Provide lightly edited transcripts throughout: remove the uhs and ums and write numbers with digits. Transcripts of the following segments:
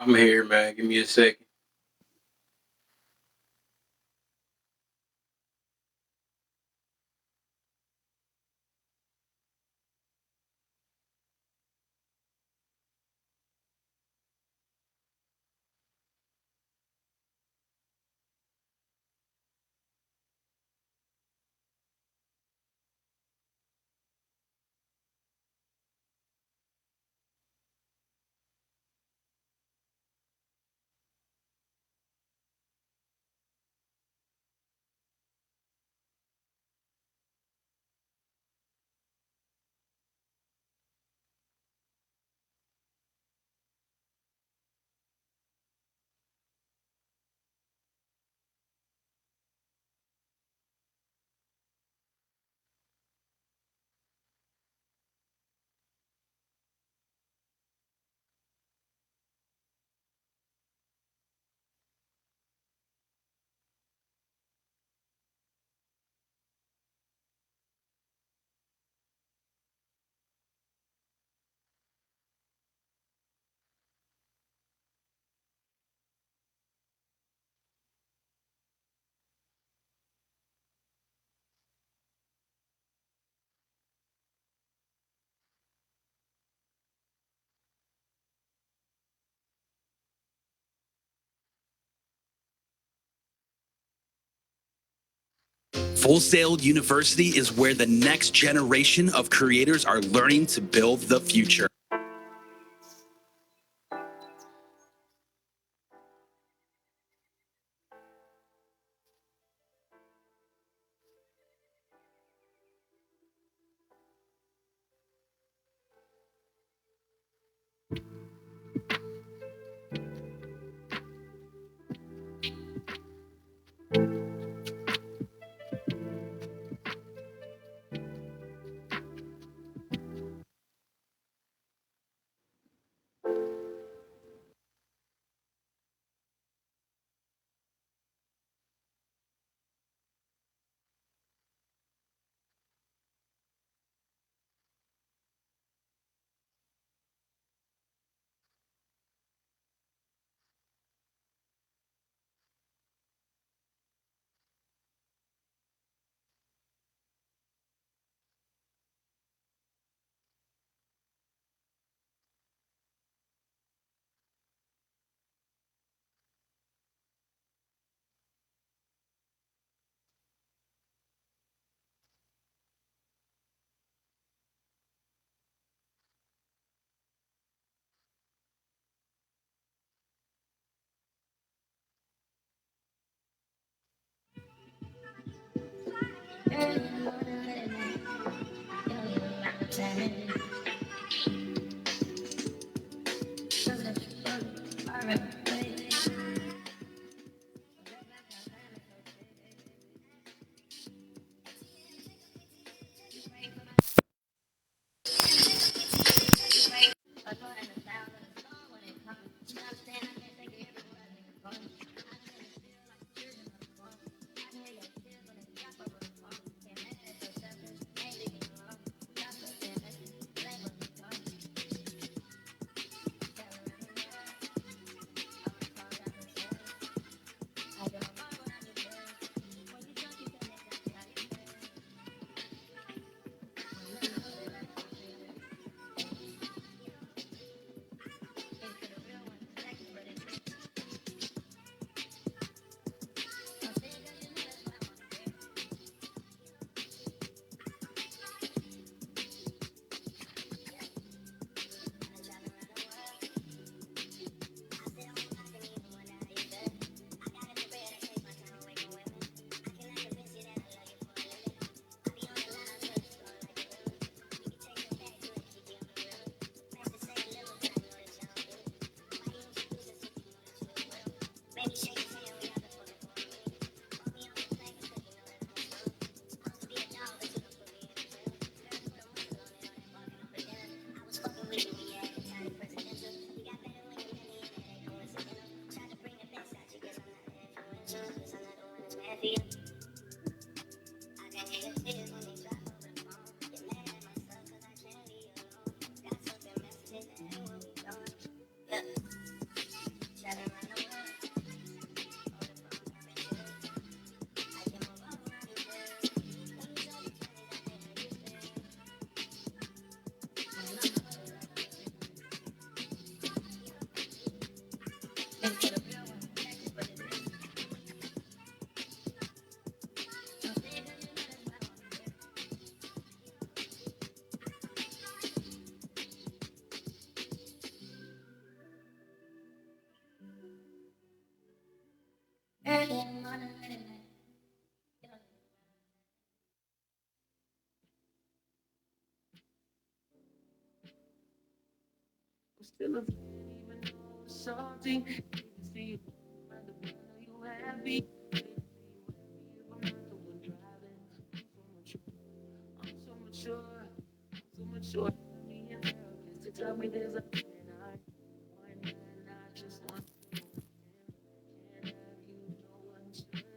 I'm here, man. Give me a second. Full Sail University is where the next generation of creators are learning to build the future. Still a fan, even though it's salty. Hate to see you around the corner, you happy. Hate to see you happy if I'm not the one driving. I'm so mature, I'm so mature. I need a therapist to tell me there's a plan. One man, I just want to can't have you, no one should.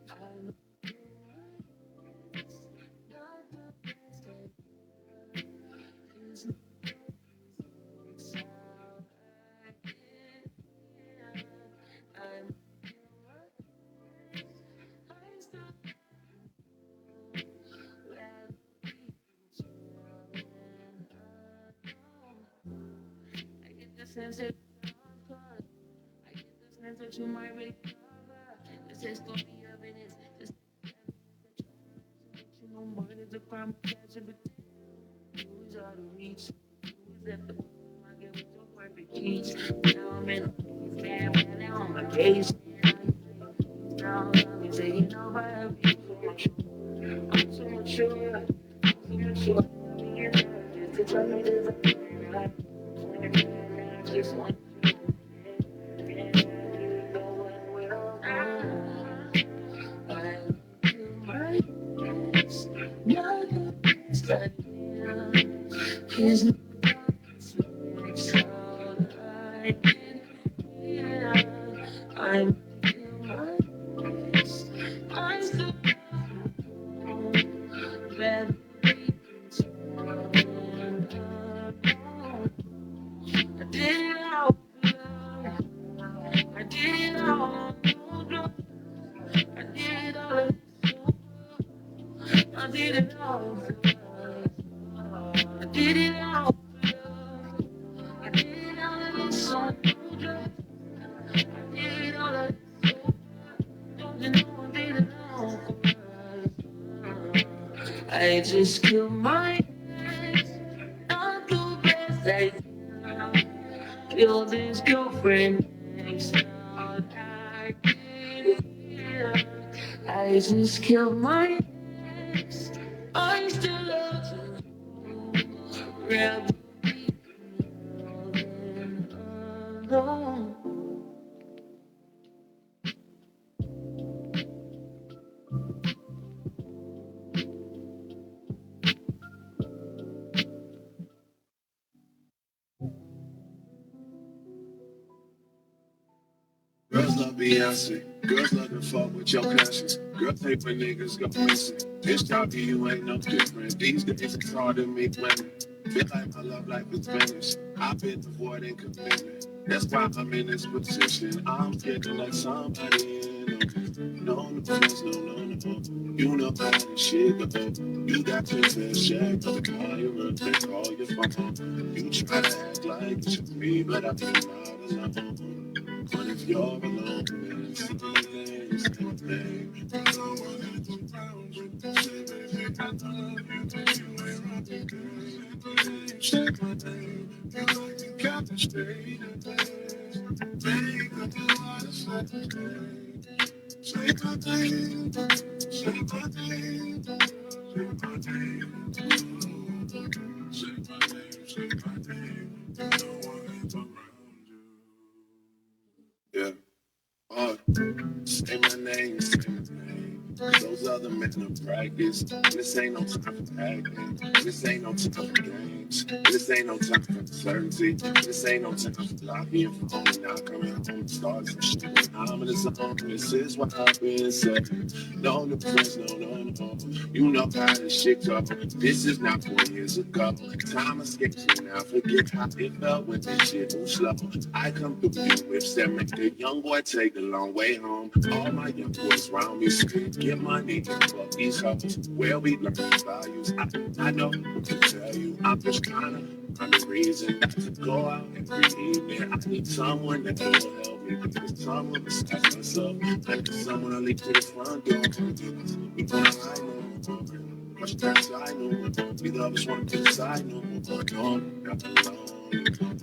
I know it's not the best idea. It's not it's alright. Yeah, I'm I still rather be chillin' alone. I get the sense that I get the sense that you might recover. This history of it is just you know more than the crime of passion, but you is out of reach. You is at the bottom, I get with your perfect peach. Now I'm in a place, man, man, now I'm a case. Now I'm me say, you know, but I'm so mature, I'm so mature. You know, just to tell me there's a plan. I just want you know what will I do my best, not the best idea. Is not it's alright. Yeah, I'm doing my best. I still rather be chillin' alone. I did it all for love. I did it all on no drugs. I did it all of this. I did it all for love. I did it all for love. I did it all of this on no drugs. I did it all of this. Don't you know I did it all for love? I just killed my ex. Not the best idea. Killed his girlfriend next out I did. I just killed my ex. I still love you. Rather be alone. Girls love Beyonce. Girls love to fuck with your conscience. Girls hate when niggas go missing. This job you ain't no different. These days it's hard to meet women. Feel like my love life is finished. I've been avoiding commitment. That's why I'm in this position. I'm getting like somebody in. No, no, friends, no, no, no. You know how this shit go. You got your fair share of the call your up and call your phone. You try to act like it's me, but I've been out alone. But if you're alone, then it's the thing. Cause no one is around you. Say, baby, I love you, but you ain't right today. Say my name, you like to captivate the baby, I do how to say my name, say my name, say my name, say my name, say my name. No one is around you. Yeah. Say my name, say my name. Those other men of practice. This ain't no time for acting. This ain't no time for games. This ain't no time for uncertainty. This ain't no time for blocking your phone and not coming home. Start some shit when I'm in the zone. This is what I've been saying. No, no, friends, no, no, no. You know how this shit go. This is not 4 years ago. Time escapes me now. Forget how it felt when this shit was slow. I come through you whips that make the young boy take the long way home. All my young boys round me scream, get money and fuck these hoes. Where we learn these values, I know what to tell you. I'm just trying to find a reason not to go out every evening. I need someone that will help me. Because someone besides myself. I need someone to lead to the front door. We gonna hide no more. Much times I know we love us one to the side no more. No, not alone.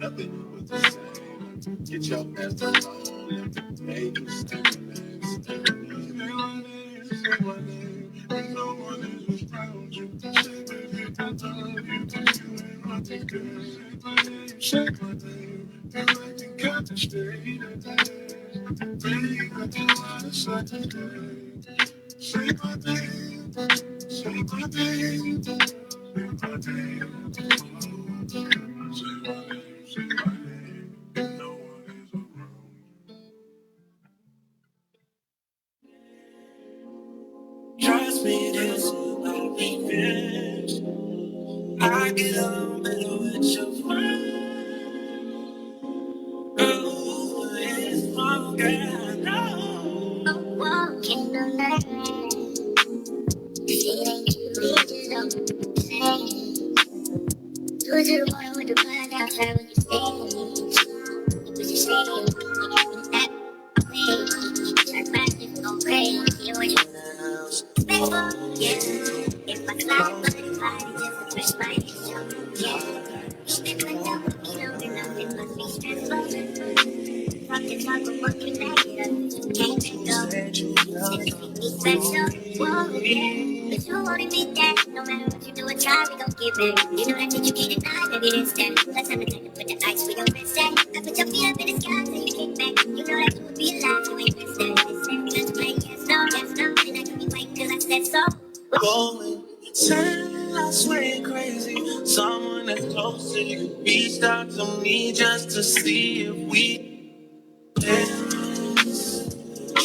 Nothing was the same. Get your ass alone. Hey, you say my name, say my name. Say my name, say my name. When no one is around you. Say, baby, I love you, but you ain't right Say my name, and I can got to stay today. Baby, I do what I say today. Say my name, say my name, say my name. Say my name, say my name. No one is around. Trust me, this will not be finished. I get on better with your friend. Oh, it's my girl, no. Walking the night. It ain't you, we just don't say. Do it to the water with the blood outside when you stay. It was just saying, it's that way. Turn back if you gon' crazy. You want you yeah. If I fly, but if I just press my head, yeah. Step right down, you know, and nothing must be stressful. Talk the talk, but what can I get up? Can't let go. Be special, whoa, yeah. But you wanted me that. No matter what you do or try, we gon' get back. You know that you can't deny, baby, it's that. Last time I tried to put the ice where your wrist at. I put your feet up in the sky, so you kick back. You know that you would be alive, you ain't missed that. You got to play yes, no, and I can be white, cause I said so. Going, turn, I swear crazy. Someone that's close to you reached out to me just to see if we dance.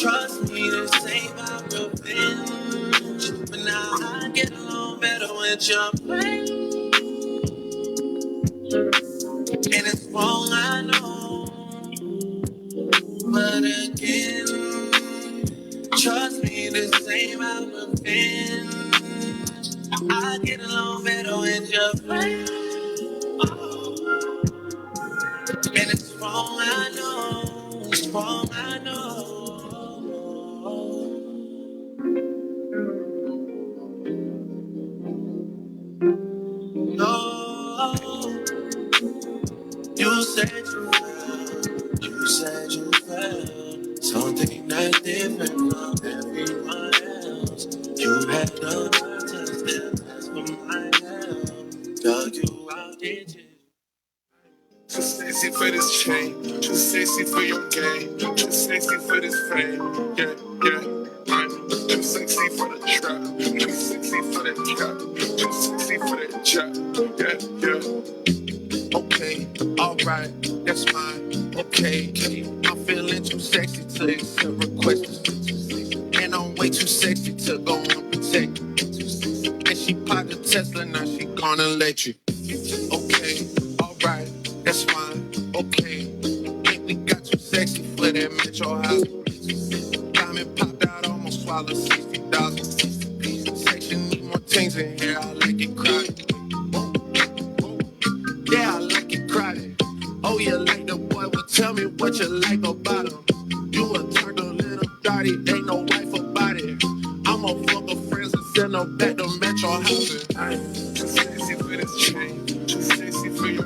Trust me, this ain't about revenge. But now I get along better with your friend. And it's wrong, I know. But again, trust me, this ain't about revenge. I get along better with your friend. Oh. And it's wrong, I know. It's wrong, I know. No, you said you felt. You said you felt something that's different from everyone else. You had the nerve to still ask for my help. Dug you out, did you? Too sexy for this chain, too sexy for your game, too sexy for this fame. Yeah, yeah, I'm too sexy for the trap, too sexy for that trap, too sexy for that job. Yeah, yeah. Okay, alright, that's fine. Okay, I'm feeling too sexy to accept requests, and I'm way too sexy to go unprotected. And she popped the Tesla, now she gonna let you. Okay, alright. That's fine, okay. Think we got too sexy for that Metro house. Diamond popped out, almost swallowed 60,000. Section need more things in here, I like it crowded. Yeah, I like it crowded. Oh, you like the boy, well tell me what you like about him. You a turned a little dirty, ain't no wife about it. I'ma fuck her friends and send her back to Metro house. I'm too sexy for this chain, too sexy for your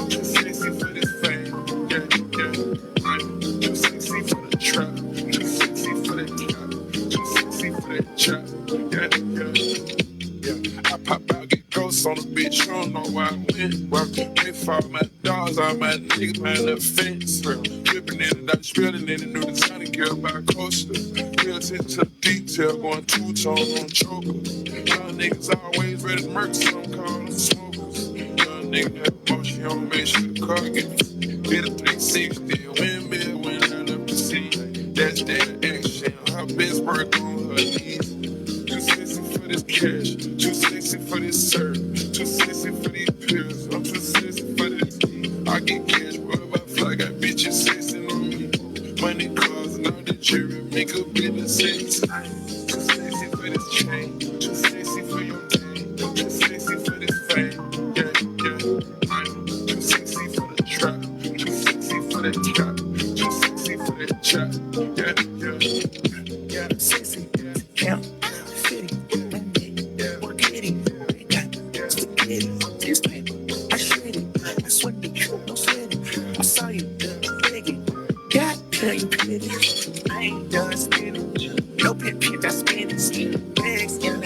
too sexy for this fame, yeah, yeah. I'm too sexy for the trap, too sexy for that trap, too sexy for that trap, yeah, yeah, yeah. I pop out, get ghosts on the bitch, you don't know where I went. They follow my dogs, all my niggas behind the fence. Dripping in the spilling in the new designer gear by Costa. Real attention to the detail, going two-tone on choker. Young niggas always ready to murk, some call them smokers. Nigga that motion, don't make sure the car gets hit a 360. Windmill when I left the scene. That's that action. Her best work on her knees. Too sexy for this cash. Too sexy for this serve. Too sexy for these pills. I'm too sexy for this. I get cash wherever I fly. Got bitches sexing on me. Money, cars, and all the jewelry. Make a business sex. Too sexy for this chain. Too sexy for your game. Too sexy for this fame. Yeah, yeah. I'm too sexy for the trap. Too sexy for that trap. Too sexy for that trap. Yeah, yeah. Yeah, sexy. Yeah. City. Yeah. Work kitty. Got spaghetti. This paper. I shred it. I sweat it. No sweating. I saw you. Begging. God, you pretty. I ain't done spinning. No pit, I spin it. Bags, yeah.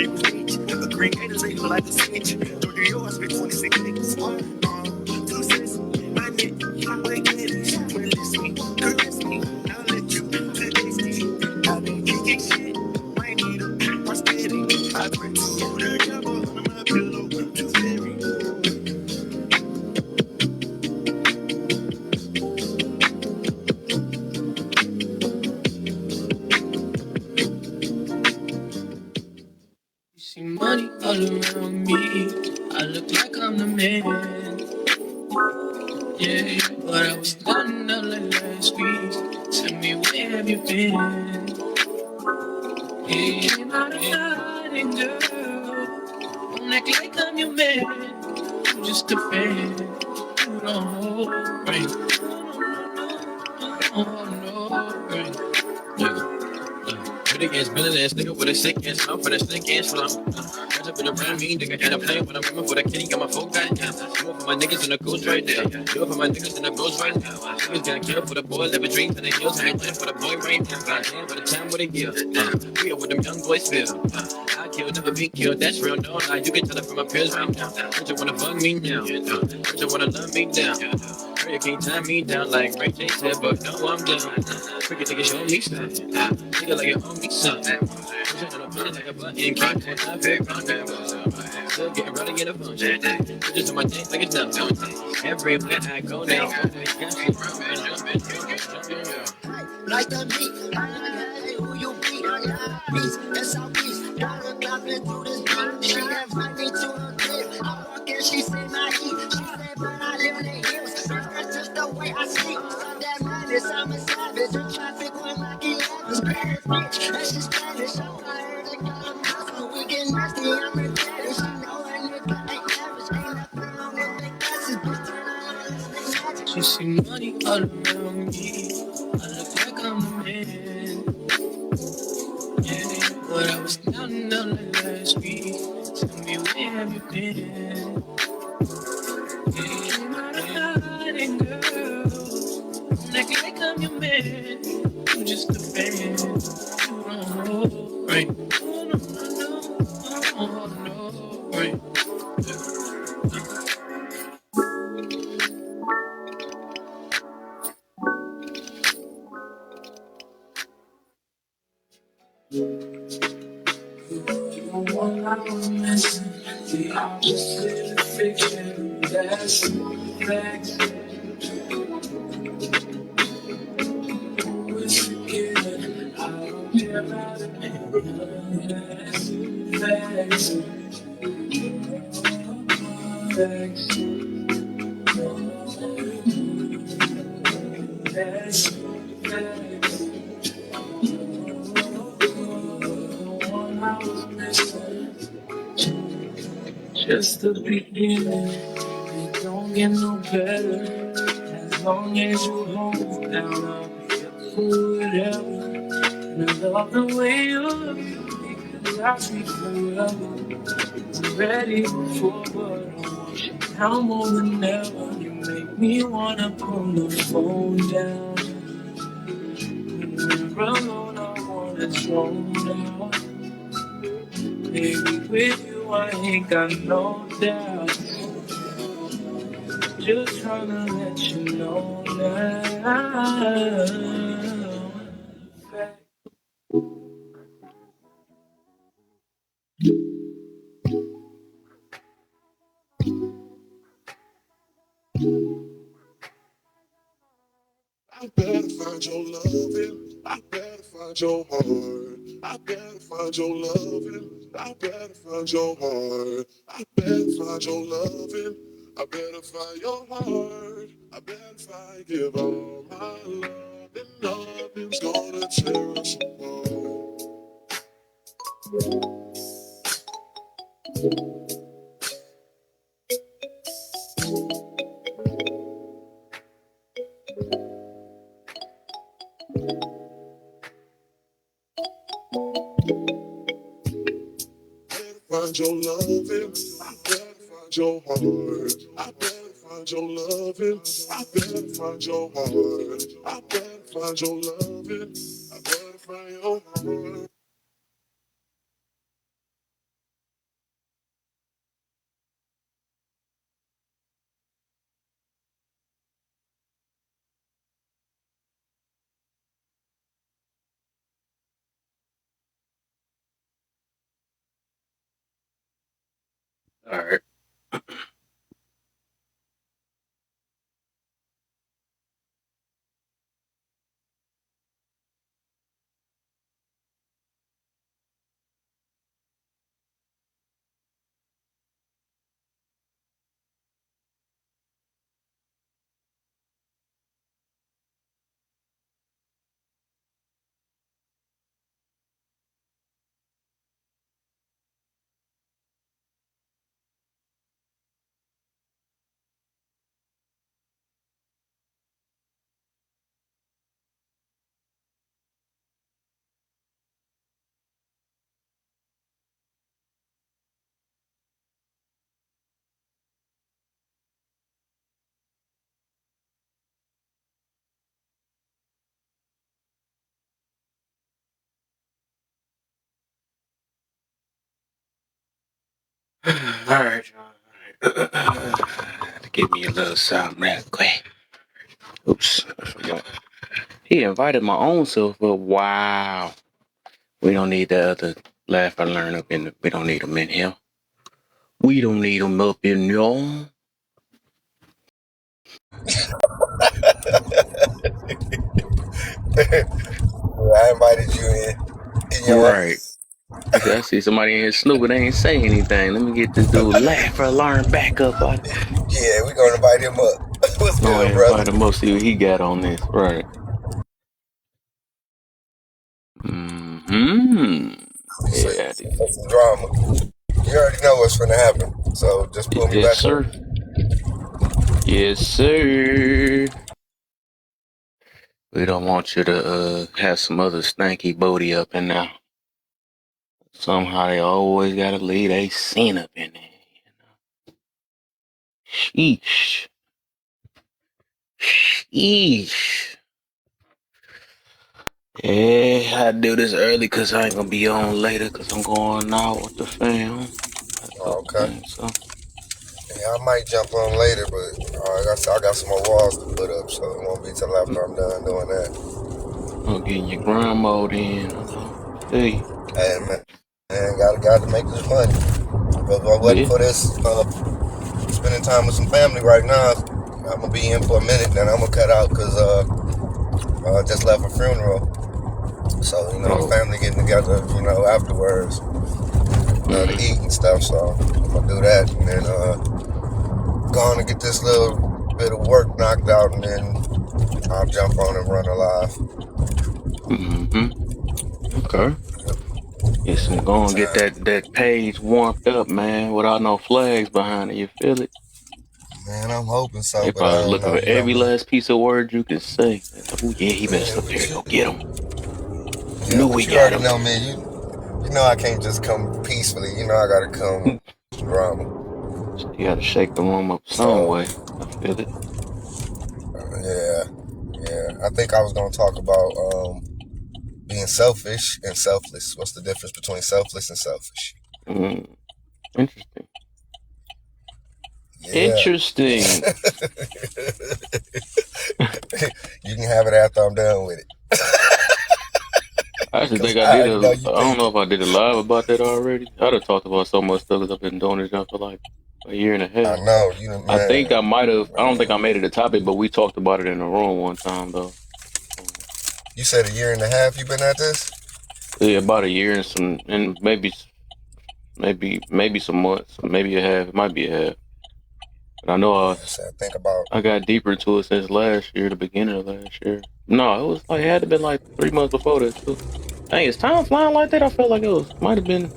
shape of speech. The creators, they look like a snitch. Yo, I spent 26 niggas. Two cents, my neck, my kidneys. Release me, caress me, I'll let you today's tea. I've been kicking shit, might need a prosthetic. I pray to the devil under my pillow to bury. See money all around me. I look like I'm the man. Yeah, but I was starting out like last week. Tell me where have you been? Yeah, I'm not a hiding girl. Don't act like I'm your man. I'm just a fan. You don't right. Oh no, right. Pretty ass, billion ass nigga with a sick ass mouth for that slick ass slump. Catch up in around me, nigga, and I'm playing when I'm coming for that kitty, got my phone got down. Do it for my niggas in the ghost right there. Do it for my niggas in the ghost right now. Niggas got killed for the boy, living dreams in the hills, and I for the boy right now. Goddamn, for the time with a year. We are what them young boys feel. I kill, never be killed, that's real, no lie. You can tell it from my peers right now. Don't you wanna fuck me now? Don't you wanna love me down? Girl, you can't tie me down like Ray J said, but no, I'm down. Freaking nigga, show me something. Nigga like you owe me something. Pushing on a button like a button, keep on time, very round down. Still getting ready in a function. Bitches on my dick like it's nothing. Everywhere I go now, always got shit jumping. Like the beat, hey, who you be? Peace, that's how peace. Gotta goblin through this beat. She invite me to her crib. I walk in, she say my heat. She say, but I live in the hills. Bitch, that's just the way I sleep. Stop that madness, I'm a savage. In traffic when I get lavish. Spanish bitch, that's just Spanish. I heard it got a muscle. We get nasty, I'm repetitive. She know a nigga ain't average. Ain't nothing wrong with big glasses. Bitch, turn around, let's make magic. She see money all around me. I look like I'm the man. Yeah, but I was down like last week. Tell me where have you been? Yeah, I'm not a hiding girl. Don't act like I'm your man. I'm just a fan. You don't know, right? Oh, no, right? The one I was missing, the opposite of fiction, that's facts. Whiskey, I don't care about it, that's facts. Facts. That's facts. The one I was missing. Just the beginning, it don't get no better. As long as you hold down, I'll be up for whatever. And I love the way you look at me, 'cause I see forever. I'm ready for what I want you now more than ever. You make me wanna pull the phone down. When we're alone, I wanna zone out. Baby, with you, I ain't got no doubt. Just tryna let you know now. I better find your loving. I better find your heart. I better find your loving. I better find your heart. I better find your loving. I better find your heart. I better find, give all my love, and nothing's gonna tear us apart. Find your loving, I better find your heart. I better find your loving, I better find your heart. I better find your loving, I better find your heart. All right. All right, John. Give me a little something real quick. Oops, I forgot. He invited my own self up. Wow. We don't need the other laugh and learn up in the, we don't need them in here. We don't need them up in here. I invited you in your Right. I see somebody in here snooping, they ain't say anything. Let me get this dude laugh or learn back up. Yeah, we're gonna invite him up. What's No, good, brother? invite him up, see what he got on this. Right. Mm-hmm. Yeah, Some drama. You already know what's gonna happen, so just pull me yes, back sir. up. Yes, sir. We don't want you to have some other stanky booty up in there. Somehow they always gotta leave a scene up in there. Sheesh. Sheesh. Yeah, I do this early because I ain't gonna be on later because I'm going out with the fam. Okay. So. Yeah, I might jump on later, but I got some more walls to put up, so it won't be till after I'm done doing that. I'm getting your grind mode in. Hey. Hey, man, gotta make this money. But if I wasn't for this, spending time with some family right now, I'm gonna be in for a minute, then I'm gonna cut out because I just left a funeral. So, family getting together, afterwards to eat and stuff. So I'm gonna do that and then go on and get this little bit of work knocked out, and then I'll jump on and run a live. Okay. Yes, I'm gonna get that page warmed up, man, without no flags behind it. You feel it? Man, I'm hoping so. They probably looking for every last piece of word you can say. Oh yeah, he better up there. Go get him. Yeah, we got him. You already know, man. You know I can't just come peacefully. I gotta come with drama. You gotta shake the room up some way. I feel it. Yeah. I think I was gonna talk about being selfish and selfless. What's the difference between selfless and selfish? Interesting. Yeah. Interesting. You can have it after I'm done with it. I actually think I did. I don't know if I did a live about that already. I'd have talked about so much stuff because I've been doing this job for like a year and a half. I know. I think I might have. I don't think I made it a topic, but we talked about it in the room one time though. You said a year and a half you've been at this? Yeah, about a year and maybe some months, maybe a half. It might be a half. But I know I got deeper into it since last year, the beginning of last year. No, it had to been like 3 months before that too. Dang, is time flying like that? I felt like might have been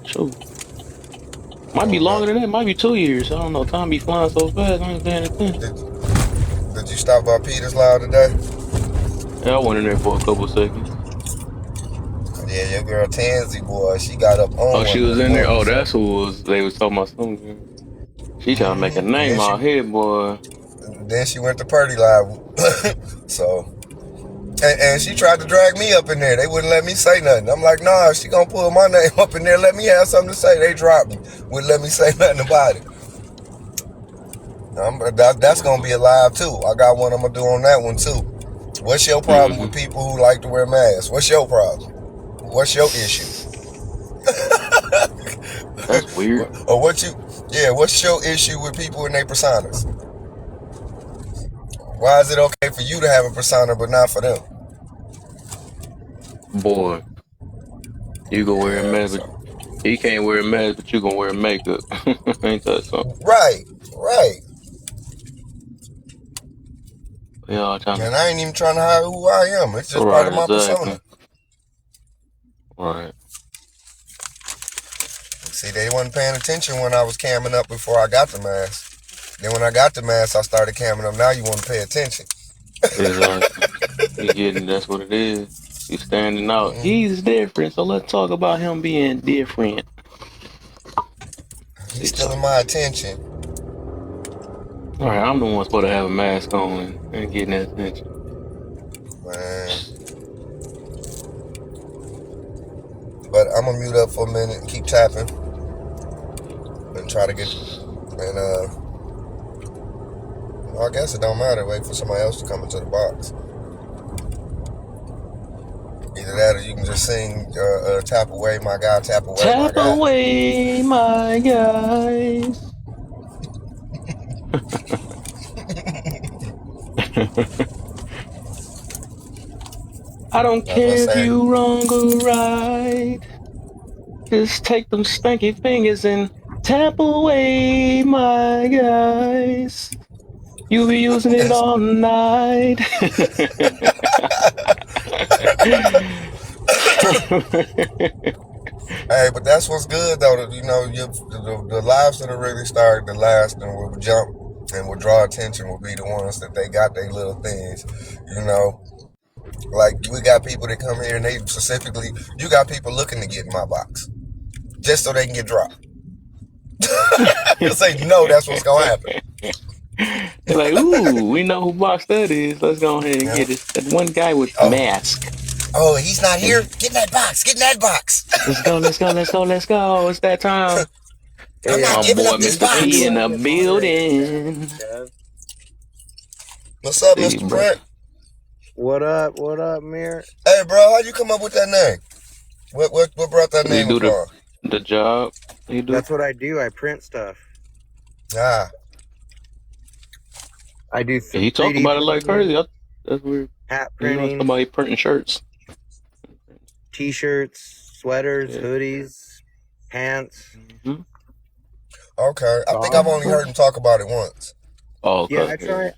might be longer than that. Might be 2 years. I don't know. Time be flying so fast. I ain't paying attention. Did you stop by Peter's Loud today? Yeah, I went in there for a couple seconds. Yeah, your girl Tansy, boy, she got up on. Oh, she was in there. Oh, that's who they was talking about something. She trying to make a name out here, boy. Then she went to Purdy Live. So, and she tried to drag me up in there. They wouldn't let me say nothing. I'm like, nah, if she gonna pull my name up in there, let me have something to say. They dropped me. Wouldn't let me say nothing about it. That's gonna be a live too. I got one I'm gonna do on that one too. What's your problem with people who like to wear masks? What's your problem? What's your issue? That's weird. Or what you Yeah, what's your issue with people and their personas? Why is it okay for you to have a persona but not for them? Boy, you go wear a Yeah, mask, but so he can't wear a mask, but you gonna wear makeup. Ain't that something? right. We all trying to. And I ain't even trying to hide who I am. It's just part Right, of my persona. exactly. Right. See, they wasn't paying attention when I was camming up before I got the mask. Then when I got the mask, I started camming up. Now you want to pay attention. Exactly. You getting that's what it is. He's standing out. He's different, so let's talk about him being different. He's stealing my attention. All right, I'm the one supposed to have a mask on and getting that attention. Man. But I'm gonna mute up for a minute and keep tapping and try to get and I guess it don't matter. Wait for somebody else to come into the box. Either that or you can just sing Tap Away My Guy, Tap Away My Tap Guy. away, my guys. I don't care if you wrong or right. Just take them stanky fingers and tap away, my guys. You be using it all night. Hey, but that's what's good though. You know, the lives that are really starting to last and will jump and will draw attention will be the ones that they got their little things. You know, like we got people that come here and they specifically, you got people looking to get in my box just so they can get dropped. Say no, that's what's gonna happen. They're like, ooh, we know who box that is. Let's go ahead and get it. That one guy with the mask. Oh, he's not here? Get in that box. Get in that box. Let's go. It's that time. I'm not giving up this box. He in the building. What's up, Mr. Brent? What up, Mir? Hey, bro, how you come up with that name? What brought that name You do upon? the job. You do. That's what I do. I print stuff. Ah. I do. He talked about it like crazy. That's weird. Hat printing. Somebody printing shirts. T-shirts, sweaters, hoodies, pants. Mm-hmm. Okay, I think I've only heard him talk about it once. Oh, okay. Yeah,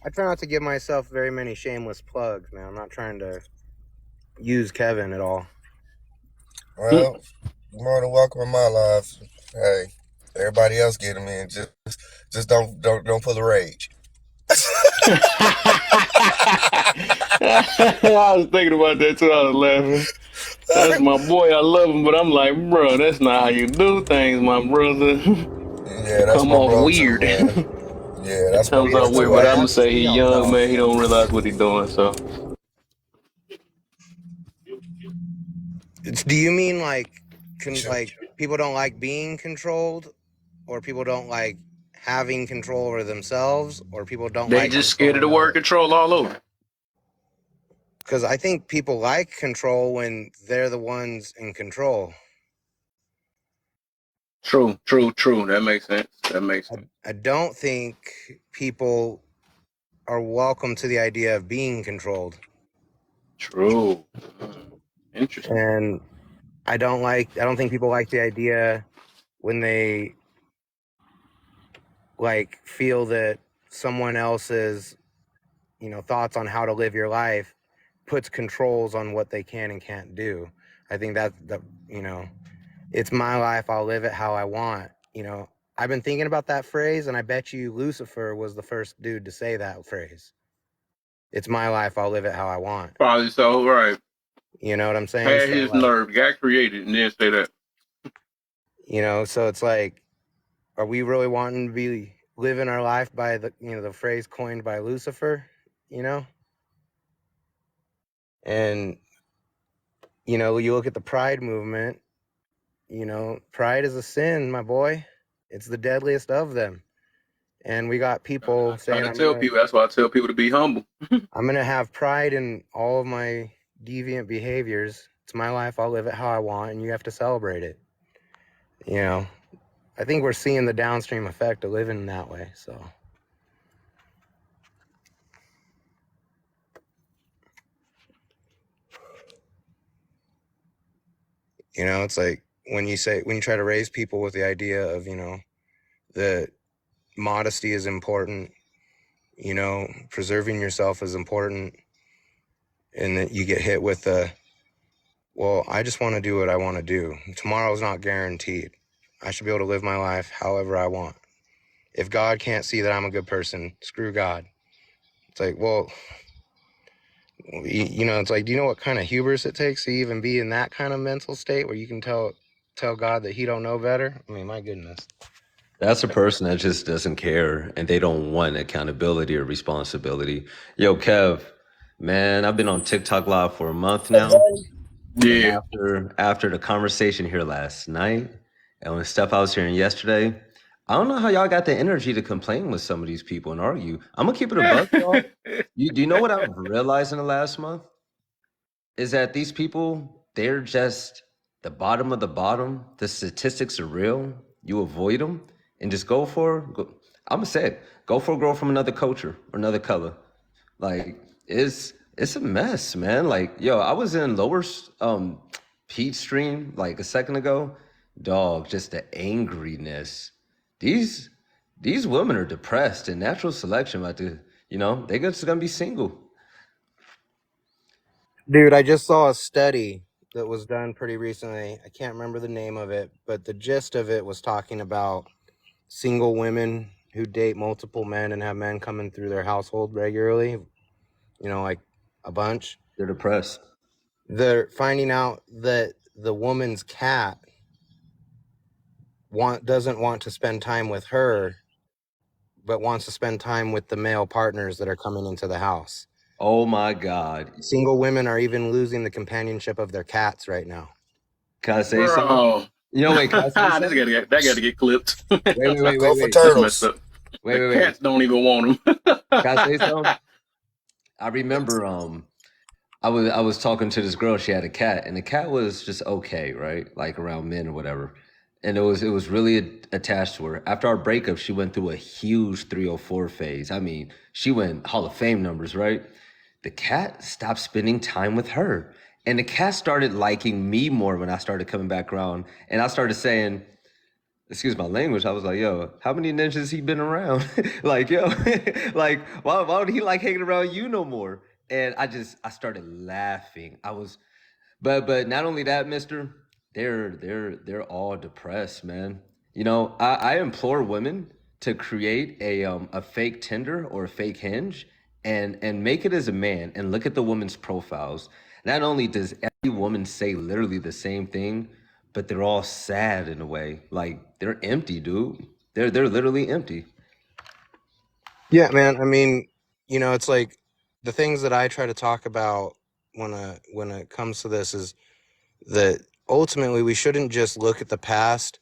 I try not to give myself very many shameless plugs, man. I'm not trying to use Kevin at all. Well, you're more than welcome in my life. Hey, everybody else get him in. Just don't pull a rage. I was thinking about that too. I was laughing. That's my boy. I love him, but I'm like, bro, that's not how you do things, my brother. Yeah, that's come my off bro weird. Too, man. Yeah, that's comes my off weird. But I'm gonna say he's young, man. He don't realize what he's doing. So, do you mean like people don't like being controlled, or people don't like having control over themselves, or people don't they like just scared of the word control all over? Because I think people like control when they're the ones in control. True. That makes sense. I don't think people are welcome to the idea of being controlled. True. Interesting. And I don't think people like the idea when they like feel that someone else's, thoughts on how to live your life puts controls on what they can and can't do. I think it's my life. I'll live it how I want. I've been thinking about that phrase, and I bet you Lucifer was the first dude to say that phrase. It's my life. I'll live it how I want. Probably so, right. You know what I'm saying? Had his nerve, got created, and then say that. So it's like, are we really wanting to be living our life by the phrase coined by Lucifer? And, you look at the Pride movement, pride is a sin, my boy. It's the deadliest of them. And we got people saying, that's why I tell people to be humble. I'm going to have pride in all of my deviant behaviors. It's my life. I'll live it how I want, and you have to celebrate it. I think we're seeing the downstream effect of living that way. So, you know, it's like when you try to raise people with the idea of, you know, that modesty is important, you know, preserving yourself is important, and that you get hit with the, well, I just want to do what I want to do. Tomorrow's not guaranteed. I should be able to live my life however I want. If God can't see that I'm a good person, screw God. It's like, well, you know, it's like, do you know what kind of hubris it takes to even be in that kind of mental state where you can tell God that he don't know better? I mean, my goodness. That's a person that just doesn't care and they don't want accountability or responsibility. Yo, Kev, man, I've been on TikTok Live for a month now. Yeah. After the conversation here last night and the stuff I was hearing yesterday, I don't know how y'all got the energy to complain with some of these people and argue. I'm gonna keep it a buck, y'all. Do you know what I've realized in the last month? Is that these people, they're just the bottom of the bottom. The statistics are real. You avoid them and just I'm gonna say it, go for a girl from another culture or another color. Like, it's a mess, man. Like, yo, I was in Lower Peach Stream like a second ago. Dog, just the angriness. These women are depressed and natural selection about to, you know, they're just gonna be single. Dude, I just saw a study that was done pretty recently. I can't remember the name of it, but the gist of it was talking about single women who date multiple men and have men coming through their household regularly, you know, like a bunch. They're depressed. They're finding out that the woman's cat doesn't want to spend time with her, but wants to spend time with the male partners that are coming into the house. Oh my God. Single women are even losing the companionship of their cats right now. Can I say something? You know, wait, can I say something? that got to get clipped. Wait. Go for turtles. Wait. Cats don't even want them. Can I say something? I remember I was talking to this girl, she had a cat, and the cat was just okay, right? Like around men or whatever. And it was really attached to her. After our breakup, she went through a huge 304 phase. I mean, she went Hall of Fame numbers, right? The cat stopped spending time with her. And the cat started liking me more when I started coming back around. And I started saying, excuse my language, I was like, yo, how many ninjas he been around? Like, yo, like, why would he like hanging around you no more? And I started laughing. But not only that, mister, they're all depressed, man. You know, I implore women to create a fake Tinder or a fake Hinge and make it as a man and look at the woman's profiles. Not only does every woman say literally the same thing, but they're all sad in a way. Like, they're empty, dude. They're literally empty. Yeah, man. I mean, you know, it's like the things that I try to talk about when it comes to this is that ultimately we shouldn't just look at the past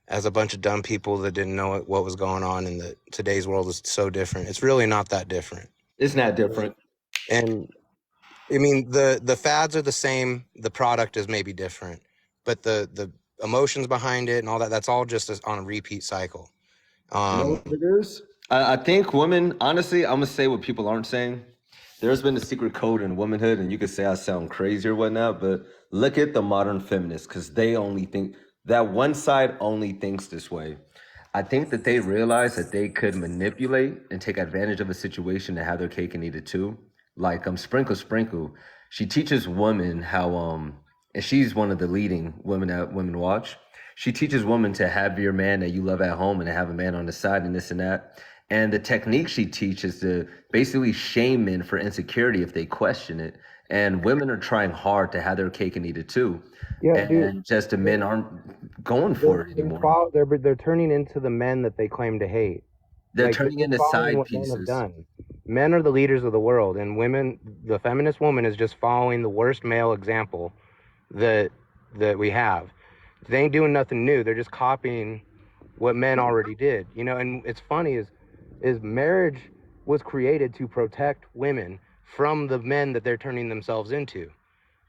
as a bunch of dumb people that didn't know what was going on, and that today's world is so different. It's really not that different. It's not different. And I mean, the fads are the same. The product is maybe different, but the emotions behind it and all that, that's all just on a repeat cycle. You know what it is? I think women, honestly, I'm going to say what people aren't saying. There's been a secret code in womanhood, and you could say I sound crazy or whatnot, but look at the modern feminists, because they only think, that one side only thinks this way. I think that they realize that they could manipulate and take advantage of a situation to have their cake and eat it too. Like Sprinkle. She teaches women how, and she's one of the leading women at Women Watch. She teaches women to have your man that you love at home and to have a man on the side and this and that. And the technique she teaches to basically shame men for insecurity if they question it. And women are trying hard to have their cake and eat it too. Yeah, and dude. just the men aren't going for it anymore. They're turning into the men that they claim to hate. They're turning into side pieces. Men are the leaders of the world, and women, the feminist woman is just following the worst male example that we have. They ain't doing nothing new. They're just copying what men already did. You know, and it's funny is marriage was created to protect women from the men that they're turning themselves into.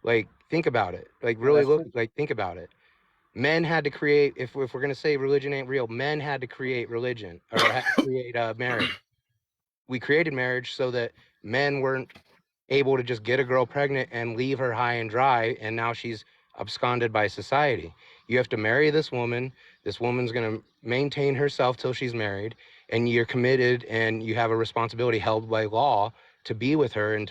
Like, think about it. Like, really think about it. Men had to create, if we're going to say religion ain't real, men had to create religion, or had to create marriage. We created marriage so that men weren't able to just get a girl pregnant and leave her high and dry, and now she's absconded by society. You have to marry this woman. This woman's going to maintain herself till she's married, and you're committed, and you have a responsibility held by law to be with her, and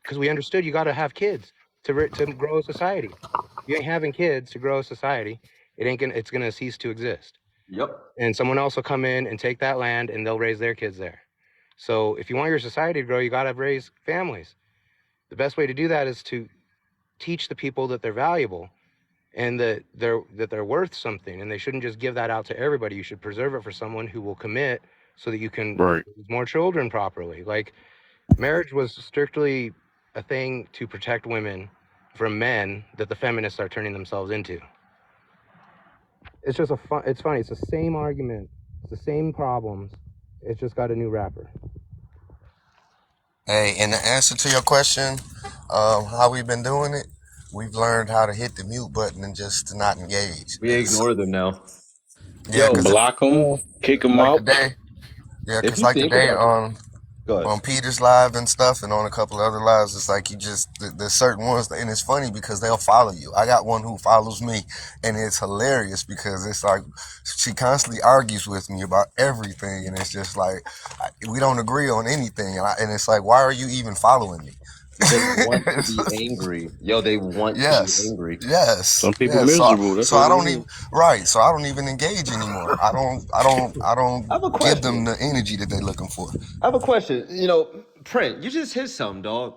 because we understood you got to have kids to grow a society. If you ain't having kids to grow a society, it's gonna cease to exist. Yep. And someone else will come in and take that land, and they'll raise their kids there. So if you want your society to grow, you got to raise families. The best way to do that is to teach the people that they're valuable and that they're worth something, and they shouldn't just give that out to everybody. You should preserve it for someone who will commit so that you can raise more children properly. Like, marriage was strictly a thing to protect women from men that the feminists are turning themselves into. It's just it's funny. It's the same argument. It's the same problems. It's just got a new rapper. Hey, in the answer to your question, how we've been doing it, we've learned how to hit the mute button and just to not engage. We ignore them now. Yeah, Yo, block them, kick them like out. Today, yeah, because like today on Peter's live and stuff, and on a couple of other lives, it's like there's certain ones, and it's funny because they'll follow you. I got one who follows me, and it's hilarious because it's like she constantly argues with me about everything, and it's just like we don't agree on anything, and it's like, why are you even following me? They want to be angry. Yo, they want to be angry. Yes. Some people miserable. So I don't even So I don't even engage anymore. I don't give them the energy that they're looking for. I have a question. You know, Print, you just hit something, dog.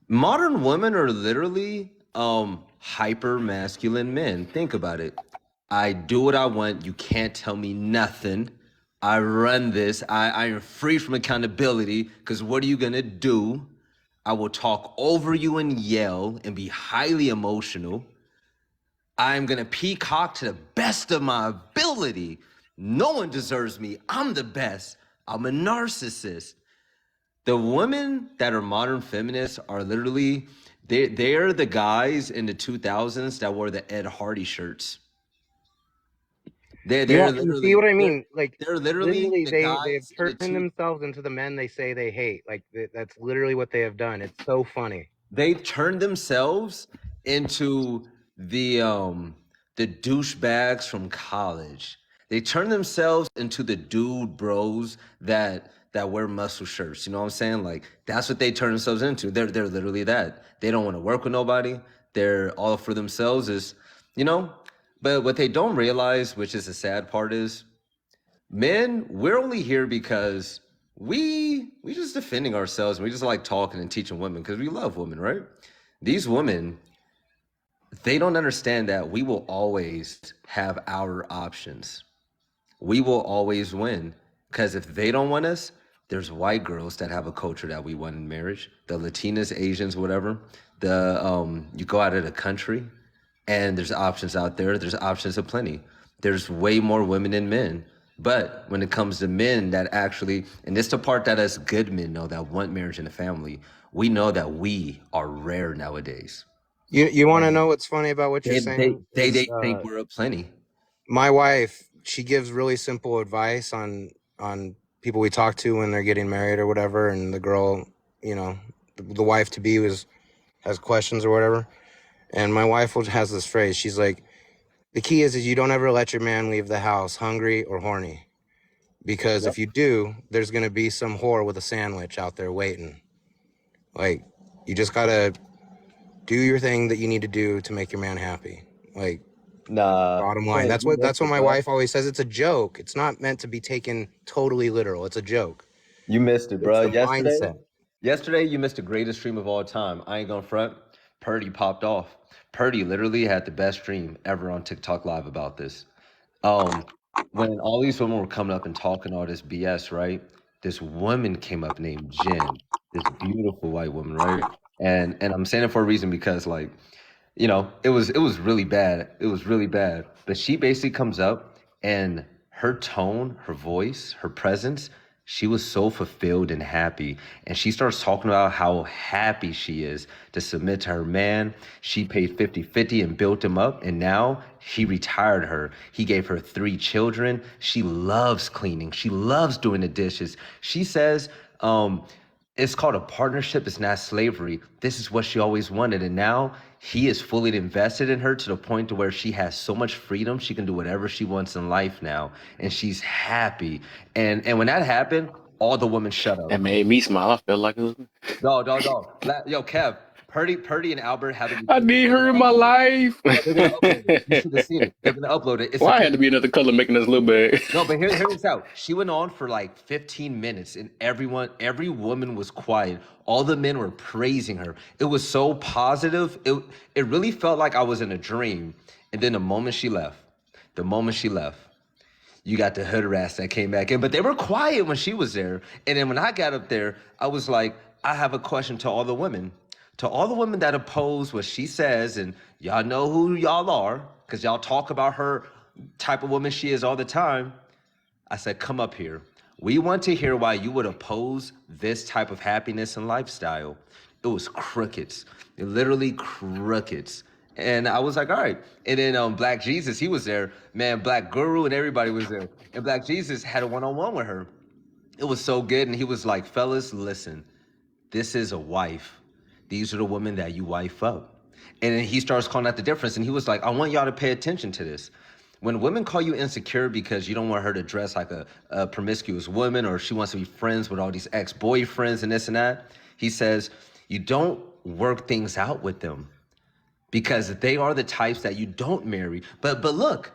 Modern women are literally hyper masculine men. Think about it. I do what I want. You can't tell me nothing. I run this. I am free from accountability, because what are you gonna do? I will talk over you and yell and be highly emotional. I'm going to peacock to the best of my ability. No one deserves me. I'm the best. I'm a narcissist. The women that are modern feminists are literally, they're the guys in the 2000s that wore the Ed Hardy shirts. They're literally, see what I mean? Like, they're literally they've turned themselves into the men they say they hate. Like, that's literally what they have done. It's so funny. They turned themselves into the douchebags from college. They turned themselves into the dude bros that wear muscle shirts. You know what I'm saying? Like, that's what they turn themselves into. They're literally that. They don't want to work with nobody. They're all for themselves. Is, you know. But what they don't realize, which is the sad part, is men, we're only here because we just defending ourselves, and we just like talking and teaching women because we love women, right? These women, they don't understand that we will always have our options. We will always win, because if they don't want us, there's white girls that have a culture that we want in marriage. The Latinas, Asians, whatever. You go out of the country, and there's options out there. There's options aplenty. There's way more women than men. But when it comes to men that actually, and this is the part that us good men know that want marriage and a family, we know that we are rare nowadays. You want to know what's funny about what you're saying? They think we're aplenty. My wife, she gives really simple advice on people we talk to when they're getting married or whatever, and the girl, you know, the wife to be has questions or whatever. And my wife has this phrase. She's like, the key is you don't ever let your man leave the house hungry or horny. Because if you do, there's going to be some whore with a sandwich out there waiting. Like, you just got to do your thing that you need to do to make your man happy. Like, bottom line. That's what my wife always says. It's a joke. It's not meant to be taken totally literal. It's a joke. You missed it, bro. Yesterday, you missed the greatest stream of all time. I ain't gonna front. Purdy popped off. Purdy literally had the best stream ever on TikTok Live about this. When all these women were coming up and talking all this BS, right? This woman came up named Jen, this beautiful white woman, right? And I'm saying it for a reason because, like, you know, it was really bad. It was really bad. But she basically comes up, and her tone, her voice, her presence, She was so fulfilled and happy. And she starts talking about how happy she is to submit to her man. She paid 50-50 and built him up. And now he retired her. He gave her 3 children. She loves cleaning. She loves doing the dishes. She says, it's called a partnership. It's not slavery. This is what she always wanted. And now he is fully invested in her to the point to where she has so much freedom. She can do whatever she wants in life now. And she's happy. And when that happened, all the women shut up. That made me smile. I felt like it was. No. Yo, Kev, Purdy and Albert haven't. I need her in my life. They're gonna upload it. You should have seen it. They're gonna upload it. Why had to be another color making us look bad? No, but hear this out. She went on for like 15 minutes and every woman was quiet. All the men were praising her. It was so positive. It really felt like I was in a dream. And then the moment she left, you got the hood rats that came back in. But they were quiet when she was there. And then when I got up there, I was like, I have a question to all the women. To all the women that oppose what she says, and y'all know who y'all are, because y'all talk about her type of woman she is all the time. I said, come up here. We want to hear why you would oppose this type of happiness and lifestyle. It was crickets, literally crickets. And I was like, all right. And then Black Jesus, he was there. Man, Black Guru and everybody was there. And Black Jesus had a one-on-one with her. It was so good. And he was like, fellas, listen, this is a wife. These are the women that you wife up. And then he starts calling out the difference. And he was like, I want y'all to pay attention to this. When women call you insecure because you don't want her to dress like a promiscuous woman, or she wants to be friends with all these ex-boyfriends and this and that, he says, you don't work things out with them because they are the types that you don't marry. But look,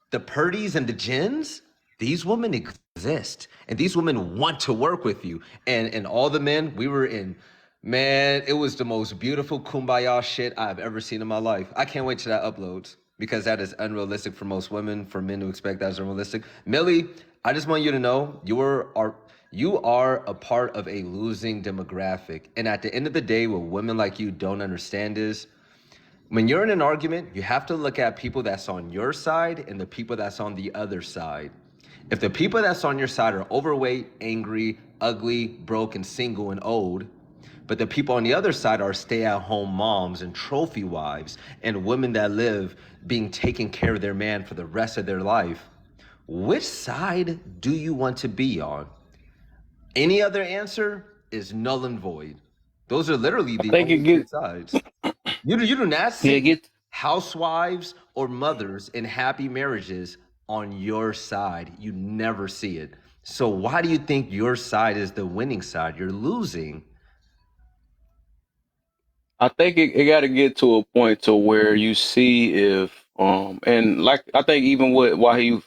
the Purdys and the Jens, these women exist. And these women want to work with you. And all the men, we were in... Man, it was the most beautiful kumbaya shit I've ever seen in my life. I can't wait till that uploads because that is unrealistic for most women. For men to expect that is unrealistic. Millie, I just want you to know you are a part of a losing demographic. And at the end of the day, what women like you don't understand is when you're in an argument, you have to look at people that's on your side and the people that's on the other side. If the people that's on your side are overweight, angry, ugly, broke, and single and old, but the people on the other side are stay-at-home moms and trophy wives and women that live being taken care of their man for the rest of their life, which side do you want to be on? Any other answer is null and void. Those are literally the only two sides. You do not see housewives or mothers in happy marriages on your side. You never see it. So why do you think your side is the winning side? You're losing. I think it got to get to a point to where you see if and like I think even why you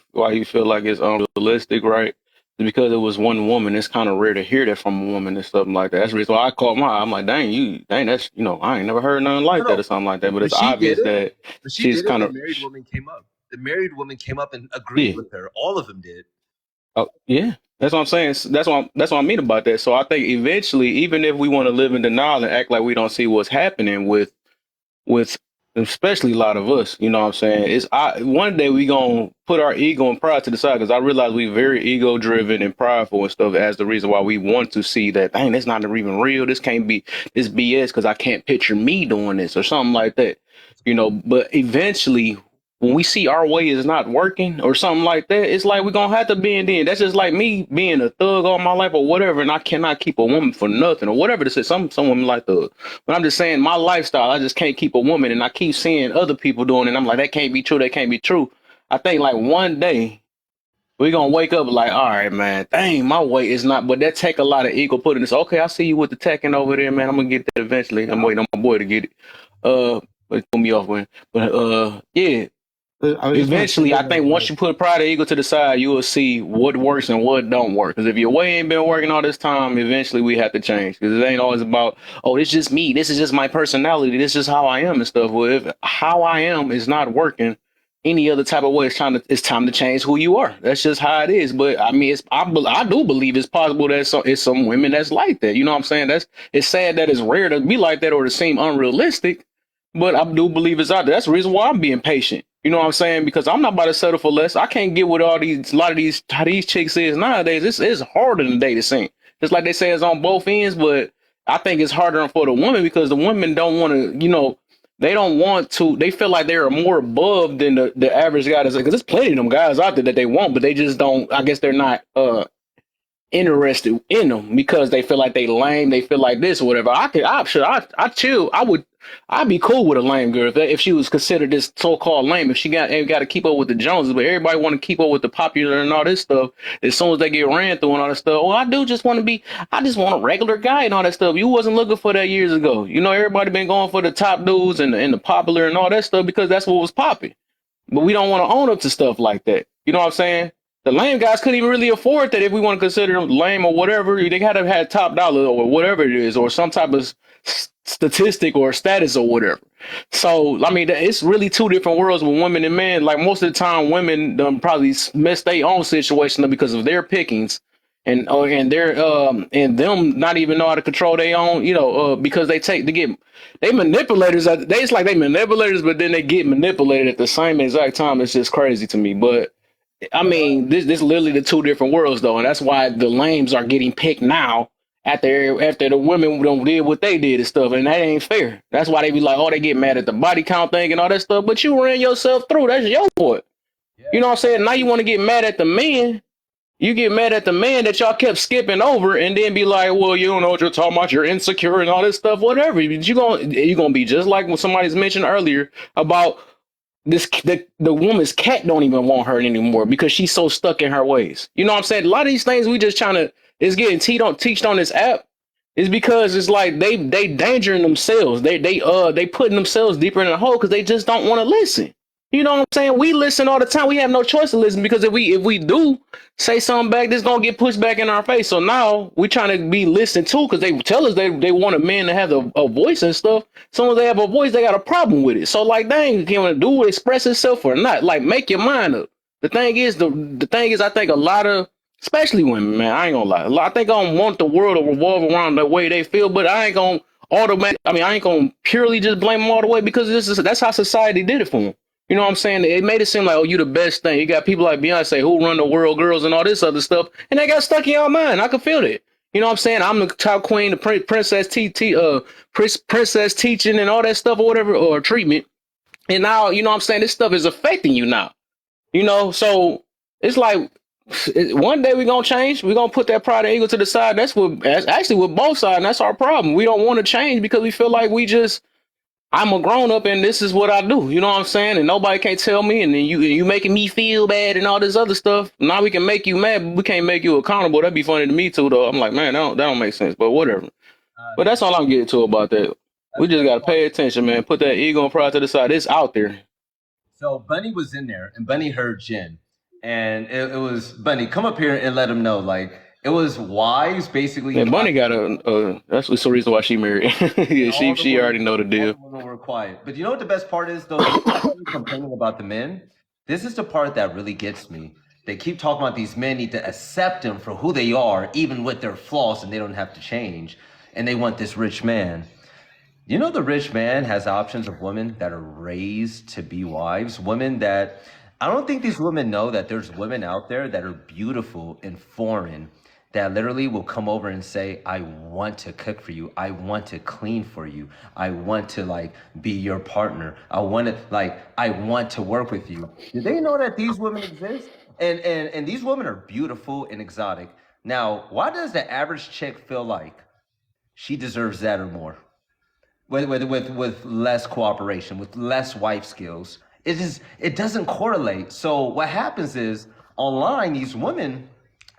feel like it's unrealistic, right? Is because it was one woman. It's kind of rare to hear that from a woman and something like that. That's the reason why I caught my eye. I'm like, dang, that's I ain't never heard nothing like that or something like that. But it's obvious that she's kind of. The married woman came up. The married woman came up and agreed with her. All of them did. Oh yeah. That's what I'm saying. That's what I mean about that. So I think eventually, even if we want to live in denial and act like we don't see what's happening with especially a lot of us, you know what I'm saying? One day we gonna put our ego and pride to the side because I realize we're very ego driven and prideful and stuff as the reason why we want to see that, dang, that's not even real. This can't be this BS because I can't picture me doing this or something like that, But eventually, when we see our way is not working or something like that, it's like we're going to have to bend in. That's just like me being a thug all my life or whatever, and I cannot keep a woman for nothing or whatever this is. Some women like thug. But I'm just saying my lifestyle, I just can't keep a woman, and I keep seeing other people doing it, and I'm like, that can't be true. That can't be true. I think like one day we're going to wake up like, all right, man, dang, my way is not, but that take a lot of ego putting this. Okay, I see you with the teching over there, man. I'm going to get that eventually. I'm waiting on my boy to get it. But it threw me off when, but yeah. Eventually, I think once you put pride and ego to the side, you will see what works and what don't work. Because if your way ain't been working all this time, eventually we have to change. Because it ain't always about, oh, it's just me. This is just my personality. This is how I am and stuff. Well, if how I am is not working any other type of way, it's time to change who you are. That's just how it is. But I mean, I do believe it's possible that it's some women that's like that. You know what I'm saying? It's sad that it's rare to be like that or to seem unrealistic. But I do believe it's out there. That's the reason why I'm being patient. You know what I'm saying? Because I'm not about to settle for less. I can't get with a lot of these, how these chicks is nowadays. It's harder than date the scene. Just like they say it's on both ends, but I think it's harder for the women because the women don't want to, they don't want to, they feel like they're more above than the average guy. Because there's plenty of them guys out there that they want, but they just don't, I guess they're not interested in them because they feel like they lame, they feel like this or whatever. I chill. I'd be cool with a lame girl if she was considered this so-called lame. If she got to keep up with the Joneses, but everybody want to keep up with the popular and all this stuff. As soon as they get ran through and all that stuff, I just want a regular guy and all that stuff. You wasn't looking for that years ago. Everybody been going for the top dudes and the popular and all that stuff because that's what was popping. But we don't want to own up to stuff like that. You know what I'm saying? The lame guys couldn't even really afford that if we want to consider them lame or whatever. They had to have had top dollar or whatever it is, or some type of statistic or status or whatever. So, I mean, it's really two different worlds with women and men. Like most of the time, women probably mess their own situation up because of their pickings and them not even know how to control their own, because they manipulators. It's like they manipulators, but then they get manipulated at the same exact time. It's just crazy to me. But I mean, this literally the two different worlds, though, and that's why the lames are getting picked now after the women don't did what they did and stuff, and that ain't fair. That's why they be like, they get mad at the body count thing and all that stuff, but you ran yourself through. That's your fault. Yeah. You know what I'm saying? Now you want to get mad at the men. You get mad at the man that y'all kept skipping over, and then be like, well, you don't know what you're talking about. You're insecure and all this stuff, whatever. You're gonna be just like when somebody's mentioned earlier about. The woman's cat don't even want her anymore because she's so stuck in her ways. You know what I'm saying? A lot of these things we just is getting teached on this app is because it's like they endangering themselves. They putting themselves deeper in the hole because they just don't want to listen. You know what I'm saying? We listen all the time. We have no choice to listen because if we do say something back, this gonna get pushed back in our face. So now we trying to be listened to because they tell us they want a man to have a voice and stuff. As soon as they have a voice, they got a problem with it. So like, dang, can it do express itself or not? Like, make your mind up. The thing is, I think a lot of, especially women, man, I ain't gonna lie. I think I don't want the world to revolve around the way they feel, but I ain't gonna I ain't gonna purely just blame them all the way because that's how society did it for them. You know what I'm saying? It made it seem like, you the best thing. You got people like Beyonce who run the world, girls, and all this other stuff, and they got stuck in your mind. I can feel that. You know what I'm saying? I'm the top queen, the princess princess teaching and all that stuff or whatever, or treatment. And now, you know what I'm saying? This stuff is affecting you now. So it's like one day we're going to change. We're going to put that pride and ego to the side. That's actually with both sides. And that's our problem. We don't want to change because we feel like I'm a grown up and this is what I do. You know what I'm saying? And nobody can't tell me. And then you making me feel bad and all this other stuff. Now we can make you mad, but we can't make you accountable. That'd be funny to me too, though. I'm like, man, that don't make sense. But whatever. But that's all I'm getting to about that. We just got to pay attention, man. Put that ego and pride to the side. It's out there. So Bunny was in there and Bunny heard Jen. And it was, Bunny, come up here and let him know, like, it was Wives basically. And Bunny got that's the reason why she married. Yeah, she already know the deal. Women were quiet. But you know what the best part is, though? Complaining about the men. This is the part that really gets me. They keep talking about these men need to accept them for who they are, even with their flaws, and they don't have to change. And they want this rich man. You know, the rich man has options of women that are raised to be wives. Women that, I don't think these women know that there's women out there that are beautiful and foreign that literally will come over and say, I want to cook for you. I want to clean for you. I want to be your partner. I want to work with you. Do they know that these women exist? And these women are beautiful and exotic. Now, why does the average chick feel like she deserves that or more? With less cooperation, with less wife skills. It doesn't correlate. So what happens is online, these women,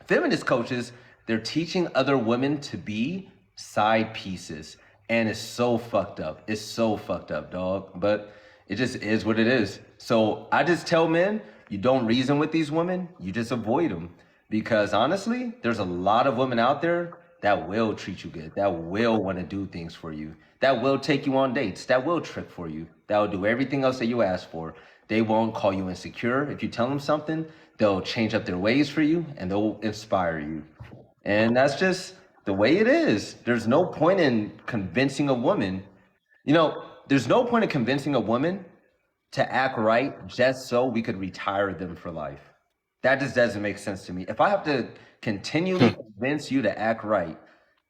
feminist coaches, they're teaching other women to be side pieces. And it's so fucked up. It's so fucked up, dog. But it just is what it is. So I just tell men, you don't reason with these women, you just avoid them. Because honestly, there's a lot of women out there that will treat you good, that will want to do things for you, that will take you on dates, that will trick for you, that will do everything else that you ask for. They won't call you insecure. If you tell them something, they'll change up their ways for you and they'll inspire you. And that's just the way it is. There's no point in convincing a woman. There's no point in convincing a woman to act right just so we could retire them for life. That just doesn't make sense to me. If I have to continually convince you to act right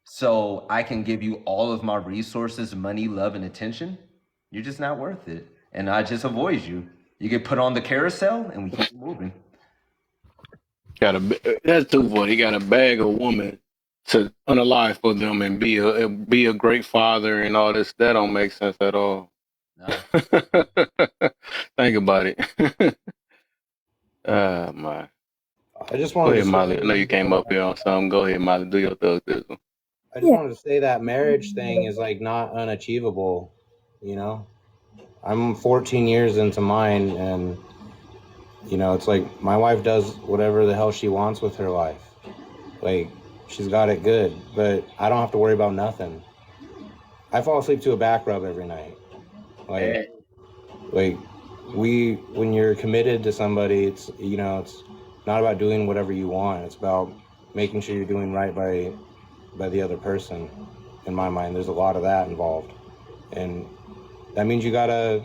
so I can give you all of my resources, money, love, and attention, you're just not worth it. And I just avoid you. You get put on the carousel and we keep moving. That's too funny. He got a bag of woman to unalive for them and be a great father and all this. That don't make sense at all. No. Think about it. My. I just Go wanted ahead, to Molly. I know say, you came up here on something. Go ahead, Molly. Do your thug this one. I just wanted to say that marriage thing is like not unachievable, you know? I'm 14 years into mine, and you know, it's like my wife does whatever the hell she wants with her life. Like, she's got it good, but I don't have to worry about nothing. I fall asleep to a back rub every night. Like when you're committed to somebody, it's, you know, it's not about doing whatever you want. It's about making sure you're doing right by the other person. In my mind, there's a lot of that involved, and that means you gotta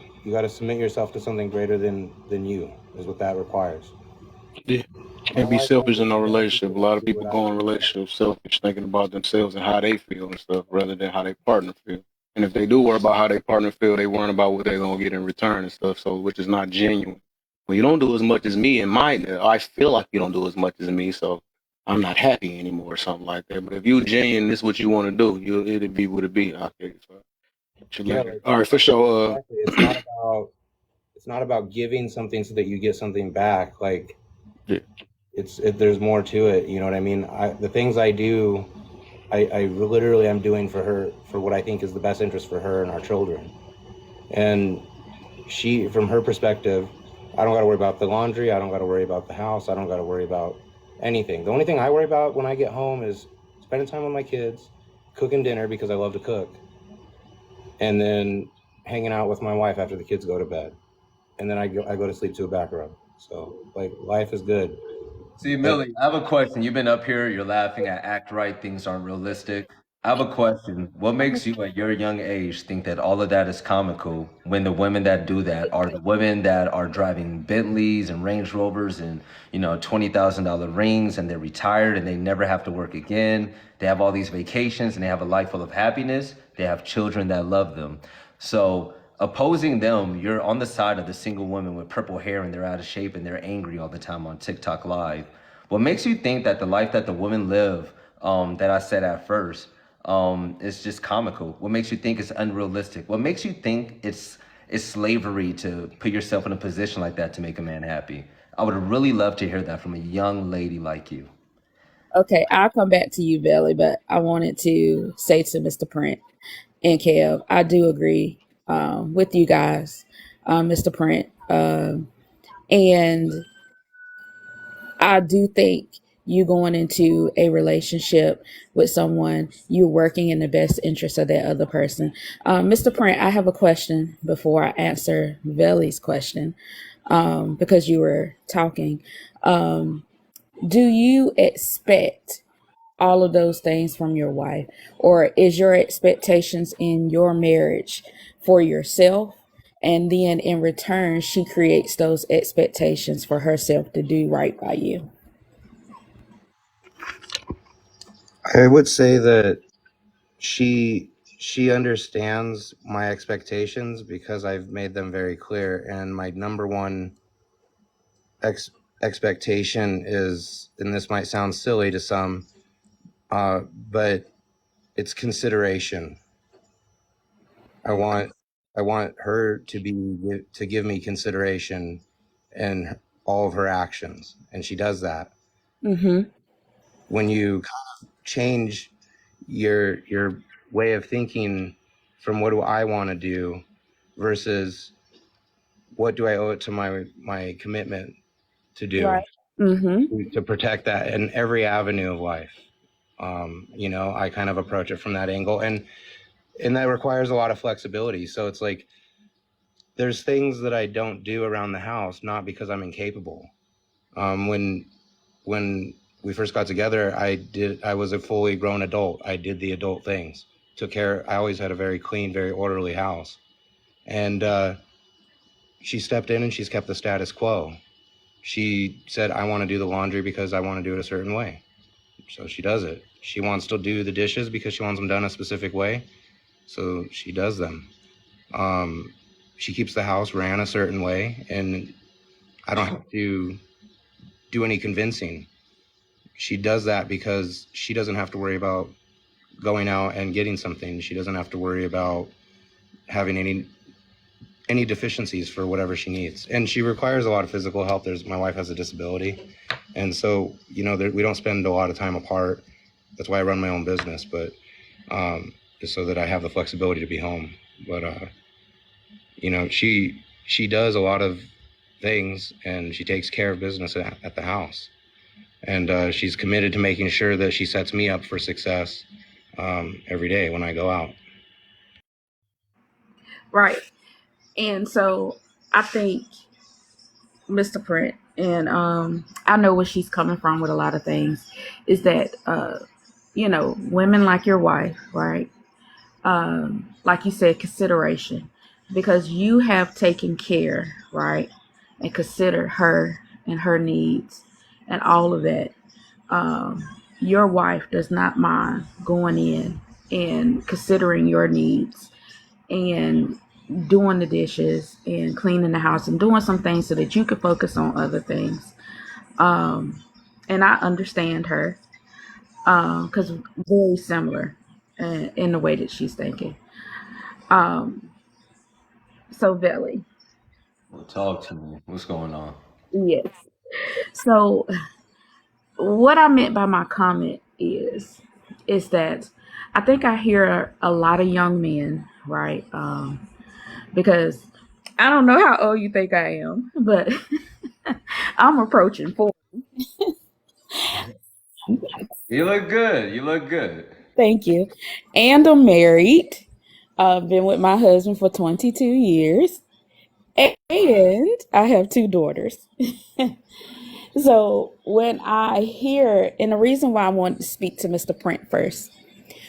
submit yourself to something greater than you, is what that requires. Yeah. Can't be selfish in a relationship. A lot of people go in relationships selfish, thinking about themselves and how they feel and stuff, rather than how their partner feel. And if they do worry about how their partner feel, they worry about what they're gonna get in return and stuff. So, which is not genuine. Well, you don't do as much as me, and I feel like you don't do as much as me, so I'm not happy anymore, or something like that. But if you genuine, this is what you want to do, it'll be what it be. Okay, so. All right, for sure. Exactly. It's not about giving something so that you get something back. Like, yeah. There's more to it. You know what I mean? The things I do, I literally am doing for her, for what I think is the best interest for her and our children. And she, from her perspective, I don't got to worry about the laundry. I don't got to worry about the house. I don't got to worry about anything. The only thing I worry about when I get home is spending time with my kids, cooking dinner because I love to cook, and then hanging out with my wife after the kids go to bed. And then I go to sleep to a back rub. So, like, life is good. See, Millie, I have a question. You've been up here, you're laughing at act right, things aren't realistic. I have a question. What makes you at your young age think that all of that is comical when the women that do that are the women that are driving Bentleys and Range Rovers and, you know, $20,000 rings, and they're retired and they never have to work again. They have all these vacations and they have a life full of happiness. They have children that love them. So opposing them, you're on the side of the single women with purple hair and they're out of shape and they're angry all the time on TikTok Live. What makes you think that the life that the women live, that I said at first, is just comical? What makes you think it's unrealistic? What makes you think it's slavery to put yourself in a position like that to make a man happy? I would really love to hear that from a young lady like you. Okay, I'll come back to you, Belly, but I wanted to say to Mr. Print and Kev, I do agree with you guys, Mr. Print. And I do think you going into a relationship with someone, you're working in the best interest of that other person. Mr. Print, I have a question before I answer Veli's question, because you were talking. Do you expect all of those things from your wife, or is your expectations in your marriage for yourself, and then in return she creates those expectations for herself to do right by you? I would say that she understands my expectations because I've made them very clear, and my number one expectation is, and this might sound silly to some, but it's consideration. I want her to give me consideration in all of her actions, and she does that. Mm-hmm. When you change your way of thinking from what do I want to do versus what do I owe it to my commitment to do, Right. Mm-hmm. to protect that in every avenue of life. You know, I kind of approach it from that angle, and that requires a lot of flexibility. So it's like there's things that I don't do around the house, not because I'm incapable. When we first got together, I was a fully grown adult. I did the adult things, took care. I always had a very clean, very orderly house. And she stepped in and she's kept the status quo. She said, I want to do the laundry because I want to do it a certain way. So she does it. She wants to do the dishes because she wants them done a specific way. So she does them. She keeps the house ran a certain way, and I don't have to do any convincing. She does that because she doesn't have to worry about going out and getting something. She doesn't have to worry about having any deficiencies for whatever she needs. And she requires a lot of physical help. My wife has a disability. And so, you know, we don't spend a lot of time apart. That's why I run my own business, but just so that I have the flexibility to be home. But, you know, she does a lot of things, and she takes care of business at the house. And she's committed to making sure that she sets me up for success every day when I go out. Right. And so I think Mr. Print, and I know where she's coming from with a lot of things, is that, you know, women like your wife, right? Like you said, consideration, because you have taken care, right? And considered her and her needs and all of that. Your wife does not mind going in and considering your needs and doing the dishes and cleaning the house and doing some things so that you can focus on other things. And I understand her because very similar in the way that she's thinking. So, Velli. Well, talk to me. What's going on? Yes. So, what I meant by my comment is that I think I hear a lot of young men, right? Because I don't know how old you think I am, but I'm approaching 40. You look good. You look good. Thank you. And I'm married. I've been with my husband for 22 years. And I have 2 daughters. So when I hear, and the reason why I wanted to speak to Mr. Print first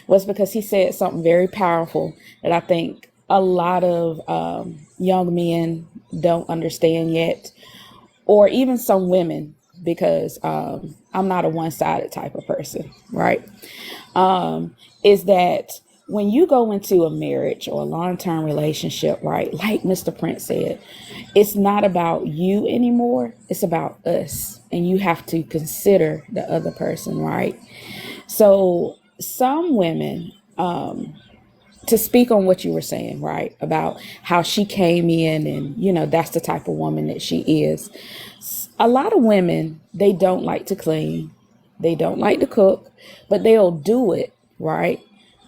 was because he said something very powerful that I think a lot of young men don't understand yet, or even some women, because I'm not a one-sided type of person, right? Is that when you go into a marriage or a long-term relationship, right, like Mr. Print said, it's not about you anymore. It's about us. And you have to consider the other person, right? So some women, to speak on what you were saying, right, about how she came in and, you know, that's the type of woman that she is. A lot of women, they don't like to clean. They don't like to cook, but they'll do it, right?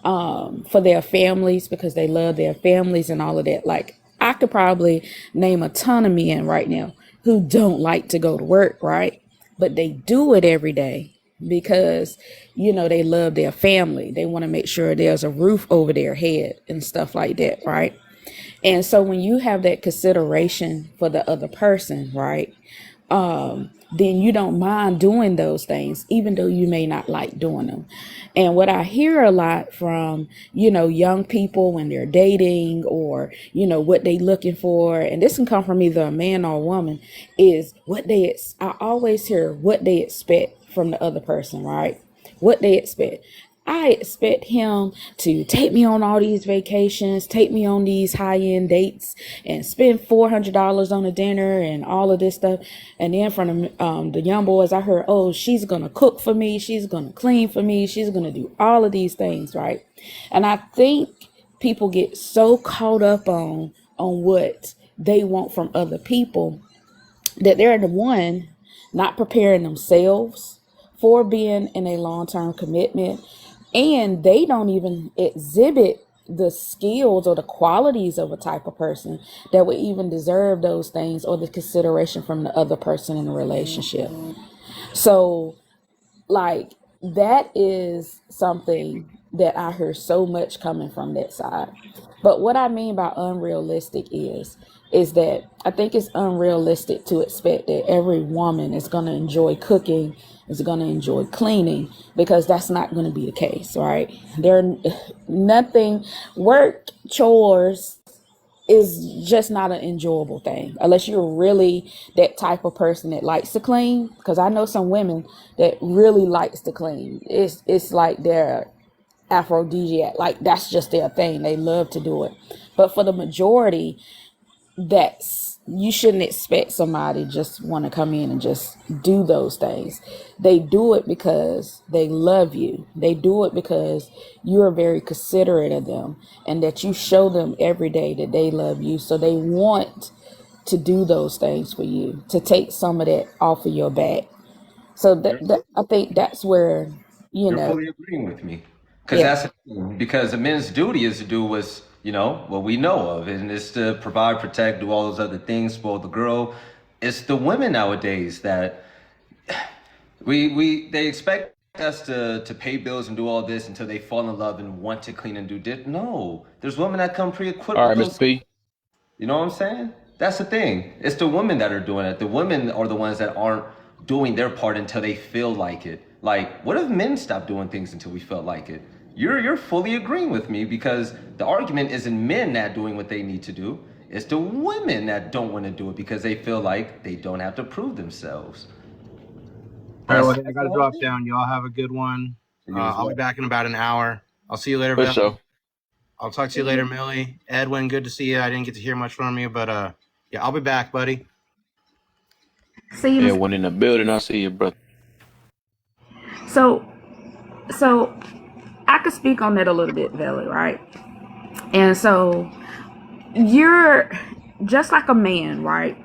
For their families, because they love their families and all of that. Like, I could probably name a ton of men right now who don't like to go to work, right? But they do it every day because, you know, they love their family. They want to make sure there's a roof over their head and stuff like that, right? And so when you have that consideration for the other person, right, then you don't mind doing those things, even though you may not like doing them. And what I hear a lot from, you know, young people when they're dating, or, you know, what they looking for, and this can come from either a man or a woman, is I always hear what they expect from the other person, right? What they expect. I expect him to take me on all these vacations, take me on these high-end dates, and spend $400 on a dinner and all of this stuff. And then from the young boys, I heard, oh, she's going to cook for me. She's going to clean for me. She's going to do all of these things, right? And I think people get so caught up on what they want from other people that they're the one not preparing themselves for being in a long-term commitment. And they don't even exhibit the skills or the qualities of a type of person that would even deserve those things or the consideration from the other person in the relationship. So, like, that is something that I hear so much coming from that side. But what I mean by unrealistic is that I think it's unrealistic to expect that every woman is going to enjoy cooking, is going to enjoy cleaning, because that's not going to be the case, right? Work, chores, is just not an enjoyable thing unless you're really that type of person that likes to clean. Because I know some women that really likes to clean. It's like their aphrodisiac. Like that's just their thing. They love to do it. But for the majority, you shouldn't expect somebody just want to come in and just do those things. They do it because they love you. They do it because you're very considerate of them and that you show them every day that they love you. So they want to do those things for you, to take some of that off of your back. So I think that's where, You're fully agreeing with me. Because a man's duty is to do what's, what we know of, and it's to provide, protect, do all those other things, spoil the girl. It's the women nowadays that they expect us to pay bills and do all this until they fall in love and want to clean and do this. No, there's women that come pre-equipped. All right, Mr. P. You know what I'm saying? That's the thing. It's the women that are doing it. The women are the ones that aren't doing their part until they feel like it. Like, what if men stop doing things until we felt like it? You're fully agreeing with me, because the argument isn't men not doing what they need to do. It's the women that don't want to do it because they feel like they don't have to prove themselves. All right, well, I got to drop down. Y'all have a good one. I'll be back in about an hour. I'll see you later, Bill. Sure. I'll talk to you later, Millie. Edwin, good to see you. I didn't get to hear much from you, but yeah, I'll be back, buddy. See you. Yeah, when in the building, I'll see you, brother. So I could speak on that a little bit, Veli, right? And so you're just like a man, right?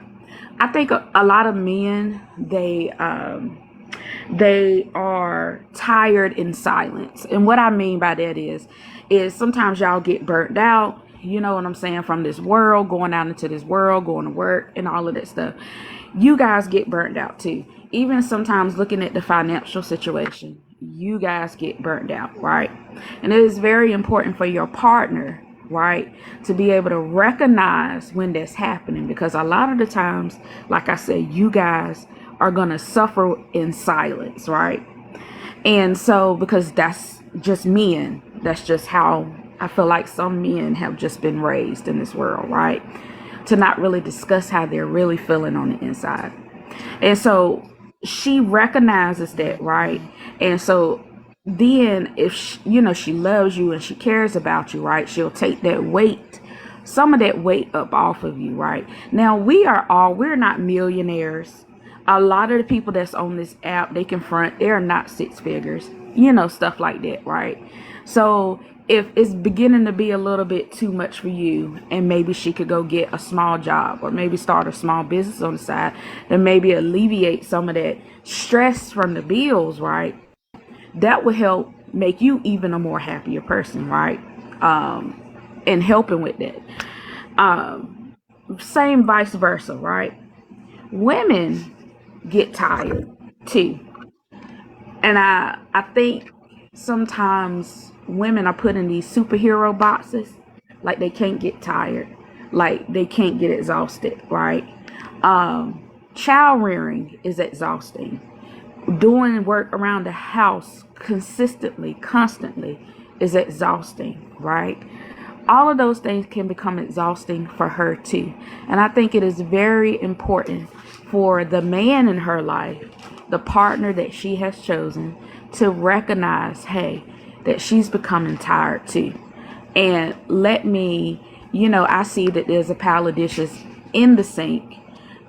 I think a lot of men, they are tired in silence. And what I mean by that is sometimes y'all get burnt out, you know what I'm saying, from this world, going out into this world, going to work and all of that stuff. You guys get burnt out too. Even sometimes looking at the financial situation, you guys get burnt out, right? And it is very important for your partner, right, to be able to recognize when that's happening, because a lot of the times, like I said, you guys are going to suffer in silence, right? And so, because that's just men, that's just how I feel like some men have just been raised in this world, right? To not really discuss how they're really feeling on the inside. And so she recognizes that, right? And so then if she loves you and she cares about you, right, she'll take that weight, some of that weight up off of you, right? Now we're not millionaires. A lot of the people that's on this app, they're not six figures, stuff like that, right? So if it's beginning to be a little bit too much for you, and maybe she could go get a small job or maybe start a small business on the side, then maybe alleviate some of that stress from the bills, right? That will help make you even a more happier person, right? And helping with that. Same vice versa, right? Women get tired too. And I think sometimes women are put in these superhero boxes, like they can't get tired, like they can't get exhausted, right? Child rearing is exhausting. Doing work around the house consistently, constantly is exhausting, right? All of those things can become exhausting for her too. And I think it is very important for the man in her life, the partner that she has chosen, to recognize, hey, that she's becoming tired too. And I see that there's a pile of dishes in the sink,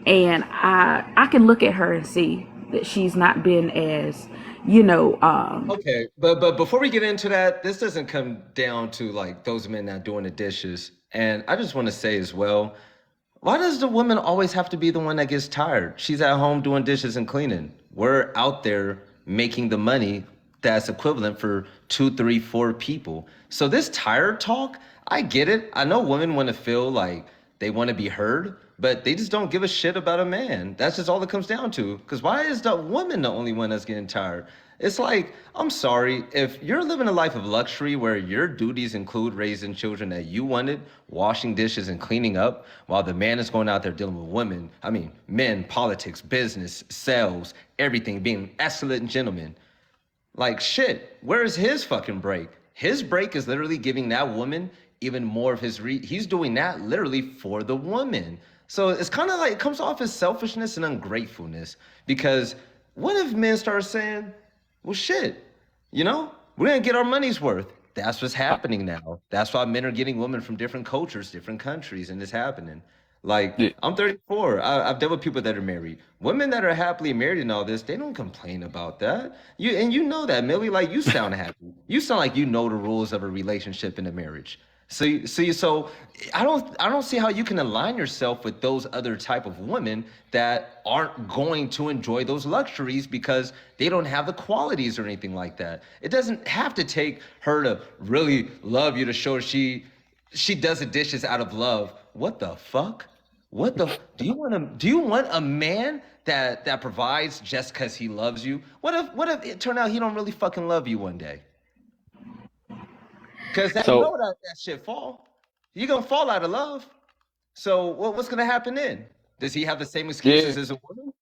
and I can look at her and see that she's not been as, Okay, but before we get into that, this doesn't come down to like those men not doing the dishes. And I just want to say as well, why does the woman always have to be the one that gets tired? She's at home doing dishes and cleaning. We're out there making the money that's equivalent for 2, 3, 4 people. So this tired talk, I get it. I know women want to feel like they want to be heard, but they just don't give a shit about a man. That's just all it comes down to. Because why is the woman the only one that's getting tired? It's like, I'm sorry, if you're living a life of luxury where your duties include raising children that you wanted, washing dishes and cleaning up, while the man is going out there dealing with men, politics, business, sales, everything, being excellent gentlemen. Like, shit, where's his fucking break? His break is literally giving that woman even more of his he's doing that literally for the woman. So it's kind of like, it comes off as selfishness and ungratefulness, because what if men start saying, well, shit, you know, we're going to get our money's worth. That's what's happening now. That's why men are getting women from different cultures, different countries, and it's happening. Like, Yeah. I'm 34. I've dealt with people that are married. Women that are happily married and all this, they don't complain about that. You know that, Millie. Like, you sound happy. You sound like you know the rules of a relationship and a marriage. So I don't see how you can align yourself with those other type of women that aren't going to enjoy those luxuries because they don't have the qualities or anything like that. It doesn't have to take her to really love you to show she does the dishes out of love. What the fuck? Do you want a man that provides just because he loves you? What if it turned out he don't really fucking love you one day? Because you know that shit fall. You're gonna fall out of love. So what's gonna happen then? Does he have the same excuses as a woman?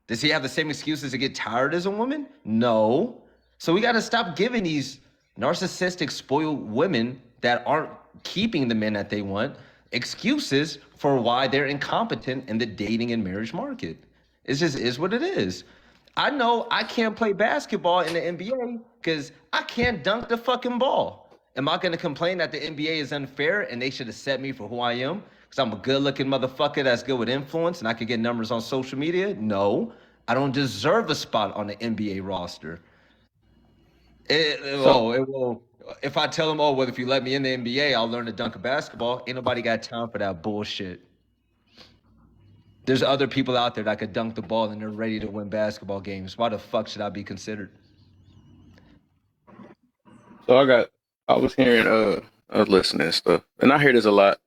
Does he have the same excuses to get tired as a woman? No. So we gotta stop giving these narcissistic, spoiled women that aren't keeping the men that they want excuses for why they're incompetent in the dating and marriage market. It just is what it is. I know I can't play basketball in the NBA because I can't dunk the fucking ball. Am I going to complain that the NBA is unfair and they should accept me for who I am? Because I'm a good-looking motherfucker that's good with influence and I could get numbers on social media? No. I don't deserve a spot on the NBA roster. If I tell them, oh, well, if you let me in the NBA, I'll learn to dunk a basketball, ain't nobody got time for that bullshit. There's other people out there that could dunk the ball and they're ready to win basketball games. Why the fuck should I be considered? So I was hearing I was listening and stuff, and I hear this a lot,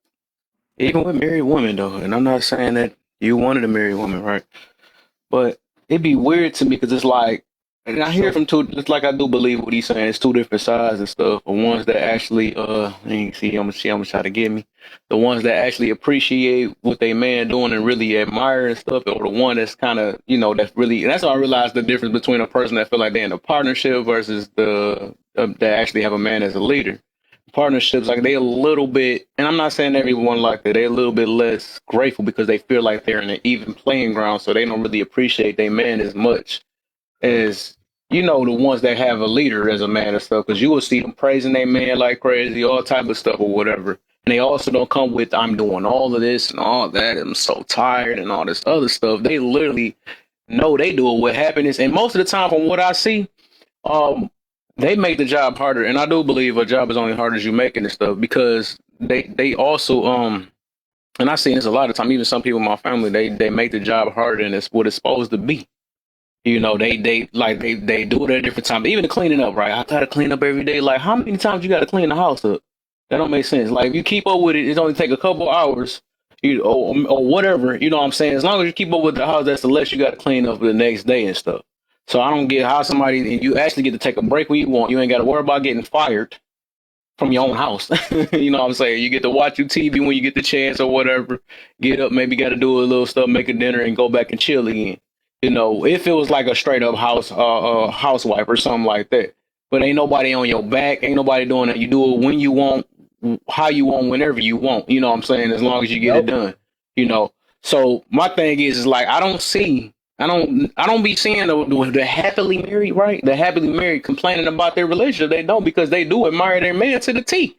even with married women though. And I'm not saying that you wanted a married woman, right? But it'd be weird to me because it's like, and I hear from two, just like I do believe what he's saying. It's two different sides and stuff. The ones that actually, you see, I'm gonna try to get me. The ones that actually appreciate what they man doing and really admire and stuff, or the one that's kind of, you know, that's really. And that's how I realized the difference between a person that feel like they're in a partnership versus the that actually have a man as a leader. Partnerships, like, they a little bit, and I'm not saying everyone like that, they're a little bit less grateful because they feel like they're in an even playing ground, so they don't really appreciate their man as much as, you know, the ones that have a leader as a man and stuff, because you will see them praising their man like crazy, all type of stuff or whatever. And they also don't come with, I'm doing all of this and all that, I'm so tired and all this other stuff. They literally know they do it with happiness. And most of the time, from what I see, they make the job harder. And I do believe a job is only hard as you make it and stuff, because they also, and I've seen this a lot of time, even some people in my family, they make the job harder than it's what it's supposed to be. You know, they do it at a different time. Even the cleaning up, right? I gotta clean up every day. Like, how many times you gotta clean the house up? That don't make sense. Like, if you keep up with it, it's only take a couple hours, or whatever. You know what I'm saying? As long as you keep up with the house, that's the less you gotta clean up the next day and stuff. So I don't get how somebody, and you actually get to take a break when you want. You ain't gotta worry about getting fired from your own house. You know what I'm saying? You get to watch your TV when you get the chance or whatever. Get up, maybe got to do a little stuff, make a dinner, and go back and chill again. You know, if it was like a straight up housewife or something like that. But ain't nobody on your back. Ain't nobody doing that. You do it when you want, how you want, whenever you want. You know what I'm saying? As long as you get it done. You know. So my thing is like, I don't be seeing the happily married, right? The happily married complaining about their relationship. They don't, because they do admire their man to the T.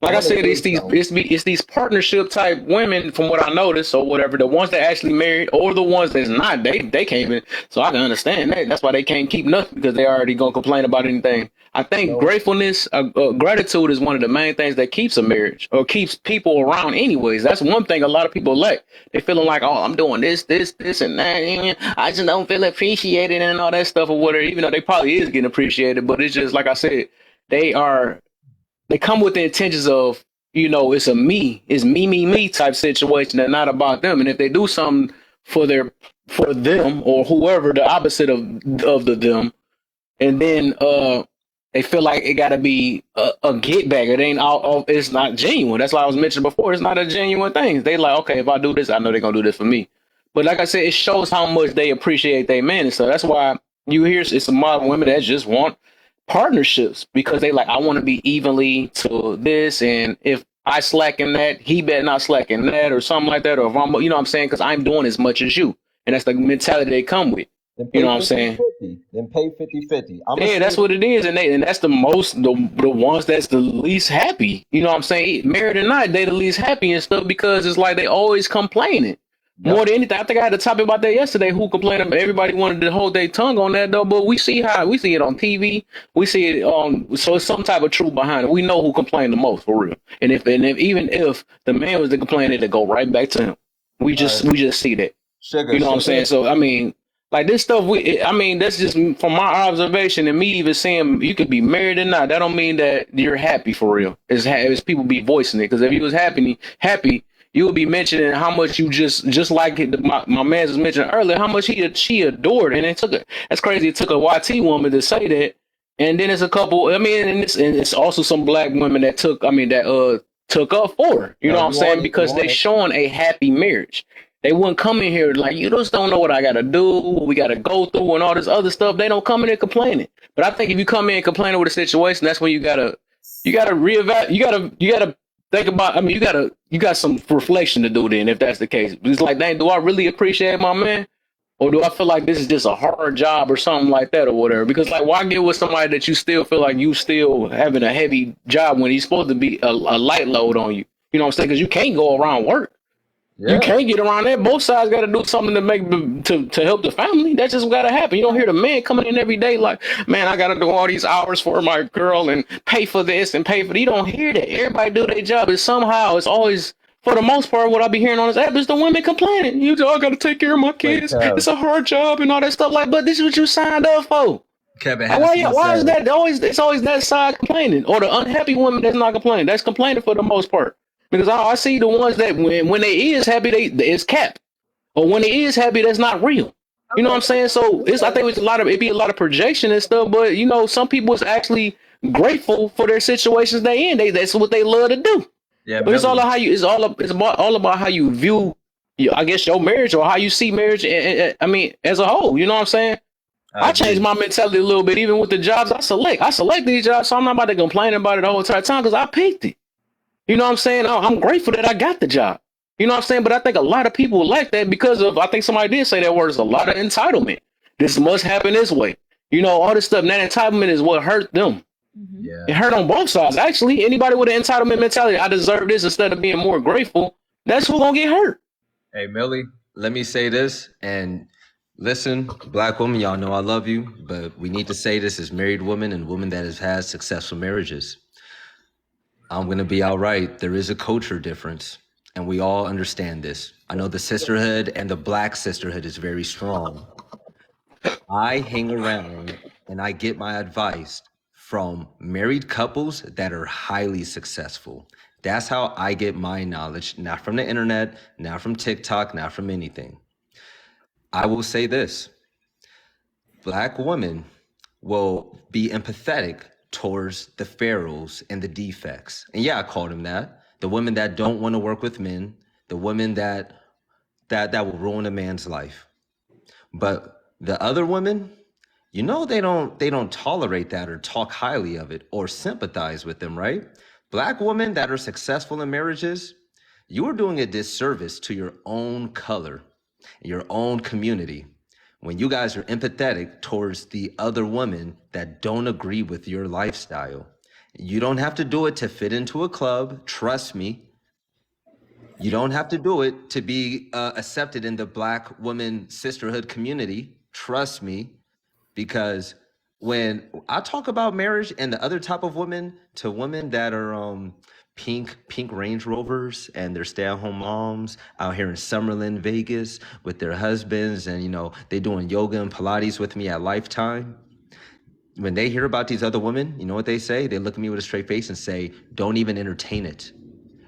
Like I said, it's these partnership type women, from what I noticed, or whatever. The ones that actually married, or the ones that's not, they can't even. So I can understand that. That's why they can't keep nothing, because they already gonna complain about anything. I think gratefulness, gratitude is one of the main things that keeps a marriage, or keeps people around. Anyways, that's one thing a lot of people lack. They feeling like, oh, I'm doing this, and that. I just don't feel appreciated and all that stuff or whatever. Even though they probably is getting appreciated, but it's just like I said, they come with the intentions of, you know, it's it's me type situation, and not about them. And if they do something for them or whoever, the opposite of the them, and then they feel like it got to be a get back. It ain't it's not genuine. That's why I was mentioning before. It's not a genuine thing. They like, okay, if I do this, I know they're gonna do this for me. But like I said, it shows how much they appreciate their man and stuff. That's why you hear it's a lot of women that just want partnerships, because they like, I want to be evenly to this, and if I slack in that, he better not slack in that or something like that. Or if I'm, you know what I'm saying? Because I'm doing as much as you. And that's the mentality they come with. You know what I'm saying? 50-50. Then pay 50-50. Yeah, that's what it is. And that's the ones that's the least happy. You know what I'm saying? Married or not, they the least happy and stuff because it's like they always complaining. More than anything, I think I had a topic about that yesterday. Who complained about everybody wanted to hold their tongue on that though, but we see it on TV. We see it on, so it's some type of truth behind it. We know who complained the most for real. And even if the man was to complain, it'd go right back to him. We just see that. Sugar, you know what I'm saying? So I mean, like this stuff, that's just from my observation and me even saying you could be married or not. That don't mean that you're happy for real. It's people be voicing it, because if you was happy, you would be mentioning how much you just like my man was mentioning earlier, how much she adored, and that's crazy. It took a YT woman to say that, and then it's a couple. I mean, and it's also some black women that took up for her. You know what I'm saying? Because they showing a happy marriage. They wouldn't come in here like, you just don't know what I got to do, what we got to go through, and all this other stuff. They don't come in there complaining. But I think if you come in complaining with a situation, that's when you gotta reevaluate. You gotta think about. I mean, you got some reflection to do then, if that's the case. It's like, dang, do I really appreciate my man, or do I feel like this is just a hard job or something like that or whatever? Because like, why get with somebody that you still feel like you still having a heavy job when he's supposed to be a light load on you? You know what I'm saying? Because you can't go around work. Yeah. You can't get around that. Both sides got to do something to help the family. That's just got to happen. You don't hear the man coming in every day like, man, I got to do all these hours for my girl and pay for this and pay for that. You don't hear that. Everybody do their job. It's always, for the most part, what I be hearing on this app is the women complaining. I got to take care of my kids. It's a hard job and all that stuff. Like, but this is what you signed up for. Kevin, why is that it's always that side complaining, or the unhappy woman that's not complaining? That's complaining for the most part. Because I see the ones that when they is happy, it's capped, or when they is happy, that's not real. You know what I'm saying? So I think it'd be a lot of projection and stuff. But some people is actually grateful for their situations they in. That's what they love to do. Yeah, but it's all about how you view, I guess, your marriage, or how you see marriage. I mean, as a whole. You know what I'm saying? I changed my mentality a little bit, even with the jobs I select. I select these jobs, so I'm not about to complain about it the whole entire time because I picked it. You know what I'm saying? I'm grateful that I got the job. You know what I'm saying? But I think a lot of people like that because of, I think somebody did say that word, is a lot of entitlement. This must happen this way. All this stuff. And that entitlement is what hurt them. Mm-hmm. Yeah. It hurt on both sides. Actually, anybody with an entitlement mentality, I deserve this, instead of being more grateful, that's who's going to get hurt. Hey, Millie, let me say this. And listen, black woman, y'all know I love you, but we need to say this as married women and women that have had successful marriages. I'm going to be all right. There is a culture difference, and we all understand this. I know the sisterhood and the black sisterhood is very strong. I hang around and I get my advice from married couples that are highly successful. That's how I get my knowledge, not from the internet, not from TikTok, not from anything. I will say this. Black women will be empathetic towards the pharaohs and the defects. And yeah, I called them that. The women that don't want to work with men, the women that will ruin a man's life. But the other women, they don't tolerate that or talk highly of it or sympathize with them, right? Black women that are successful in marriages, you are doing a disservice to your own color, your own community, when you guys are empathetic towards the other women that don't agree with your lifestyle. You don't have to do it to fit into a club. Trust me. You don't have to do it to be accepted in the black woman sisterhood community. Trust me. Because when I talk about marriage and the other type of women, to women that are pink Range Rovers and they're stay-at-home moms out here in Summerlin, Vegas with their husbands, and they doing yoga and Pilates with me at Lifetime. When they hear about these other women, you know what they say? They look at me with a straight face and say, don't even entertain it.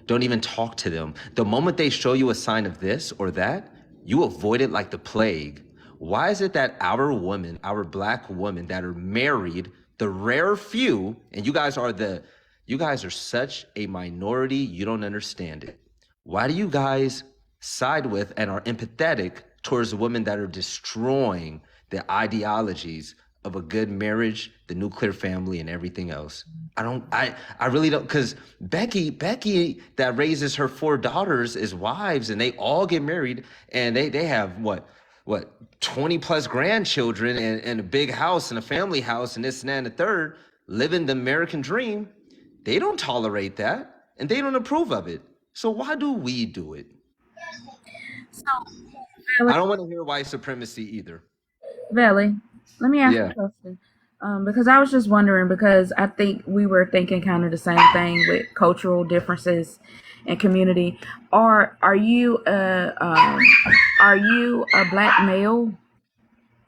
Don't even talk to them. The moment they show you a sign of this or that, you avoid it like the plague. Why is it that our women, our black women that are married, the rare few, and you guys are such a minority, you don't understand it. Why do you guys side with and are empathetic towards the women that are destroying the ideologies of a good marriage, the nuclear family, and everything else. I really don't, because Becky that raises her 4 daughters is wives, and they all get married, and they have what 20 plus grandchildren, and a big house and a family house and this and that and the third, living the American dream. They don't tolerate that, and they don't approve of it. So why do we do it? I don't want to hear white supremacy either. Valley, let me ask you a question. Because I was just wondering, because I think we were thinking kind of the same thing with cultural differences and community. Are you a black male?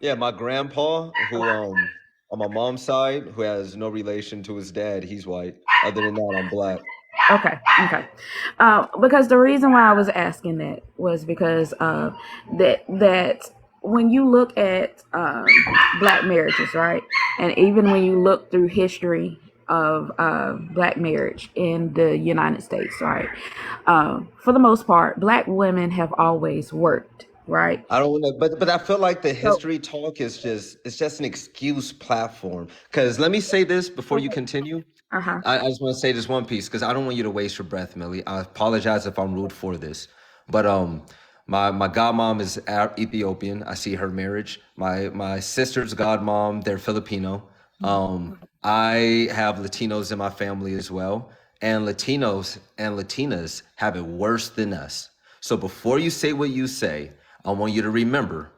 Yeah, my grandpa, who on my mom's side, who has no relation to his dad, he's white. Other than that, I'm black. Okay. Because the reason why I was asking that was because that when you look at black marriages, right, and even when you look through history of black marriage in the United States, right, for the most part, black women have always worked, right? I don't want to, but I feel like the history talk is just an excuse platform. Because let me say this before you continue. I just want to say this one piece, because I don't want you to waste your breath, Millie. I apologize if I'm rude for this, but my godmom is Ethiopian. I see her marriage. My sister's godmom, they're Filipino. I have Latinos in my family as well, and Latinos and Latinas have it worse than us. So before you say what you say, I want you to remember,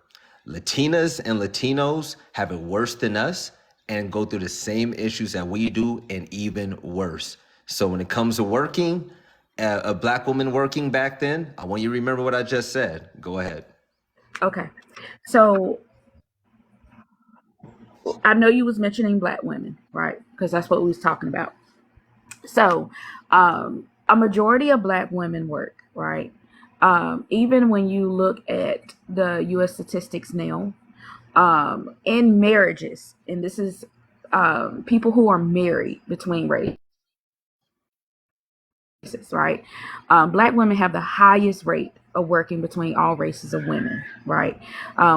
Latinas and Latinos have it worse than us and go through the same issues that we do, and even worse. So when it comes to working, a black woman working back then, I want you to remember what I just said. Go ahead. Okay. So I know you was mentioning black women, right? Because that's what we was talking about. So a majority of black women work, right? Even when you look at the U.S. statistics now, in marriages, and this is people who are married between races, right? Black women have the highest rate of working between all races of women, right?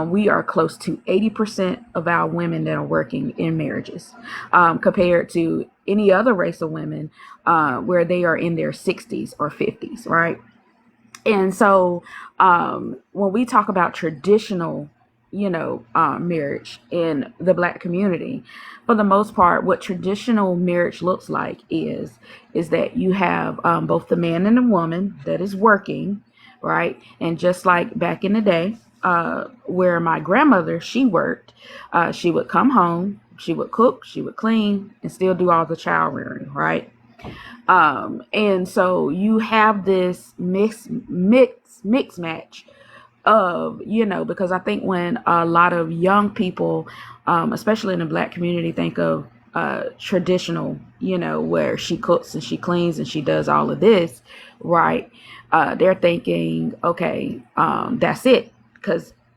We are close to 80% of our women that are working in marriages, compared to any other race of women where they are in their 60s or 50s, right? And so when we talk about traditional marriage in the black community, for the most part, what traditional marriage looks like is that you have both the man and the woman that is working, right? And just like back in the day, where my grandmother, she worked, she would come home, she would cook, she would clean, and still do all the child rearing, right? And so you have this mix match of, because I think when a lot of young people, especially in the black community, think of traditional, where she cooks and she cleans and she does all of this, right? They're thinking, okay, that's it.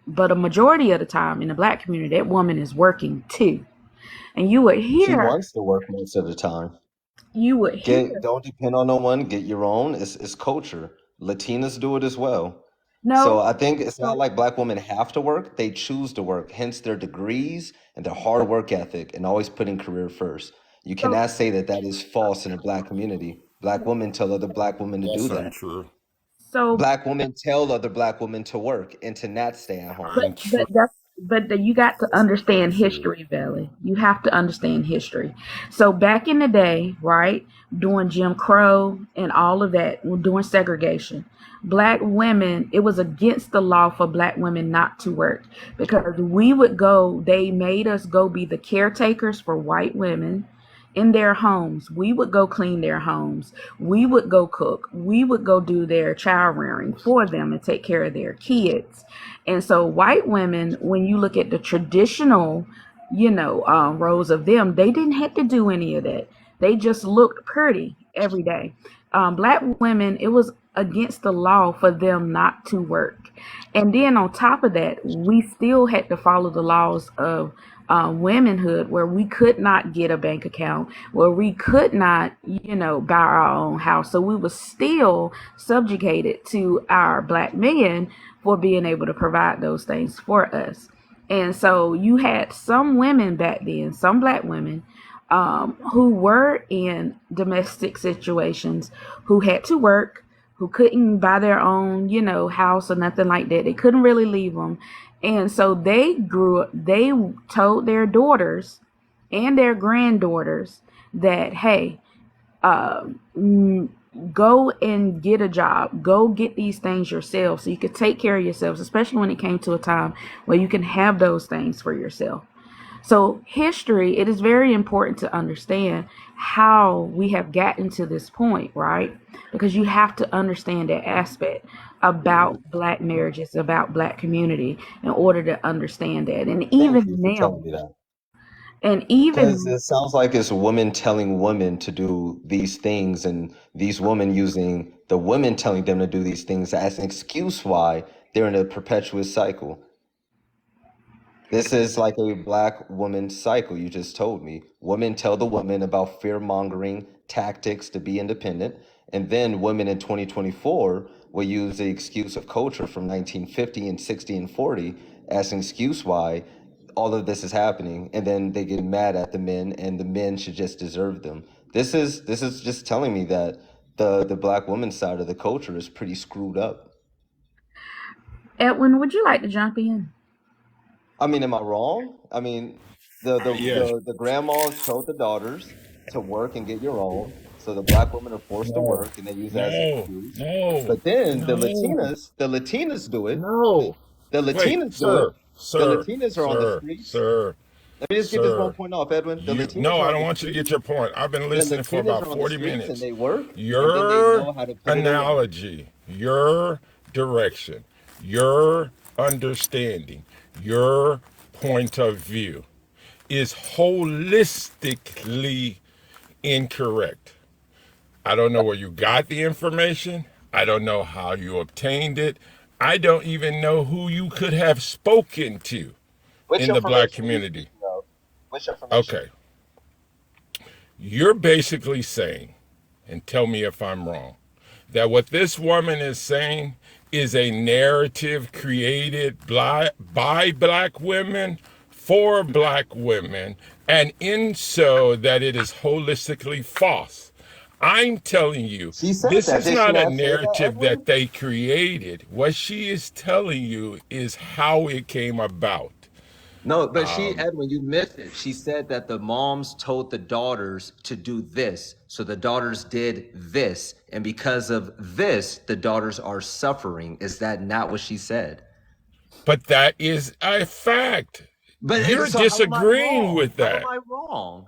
But a majority of the time in the black community, that woman is working too. And you would hear. She wants to work most of the time. You would hear. Don't depend on no one. Get your own. It's culture. Latinas do it as well. No. So I think it's not like black women have to work. They choose to work, hence their degrees and their hard work ethic and always putting career first. You cannot say that is false in the black community. Black women tell other black women to do that. True. So black women tell other black women to work and to not stay at home. But you got to understand history, Valley. You have to understand history. So back in the day, right, during Jim Crow and all of that, during segregation, black women, it was against the law for black women not to work, because they made us go be the caretakers for white women in their homes. We would go clean their homes. We would go cook. We would go do their child rearing for them and take care of their kids. And so white women, when you look at the traditional, roles of them, they didn't have to do any of that. They just looked pretty every day. Black women, it was against the law for them not to work. And then on top of that, we still had to follow the laws of womanhood, where we could not get a bank account, where we could not, buy our own house. So we were still subjugated to our black men for being able to provide those things for us. And so you had some women back then, some black women, who were in domestic situations, who had to work, who couldn't buy their own, house or nothing like that. They couldn't really leave them. And so they told their daughters and their granddaughters that, hey, go and get a job, go get these things yourself so you could take care of yourselves, especially when it came to a time where you can have those things for yourself. So history, it is very important to understand how we have gotten to this point, right? Because you have to understand that aspect about black marriages, about black community, in order to understand that. And Thank even you for now, telling me that. and Because even it sounds like it's women telling women to do these things, and these women using the women telling them to do these things as an excuse why they're in a perpetuous cycle. This is like a black woman cycle. You just told me. Women tell the women about fear-mongering tactics to be independent, and then women in 2024 will use the excuse of culture from 1950 and 60 and 40 as an excuse why all of this is happening, and then they get mad at the men, and the men should just deserve them. This is just telling me that the black woman side of the culture is pretty screwed up. Edwin, would you like to jump in? I mean, am I wrong? I mean, the grandmas told the daughters to work and get your own, so the black women are forced to work, and they use that as an excuse. But then the Latinas do it. The Latinas do it. The Latinas are on the streets. Let me just get this one point off, Edwin. The Latinas No, are I on don't the want you to streets. get your point. I've been The listening for Latinas about are on the 40 streets and minutes. they work, and then they Your know how to put it in. analogy, your direction, your understanding, your point of view is holistically incorrect. I don't know where you got the information. I don't know how you obtained it. I don't even know who you could have spoken to Which in the black information are you community. speaking of? Which information? Okay. You're basically saying, and tell me if I'm wrong, that what this woman is saying is a narrative created by black women for black women, and in so that it is holistically false. I'm telling you, She said this that. is Did she not a not say that, narrative Edwin? that they created. What she is telling you is how it came about. No, but Edwin, you missed it. She said that the moms told the daughters to do this. So the daughters did this. And because of this, the daughters are suffering. Is that not what she said? But that is a fact. But You're so how am I disagreeing wrong? with How that am I wrong?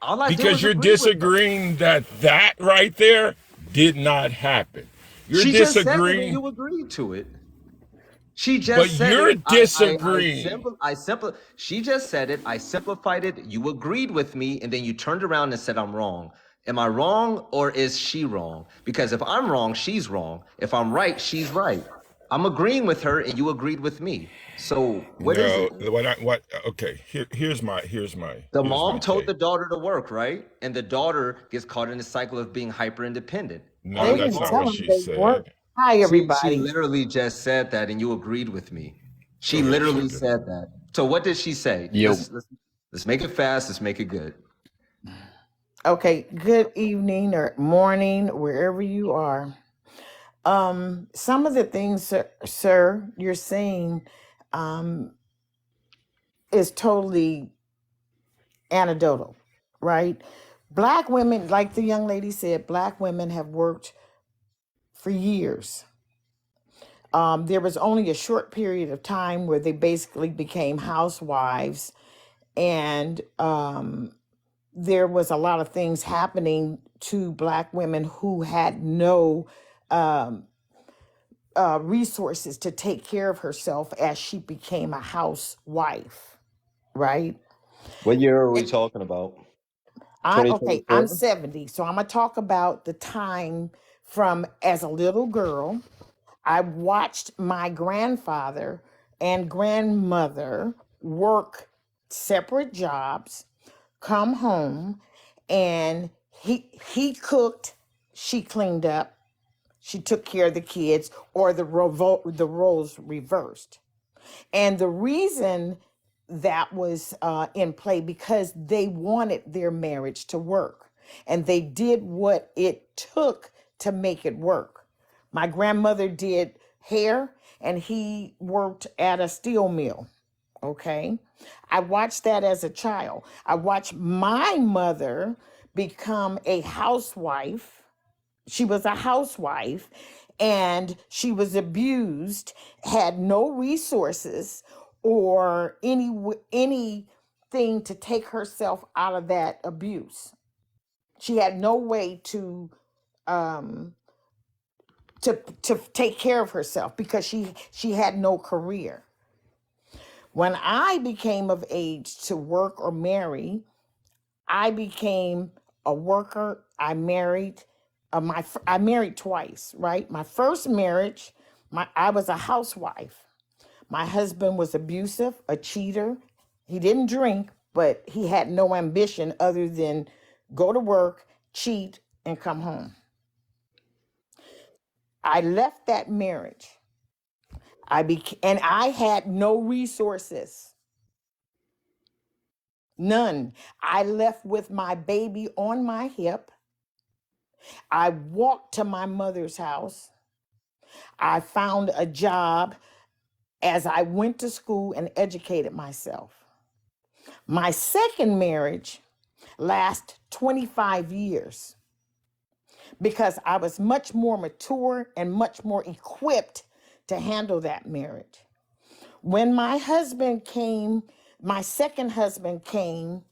All I did because was you're agree with her. disagreeing that right there did not happen. You're She just said it and disagreeing, you agreed to it. She just but said you're it. disagreeing. She just said it. I simplified it. You agreed with me, and then you turned around and said I'm wrong. Am I wrong, or is she wrong? Because if I'm wrong, she's wrong. If I'm right, she's right. I'm agreeing with her, and you agreed with me. So what is No, it? okay, here's my The mom told the take. daughter to work, right? And the daughter gets caught in the cycle of being hyper independent. No, Are we that's not what wrong? she said. Hi, She everybody. literally just said that, and you agreed with me. She Go ahead, literally Sugar. said that. So what did she say? Yo, Let's make it fast. Let's make it good. Okay, good evening or morning, wherever you are. Some of the things, sir, you're saying is totally anecdotal, right? Black women, like the young lady said, black women have worked for years. There was only a short period of time where they basically became housewives, and there was a lot of things happening to black women who had no resources to take care of herself as she became a housewife, right? What year are we And talking about? I'm 2024? 70, so I'm gonna talk about the time from as a little girl. I watched my grandfather and grandmother work separate jobs, come home, and he cooked, she cleaned up, she took care of the kids, or the roles reversed. And the reason that was in play because they wanted their marriage to work and they did what it took to make it work. My grandmother did hair and he worked at a steel mill. Okay. I watched that as a child. I watched my mother become a housewife. She was a housewife and she was abused, had no resources or anything to take herself out of that abuse. She had no way to take care of herself because she had no career. When I became of age to work or marry, I became a worker. I married. I married twice, right? My first marriage, I was a housewife. My husband was abusive, a cheater. He didn't drink, but he had no ambition other than go to work, cheat, and come home. I left that marriage. And I had no resources. None. I left with my baby on my hip. I walked to my mother's house. I found a job as I went to school and educated myself. My second marriage lasted 25 years because I was much more mature and much more equipped to handle that marriage. When my husband came, my second husband came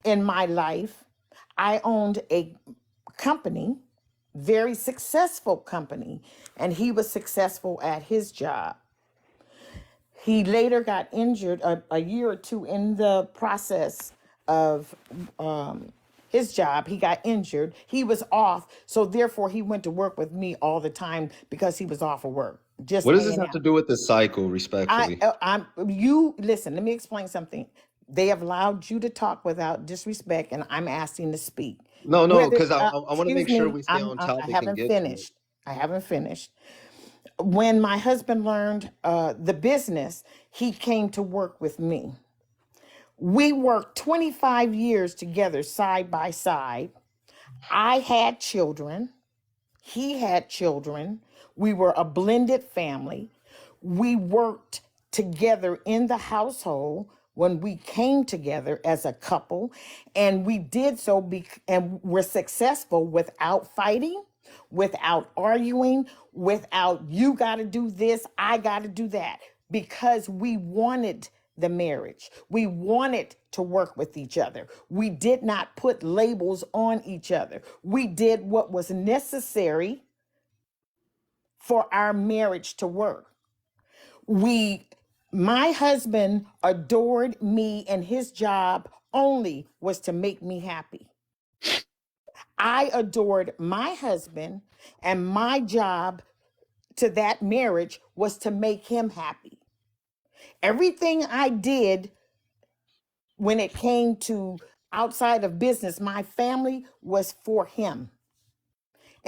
in my life, I owned a company, very successful company, and he was successful at his job. He later got injured a year or two in the process of his job. He got injured. He was off, so therefore he went to work with me all the time because he was off of work. Just What does this laying have out. to do with the cycle, respectfully? You listen. Let me explain something. They have allowed you to talk without disrespect, and I'm asking to speak. No, Whether because I want to excuse make sure me, we stay on I topic and haven't get to it. finished. I haven't finished. When my husband learned the business, he came to work with me. We worked 25 years together side by side. I had children. He had children. We were a blended family. We worked together in the household when we came together as a couple, and we did so and we're successful without fighting, without arguing, without you got to do this, I got to do that, because we wanted the marriage. We wanted to work with each other. We did not put labels on each other. We did what was necessary for our marriage to work. My husband adored me, and his job only was to make me happy. I adored my husband, and my job to that marriage was to make him happy. Everything I did when it came to outside of business, my family was for him,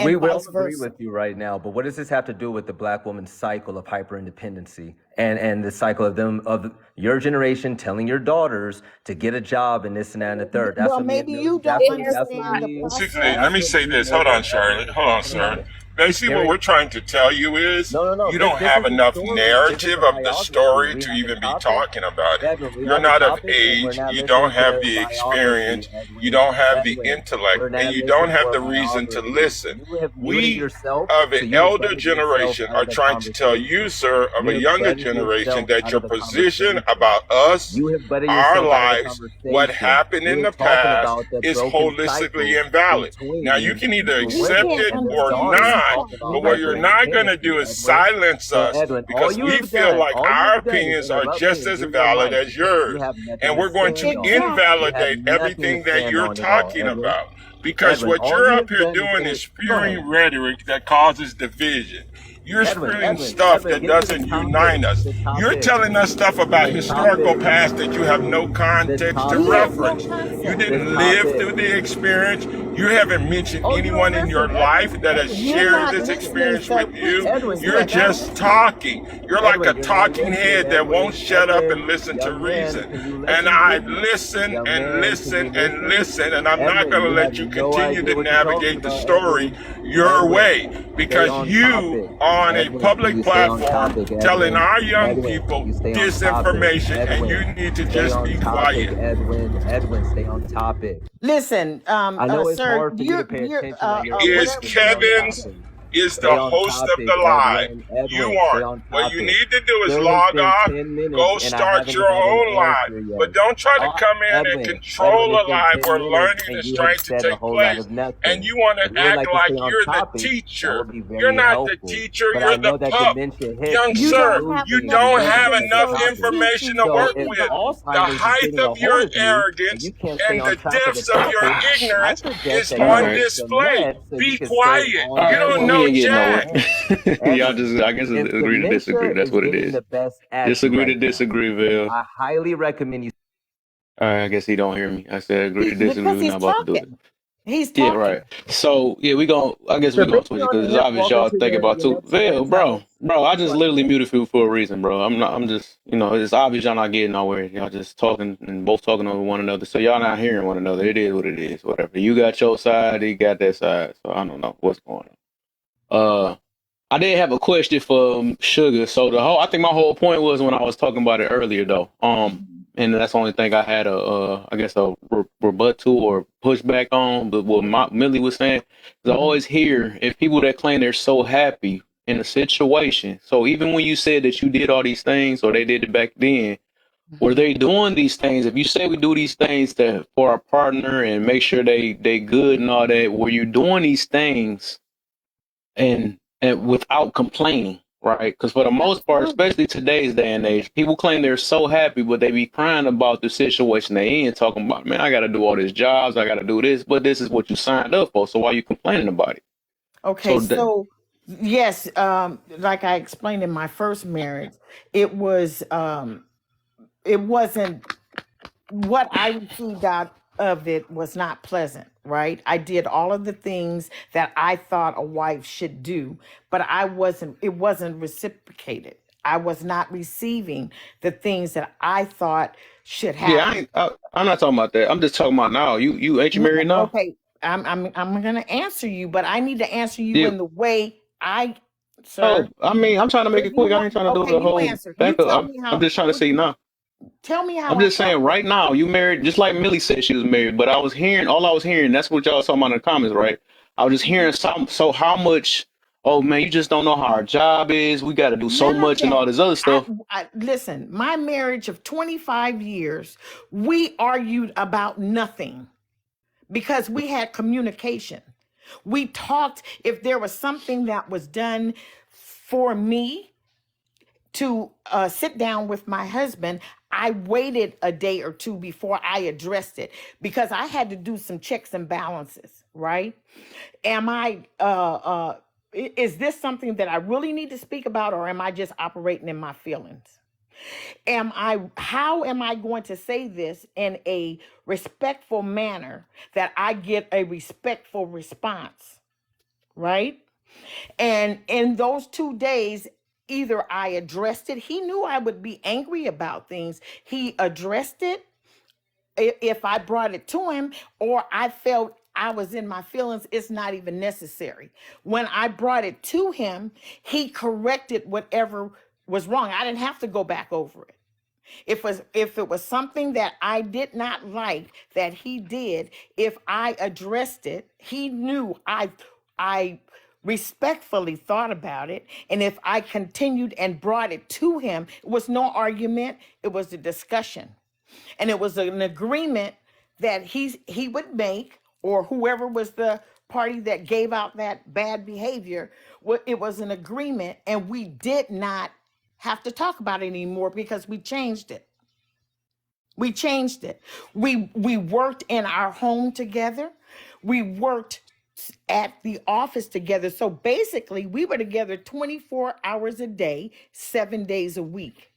We and will vice agree versa. with you right now, but what does this have to do with the black woman's cycle of hyper-independency and the cycle of your generation telling your daughters to get a job and this and that and the third? That's Well, what me and maybe Millie, you that's don't what that's what understand the we Basically, process. let me that's say what me and this. Hold Millie on, Charlotte. Hold on, sir. Basically, There what we we're trying to tell you is no, you this don't this have is the enough story. This is narrative the of the biography. story We to have the even be topic. talking about it. Edwin, we You're have the not of topic, and we're age. not You listening don't to have the the biography, experience. You Edwin. don't have the Edwin, intellect, we're and not you don't listening to have a the reason to biography. listen. You have muted We yourself, of so an you elder butted yourself generation out are of the trying to tell you, conversation. sir, of You a have younger butted generation yourself that out your of the position conversation. about us, You have butted our yourself out of the lives, what conversation. happened in We're the talking past about the is broken holistically cycle invalid. Now, you between can either the We accept women can't it and their or understand what daughters. she's We're not, talking talking but about what about. you're not going to hyper-independency, do is Edwin. silence So, us Edwin, because we feel like our is opinions are interrupt me just and as give your valid mic as because you yours. have nothing And to we're going to stand on. Exactly. You have invalidate nothing to everything that stand you're on at all, talking Edwin. about. Because Edwin, what all you're you up have here done is doing say, is go ahead. spewing rhetoric that causes division. You're Edwin, spewing Edwin, stuff Edwin, that get to doesn't unite us. the You're topic, telling us stuff about the historical topic, past that you have no the context to He topic, has no reference. You concept. the didn't live topic. through the experience. You haven't mentioned Oh, you anyone don't in your listen, life Edwin. that has Edwin, You're shared not this listening, experience sir. with Please you. Edwin, slow You're down. just talking. You're like Edwin, a you're not talking listening, head that Edwin. won't shut up and Edwin, listen to young man, reason. can you And listen, I please? listen Young and man, can you listen and listen? listen, and I'm not Edwin, going to you let have you no continue idea to what you're talking navigate the about, story Edwin. your Edwin, way stay because on you topic. on a Edwin, public you stay on platform topic, telling Edwin. our young Edwin, people you stay on topic. disinformation, and you Edwin, need to stay just on be topic, quiet. Edwin. Edwin, stay on topic. Listen, I know it's sir, hard for you to pay you're attention at your Is age, whatever but your stay on name Kevin's is. topic. is Stay the on host of topic, the live. Edwin. You Edwin, stay aren't. on What you topic. need to do is There has log been off, 10 minutes go and I start haven't your had an own live. answer yet. But don't try to come in and Edwin, control a it's been live 10 where minutes learning and is you trying have to said a take whole lot place. of nothing. And you want If to you would act like to like stay on you're the topic, that teacher. would be You're very not the helpful. teacher, But you're I know the that pup. dementia hits Young and You sir, don't have you losing enough don't the have information, enough so I'm topic. information teaching to So work for if with. you. The Alzheimer's is height getting a of your hold of you and arrogance you can't stay and on the track of the depths of your topic, I ignorance suggest is that you on take Alright. some display. meds so you Be can stay quiet. on You Alright. don't Well, know we ain't getting jack. nowhere. Y'all Edwin, just, I guess, if agree to disagree. dementia That's is what it getting is. the best at you Disagree to right now, disagree, Vel. I highly recommend you. Alright, I guess he don't hear me. I said agree to disagree. Because We're he's not about to do it. talking. He's Yeah, right. talking. So yeah, I guess So we gonna based switch it on because it's him, obvious welcome y'all to think about your too. next Vel, title. bro, I just Go literally muted you for a reason, bro. I'm just, it's obvious y'all not getting nowhere. Y'all just talking and both talking over one another. So y'all not hearing one another. It is what it is. Whatever. You got your side, he got that side. So I don't know what's going on. I did have a question for Sugar. So I think my whole point was when I was talking about it earlier, though. And that's the only thing I had I guess a rebut to or pushback on. But what Millie was saying, 'cause I always hear if people that claim they're so happy in a situation. So even when you said that you did all these things or they did it back then, were they doing these things? If you say we do these things for our partner and make sure they good and all that, were you doing these things and without complaining, right? Because for the most part, especially today's day and age, people claim they're so happy, but they be crying about the situation they in, talking about, man, I got to do all these jobs, I got to do this, but this is what you signed up for, so why you complaining about it? Okay, so yes, like I explained in my first marriage, it wasn't what I received out of it was not pleasant, right? I did all of the things that I thought a wife should do, but it wasn't reciprocated. I was not receiving the things that I thought should happen. Yeah, I'm not talking about that. I'm just talking about now. You ain't you married now? Okay, I'm gonna answer you, but I need to answer you Yeah. in the way sir. Oh, I mean, I'm trying to make it quick. I ain't trying to do Okay, the you whole answer. You back tell up. me how. I'm just trying to see now. Tell me how. I'm just saying right now, you married, just like Millie said she was married, but all I was hearing, that's what y'all was talking about in the comments, right? I was just hearing so how much, oh man, you just don't know how our job is. We got to do so None of much and all that. this other stuff. Listen, my marriage of 25 years, we argued about nothing because we had communication. We talked if there was something that was done for me to sit down with my husband. I waited a day or two before I addressed it because I had to do some checks and balances, right? Is this something that I really need to speak about, or am I just operating in my feelings? How am I going to say this in a respectful manner that I get a respectful response, right? And in those 2 days, either I addressed it. He knew I would be angry about things. He addressed it if I brought it to him, or I felt I was in my feelings, it's not even necessary. When I brought it to him, he corrected whatever was wrong. I didn't have to go back over it. If it was something that I did not like that he did, if I addressed it, he knew I respectfully thought about it. And if I continued and brought it to him, it was no argument, it was a discussion. And it was an agreement that he would make, or whoever was the party that gave out that bad behavior, it was an agreement, and we did not have to talk about it anymore because we changed it. We changed it. We worked in our home together. We worked at the office together. So basically, we were together 24 hours a day, 7 days a week.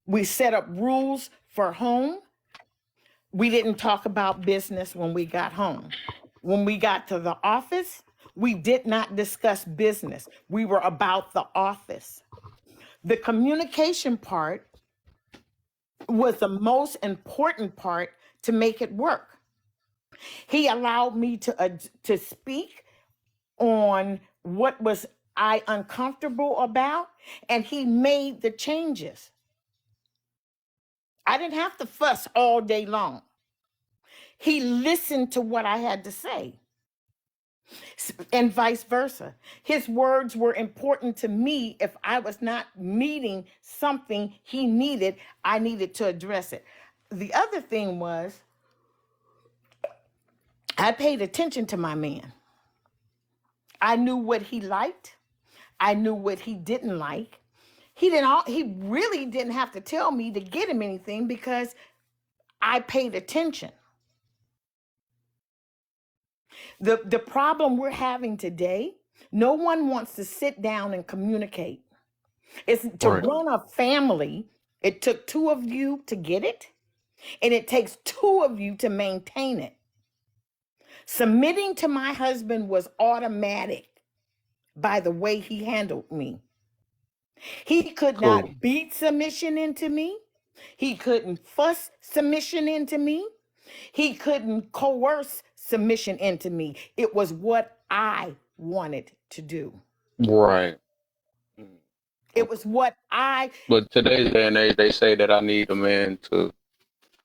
We set up rules for home. We didn't talk about business when we got home. When we got to the office, we did not discuss business. We were about the office. The communication part was the most important part to make it work. He allowed me to speak on what was I uncomfortable about, and he made the changes. I didn't have to fuss all day long. He listened to what I had to say, and vice versa. His words were important to me. If I was not meeting something he needed, I needed to address it. The other thing was, I paid attention to my man. I knew what he liked. I knew what he didn't like. He really didn't have to tell me to get him anything because I paid attention. The problem we're having today, no one wants to sit down and communicate. It's to Right. run a family, it took two of you to get it, and it takes two of you to maintain it. Submitting to my husband was automatic by the way he handled me. He could Cool. not beat submission into me. He couldn't fuss submission into me. He couldn't coerce submission into me. It was what I wanted to do. Right. It was what I But today's day and age, they say that I need a man to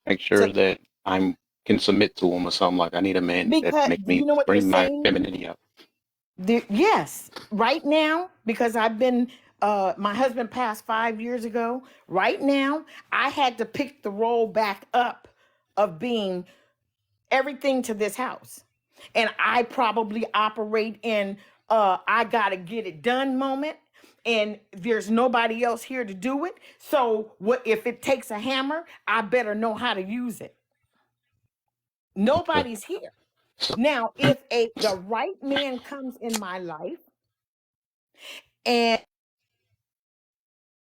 make sure to, that I can submit to him or something. Like I need a man that because make you me know what they're bring my saying? femininity out. Yes, right now, because I've been, my husband passed 5 years ago. Right now, I had to pick the role back up of being everything to this house. And I probably operate in I gotta get it done moment, and there's nobody else here to do it. So what if it takes a hammer, I better know how to use it. Okay. Nobody's here. So, Now, if the right man comes in my life and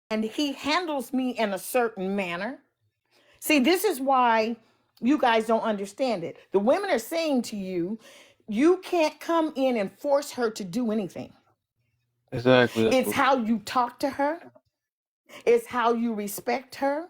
he handles me in a certain manner, see, this is why you guys don't understand it. The women are saying to you, you can't come in and force her to do anything. exactly. That's It's what. how you talk to her. It's how you respect her.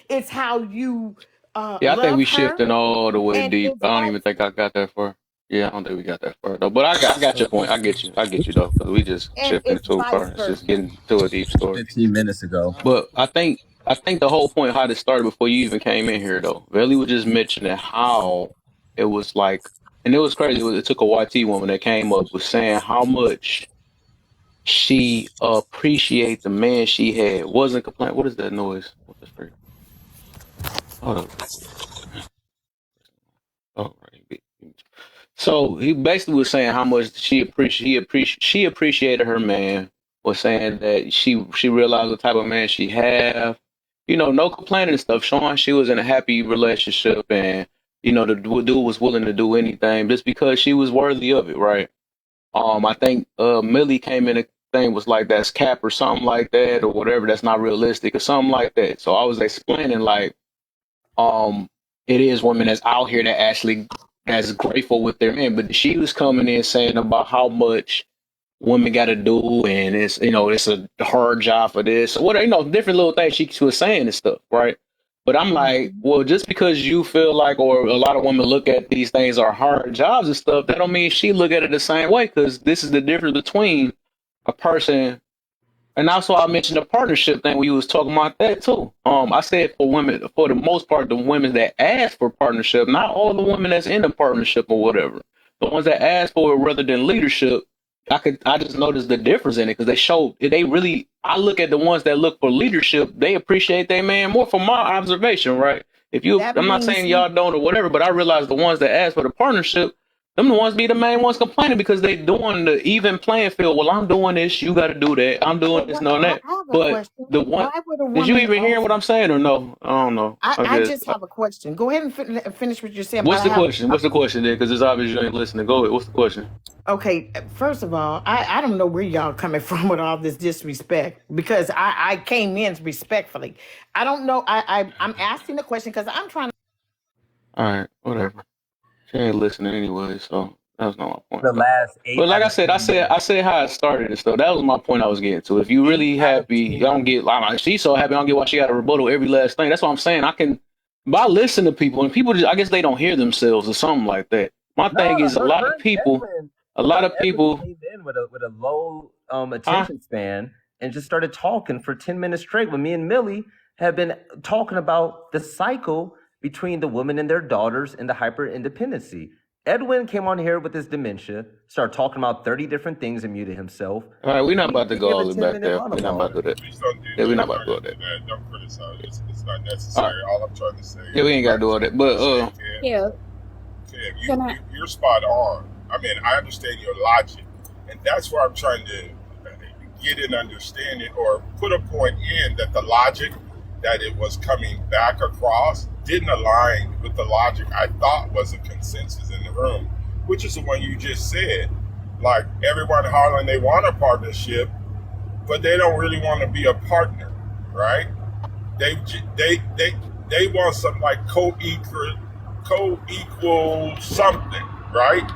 It's how you Yeah, I think we love her, shifting all the way and deep. it's I don't vice. even think I got that far. Yeah, I don't think we got that far though. But I got your point. I get you though, because we just And shifting it's too vice far. It's just versa. getting to a deep story. 15 minutes ago. But I think the whole point how this started before you even came in here though. Really was just mentioning how it was like, and it was crazy. It took a YT woman that came up with saying how much she appreciate the man she had. Wasn't complaining. What is that noise? What the frick? Hold up. Oh, right. So he basically was saying how much she appreciated her man. Was saying that she realized the type of man she have. You know, no complaining and stuff. Showing she was in a happy relationship, and you know the dude was willing to do anything just because she was worthy of it, right? I think Millie came in a thing was like that's cap or something like that or whatever. That's not realistic or something like that. So I was explaining like it is women that's out here that actually that's grateful with their men, but she was coming in saying about how much women got to do, and it's it's a hard job for this, what different little things she was saying and stuff, right? But I'm like, well, just because you feel like, or a lot of women look at these things are hard jobs and stuff, that don't mean she look at it the same way, because this is the difference between a person. And also, I mentioned the partnership thing when you was talking about that too. I said for women, for the most part, the women that ask for partnership, not all the women that's in the partnership or whatever, the ones that ask for it rather than leadership, I just noticed the difference in it because they really. I look at the ones that look for leadership, they appreciate their man more from my observation, right? That I'm not means saying y'all don't or whatever, but I realize the ones that ask for the partnership, Them the ones be the main ones complaining because they doing the even playing field. Well, I'm doing this, you got to do that. I'm doing But this, what no, I that. have a But question. the one, Why would a did you woman even hear what also? I'm saying or no? I don't know. I I guess. just have a question. Go ahead and finish what you're saying. But What's I the have question? What's the question then? Because it's obvious you ain't listening. Go ahead. What's the question? okay. First of all, I don't know where y'all coming from with all this disrespect because I came in respectfully. I don't know. I'm asking the question because I'm trying to. All right, whatever. She ain't listening anyway, so that's not my point. The last 8 But like out I of said, 10 minutes. I said how it started and stuff. That was my point I was getting to. If you 8 really out of happy, 10 I don't get like she's so happy. I don't get why she got to rebuttal every last thing. That's what I'm saying. I can, but I listen to people and people just, I guess they don't hear themselves or something like that. My thing No, is a lot of people, Edwin came in with a low huh? attention span and just started talking for 10 minutes straight when me and Millie have been talking about the cycle between the women and their daughters and the hyper independency. Edwin came on here with his dementia, started talking about 30 different things and muted himself. All right, we're not He about to go gave a all the way back 10-minute there. We're not about monologue. to do that. Please don't do Yeah, we're that. not about to Try go to there. do that. Don't criticize. It's not All right. necessary. All I'm trying to say Yeah, is we ain't got to do all that. But Yeah. Can I? you're spot on. I mean, I understand your logic, and that's where I'm trying to get an understanding or put a point in that the logic that it was coming back across didn't align with the logic I thought was a consensus in the room, which is the one you just said. Like everyone hollering they want a partnership, but they don't really want to be a partner, right? They want something like co-equal something, right?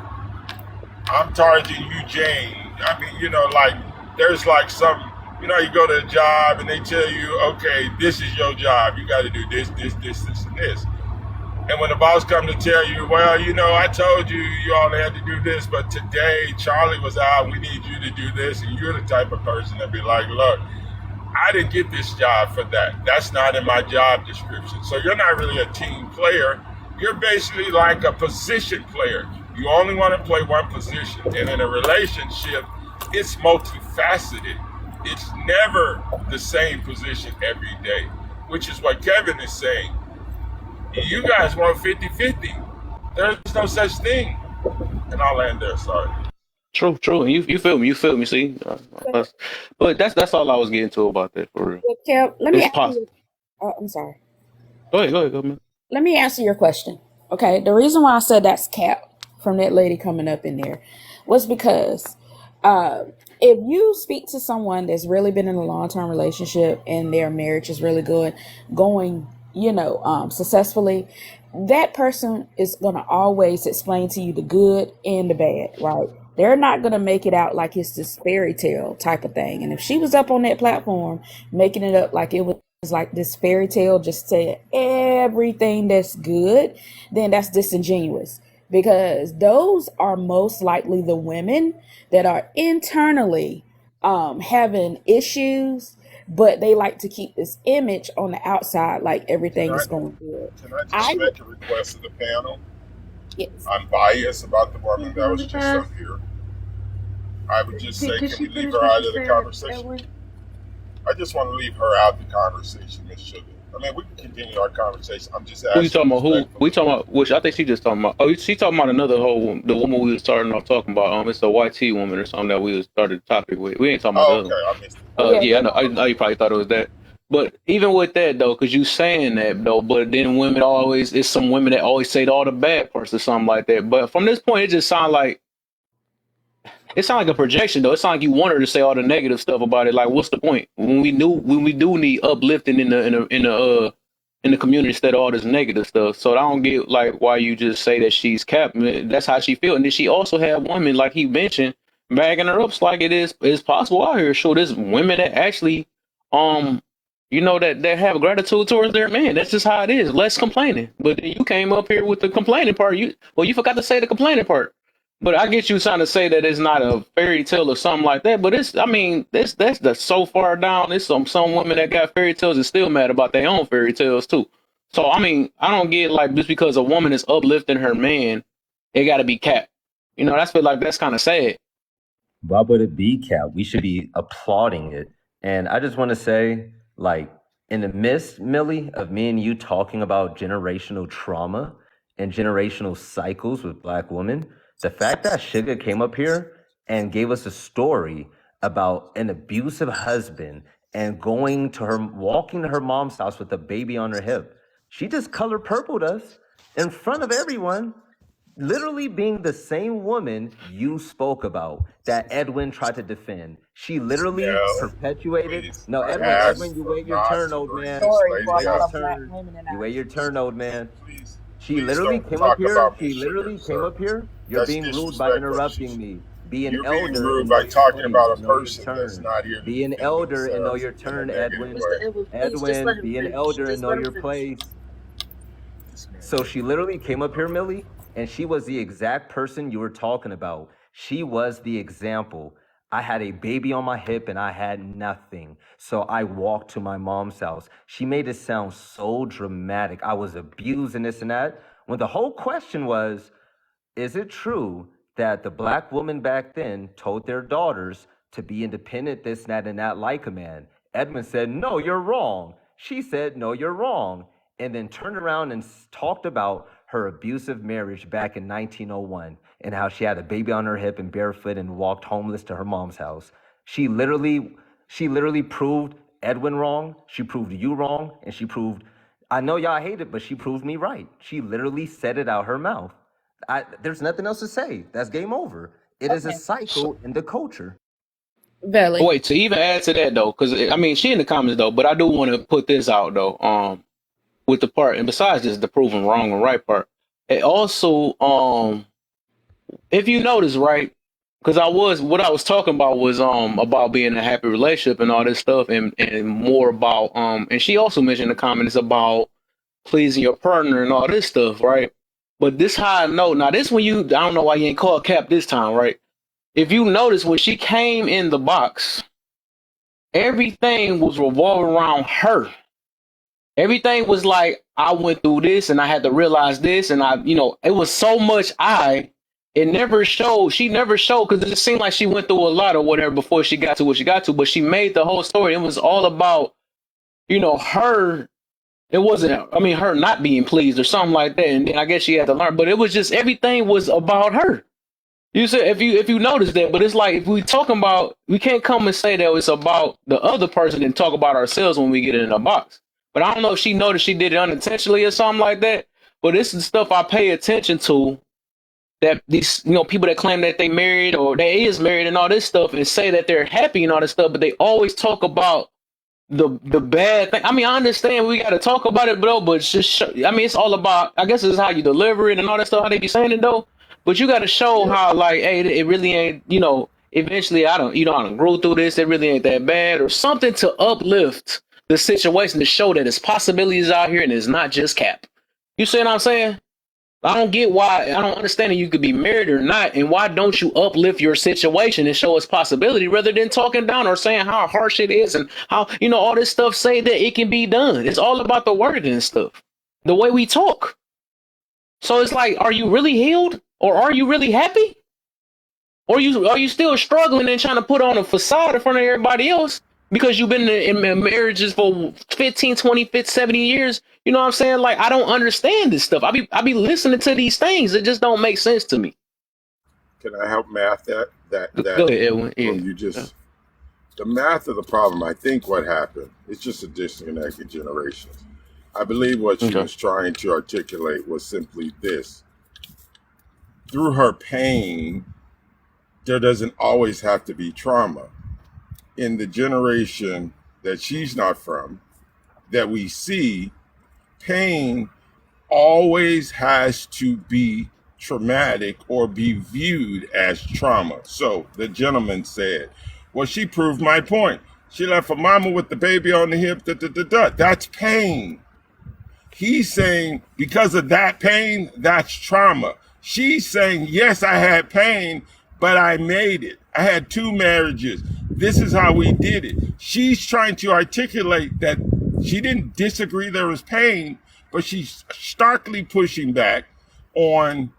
I'm charging you, Jane. I mean, like there's like some, you go to a job and they tell you, okay, this is your job. You got to do this, and this. And when the boss comes to tell you, well, I told you only had to do this, but today Charlie was out. We need you to do this, and you're the type of person that be like, look, I didn't get this job for that. That's not in my job description. So you're not really a team player. You're basically like a position player. You only want to play one position. And in a relationship, it's multifaceted. It's never the same position every day, which is what Kevin is saying. You guys want 50-50. There's no such thing. And I'll end there, sorry. true. And you feel me. See, but that's all I was getting to about that for real. Kev, let me It's ask possible. you. I'm sorry. Go ahead, man. Let me answer your question. Okay, the reason why I said that's cap from that lady coming up in there was because if you speak to someone that's really been in a long-term relationship and their marriage is really good, going, successfully, that person is going to always explain to you the good and the bad, right? They're not going to make it out like it's this fairy tale type of thing. And if she was up on that platform making it up like it was like this fairy tale, just saying everything that's good, then that's disingenuous, because those are most likely the women that are internally having issues, but they like to keep this image on the outside like everything is going good. Can I just make a request to the panel? Yes. I'm biased about the woman that was just up here. I would just say, can we leave her out of the conversation? I just want to leave her out of the conversation, Miss Sugar. I mean, we can continue our conversation. I'm just asking. Who you talking about? Who we talking about? Which I think she just talking about. Oh, she talking about another whole the woman we was starting off talking about. It's a YT woman or something that we started the topic with. We ain't talking about the other. I missed it. Yeah, I know you probably thought it was that. But even with that though, because you saying that though, but then women always, it's some women that always say all the bad parts or something like that. But from this point, it just sounds like a projection though. It sounds like you want her to say all the negative stuff about it. Like, what's the point when we do need uplifting in the community instead of all this negative stuff? So I don't get like why you just say that she's capped. That's how she feel. And then she also have women like he mentioned bagging her up. It's like it's possible out here. Sure, there's women that actually that have gratitude towards their man. That's just how it is. Less complaining. But then you came up here with the complaining part. You forgot to say the complaining part. But I get you trying to say that it's not a fairy tale or something like that. But that's so far down. There's some women that got fairy tales and still mad about their own fairy tales too. So I don't get like just because a woman is uplifting her man, it got to be capped. That's kind of sad. Why would it be capped? We should be applauding it. And I just want to say, like, in the midst, Millie, of me and you talking about generational trauma and generational cycles with Black women, The fact that Sugar came up here and gave us a story about an abusive husband and walking to her mom's house with a baby on her hip. She just color purpled us in front of everyone, literally being the same woman you spoke about that Edwin tried to defend. She literally perpetuated. Please. No, I Edwin, asked you wait your not turn, to old bring man. this Story lady for a lot up. of black women in You our wait your turn, old man. Please, She please literally don't came up talk here. about She me, literally Sugar, came sir. up here. You're That's being rude by disrespectful. interrupting me. Be an You're being elder rude and by know your talking place. about a Know your person that's turn. not here to Be an defend elder and know themselves your in a turn, negative Edwin. way. Edwin, be an elder and know your place. So she literally came up here, Millie, and she was the exact person you were talking about. She was the example. I had a baby on my hip and I had nothing. So I walked to my mom's house. She made it sound so dramatic. I was abused and this and that. When the whole question was, is it true that the black woman back then told their daughters to be independent, this, that, and that, like a man? Edmund said, no, you're wrong. She said, no, you're wrong. And then turned around and talked about her abusive marriage back in 1901 and how she had a baby on her hip and barefoot and walked homeless to her mom's house. She literally proved Edwin wrong. She proved you wrong. And she proved, I know y'all hate it, but she proved me right. She literally said it out her mouth. There's nothing else to say. That's game over. It is a Okay. cycle in the culture. Belly. Wait, to even add to that though, because I mean she in the comments though, but I do want to put this out though. With the part, and besides just the proven wrong and right part, it also if you notice, right, because what I was talking about was about being in a happy relationship and all this stuff, and more about and she also mentioned in the comments about pleasing your partner and all this stuff, right? But this how I know now, this when I don't know why you ain't called Cap this time, right? If you notice when she came in the box, everything was revolving around her. Everything was like, I went through this and I had to realize this, and it was so much it never showed. She never showed, because it seemed like she went through a lot or whatever before she got to what she got to, but she made the whole story. It was all about, her. It wasn't, her not being pleased or something like that. And then I guess she had to learn, but it was just, everything was about her. You said, if you notice that, but it's like, if we talking about, we can't come and say that it's about the other person and talk about ourselves when we get in a box. But I don't know if she noticed she did it unintentionally or something like that. But this is stuff I pay attention to, that these, people that claim that they married or they is married and all this stuff and say that they're happy and all this stuff, but they always talk about the bad thing. I understand we got to talk about it, bro, but it's just, it's all about, I guess it's how you deliver it and all that stuff, how they be saying it though. But you got to show how, like, hey, it really ain't, eventually I don't grow through this. It really ain't that bad, or something to uplift the situation, to show that there's possibilities out here and it's not just Cap. You see what I'm saying? I don't get why. I don't understand that you could be married or not, and why don't you uplift your situation and show us possibility rather than talking down or saying how harsh it is and how, all this stuff say that it can be done. It's all about the wording and stuff, the way we talk. So it's like, are you really healed, or are you really happy? Or are you still struggling and trying to put on a facade in front of everybody else because you've been in marriages for 15, 20, 50, 70 years? You know what I'm saying? Like, I don't understand this stuff. I be listening to these things. It just don't make sense to me. Can I help math that? Go ahead, Edwin. Yeah. You just, the math of the problem, I think what happened, it's just a disconnected generations. I believe what she was trying to articulate was simply this. Through her pain, there doesn't always have to be trauma. In the generation that she's not from, that we see, pain always has to be traumatic or be viewed as trauma. So the gentleman said, well, she proved my point. She left her mama with the baby on the hip, That's pain. He's saying because of that pain, that's trauma. She's saying, yes, I had pain, but I made it. I had 2 marriages. This is how we did it. She's trying to articulate that she didn't disagree there was pain, but she's starkly pushing back on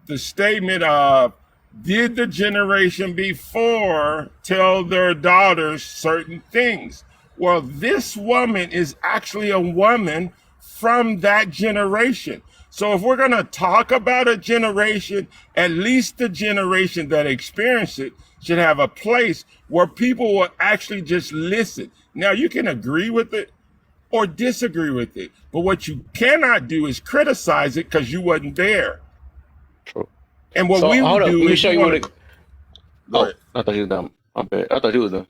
the statement of, did the generation before tell their daughters certain things? Well, this woman is actually a woman from that generation. So if we're going to talk about a generation, at least the generation that experienced it should have a place where people will actually just listen. Now, you can agree with it or disagree with it, but what you cannot do is criticize it because you wasn't there. True. And what So we hold would up, do let me is show you you what want it. to go Oh, ahead. I thought he was done. I'm bad. I thought he was done.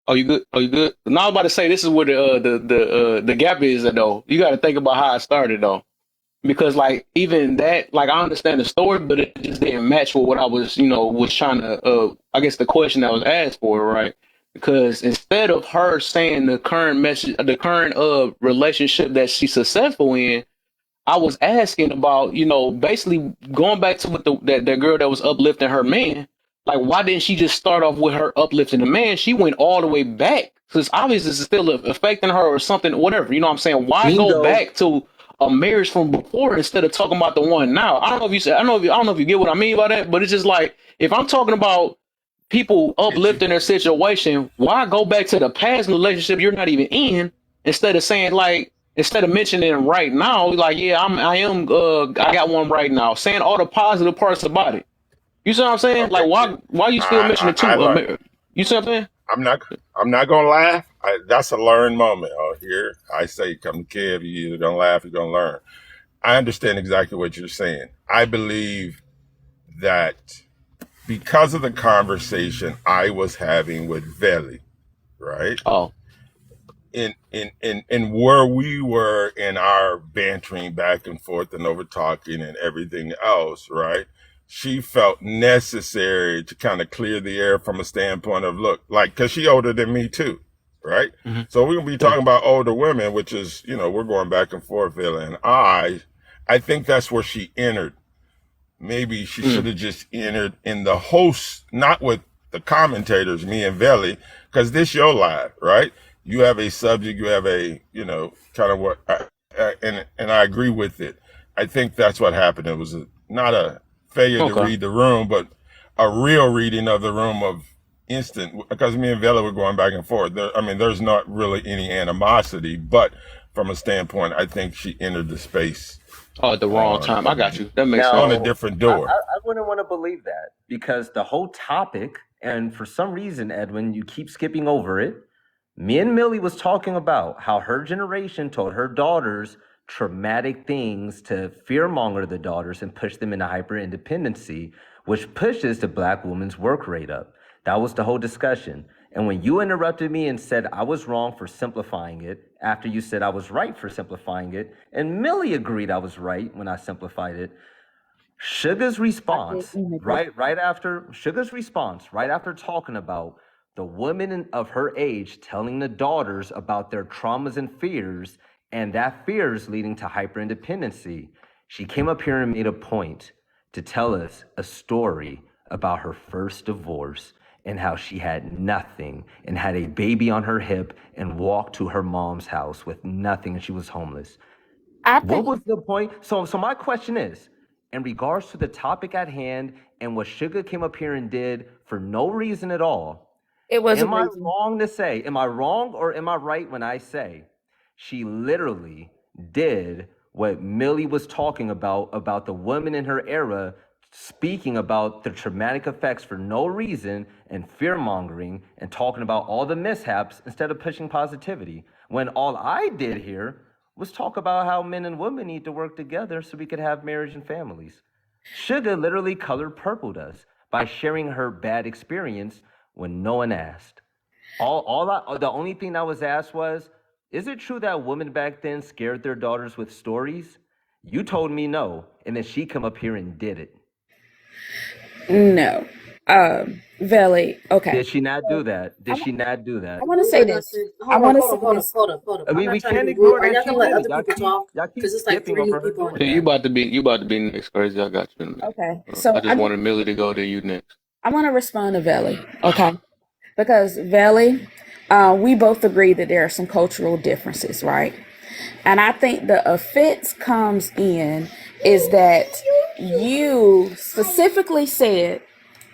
Oh, you good? Oh, you good? Now I'm about to say this is where the gap is though. You got to think about how it started though, because like even that, like I understand the story, but it just didn't match with what I was, was trying to. I guess the question that was asked for, right? Because instead of her saying the current message, the current relationship that she's successful in, I was asking about, basically going back to what that girl that was uplifting her man. Like, why didn't she just start off with her uplifting the man? She went all the way back because obviously it's still affecting her or something, whatever. You know what I'm saying? Why go Bingo. back to a marriage from before instead of talking about the one now? I don't know if you said, I don't know if you get what I mean by that, but it's just like if I'm talking about people uplifting their situation, why go back to the past relationship you're not even in instead of saying like instead of mentioning it right now, like yeah, I got one right now, saying all the positive parts about it. You see what I'm saying? Like Okay. why you still mentioning I two? learned. You see what I'm saying? I'm not gonna laugh. That's a learned moment. Oh, here I say, come to Kev. You either gonna laugh, or you're gonna learn. I understand exactly what you're saying. I believe that because of the conversation I was having with Veli, right? Oh, In where we were in our bantering back and forth and over talking and everything else, right? She felt necessary to kind of clear the air from a standpoint of look, like, cause she older than me too, right? mm-hmm. So we're gonna be talking about older women, which is, we're going back and forth, Villa, and I think that's where she entered. Maybe she should have just entered in the host, not with the commentators, me and Veli, because this your live, right? You have a subject, you have a, kind of what, and I agree with it. I think that's what happened. It was not a failure to Okay. read the room, but a real reading of the room of instant, because me and Vela were going back and forth. There's not really any animosity, but from a standpoint, I think she entered the space Oh, at the wrong time. I got you. That makes sense. on Now, a different door. I wouldn't want to believe that because the whole topic, and for some reason, Edwin, you keep skipping over it. Me and Millie was talking about how her generation told her daughters traumatic things to fearmonger the daughters and push them into hyper independency, which pushes the Black woman's work rate up. That was the whole discussion. And when you interrupted me and said I was wrong for simplifying it, after you said I was right for simplifying it, and Millie agreed I was right when I simplified it, Sugar's response, right after talking about the women of her age telling the daughters about their traumas and fears, and that fears leading to hyperindependency, she came up here and made a point to tell us a story about her first divorce and how she had nothing and had a baby on her hip and walked to her mom's house with nothing and she was homeless. What was the point? So my question is, in regards to the topic at hand and what Sugar came up here and did for no reason at all, It was am I wrong to say, am I wrong or am I right when I say she literally did what Millie was talking about the women in her era speaking about the traumatic effects for no reason and fear-mongering and talking about all the mishaps instead of pushing positivity, when all I did here was talk about how men and women need to work together so we could have marriage and families. Sugar literally colored purpled us by sharing her bad experience when no one asked. The only thing that was asked was, is it true that women back then scared their daughters with stories? You told me no, and then she come up here and did it. No. Veli, okay. Did she not do that? I want to Who's say that this. gonna say? I Hold want on, to say hold on, this. hold up, hold up. I I'm mean, not we trying to can't be ignore rude. Are that y'all she gonna let did it. other people talk? Because it's like skipping 3 over her. people on Yeah, here. you about to be next, crazy. I got you. Okay. So I just wanted Millie to go to you next. I want to respond to Veli, okay? Because Veli, we both agree that there are some cultural differences, right? And I think the offense comes in is that you specifically said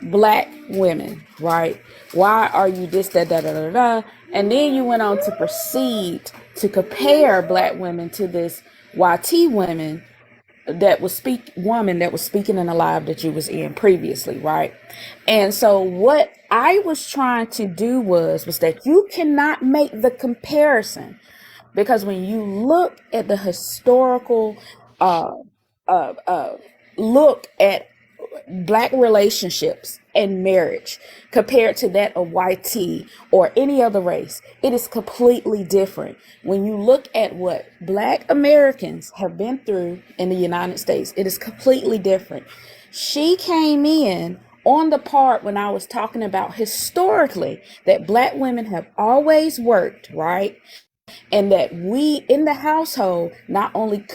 Black women, right? Why are you this, da, da, da, da, da? And then you went on to proceed to compare Black women to this YT women woman that was speaking in the live that you was in previously, right? And so what I was trying to do was that you cannot make the comparison, because when you look at the historical look at Black relationships and marriage compared to that of YT or any other race, it is completely different. When you look at what Black Americans have been through in the United States, it is completely different. She came in on the part when I was talking about historically that Black women have always worked, right? And that we in the household not only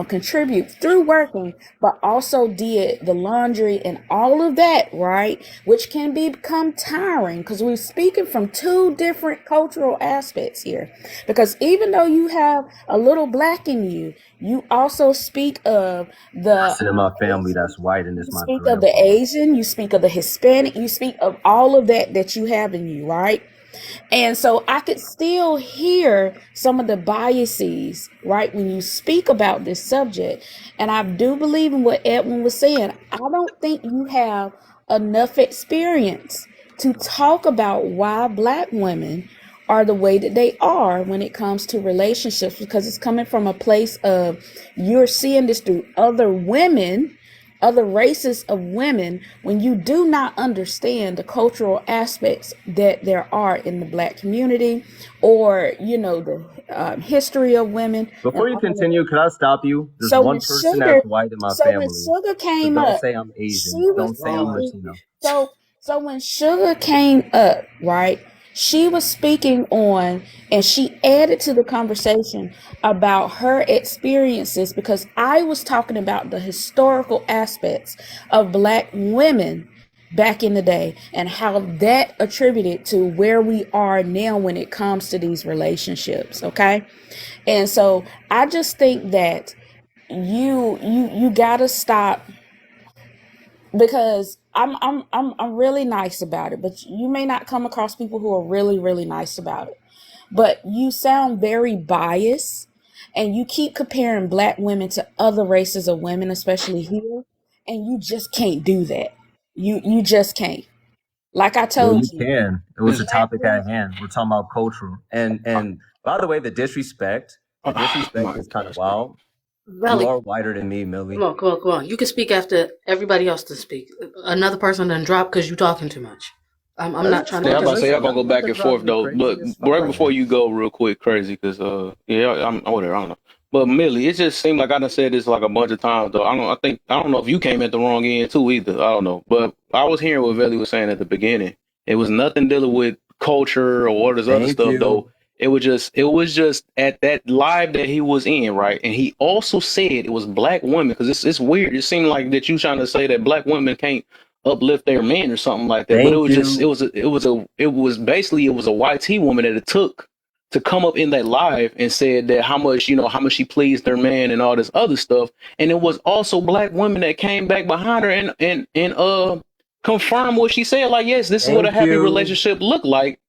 contribute through working, but also did the laundry and all of that, right? Which can become tiring, because we're speaking from two different cultural aspects here. Because even though you have a little Black in you, you also speak of the Person in my family that's white, and it's you my speak of the grandfather. Asian, you speak of the Hispanic, you speak of all of that you have in you, right? And so I could still hear some of the biases, right, when you speak about this subject. And I do believe in what Edwin was saying. I don't think you have enough experience to talk about why Black women are the way that they are when it comes to relationships, because it's coming from a place of you're seeing this through other women, other races of women, when you do not understand the cultural aspects that there are in the Black community, or the history of women and Before you all of that. continue, could I stop you? There's So one when person Sugar, that's white in my so when family, Sugar so came don't up, say I'm she Asian. was Don't say I'm speaking. Latino. So when Sugar came up, right, she was speaking on, and she added to the conversation about her experiences, because I was talking about the historical aspects of Black women back in the day and how that attributed to where we are now when it comes to these relationships. Okay. And so I just think that you gotta stop, because I'm really nice about it, but you may not come across people who are really, really nice about it. But you sound very biased, and you keep comparing Black women to other races of women, especially here, and you just can't do that. You just can't. Like I Well, told you you, can. It was the Black topic women. at hand. We're talking about cultural. And by the way, the disrespect My is kind of gosh, wild. You Valley, are whiter than me, Millie. come on. You can speak after everybody else to speak. Another person done drop because you talking too much. I'm not That's trying to Yeah, I'm get about to say y'all listen. disrespectful. gonna I'm go about back to and drive forth you though. crazy. But It's right fine. before you go, real quick, crazy, because I'm whatever. I don't know. But Millie, it just seemed like I done said this like a bunch of times though. I don't know if you came at the wrong end too either. I don't know. But I was hearing what Veli was saying at the beginning. It was nothing dealing with culture or all this other Thank stuff though. you. It was just at that live that he was in, right? And he also said it was Black women, because it's weird. It seemed like that you trying to say that Black women can't uplift their men or something like that. But it Thank was just you. it was basically it was a YT woman that it took to come up in that live and said that how much she pleased their man and all this other stuff. And it was also Black women that came back behind her and confirmed what she said. Like, yes, this is what a Thank happy you. relationship looked like.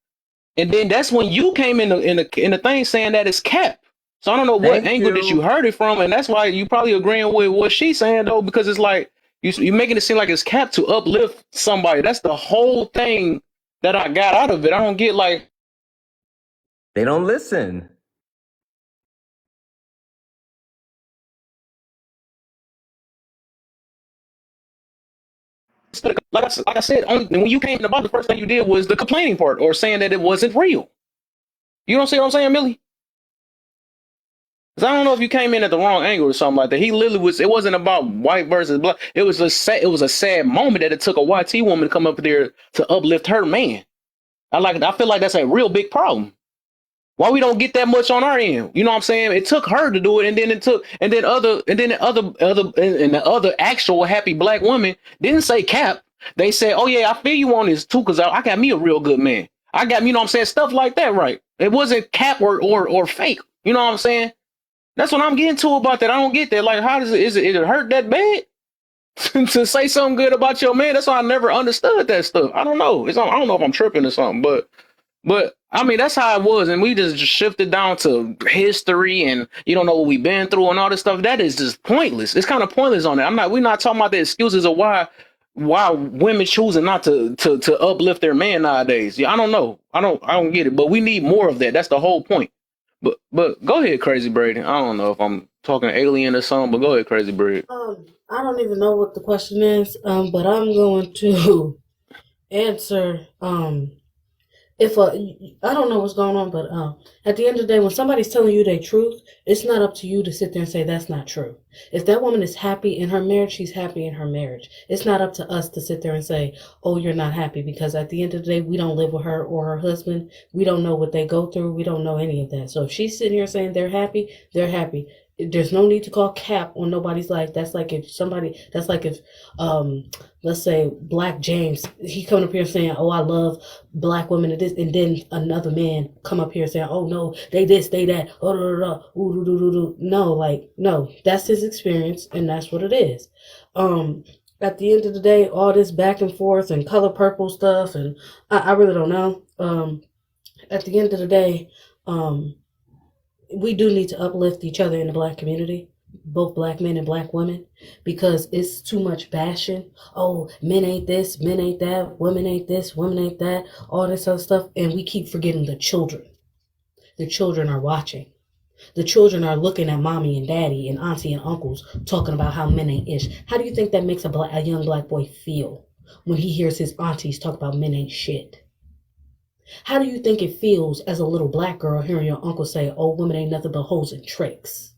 And then that's when you came in the thing saying that it's cap. So I don't know what Thank angle that you you. heard it from, and that's why you probably agreeing with what she's saying though, because it's like you're making it seem like it's cap to uplift somebody. That's the whole thing that I got out of it. I don't get like They don't listen. like I said, when you came about, the first thing you did was the complaining part or saying that it wasn't real. You don't see what I'm saying, Millie? Because I don't know if you came in at the wrong angle or something like that. He literally was. It wasn't about white versus black. It was a sad moment that it took a YT woman to come up there to uplift her man. I feel like that's a real big problem. Why we don't get that much on our end? You know what I'm saying? It took her to do it, and then the other actual happy Black women didn't say cap. They said, "Oh yeah, I feel you on this too, because I got me a real good man. I got, you know what I'm saying, stuff like that, right? It wasn't cap or fake. You know what I'm saying? That's what I'm getting to about that. I don't get that. Like, how does it hurt that bad to say something good about your man? That's why I never understood that stuff. I don't know. I don't know if I'm tripping or something, but But I mean, that's how it was, and we just shifted down to history, and you don't know what we've been through and all this stuff. That is just pointless. It's kind of pointless on it. We're not talking about the excuses of why women choosing not to uplift their man nowadays. Yeah, I don't know. I don't get it. But we need more of that. That's the whole point. But go ahead, Crazy Brady. I don't know if I'm talking alien or something, but go ahead, Crazy Brady. I don't even know what the question is, but I'm going to answer. I don't know what's going on, but at the end of the day, when somebody's telling you their truth, it's not up to you to sit there and say that's not true. If that woman is happy in her marriage, she's happy in her marriage. It's not up to us to sit there and say, oh, you're not happy, because at the end of the day, we don't live with her or her husband. We don't know what they go through. We don't know any of that. So if she's sitting here saying they're happy, they're happy. There's no need to call cap on nobody's life. That's like if let's say Black James, he coming up here saying, oh, I love black women and this, and then another man come up here saying, oh no, they this, they that, no, that's his experience and that's what it is. At the end of the day, all this back and forth and color purple stuff, and I really don't know. At the end of the day, we do need to uplift each other in the black community, both black men and black women, because it's too much bashing. Oh, men ain't this, men ain't that, women ain't this, women ain't that, all this other stuff. And we keep forgetting the children. The children are watching. The children are looking at mommy and daddy and auntie and uncles talking about how men ain't ish. How do you think that makes a young black boy feel when he hears his aunties talk about men ain't shit? How do you think it feels as a little black girl hearing your uncle say, oh, women ain't nothing but hoes and tricks?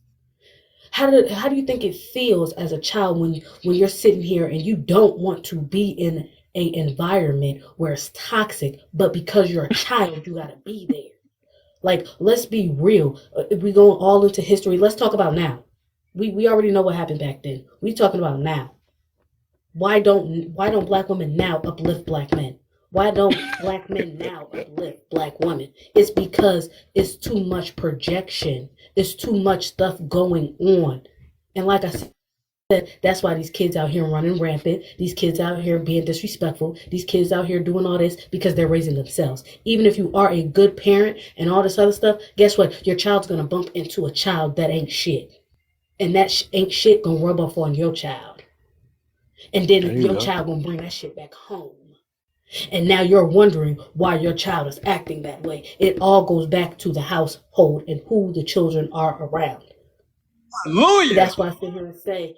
How do you think it feels as a child when you're sitting here and you don't want to be in an environment where it's toxic, but because you're a child, you got to be there? Like, let's be real. If we go all into history, let's talk about now. We already know what happened back then. We talking about now. Why don't black women now uplift black men? Why don't black men now uplift black women? It's because it's too much projection. It's too much stuff going on. And like I said, that's why these kids out here running rampant. These kids out here being disrespectful. These kids out here doing all this because they're raising themselves. Even if you are a good parent and all this other stuff, guess what? Your child's going to bump into a child that ain't shit. And that ain't shit going to rub off on your child. And then your child going to bring that shit back home. And now you're wondering why your child is acting that way. It all goes back to the household and who the children are around. Hallelujah. That's why I sit here and say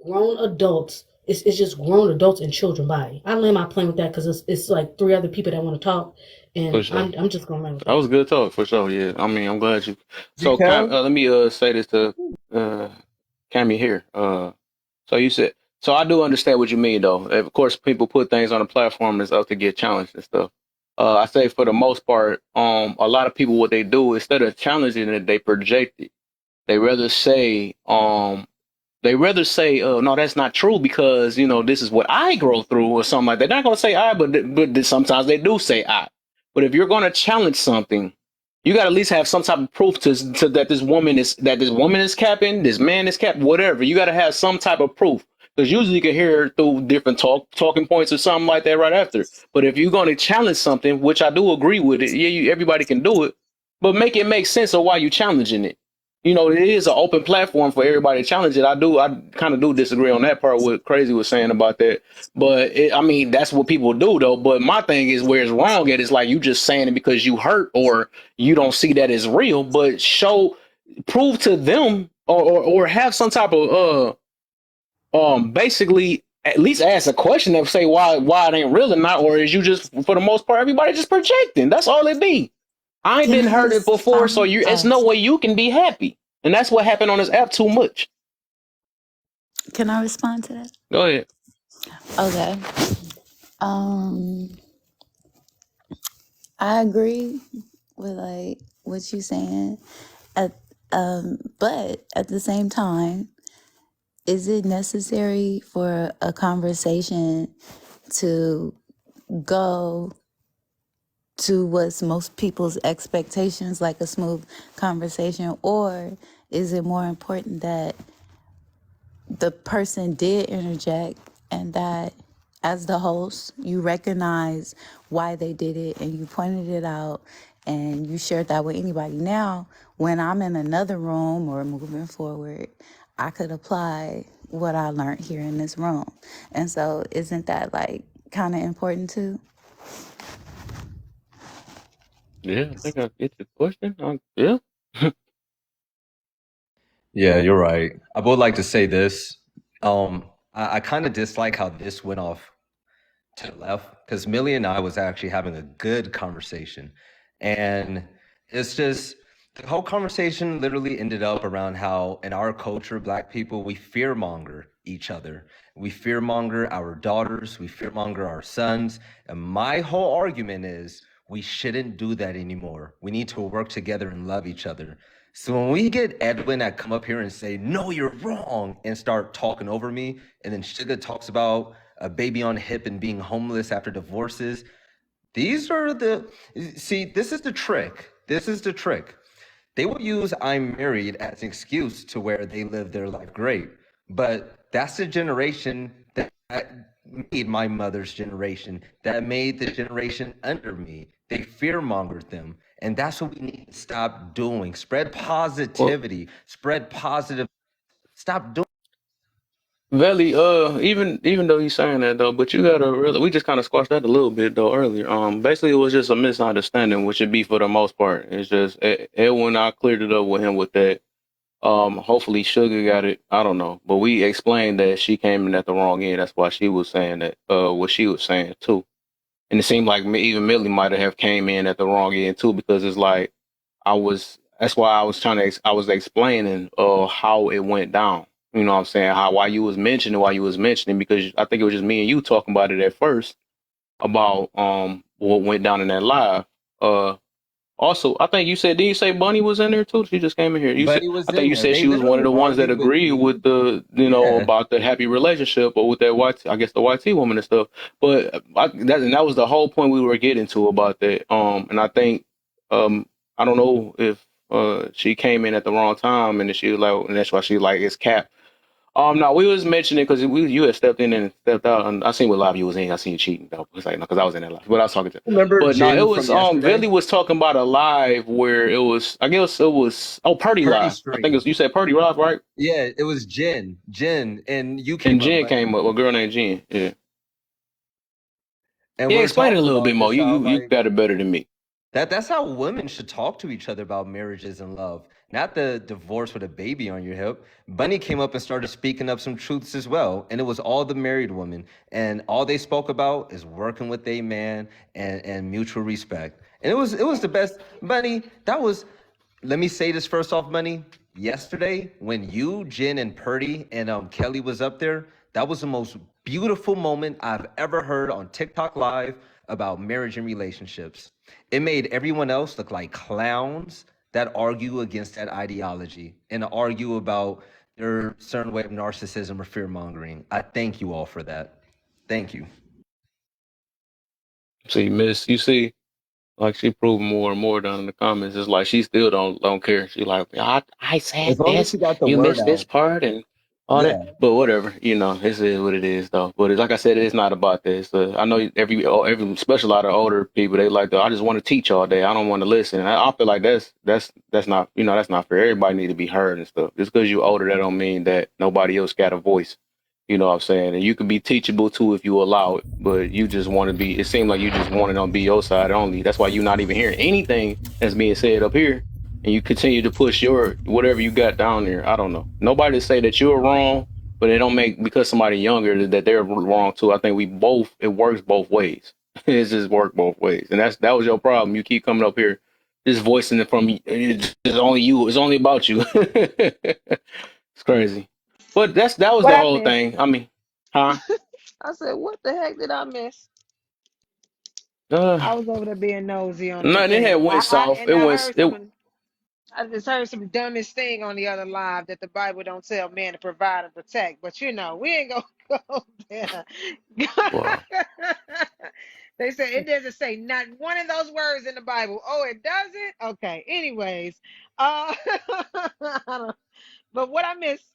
grown adults, it's just grown adults and children body. I land my plane with that because it's like three other people that want to talk. And sure. I'm just going to land with that. That was good talk, for sure, yeah. I mean, I'm glad you... So, let me say this to Cammy here. So you said... So I do understand what you mean, though. Of course, people put things on the platform that's up to get challenged and stuff. I say for the most part, a lot of people, what they do, instead of challenging it, they project it. They rather say, no, that's not true because, this is what I grow through or something like that. They're not going to say I, but sometimes they do say I. But if you're going to challenge something, you got to at least have some type of proof to that this woman is capping, this man is capping, whatever. You got to have some type of proof. Because usually you can hear through different talking points or something like that right after. But if you're going to challenge something, which I do agree with it, everybody can do it, but make it make sense of why you're challenging it. It is an open platform for everybody to challenge it. I kind of do disagree on that part, what Crazy was saying about that. But that's what people do, though. But my thing is where it's wrong at is like you just saying it because you hurt or you don't see that as real, but prove to them or have some type of basically at least ask a question and say why it ain't real or not, or is you just, for the most part, everybody just projecting? That's all it be. I ain't been hurt it before, so it's no way you can be happy. And that's what happened on this app too much. Can I respond to that? Go ahead. Okay. I agree with like what you're saying. But at the same time, is it necessary for a conversation to go to what's most people's expectations, like a smooth conversation? Or is it more important that the person did interject and that as the host, you recognize why they did it and you pointed it out and you shared that with anybody. Now, when I'm in another room or moving forward, I could apply what I learned here in this room. And so, isn't that like kind of important too? Yeah, I think I get the question. Yeah. Yeah, you're right. I would like to say this. I kind of dislike how this went off to the left because Millie and I was actually having a good conversation, and it's just the whole conversation literally ended up around how in our culture, Black people, we fearmonger each other. We fearmonger our daughters. We fearmonger our sons. And my whole argument is we shouldn't do that anymore. We need to work together and love each other. So when we get Edwin that come up here and say, no, you're wrong, and start talking over me, and then Suga talks about a baby on hip and being homeless after divorces, these are this is the trick. This is the trick. They will use I'm married as an excuse to where they live their life great. But that's the generation that made my mother's generation, that made the generation under me. They fear-mongered them. And that's what we need to stop doing. Spread Well, positivity. Spread positive. Stop doing. Veli, even though he's saying that though, but you gotta really, we just kind of squashed that a little bit though earlier. Basically it was just a misunderstanding, which would be for the most part. It's just Edwin, I cleared it up with him with that. Hopefully Sugar got it. I don't know, but we explained that she came in at the wrong end. That's why she was saying that. What she was saying too, and it seemed like even Millie might have came in at the wrong end too, because it's like I was. That's why I was I was explaining how it went down. You know what I'm saying? Why you was mentioning, because I think it was just me and you talking about it at first about what went down in that live. Uh, Also, I think you said, did you say Bunny was in there too? She just came in here. Bunny was I think in you there. said They she was one of literally the ones that argued with agreed me. with the, Yeah. about the happy relationship or with that I guess the YT woman and stuff. But that was the whole point we were getting to about that. And I think, I don't know if she came in at the wrong time and then she was like, and that's why she like it's cap. No, we was mentioning because you had stepped in and stepped out, and I seen what live you was in. I seen you cheating though. It's like no, because I was in that live, but I was talking to. Remember But no, it Jen was from yesterday? Billy was talking about a live where it was. I guess it was Purdy Purdy live. I think stream. it was, you said Purdy live, right? Yeah, it was Jen, and you And came up, Jen right? came up, a girl named Jen. Yeah, And yeah. we're Explain it a talking little bit about more. just how You like got it better than me. that's how women should talk to each other about marriages and love, not the divorce with a baby on your hip. Bunny came up and started speaking up some truths as well, and it was all the married women, and all they spoke about is working with a man and mutual respect. And it was the best. Bunny, that was. Let me say this first off, Bunny. Yesterday, when you, Jen, and Purdy and Kelly was up there, that was the most beautiful moment I've ever heard on TikTok Live about marriage and relationships. It made everyone else look like clowns that argue against that ideology and argue about their certain way of narcissism or fear mongering. I thank you all for that. Thank you. See, Miss, you see, like she proved more and more down in the comments. It's like she still don't care. She like, I said As long as this, she got the you word missed this out. part and all Yeah. that. But whatever, this is what it is though. But like I said, it's not about this. I know every especially a lot of older people, they like, I just want to teach all day. I don't want to listen. And I feel like that's not that's not fair. Everybody need to be heard and stuff. Just because you older, that don't mean that nobody else got a voice. You know what I'm saying? And you can be teachable too if you allow it, but you just want to be, it seems like you just want it on be your side only. That's why you're not even hearing anything that's being said up here. And you continue to push your, whatever you got down there. I don't know. Nobody say that you're wrong, but it don't make, because somebody younger, that they're wrong too. I think it works both ways. It's just work both ways. And that was your problem. You keep coming up here, just voicing it from, it's only you. It's only about you. It's crazy. But that was What the I whole missed? thing. I mean, huh? I said, what the heck did I miss? Uh, I was over there being nosy on no, that and it had thing. went soft. It went. I just heard some dumbest thing on the other live that the Bible don't tell men to provide and protect. But we ain't gonna go there. Wow. They say it doesn't say not one of those words in the Bible. Oh, it doesn't? Okay. Anyways, I don't, but what I missed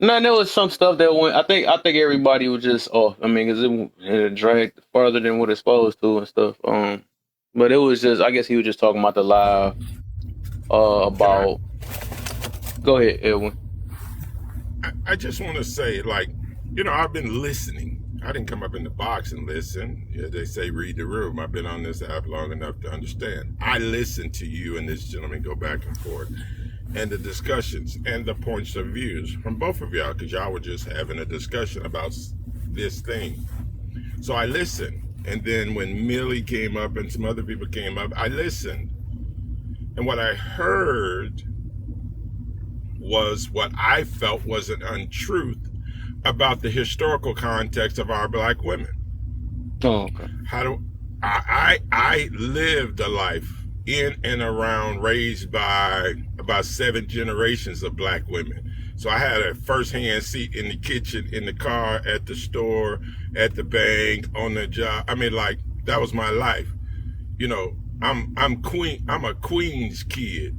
No, there was some stuff that went. I think everybody was just off. I mean, because it dragged farther than what it's supposed to and stuff. But it was just. I guess he was just talking about the live. About. Go ahead, Edwin. I just want to say, like, I've been listening. I didn't come up in the box and listen. Yeah, they say read the room. I've been on this app long enough to understand. I listen to you and this gentleman go back and forth, and the discussions and the points of views from both of y'all, because y'all were just having a discussion about this thing. So I listened, and then when Millie came up and some other people came up, I listened, and what I heard was what I felt was an untruth about the historical context of our black women. Oh, okay. How do I lived a life in and around, raised by about 7 generations of black women. So I had a first-hand seat in the kitchen, in the car, at the at the bank, on the job. I mean, like, that was my life. I'm a Queens kid.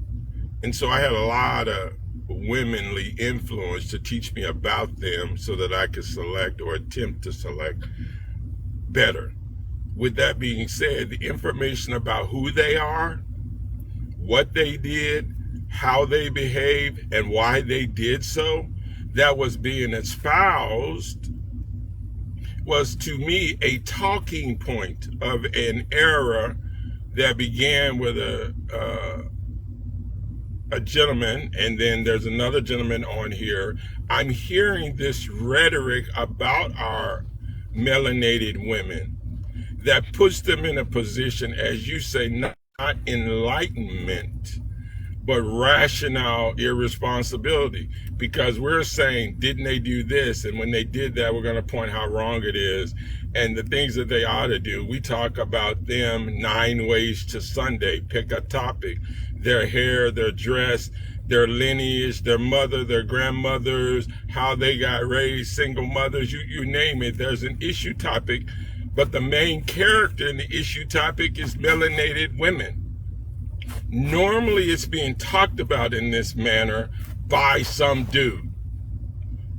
And so I had a lot of womanly influence to teach me about them so that I could select or attempt to select better. With that being said, the information about who they are, what they did, how they behaved, and why they did so, that was being espoused, was to me a talking point of an era that began with a gentleman, and then there's another gentleman on here. I'm hearing this rhetoric about our melanated women that puts them in a position, as you say, not enlightenment, but rational irresponsibility. Because we're saying, didn't they do this? And when they did that, we're going to point how wrong it is. And the things that they ought to do. We talk about them 9 ways to Sunday. Pick a topic. Their hair, their dress, their lineage, their mother, their grandmothers, how they got raised, single mothers, you name it. There's an issue topic. But the main character in the issue topic is melanated women. Normally it's being talked about in this manner by some dude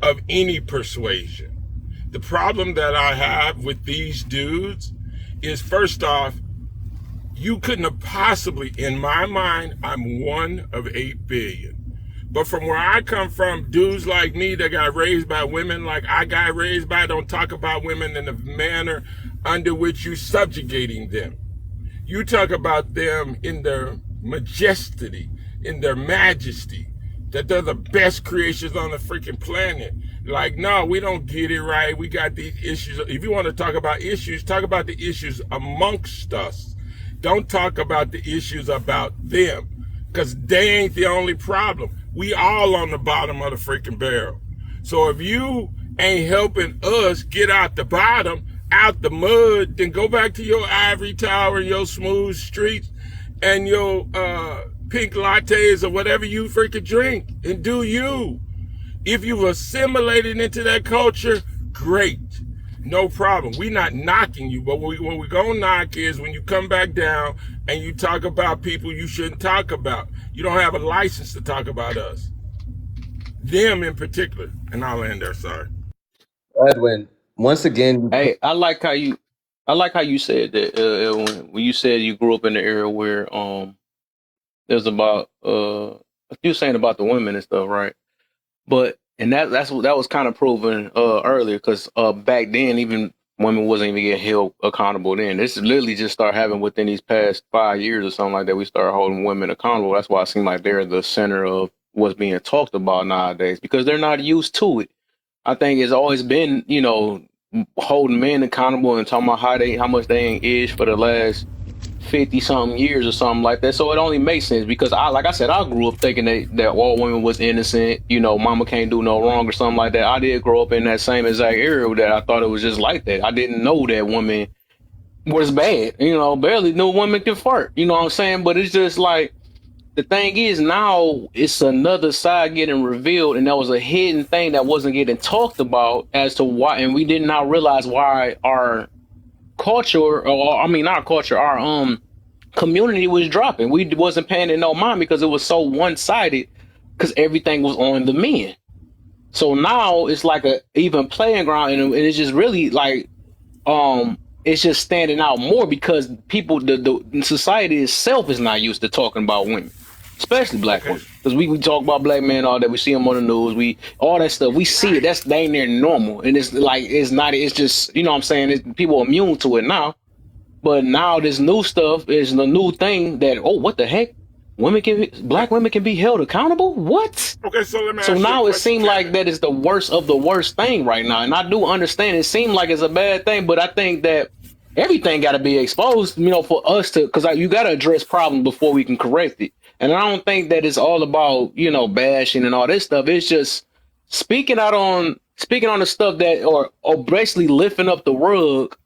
of any persuasion. The problem that I have with these dudes is, first off, you couldn't have possibly, in my mind, I'm one of 8 billion. But from where I come from, dudes like me that got raised by women like I got raised by don't talk about women in the manner under which you're subjugating them. You talk about them in their majesty, in their majesty, that they're the best creations on the freaking planet. Like, no, we don't get it right. We got these issues. If you want to talk about issues, talk about the issues amongst us. Don't talk about the issues about them, because they ain't the only problem. We all on the bottom of the freaking barrel. So if you ain't helping us get out the bottom, out the mud, then go back to your ivory tower, your smooth streets, and your pink lattes or whatever you freaking drink, and do you. If you've assimilated into that culture, great. No problem. We're not knocking you, but what we're going to knock is when you come back down and you talk about people you shouldn't talk about. You don't have a license to talk about us. Them in particular. And I'll end there, sorry. Edwin, once again. Hey, I like how you said that, when you said you grew up in the era where there's about you saying about the women and stuff, right? But and that was kind of proven earlier, because back then even women wasn't even getting held accountable then. This literally just started happening within these past 5 years or something like that. We started holding women accountable. That's why it seems like they're the center of what's being talked about nowadays, because they're not used to it. I think it's always been, holding men accountable and talking about how much they ain't ish for the last 50 something years or something like that. So it only makes sense, because like I said, I grew up thinking that all women was innocent, mama can't do no wrong or something like that. I did grow up in that same exact era that I thought it was just like that. I didn't know that women was bad, barely knew women can fart, you know what I'm saying? But it's just like, the thing is, now it's another side getting revealed, and that was a hidden thing that wasn't getting talked about as to why, and we did not realize why our culture, our community was dropping. We wasn't paying it no mind because it was so one-sided, because everything was on the men. So now it's like a even playing ground, and it's just really like it's just standing out more because people, the society itself is not used to talking about women, especially black Okay. women. Because we talk about black men all that, we see them on the news, all that stuff, we see it. That's dang near normal, and it's like it's not. It's just what I'm saying. People are immune to it now, but now this new stuff is the new thing that what the heck, black women can be held accountable. What? Okay, so let me ask So you a now it question, seems like Kevin. that is the worst of the worst thing right now. And I do understand it seems like it's a bad thing, but I think that everything got to be exposed, for us to, because you got to address problems before we can correct it. And I don't think that it's all about, bashing and all this stuff. It's just speaking on the stuff that, or basically lifting up the rug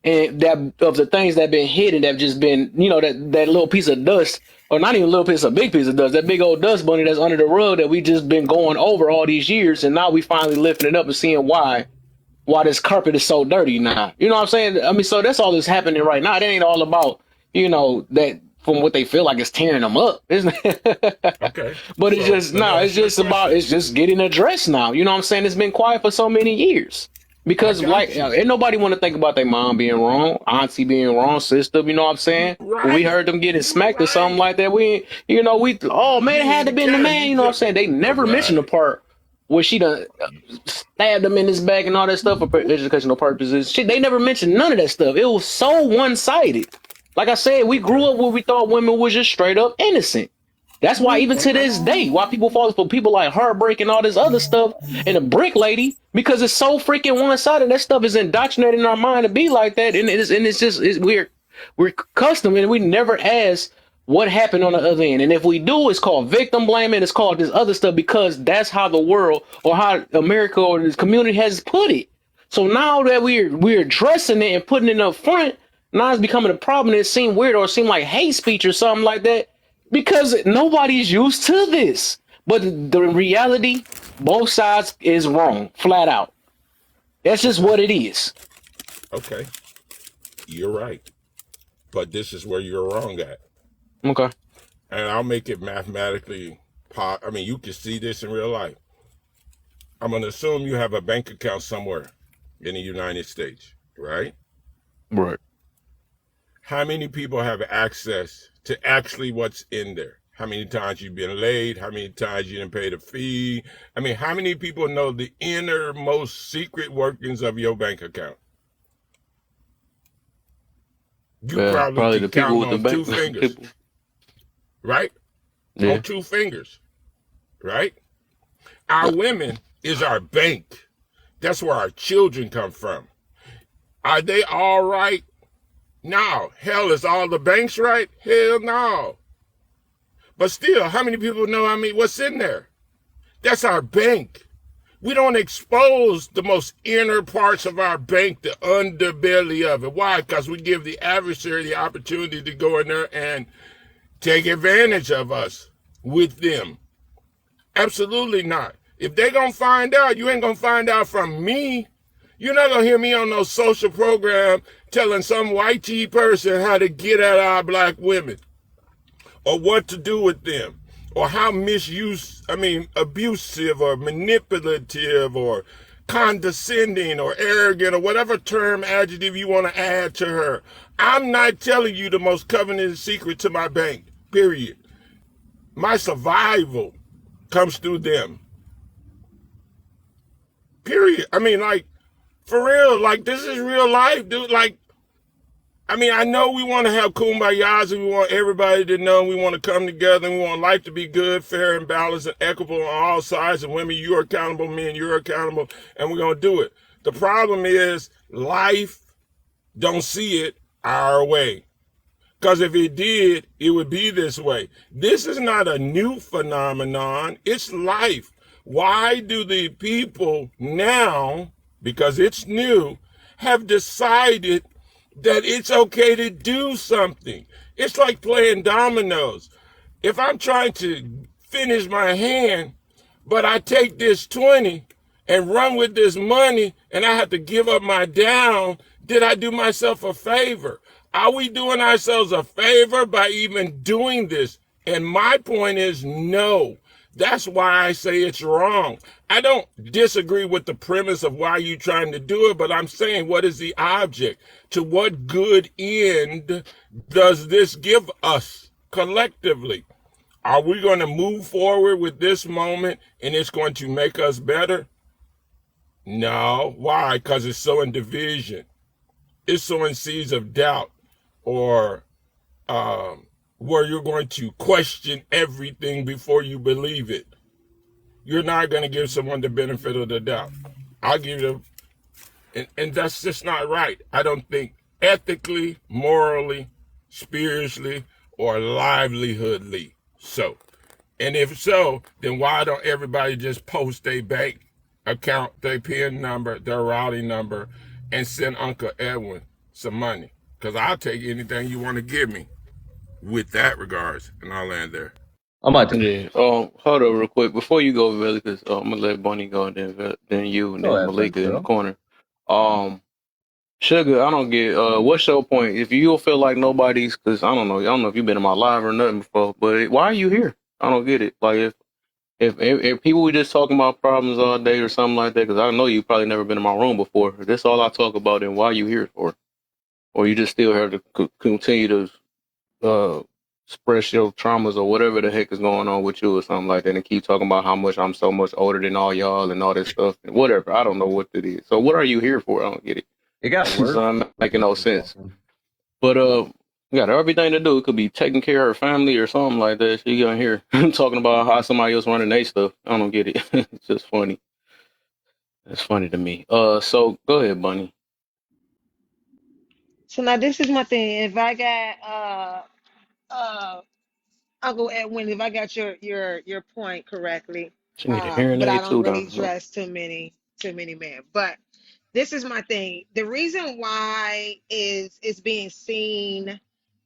and that of the things that have been hidden, that have just been, that little piece of dust, or not even a little piece, a big piece of dust, that big old dust bunny that's under the rug that we just been going over all these years, and now we finally lifting it up and seeing why this carpet is so dirty now. You know what I'm saying? I mean, so that's all that's happening right now. It ain't all about, that from what they feel like it's tearing them up, isn't it? Okay. But it's So just, let me no, ask it's you a just about, question. it's just getting addressed now. You know what I'm saying? It's been quiet for so many years. I Because got you. ain't nobody want to think about their mom being wrong, auntie being wrong, sister. You know what I'm saying? When we Right. heard them getting smacked or something Right. like that, oh man, it had to been the man. You know what I'm saying? They never mentioned the Right. part where she done stabbed him in his back and all that stuff for educational purposes. They never mentioned none of that stuff. It was so one sided. Like I said, we grew up where we thought women was just straight up innocent. That's why even to this day, why people fall for people like Heartbreak and all this other stuff and a Brick Lady, because it's so freaking one-sided. That stuff is indoctrinated in our mind to be like that, and we're accustomed, and we never ask what happened on the other end. And if we do, it's called victim blaming. It's called this other stuff because that's how the world or how America or this community has put it. So now that we're addressing it and putting it up front, now it's becoming a problem. It seemed weird or it seemed like hate speech or something like that. Because nobody's used to this. But the reality, both sides is wrong, flat out. That's just what it is. Okay. You're right. But this is where you're wrong at. Okay. And I'll make it mathematically. I mean, you can see this in real life. I'm going to assume you have a bank account somewhere in the United States, right? Right. How many people have access to actually what's in there? How many times you've been late? How many times you didn't pay the fee? I mean, how many people know the innermost secret workings of your bank account? You Probably probably the can people count with the on two bank. fingers, right? Yeah. On two fingers, right? Our women is our bank. That's where our children come from. Are they all right? No. Hell, is all the banks right? Hell no. But still, how many people know, what's in there? That's our bank. We don't expose the most inner parts of our bank, the underbelly of it. Why? Because we give the adversary the opportunity to go in there and take advantage of us with them. Absolutely not. If they're going to find out, you ain't going to find out from me. You're not going to hear me on no social program telling some white tea person how to get at our black women or what to do with them or how abusive or manipulative or condescending or arrogant or whatever term, adjective you want to add to her. I'm not telling you the most coveted secret to my bank, period. My survival comes through them. Period. For real, this is real life, dude. I know we want to have kumbayas and we want everybody to know we want to come together and we want life to be good, fair, and balanced and equitable on all sides. And women, you're accountable, men, you're accountable, and we're going to do it. The problem is life don't see it our way. Because if it did, it would be this way. This is not a new phenomenon. It's life. Why do the people now, because it's new, have decided that it's okay to do something? It's like playing dominoes. If I'm trying to finish my hand, but I take this 20 and run with this money and I have to give up my down, did I do myself a favor? Are we doing ourselves a favor by even doing this? And my point is no. That's why I say it's wrong. I don't disagree with the premise of why you're trying to do it, but I'm saying, what is the object? To what good end does this give us collectively? Are we going to move forward with this moment and it's going to make us better? No. Why? Because it's sowing division. It's sowing seeds of doubt, or where you're going to question everything before you believe it. You're not going to give someone the benefit of the doubt. I'll give them, and that's just not right. I don't think ethically, morally, spiritually, or livelihoodly so. And if so, then why don't everybody just post their bank account, their PIN number, their routing number, and send Uncle Edwin some money? Because I'll take anything you want to give me with that regards, and I'll land there. I'm about to Yeah. Hold on real quick before you go, Billy, because I'm gonna let Bunny go, and then you, and go then ahead, Big Malika in the Phil. corner. Sugar, I don't get. What's your point? If you feel like nobody's, because I don't know if you've been in my live or nothing before, but why are you here? I don't get it. Like if people were just talking about problems all day or something like that, because I know you probably never been in my room before. If that's all I talk about, then why are you here for? Or you just still have to continue to express your traumas or whatever the heck is going on with you or something like that, and keep talking about how much I'm so much older than all y'all and all this stuff and whatever. I don't know what it is. So what are you here for? I don't get it. It got worse. So I'm not making no sense. But we got everything to do. It could be taking care of her family or something like that. She got here talking about how somebody else running their stuff. I don't get it. It's just funny. It's funny to me. So go ahead, Bunny. So now this is my thing. If I got uh Uncle Edwin, if I got your point correctly, She need a hearing but I aid don't too, really don't dress too many men. But this is my thing. The reason why is it's being seen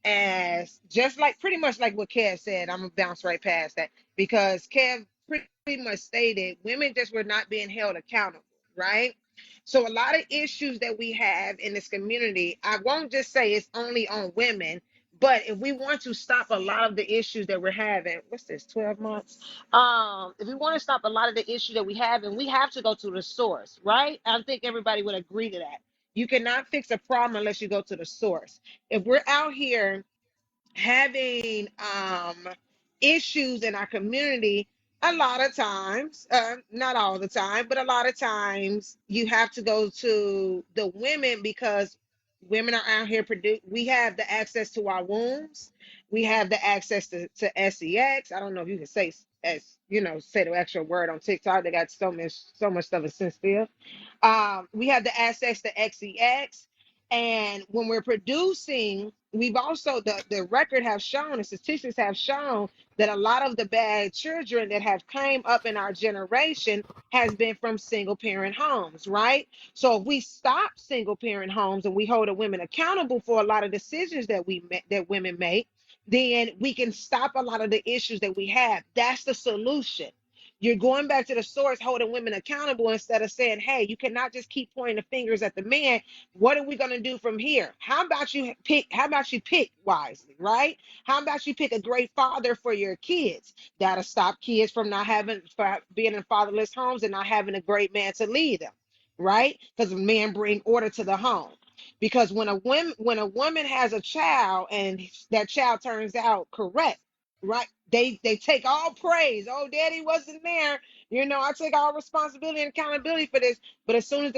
as just like pretty much like what Kev said. I'm gonna bounce right past that because Kev pretty much stated women just were not being held accountable, right? So a lot of issues that we have in this community, I won't just say it's only on women, but if we want to stop a lot of the issues that we're having, what's this, 12 months? If we want to stop a lot of the issues that we have, and we have to go to the source, right? I think everybody would agree to that. You cannot fix a problem unless you go to the source. If we're out here having issues in our community, a lot of times, not all the time, but a lot of times you have to go to the women because women are out here we have the access to our wombs, we have the access to sex. I don't know if you can say say the actual word on TikTok. They got so much stuff is sensitive. We have the access to XEX. And when we're producing, we've also, the record have shown, the statistics have shown that a lot of the bad children that have came up in our generation has been from single parent homes, right? So if we stop single parent homes and we hold the women accountable for a lot of decisions that women make, then we can stop a lot of the issues that we have. That's the solution. You're going back to the source, holding women accountable instead of saying, hey, you cannot just keep pointing the fingers at the man. What are we going to do from here? How about you pick wisely, right? How about you pick a great father for your kids? That'll stop kids from being in fatherless homes and not having a great man to lead them, right? Because men bring order to the home. Because when a woman has a child and that child turns out correct, right? They take all praise. Oh, daddy wasn't there. I take all responsibility and accountability for this. But as soon as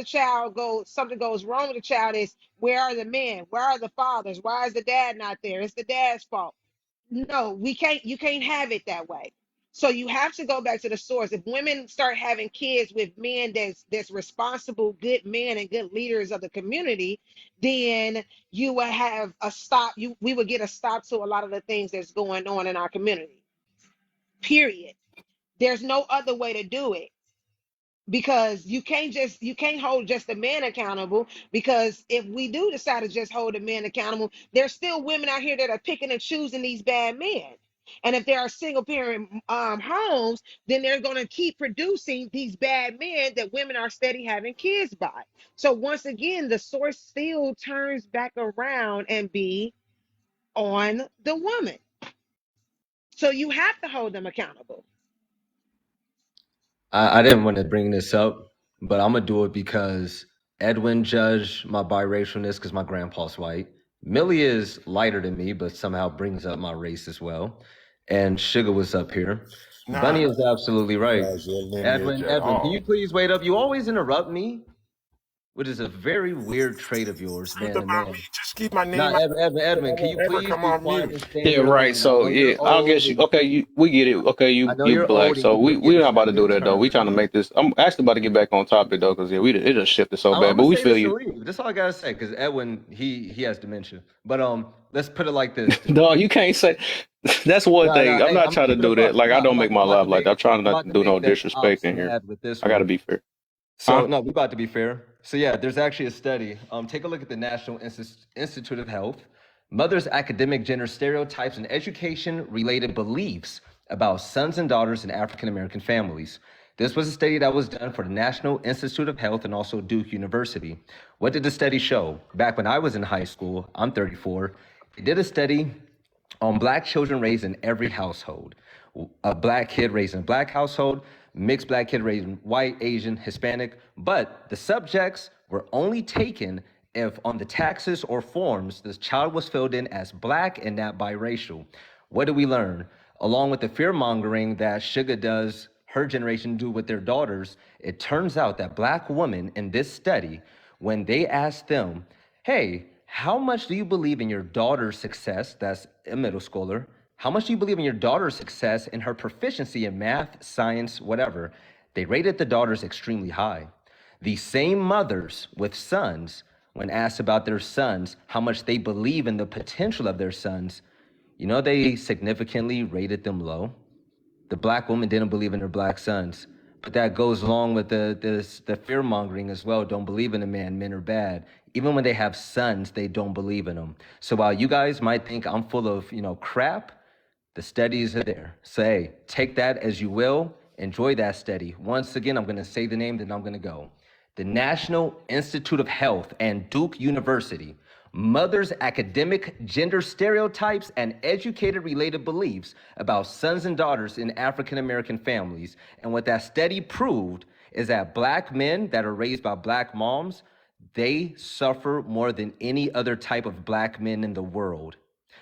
something goes wrong with the child, is where are the men? Where are the fathers? Why is the dad not there? It's the dad's fault. No, you can't have it that way. So you have to go back to the source. If women start having kids with men that's responsible, good men and good leaders of the community, then you will have a stop. We would get a stop to a lot of the things that's going on in our community. Period. There's no other way to do it because you can't hold just the man accountable, because if we do decide to just hold the men accountable, there's still women out here that are picking and choosing these bad men. And if there are single parent homes, then they're going to keep producing these bad men that women are steady having kids by. So once again, the source still turns back around and be on the woman. So you have to hold them accountable. I didn't want to bring this up, but I'm gonna do it because Edwin judged my biracialness because my grandpa's white. Millie is lighter than me, but somehow brings up my race as well. And Sugar was up here. Bunny Nah, is absolutely right. realize your lineage Edwin, at Edwin, can all. you please wait up? You always interrupt me, which is a very weird trait of yours, It's man to about me. man. Just keep my name Nah, out. Edwin, I can you won't ever please come be on quiet mute. and stay in Yeah, your right. lane? I So know yeah, you're I'll old guess you. and Okay, we get it. Okay, I know you you're black. old and So you're we're not getting about to your do that though. We turn. trying to make this. I'm actually about to get back on topic though, because yeah, it just shifted so I'm bad. But gonna we say feel this you. and leave. That's all I gotta say, because Edwin, he has dementia. But let's put it like this. Dog, you can't say. That's one No, thing. no, I'm hey, not I'm gonna trying to keep it a do that. buck. Like I No, don't make my life like that. I'm trying I'm not about to to do no make them disrespect ops in here. mad with this I gotta one. be fair. So Huh? no, we about to be fair. So yeah, there's actually a study. Take a look at the National Institute of Health. Mothers' academic gender stereotypes and education-related beliefs about sons and daughters in African American families. This was a study that was done for the National Institute of Health and also Duke University. What did the study show? Back when I was in high school, I'm 34, they did a study on black children raised in every household. A black kid raised in a black household, mixed black kid raised in white, Asian, Hispanic, but the subjects were only taken if on the taxes or forms this child was filled in as black and not biracial. What did we learn? Along with the fear mongering that Sugar does, her generation do with their daughters, it turns out that black women in this study, when they asked them, hey, how much do you believe in your daughter's success? That's a middle schooler. How much do you believe in your daughter's success in her proficiency in math, science, whatever? They rated the daughters extremely high. The same mothers with sons, when asked about their sons, how much they believe in the potential of their sons, you know, they significantly rated them low. The black woman didn't believe in her black sons. But that goes along with the fear mongering as well. Don't believe in a man, men are bad. Even when they have sons, they don't believe in them. So while you guys might think I'm full of, crap, the studies are there. So hey, take that as you will. Enjoy that study. Once again, I'm going to say the name, then I'm going to go. The National Institute of Health and Duke University. Mothers' academic gender stereotypes and educator-related beliefs about sons and daughters in African American families. And what that study proved is that black men that are raised by black moms, they suffer more than any other type of black men in the world.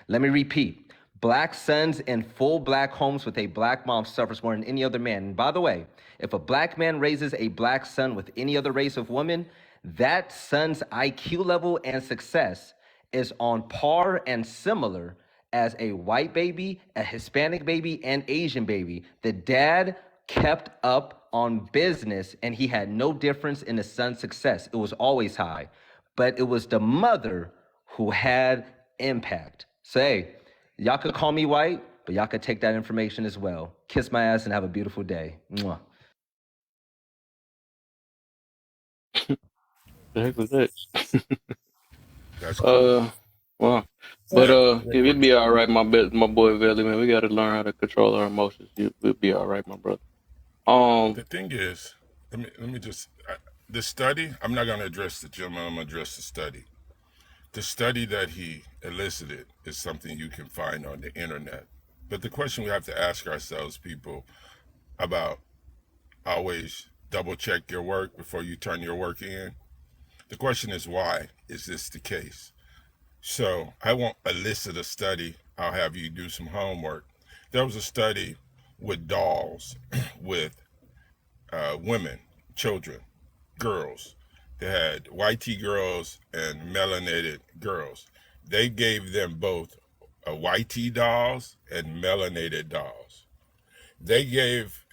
Let me repeat. Black sons in full black homes with a black mom suffers more than any other man. And by the way, if a black man raises a black son with any other race of woman, that son's IQ level and success is on par and similar as a white baby, a Hispanic baby, and Asian baby. The dad kept up on business and he had no difference in the son's success. It was always high, but it was the mother who had impact. So, hey, y'all could call me white, but y'all could take that information as well. Kiss my ass and have a beautiful day. Mwah. The heck was that? That's cool. Well, but yeah, we'll be all right, my boy Valley, man. We got to learn how to control our emotions. We'll be all right, my brother. The thing is, let me just the study. I'm not going to address the gentleman. I'm going to address the study. The study that he elicited is something you can find on the internet. But the question we have to ask ourselves, people, about always double check your work before you turn your work in. The question is, why is this the case? So I won't elicit a study. I'll have you do some homework. There was a study with dolls, with women, children, girls. They had white girls and melanated girls. They gave them both white dolls and melanated dolls.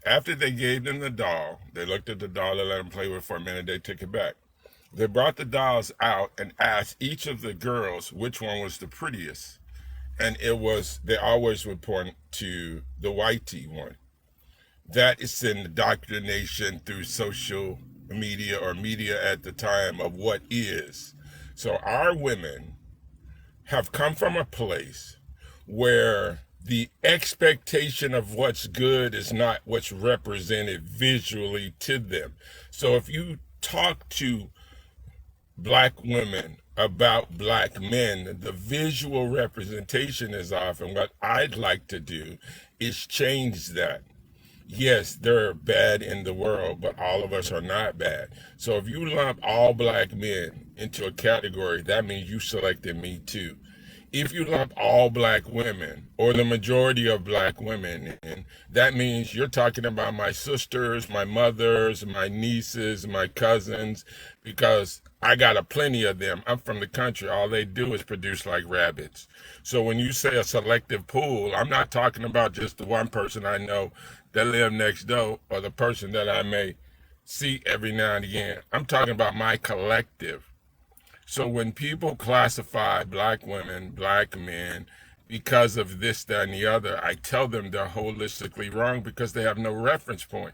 After they gave them the doll, they looked at the doll, they let them play with it for a minute, they took it back. They brought the dolls out and asked each of the girls which one was the prettiest. And they always would point to the whitey one. That is an indoctrination through social media or media at the time of what is. So our women have come from a place where the expectation of what's good is not what's represented visually to them. So if you talk to black women about black men, the visual representation is off. And what I'd like to do is change that. Yes, there are bad in the world, but all of us are not bad. So if you lump all black men into a category, that means you selected me too. If you lump all black women or the majority of black women in, that means you're talking about my sisters, my mothers, my nieces, my cousins, because I got a plenty of them. I'm from the country. All they do is produce like rabbits. So when you say a selective pool, I'm not talking about just the one person I know that live next door or the person that I may see every now and again. I'm talking about my collective. So when people classify black women, black men, because of this, that, and the other, I tell them they're holistically wrong because they have no reference point.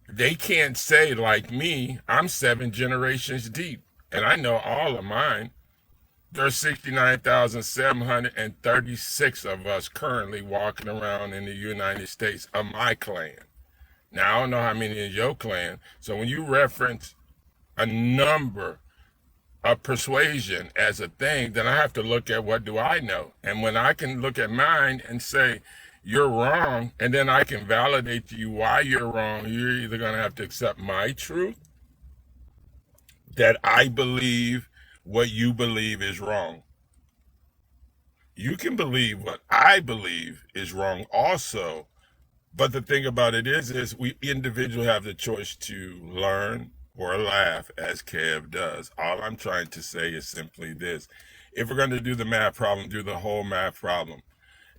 They can't say, like me, I'm 7 generations deep, and I know all of mine. There's 69,736 of us currently walking around in the United States of my clan. Now, I don't know how many is your clan. So when you reference a number of persuasion as a thing, then I have to look at what do I know. And when I can look at mine and say, you're wrong, and then I can validate to you why you're wrong, you're either going to have to accept my truth, that I believe what you believe is wrong. You can believe what I believe is wrong also. But the thing about it is we individuals have the choice to learn or laugh, as Kev does. All I'm trying to say is simply this. If we're going to do the math problem, do the whole math problem.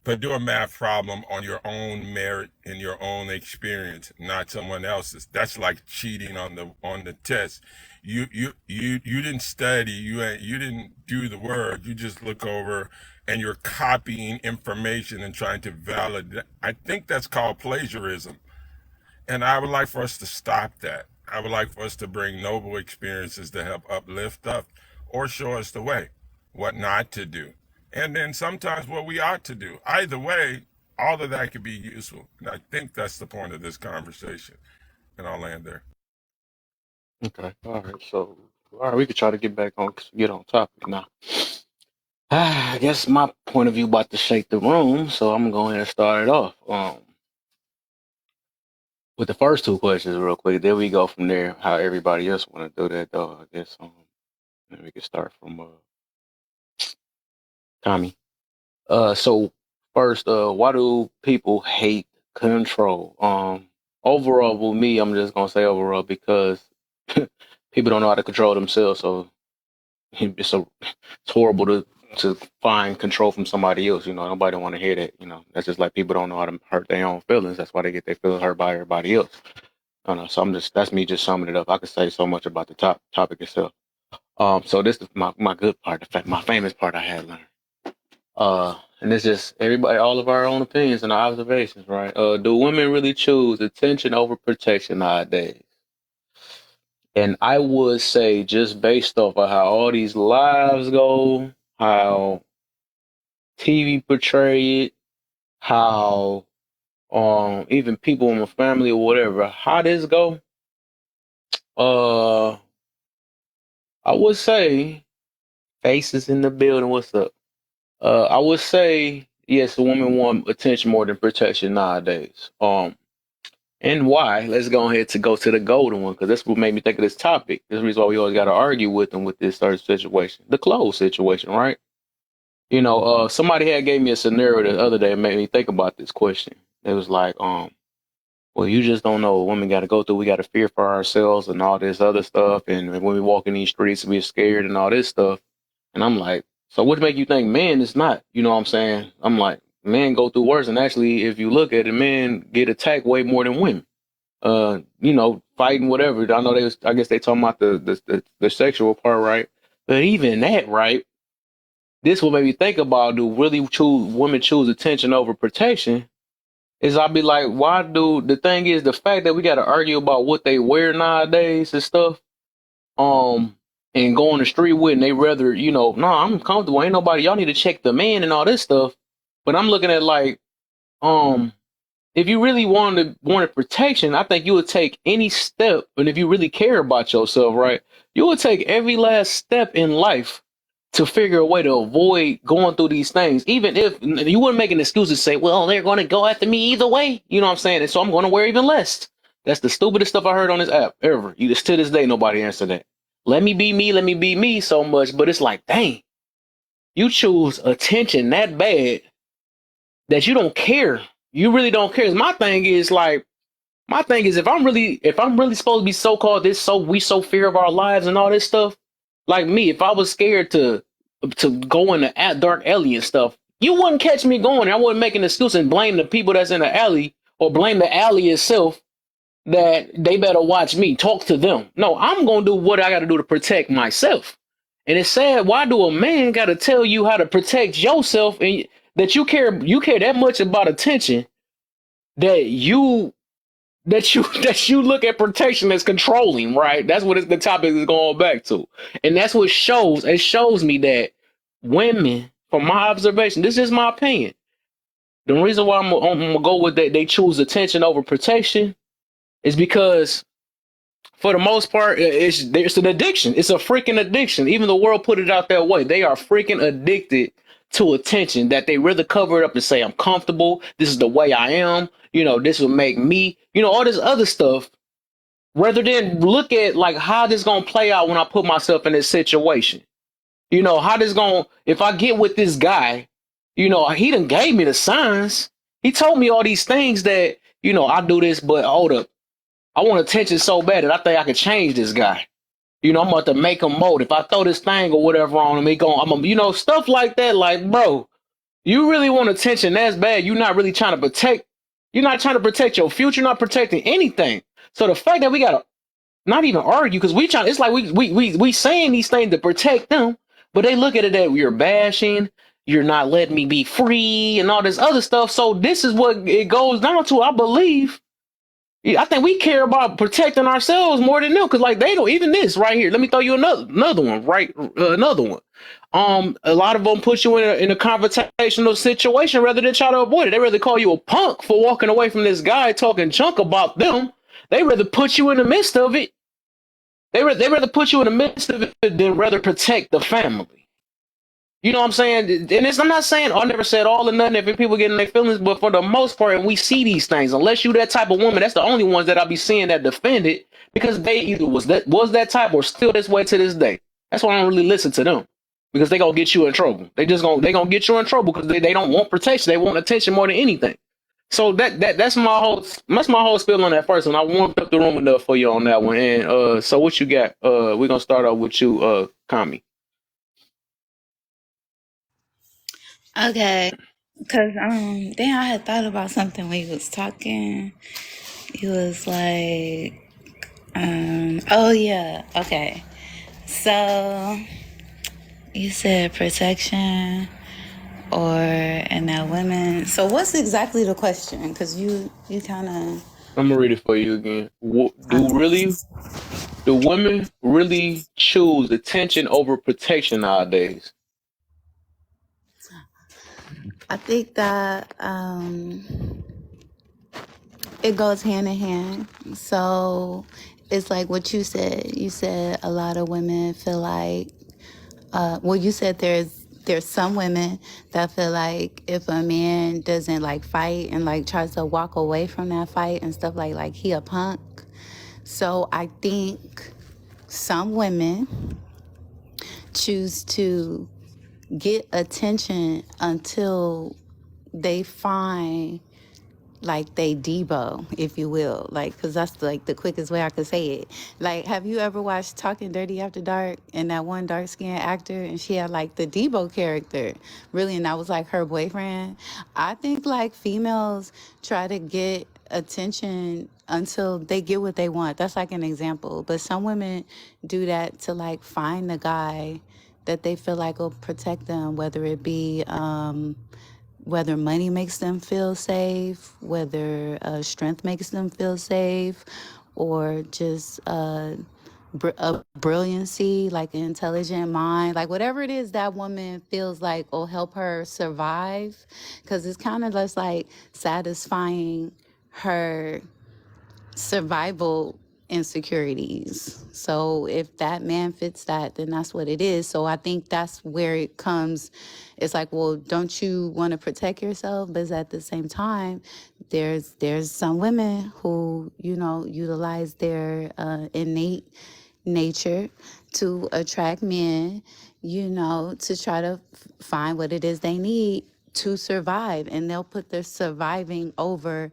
But do a math problem on your own merit and your own experience, not someone else's. That's like cheating on the test. You didn't study, you didn't do the work, you just look over and you're copying information and trying to validate. I think that's called plagiarism. And I would like for us to stop that. I would like for us to bring noble experiences to help uplift us or show us the way, what not to do. And then sometimes what we ought to do. Either way, all of that could be useful. And I think that's the point of this conversation. And I'll land there. Okay. All right. So, all right, we could try to get on topic now. I guess my point of view about to shake the room, so I'm going to start it off with the first two questions real quick. Then we go from there. How everybody else want to do that, though. I guess then we can start from Tommy. So first, why do people hate control? Overall, with me, I'm just gonna say overall because people don't know how to control themselves. So it's horrible to find control from somebody else. You know, nobody want to hear that. You know, that's just like people don't know how to hurt their own feelings. That's why they get their feelings hurt by everybody else. I don't know. So that's me just summing it up. I could say so much about the topic itself. So this is my good part, in fact, my famous part I had learned. And it's just everybody, all of our own opinions and observations, right? Do women really choose attention over protection nowadays? And I would say, just based off of how all these lives go, how TV portray it, how even people in my family or whatever, how this go, I would say, faces in the building, what's up? I would say, yes, a woman want attention more than protection nowadays. And why? Let's go ahead to go to the golden one, because that's what made me think of this topic. This is the reason why we always got to argue with them with this certain situation, the clothes situation, right? You know, somebody had gave me a scenario the other day and made me think about this question. It was like, well, you just don't know what women got to go through. We got to fear for ourselves and all this other stuff. And when we walk in these streets, we're scared and all this stuff. And I'm like, so what make you think men is not? You know what I'm saying? I'm like, men go through worse. And actually, if you look at it, men get attacked way more than women. You know, fighting, whatever. I know I guess they talking about the sexual part, right? But even that, right? This will make me think about, do women choose attention over protection? Is I'll be like, why do, the thing is, the fact that we got to argue about what they wear nowadays and stuff, and go on the street with, and they rather, you know, no, I'm comfortable. Ain't nobody, y'all need to check the man and all this stuff. But I'm looking at like, if you really wanted protection, I think you would take any step. And if you really care about yourself, right, you would take every last step in life to figure a way to avoid going through these things. Even if you wouldn't make an excuse to say, well, they're going to go after me either way. You know what I'm saying? And so I'm going to wear even less. That's the stupidest stuff I heard on this app ever. You just to this day, nobody answered that. Let me be me so much. But it's like, dang, you choose attention that bad that you don't care. You really don't care. My thing is if I'm really supposed to be so-called this, we so fear of our lives and all this stuff. Like me, if I was scared to go in the dark alley and stuff, you wouldn't catch me going. I wouldn't make an excuse and blame the people that's in the alley or blame the alley itself that they better watch me. Talk to them. No, I'm gonna do what I got to do to protect myself. And it's sad. Why do a man got to tell you how to protect yourself and that you care that much about attention that you look at protection as controlling, right? That's what the topic is going back to. And that's what it shows me that women, from my observation, this is my opinion. The reason why I'm gonna go with that, they choose attention over protection, is because for the most part, it's an addiction. It's a freaking addiction. Even the world put it out that way. They are freaking addicted to attention, that they rather cover it up and say, I'm comfortable. This is the way I am. You know, this will make me, all this other stuff, rather than look at like how this going to play out when I put myself in this situation. How this going, if I get with this guy, he done gave me the signs. He told me all these things that, I do this, but hold up. I want attention so bad that I think I could change this guy. I'm about to make him mold. If I throw this thing or whatever on him, stuff like that. Like, bro, you really want attention that's bad. You're not really trying to protect. You're not trying to protect your future. You're not protecting anything. So the fact that we gotta not even argue, because it's like we saying these things to protect them, but they look at it that you're bashing. You're not letting me be free and all this other stuff. So this is what it goes down to, I believe. I think we care about protecting ourselves more than them, because like they don't. Even this right here, let me throw you another one, right? Another one. A lot of them put you in a confrontational situation rather than try to avoid it. They rather call you a punk for walking away from this guy talking junk about them. They rather put you in the midst of it. They rather put you in the midst of it than rather protect the family. You know what I'm saying? And I'm not saying, I never said all or nothing if people get in their feelings, but for the most part, and we see these things, unless you that type of woman, that's the only ones that I'll be seeing that defend it, because they either was that type or still this way to this day. That's why I don't really listen to them, because they gonna get you in trouble. They gonna get you in trouble because they don't want protection. They want attention more than anything. So that's my whole spiel on that first one. I warmed up the room enough for you on that one. And so what you got? We're gonna start off with you, Kami. Okay, because I had thought about something when he was talking. He was like, oh yeah, okay. So you said protection and that women. So what's exactly the question? Because you kind of. I'm gonna read it for you again. Do women really choose attention over protection nowadays? I think that it goes hand in hand. So it's like what you said. You said a lot of women feel like, you said there's some women that feel like if a man doesn't like fight and like tries to walk away from that fight and stuff like he a punk. So I think some women choose to get attention until they find like they Debo, if you will, like, because that's like the quickest way I could say it. Like, have you ever watched Talking Dirty After Dark, and that one dark-skinned actor, and she had like the Debo character, really, and that was like her boyfriend? I think like females try to get attention until they get what they want. That's like an example. But some women do that to like find the guy that they feel like will protect them, whether it be whether money makes them feel safe, whether strength makes them feel safe, or just a brilliancy, like an intelligent mind, like whatever it is that woman feels like will help her survive, because it's kind of just like satisfying her survival insecurities. So if that man fits that, then that's what it is. So I think that's where it comes. It's like, well, don't you want to protect yourself? But at the same time, there's some women who, you know, utilize their innate nature to attract men, you know, to try to find what it is they need to survive, and they'll put their surviving over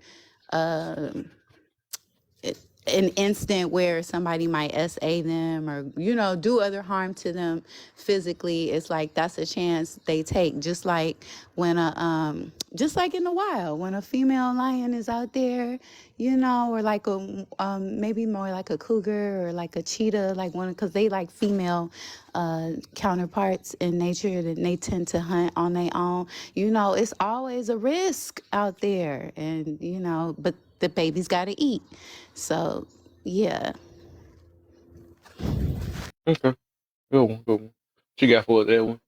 an instant where somebody might SA them or, you know, do other harm to them physically. It's like that's a chance they take. Just like when just like in the wild, when a female lion is out there, you know, or like a maybe more like a cougar or like a cheetah, like one, because they like female counterparts in nature, and they tend to hunt on their own. You know, it's always a risk out there, and you know, but the baby's got to eat. So, yeah. Okay. Good one. Good one. What you got for us, Edwin?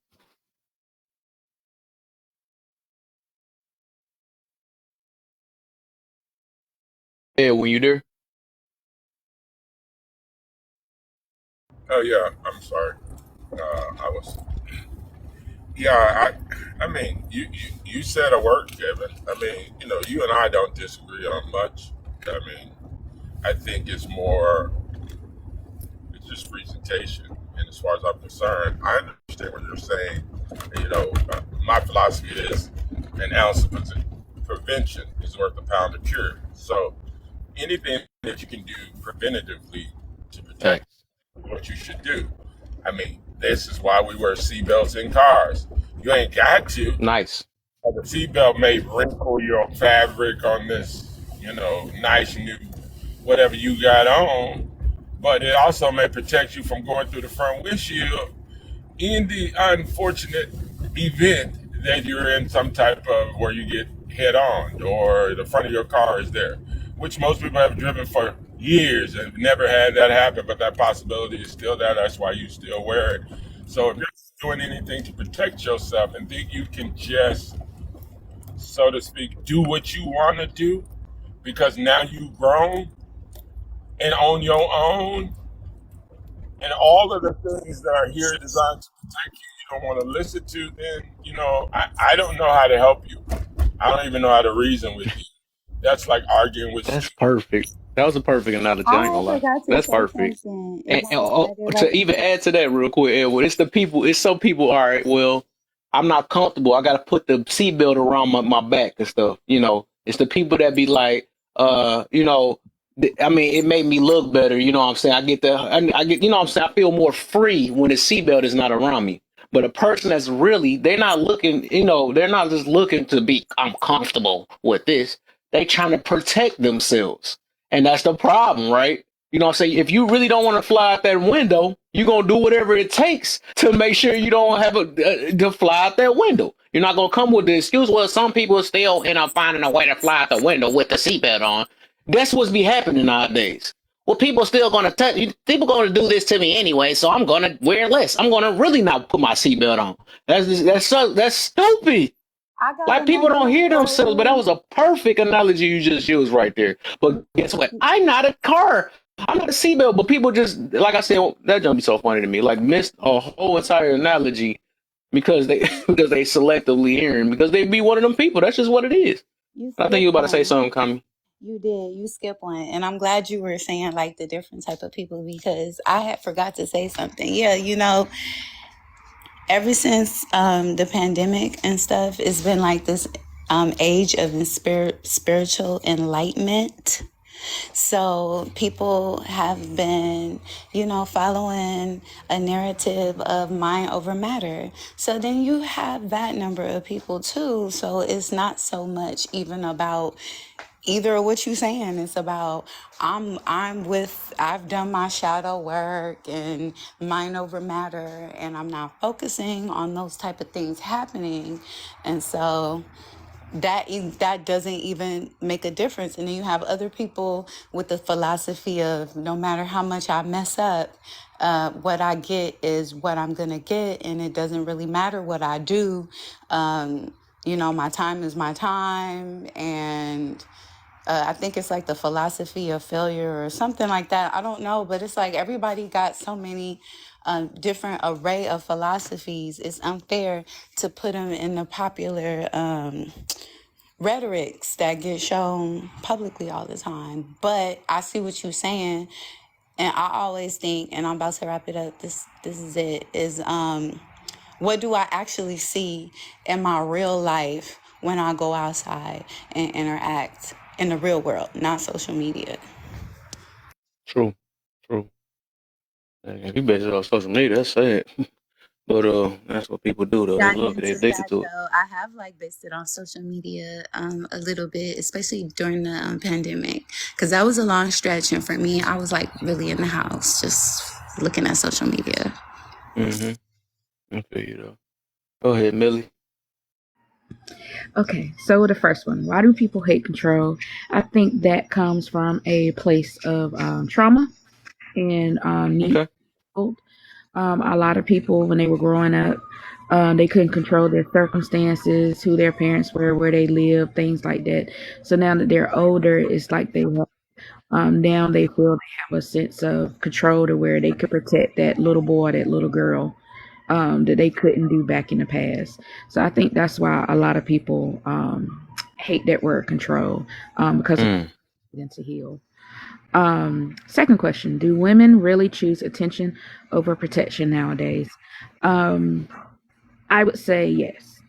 Edwin, you there? Oh yeah, I'm sorry. I was. Yeah, I mean, you said a word, Kevin. I mean, you know, you and I don't disagree on much. I mean, I think it's just presentation. And as far as I'm concerned, I understand what you're saying. You know, my philosophy is an ounce of prevention is worth a pound of cure. So anything that you can do preventatively to protect what you should do. I mean, this is why we wear seatbelts in cars. You ain't got to. Nice. The seatbelt may wrinkle your fabric on this, you know, nice new whatever you got on, but it also may protect you from going through the front windshield in the unfortunate event that you're in some type of where you get head on or the front of your car is there, which most people have driven for years and never had that happen, but that possibility is still there. That's why you still wear it. So if you're doing anything to protect yourself and think you can just, so to speak, do what you want to do because now you've grown and on your own, and all of the things that are here designed to protect you, you don't want to listen to, then, you know, I don't know how to help you. I don't even know how to reason with you. That's like arguing with That's perfect. That was a perfect analogy. I ain't gonna lie. That's perfect. And to even add to that real quick, Edward, it's some people, all right, well, I'm not comfortable. I got to put the seatbelt around my back and stuff. You know, it's the people that be like, you know, I mean, it made me look better. You know what I'm saying? I get, you know what I'm saying? I feel more free when the seatbelt is not around me. But a person that's really, they're not looking, you know, they're not just looking to be, I'm comfortable with this. They trying to protect themselves. And that's the problem, right? You know what I'm saying? If you really don't want to fly out that window, you're going to do whatever it takes to make sure you don't have to fly out that window. You're not going to come with the excuse, well, some people still end up finding a way to fly out the window with the seatbelt on. That's what's be happening nowadays. Well, people still going to people going to do this to me anyway, so I'm going to wear less. I'm going to really not put my seatbelt on. That's stupid. Like people don't hear themselves, but that was a perfect analogy you just used right there. But guess what? I'm not a seatbelt, but people just, like I said, that don't be so funny to me. Like missed a whole entire analogy because they selectively hearing because they be one of them people. That's just what it is. I think you were about to say something, Kami. You did. You skip one. And I'm glad you were saying like the different type of people because I had forgot to say something. Yeah, you know, ever since the pandemic and stuff, it's been like this age of spiritual enlightenment. So people have been, you know, following a narrative of mind over matter. So then you have that number of people too. So it's not so much even about either of what you're saying. It's about I've done my shadow work and mind over matter, and I'm not focusing on those type of things happening. And so that doesn't even make a difference. And then you have other people with the philosophy of no matter how much I mess up, what I get is what I'm gonna get, and it doesn't really matter what I do. You know, my time is my time, and I think it's like the philosophy of failure or something like that. I don't know, but it's like everybody got so many different array of philosophies. It's unfair to put them in the popular rhetorics that get shown publicly all the time. But I see what you're saying, and I always think, and I'm about to wrap it up. This is it. Is what do I actually see in my real life when I go outside and interact in the real world, not social media? True. True. If you base it off social media, that's sad. But that's what people do though. They Got love it. They into addicted that to it. though. I have like based it on social media a little bit, especially during the pandemic, because that was a long stretch, and for me, I was like really in the house just looking at social media. Mm-hmm. I feel you though. Go ahead, Millie. Okay, so the first one, why do people hate control? I think that comes from a place of trauma and need. Okay. A lot of people, when they were growing up, they couldn't control their circumstances, who their parents were, where they lived, things like that. So now that they're older, it's like they have, now they feel they have a sense of control to where they could protect that little boy, that little girl, that they couldn't do back in the past. So I think that's why a lot of people hate that word control, because Mm. it's to heal. Second question, do women really choose attention over protection nowadays? I would say yes.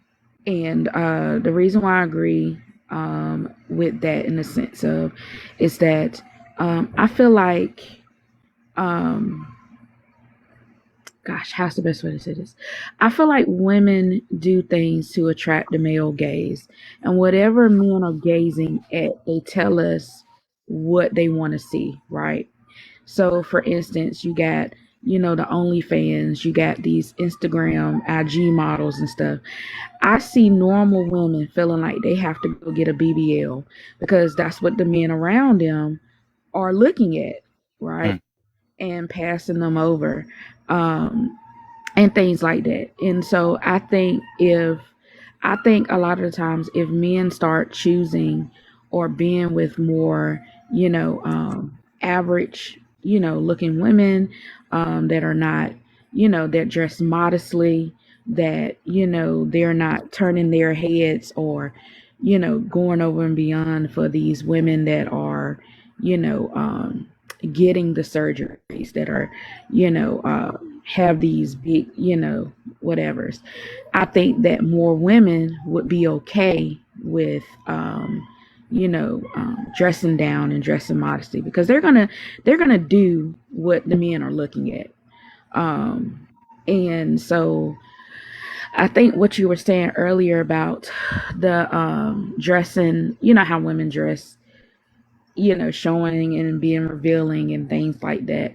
And the reason why I agree with that in the sense of is that I feel like, gosh, how's the best way to say this? I feel like women do things to attract the male gaze. And whatever men are gazing at, they tell us what they want to see, right? So, for instance, you got, the OnlyFans, you got these Instagram, IG models and stuff. I see normal women feeling like they have to go get a BBL because that's what the men around them are looking at, right? Mm. And passing them over, and things like that. And so I think a lot of the times if men start choosing or being with more, average, looking women that are not, that dress modestly, that, they're not turning their heads or, going over and beyond for these women that are, getting the surgeries that are, have these big, whatevers. I think that more women would be okay with, dressing down and dressing modesty because they're gonna do what the men are looking at. And so I think what you were saying earlier about the dressing, how women dress, showing and being revealing and things like that.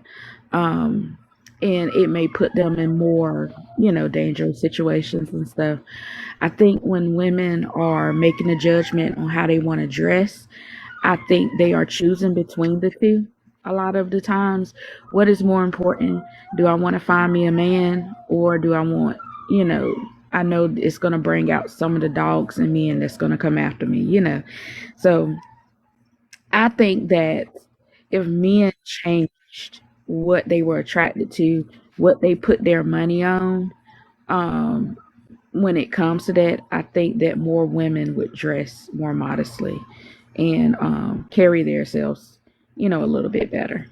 And it may put them in more, dangerous situations and stuff. I think when women are making a judgment on how they want to dress, I think they are choosing between the two a lot of the times. What is more important? Do I want to find me a man or do I want, I know it's going to bring out some of the dogs in me and that's going to come after me. So I think that if men changed what they were attracted to, what they put their money on, when it comes to that, I think that more women would dress more modestly and carry themselves, a little bit better.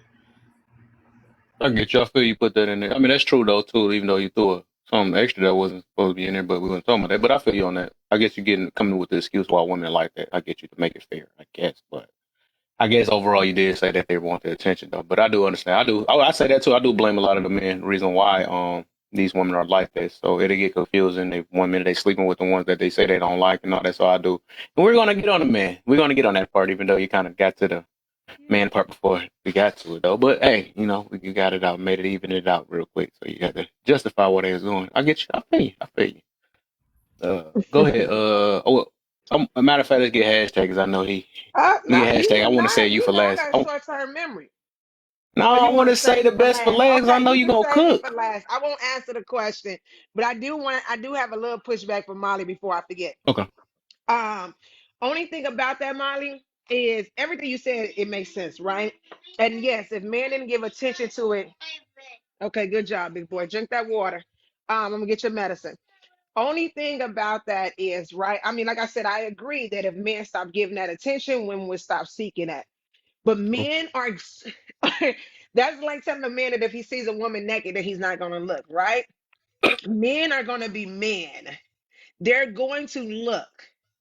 I get you. I feel you put that in there. I mean, that's true though too. Even though you threw something extra that wasn't supposed to be in there, but we weren't talking about that. But I feel you on that. I guess you're coming with the excuse why women like that. I get you to make it fair, I guess. But I guess overall you did say that they want the attention though. But I do understand. I say that too. I do blame a lot of the men. Reason why these women are like that. So it'll get confusing. They one minute they sleeping with the ones that they say they don't like and all that. So I do. And we're gonna get on the man. We're gonna get on that part, even though you kind of got to the man part before we got to it though. But hey, you got it out, made it even it out real quick. So you got to justify what they was doing. I get you. I feel you. Go ahead. A matter of fact, let's get hashtags. I know he get hashtag. I want to say you for last. I got short-term memory. No, I want to say the best for last. Okay, I know you gonna cook. for last. I won't answer the question, but I do have a little pushback for Molly before I forget. Okay. Only thing about that, Molly, is everything you said, it makes sense, right? And yes, if men didn't give attention to it, okay, good job, big boy. Drink that water. I'm gonna get your medicine. Only thing about that is, right? I mean, like I said, I agree that if men stop giving that attention, women would stop seeking that. But men are that's like telling a man that if he sees a woman naked, that he's not gonna look, right? Men are gonna be men. They're going to look.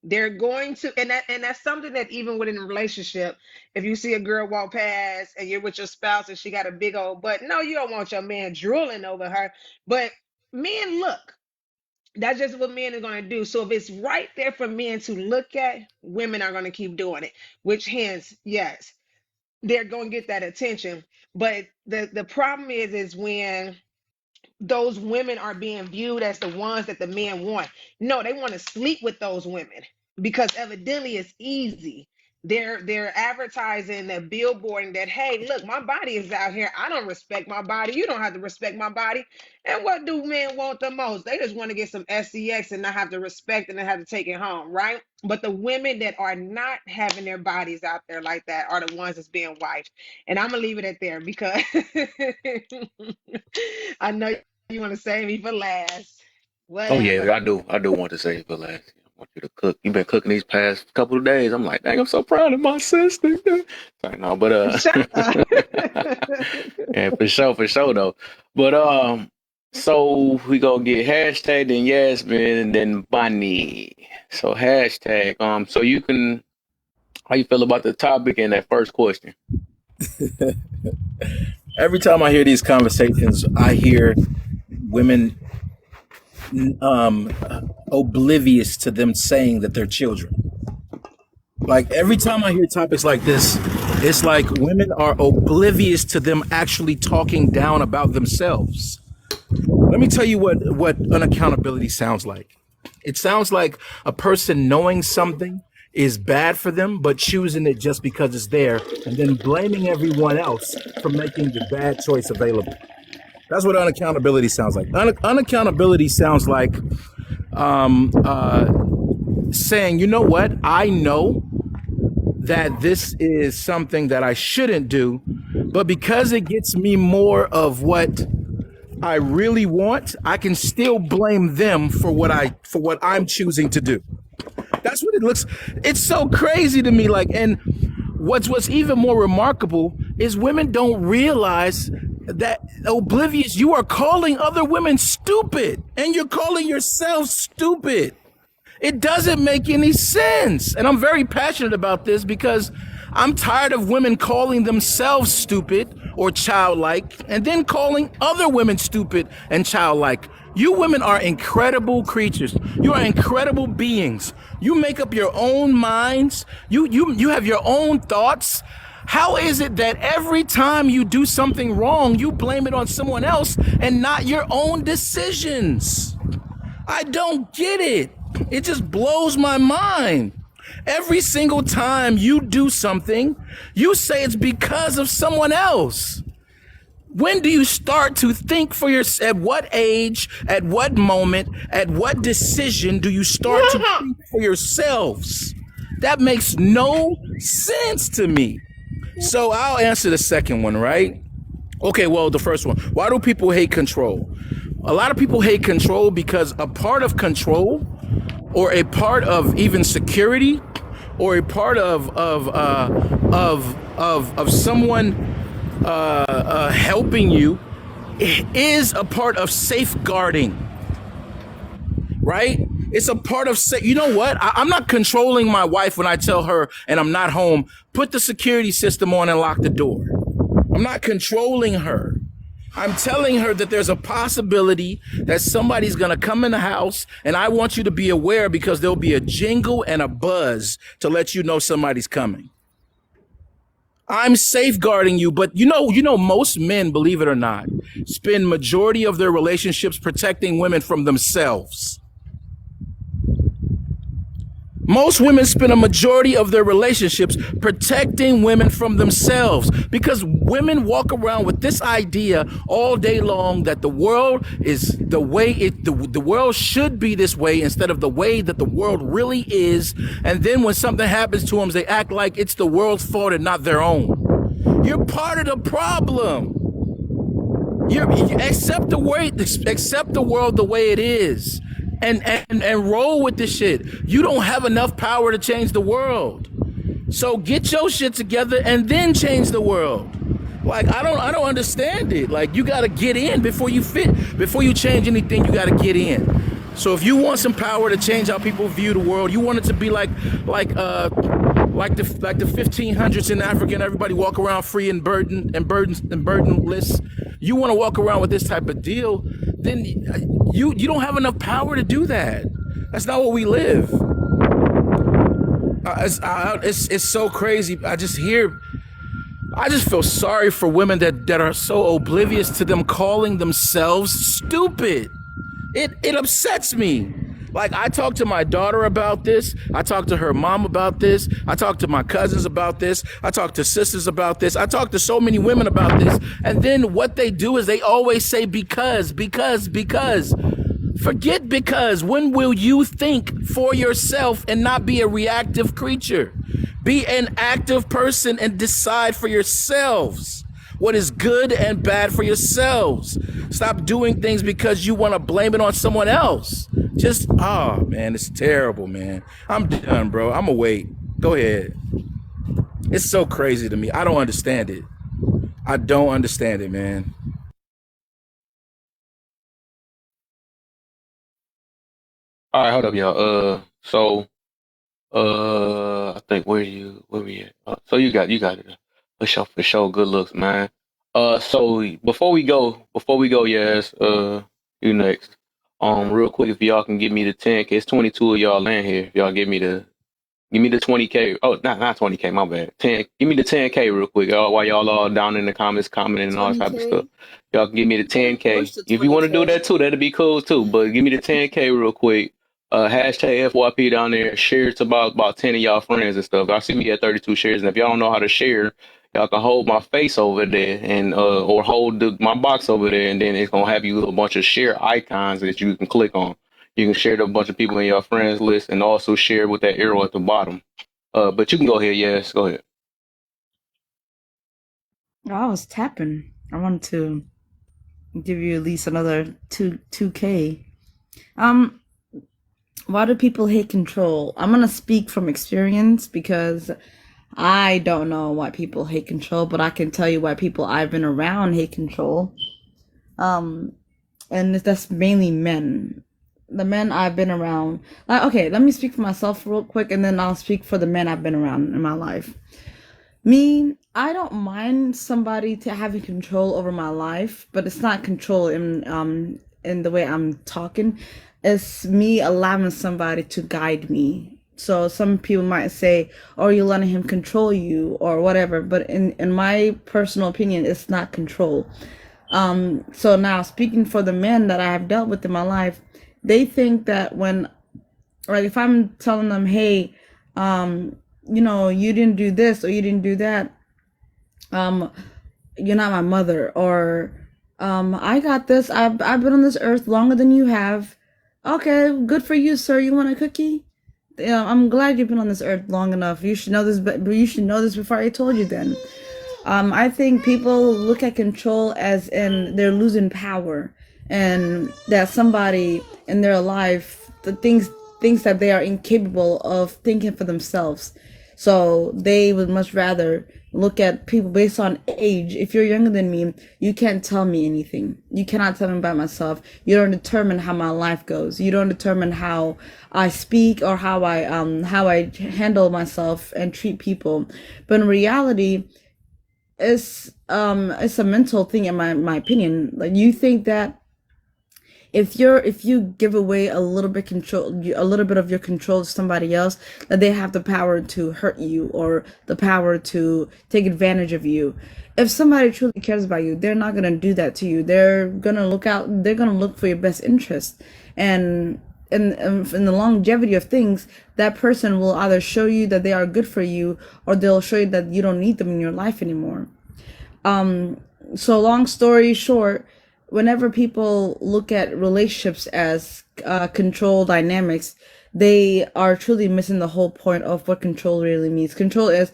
They're going to, and that's something that even within a relationship, if you see a girl walk past and you're with your spouse and she got a big old butt, no, you don't want your man drooling over her. But men look. That's just what men are going to do. So if it's right there for men to look at, women are going to keep doing it. Which hence, yes, they're going to get that attention. But the problem is when those women are being viewed as the ones that the men want. No, they want to sleep with those women because evidently it's easy. They're advertising, they're billboarding that, hey, look, my body is out here. I don't respect my body. You don't have to respect my body. And what do men want the most? They just want to get some SCX and not have to respect and not have to take it home, right? But the women that are not having their bodies out there like that are the ones that's being wiped. And I'm gonna leave it at there because I know you want to save me for last. Oh yeah, Whatever. I do want to say it for last. I want you to cook. You've been cooking these past couple of days. I'm like, dang, I'm so proud of my sister. Like, no, but Shut up. yeah, for sure though. But so we gonna get hashtag then Yasmin and then Bunny. So hashtag. So you can. How you feel about the topic and that first question? Every time I hear these conversations, I hear women oblivious to them saying that they're children. Like every time I hear topics like this, it's like women are oblivious to them actually talking down about themselves. Let me tell you what unaccountability sounds like. It sounds like a person knowing something is bad for them, but choosing it just because it's there, and then blaming everyone else for making the bad choice available. That's what unaccountability sounds like. Unaccountability sounds like saying, you know what, I know that this is something that I shouldn't do, but because it gets me more of what I really want, I can still blame them for what I'm choosing to do. That's what it looks. It's so crazy to me. Like, and what's even more remarkable is women don't realize that oblivious. You are calling other women stupid, and you're calling yourself stupid. It doesn't make any sense. And I'm very passionate about this because I'm tired of women calling themselves stupid or childlike and then calling other women stupid and childlike. You women are incredible creatures. You are incredible beings. You make up your own minds. You have your own thoughts. How is it that every time you do something wrong, you blame it on someone else and not your own decisions? I don't get it. It just blows my mind. Every single time you do something, you say it's because of someone else. When do you start to think for yourself? At what age, at what moment, at what decision do you start to think for yourselves? That makes no sense to me. So I'll answer the second one, right? Okay, well, the first one. Why do people hate control? A lot of people hate control because a part of control or a part of even security or a part of someone helping you is a part of safeguarding, right? It's a part of, you know what? I'm not controlling my wife when I tell her and I'm not home, put the security system on and lock the door. I'm not controlling her. I'm telling her that there's a possibility that somebody's going to come in the house, and I want you to be aware because there'll be a jingle and a buzz to let you know somebody's coming. I'm safeguarding you, but you know, most men, believe it or not, spend majority of their relationships protecting women from themselves. Most women spend a majority of their relationships protecting women from themselves because women walk around with this idea all day long that the world is the way the world should be this way instead of the way that the world really is. And then when something happens to them, they act like it's the world's fault and not their own. You're part of the problem. You accept the world the way it is. And roll with this shit. You don't have enough power to change the world. So get your shit together and then change the world. Like I don't understand it. Like you gotta get in before you fit. Before you change anything, you gotta get in. So if you want some power to change how people view the world, you want it to be like the 1500s in Africa and everybody walk around free and burdenless. You want to walk around with this type of deal, then you don't have enough power to do that. That's not what we live. It's so crazy. I just feel sorry for women that are so oblivious to them calling themselves stupid. It upsets me. Like I talked to my daughter about this. I talked to her mom about this. I talked to my cousins about this. I talked to sisters about this. I talked to so many women about this. And then what they do is they always say because. Forget because. When will you think for yourself and not be a reactive creature? Be an active person and decide for yourselves what is good and bad for yourselves. Stop doing things because you want to blame it on someone else. Just, man, it's terrible, man. I'm done, bro. I'm gonna wait. Go ahead. It's so crazy to me. I don't understand it. I don't understand it, man. All right, hold up, y'all. I think where we at? So you got it. For sure. Good looks, man. So before we go, yes, you next. Real quick, if y'all can give me the 10K, it's 22 of y'all in here. If y'all give me the 20K. Oh, not 20K, my bad. 10. Give me the 10K real quick. While y'all all down in the comments, commenting and all that type of stuff. Y'all can give me the 10K. If you want to do that too, that'd be cool too. But give me the 10K real quick. Hashtag FYP down there. Share it to about 10 of y'all friends and stuff. I see me at 32 shares, and if y'all don't know how to share, y'all can hold my face over there and or hold my box over there, and then it's gonna have you a bunch of share icons that you can click on. You can share to a bunch of people in your friends list, and also share with that arrow at the bottom. But you can go ahead. Yes, go ahead. I was tapping. I wanted to give you at least another 2K. Why do people hate control? I'm gonna speak from experience because I don't know why people hate control, but I can tell you why people I've been around hate control. And that's mainly men. The men I've been around. Okay, let me speak for myself real quick, and then I'll speak for the men I've been around in my life. Me, I don't mind somebody having control over my life, but it's not control in the way I'm talking. It's me allowing somebody to guide me. So some people might say, "Oh, you're letting him control you," or whatever. But in my personal opinion, it's not control. So now speaking for the men that I have dealt with in my life, they think that when, like, if I'm telling them, "Hey, you didn't do this or you didn't do that, you're not my mother," or "I got this. I've been on this earth longer than you have." Okay, good for you, sir. You want a cookie? I'm glad you've been on this earth long enough. You should know this, but you should know this before I told you then. I think people look at control as in they're losing power, and that somebody in their life, the things that they are incapable of thinking for themselves. So they would much rather look at people based on age. If you're younger than me, you can't tell me anything. You cannot tell me about myself. You don't determine how my life goes. You don't determine how I speak or how I handle myself and treat people. But in reality, it's a mental thing in my opinion. Like, you think that if you give away a little bit of your control to somebody else, that they have the power to hurt you or the power to take advantage of you. If somebody truly cares about you, they're not gonna do that to you. They're gonna look for your best interest. And in the longevity of things, that person will either show you that they are good for you, or they'll show you that you don't need them in your life anymore. So long story short, whenever people look at relationships as control dynamics, they are truly missing the whole point of what control really means. Control is,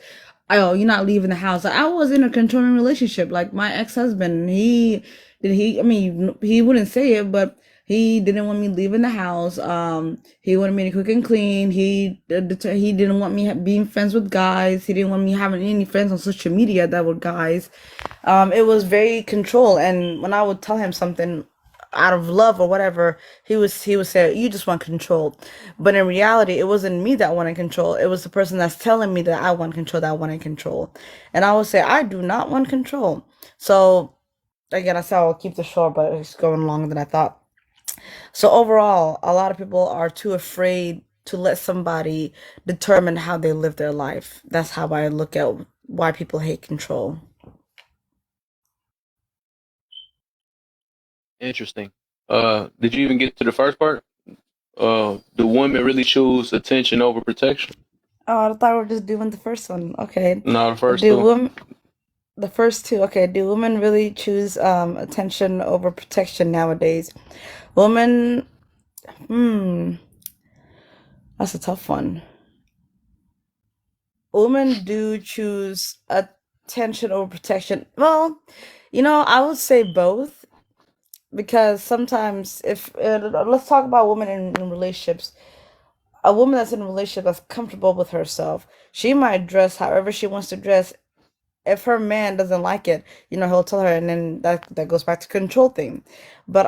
oh, you're not leaving the house. I was in a controlling relationship. Like my ex-husband, he wouldn't say it, but he didn't want me leaving the house. He wanted me to cook and clean. He didn't want me being friends with guys. He didn't want me having any friends on social media that were guys. It was very control. And when I would tell him something out of love or whatever, he would say, you just want control. But in reality, it wasn't me that wanted control. It was the person that's telling me that I want control, that I wanted control. And I would say, I do not want control. So again, I said I'll keep this short, but it's going longer than I thought. So overall, a lot of people are too afraid to let somebody determine how they live their life. That's how I look at why people hate control. Interesting. Did you even get to the first part? Do women really choose attention over protection? Oh, I thought we were just doing the first one. Okay. No, the first Do two. women, the first two, okay. Do women really choose attention over protection nowadays? Women, that's a tough one. Women do choose attention over protection. Well, I would say both, because sometimes if let's talk about women in relationships. A woman that's in a relationship that's comfortable with herself, she might dress however she wants to dress. If her man doesn't like it, he'll tell her, and then that goes back to control thing. But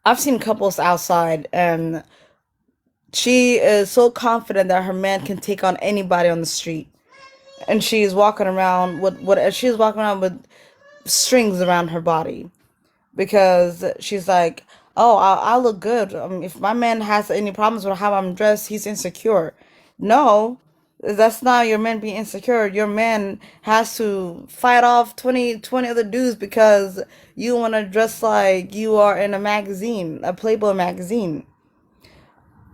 I've seen couples outside, and she is so confident that her man can take on anybody on the street, and she's walking around with strings around her body, because she's like, oh, I look good. If my man has any problems with how I'm dressed, he's insecure. No, that's not your man being insecure. Your man has to fight off 20 other dudes because you want to dress like you are in a magazine, a Playboy magazine.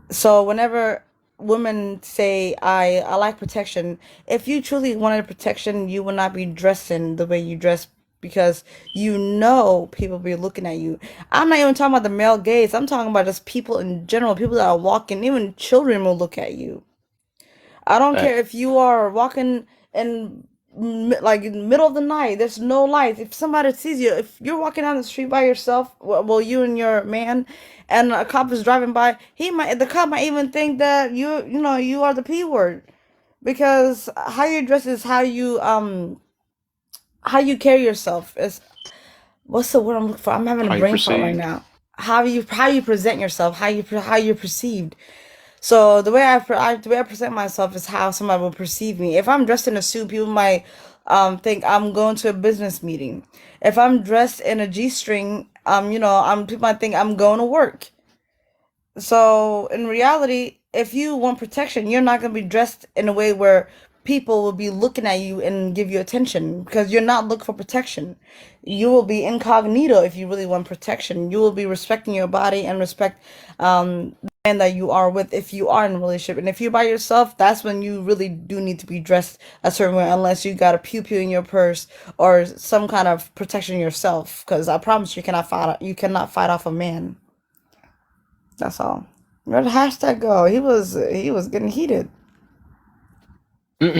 So whenever women say, I like protection, if you truly wanted protection, you would not be dressing the way you dress, because people be looking at you. I'm not even talking about the male gaze. I'm talking about just people in general, people that are walking, even children will look at you. I don't care if you are walking in like in the middle of the night, there's no lights. If somebody sees you, if you're walking down the street by yourself, well, you and your man, and a cop is driving by, the cop might even think that you are the P word, because how you dress is how you carry yourself. Is what's the word I'm looking for? I'm having How a you brain fart right perceived? now. How you present yourself, how you're perceived. So the way I present myself is how somebody will perceive me. If I'm dressed in a suit, people might think I'm going to a business meeting. If I'm dressed in a G-string, people might think I'm going to work. So in reality, if you want protection, you're not going to be dressed in a way where people will be looking at you and give you attention, because you're not looking for protection. You will be incognito if you really want protection. You will be respecting your body and respect the man that you are with if you are in a relationship. And if you're by yourself, that's when you really do need to be dressed a certain way, unless you got a pew-pew in your purse or some kind of protection yourself, because I promise you cannot fight off a man. That's all. Where did the hashtag go? He was getting heated. Y'all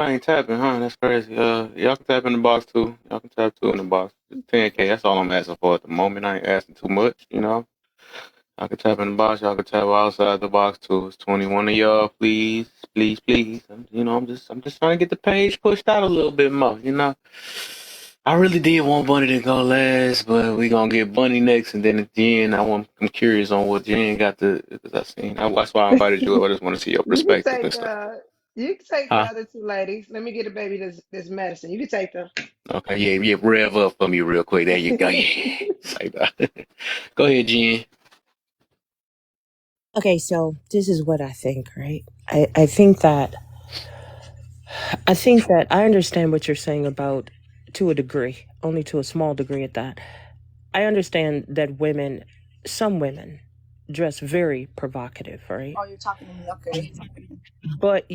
ain't tapping, huh? That's crazy. Y'all can tap in the box too. Y'all can tap two in the box. 10K. That's all I'm asking for at the moment. I ain't asking too much, Y'all can tap in the box. Y'all can tap outside the box too. It's 21 of y'all, please, please, please. I'm just trying to get the page pushed out a little bit more. I really did want Bunny to go last, but we gonna get Bunny next, and then at the end, I'm curious on what Jen got to, because that's why I invited you. I just want to see your You can perspective and take stuff. the Huh? other two ladies. Let me get a baby this medicine. You can take them. Okay, yeah, rev up for me real quick. There you go. Yeah, say that. Go ahead, Jen. Okay, so this is what I think, right? I think that I understand what you're saying about, to a degree, only to a small degree at that. I understand that some women dress very provocative, right? Oh, you're talking to me. Okay. But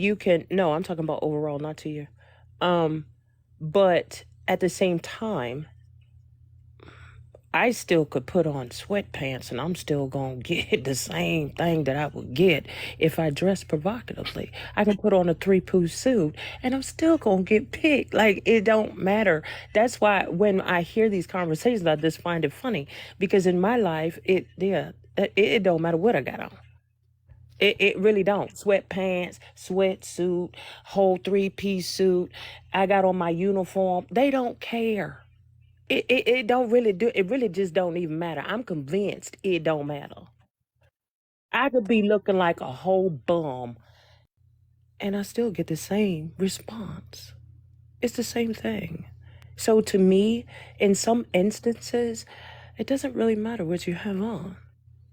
no, I'm talking about overall, not to you. Um, but at the same time, I still could put on sweatpants and I'm still going to get the same thing that I would get if I dressed provocatively. I can put on a 3-piece suit and I'm still going to get picked. Like, it don't matter. That's why when I hear these conversations, I just find it funny because in my life, it don't matter what I got on. It really don't. Sweatpants, sweatsuit, whole 3-piece suit. I got on my uniform. They don't care. It don't really do. It really just don't even matter. I'm convinced it don't matter. I could be looking like a whole bum, and I still get the same response. It's the same thing. So to me, in some instances, it doesn't really matter what you have on.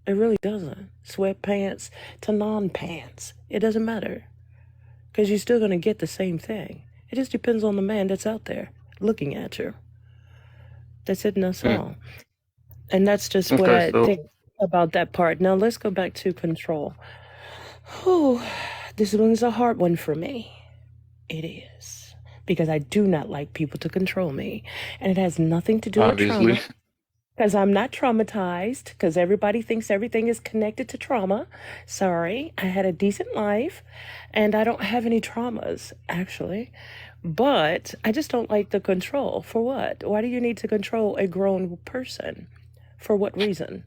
It really doesn't. Sweatpants to non-pants. It doesn't matter. Because you're still going to get the same thing. It just depends on the man that's out there looking at you. That's it, and that's all. And that's just what I think about that part. Now let's go back to control. Whew, this one's a hard one for me. It is. Because I do not like people to control me. And it has nothing to do with trauma. Because I'm not traumatized. Because everybody thinks everything is connected to trauma. Sorry, I had a decent life. And I don't have any traumas, actually. But I just don't like the control. For what? Why do you need to control a grown person? For what reason?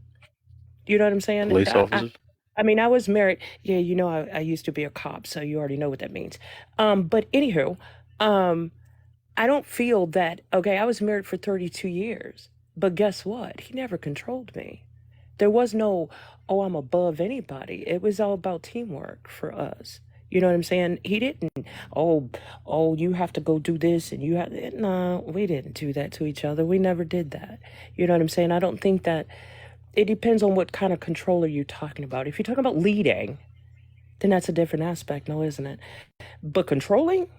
You know what I'm saying? Police officers. I mean, I was married. Yeah, you know, I used to be a cop, so you already know what that means. But anywho, I don't feel that, okay, I was married for 32 years. But guess what? He never controlled me. There was no, oh, I'm above anybody. It was all about teamwork for us. You know what I'm saying? He didn't, oh, you have to go do this and you have, no, we didn't do that to each other. We never did that. You know what I'm saying? I don't think that, it depends on what kind of controller you're talking about. If you're talking about leading, then that's a different aspect, no, isn't it? But controlling,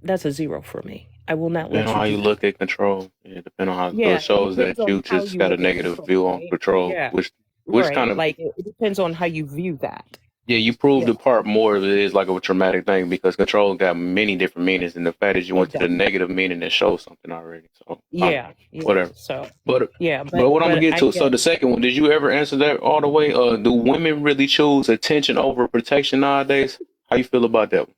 that's a 0 for me. I will not let Depending on how you look at control. Yeah, depending on how it shows that depends on you how just you got a look at negative control, view on right? control, Yeah, which right. kind of Like it depends on how you view that. you proved Yeah, the part more of it is like a traumatic thing because control got many different meanings, and the fact that you it went to the does. negative meaning that shows something already. So Yeah, whatever. So But yeah, but what I'm gonna but get I to, so get. the second one, did you ever answer that all the way? Do women really choose attention over protection nowadays? How you feel about that one?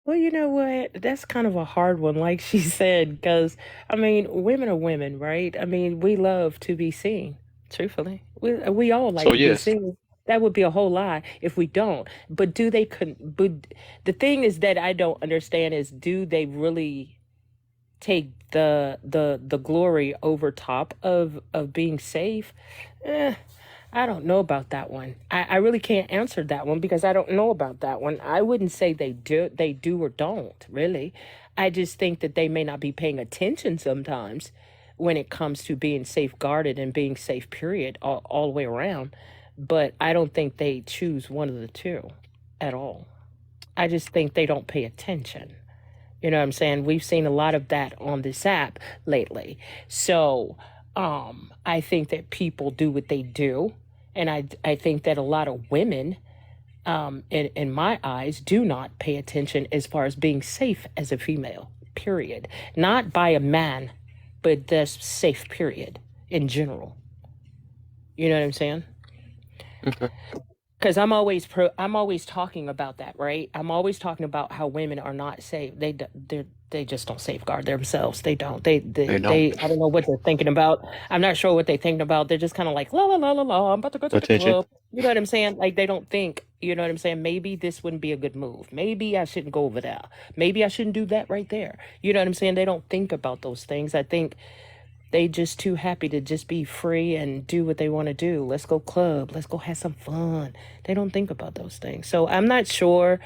Well, you know what? That's kind of a hard one, like she said, because I mean, women are women, right? I mean, we love to be seen. Truthfully, we all like So to be yes. seen. That would be a whole lie if we don't. But do they? But the thing is that I don't understand is, do they really take the glory over top of being safe? I don't know about that one. I really can't answer that one because I don't know about that one. I wouldn't say they do or don't, really. I just think that they may not be paying attention sometimes when it comes to being safeguarded and being safe, period, all the way around. But I don't think they choose one of the two at all. I just think they don't pay attention. You know what I'm saying? We've seen a lot of that on this app lately. So I think that people do what they do. And I think that a lot of women, in my eyes, do not pay attention as far as being safe as a female, period. Not by a man, but that's safe, period, in general. You know what I'm saying? Okay. Because I'm always talking about that, right? I'm always talking about how women are not safe. They just don't safeguard themselves. They don't. They don't. I don't know what they're thinking about. I'm not sure what they're thinking about. They're just kind of like la la la la la. I'm about to go to the Attention. club. You know what I'm saying? Like they don't think. You know what I'm saying? Maybe this wouldn't be a good move. Maybe I shouldn't go over there. Maybe I shouldn't do that right there. You know what I'm saying? They don't think about those things. I think they just too happy to just be free and do what they want to do. Let's go club. Let's go have some fun. They don't think about those things. So I'm not sure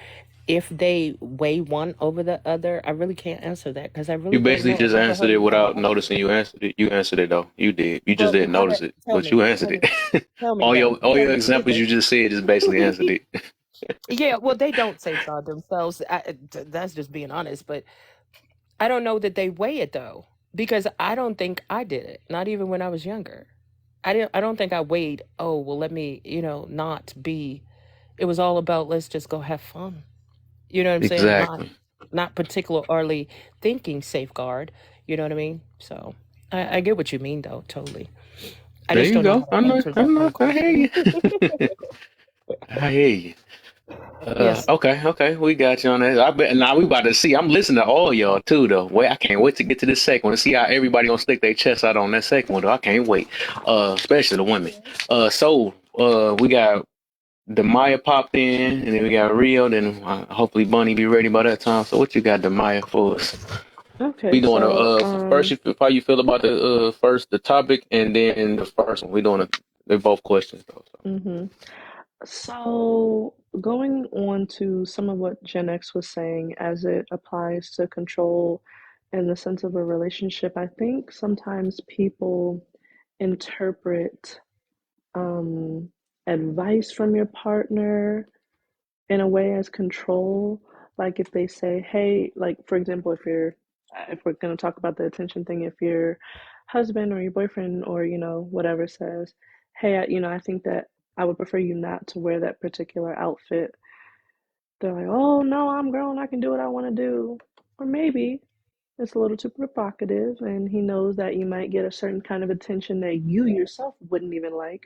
if they weigh one over the other. I really can't answer that because I You really don't basically know. just I never answered heard it nobody without ask noticing that. you answered it. You answered it though. You did. You just Well, didn't notice it, tell but you me, answered it. tell me all then. your What examples is you just said just basically answered it? it. Yeah, well, they don't safeguard themselves. That's just being honest. But I don't know that they weigh it though. because I don't think I did it. Not even when I was younger. I don't think I weighed, oh, well, let me, not be. It was all about let's just go have fun. You know what I'm saying? Exactly. Not particularly thinking safeguard. You know what I mean? So I get what you mean though, totally. I There just you don't know go. how to answer I that know. one I hear question. you. I hear you. Yes. Okay, we got you on that. I bet now we about to see. I'm listening to all y'all too, though. Wait, I can't wait to get to this second one to see how everybody gonna stick their chest out on that second one, though. I can't wait. Especially the women. We got Demaya popped in, and then we got Rio. Then hopefully Bunny be ready by that time. So what you got, Demaya, for us? Okay, We doing so first. How you feel about the topic, and then the first one. We doing they're both questions though. So. mhm. So going on to some of what Gen X was saying as it applies to control in the sense of a relationship, I think sometimes people interpret um, advice from your partner in a way as control. Like if they say, hey, like for example, if we're going to talk about the attention thing, if your husband or your boyfriend or whatever says, hey, I think that I would prefer you not to wear that particular outfit, they're like, oh no, I'm grown, I can do what I want to do. Or maybe it's a little too provocative and he knows that you might get a certain kind of attention that you yourself wouldn't even like,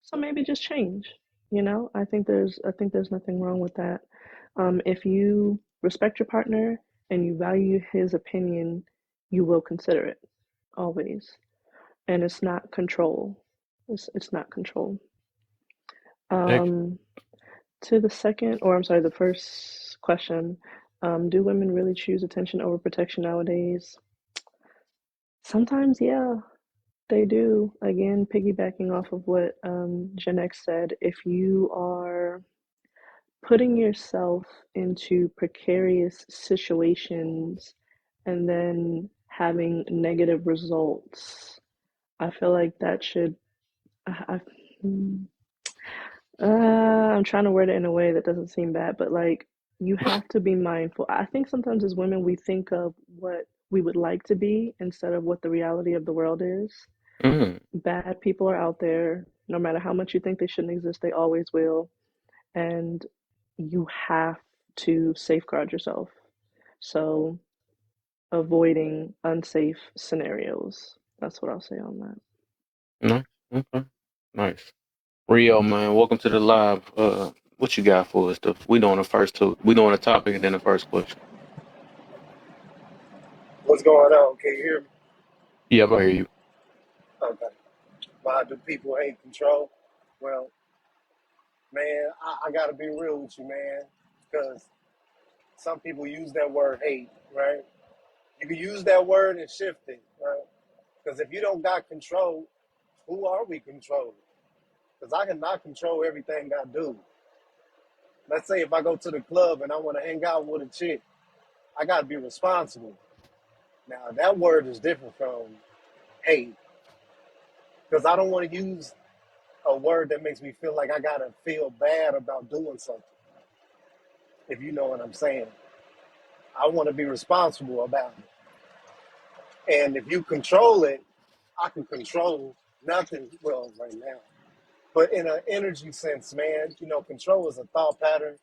so maybe just change. I think there's nothing wrong with that. If you respect your partner and you value his opinion, you will consider it always. And it's not control. It's not control. Thank Um, to the second, or I'm sorry, the first question, do women really choose attention over protection nowadays? Sometimes, yeah, they do. Again, piggybacking off of what Gen X said, if you are putting yourself into precarious situations and then having negative results, I feel like that should. I, mm, I'm trying to word it in a way that doesn't seem bad, but like you have to be mindful. I think sometimes as women, we think of what we would like to be instead of what the reality of the world is. you. Bad people are out there. No matter how much you think they shouldn't exist, they always will. And you have to safeguard yourself. So, avoiding unsafe scenarios. That's what I'll say on that. No, okay, nice. Rio, man, welcome to the live. What you got for us? We doing the first two. We doing the topic and then the first question. What's going on? Can you hear me? Yeah, I hear you. Okay. Why do people hate control? Well, man, I got to be real with you, man, because some people use that word hate, right? You can use that word and shift it, right? Because if you don't got control, who are we controlling? Because I cannot control everything I do. Let's say if I go to the club and I want to hang out with a chick, I got to be responsible. Now, that word is different from hate because I don't want to use a word that makes me feel like I got to feel bad about doing something, if you know what I'm saying. I want to be responsible about it. And if you control it, I can control nothing, well, right now. But in an energy sense, man, control is a thought pattern.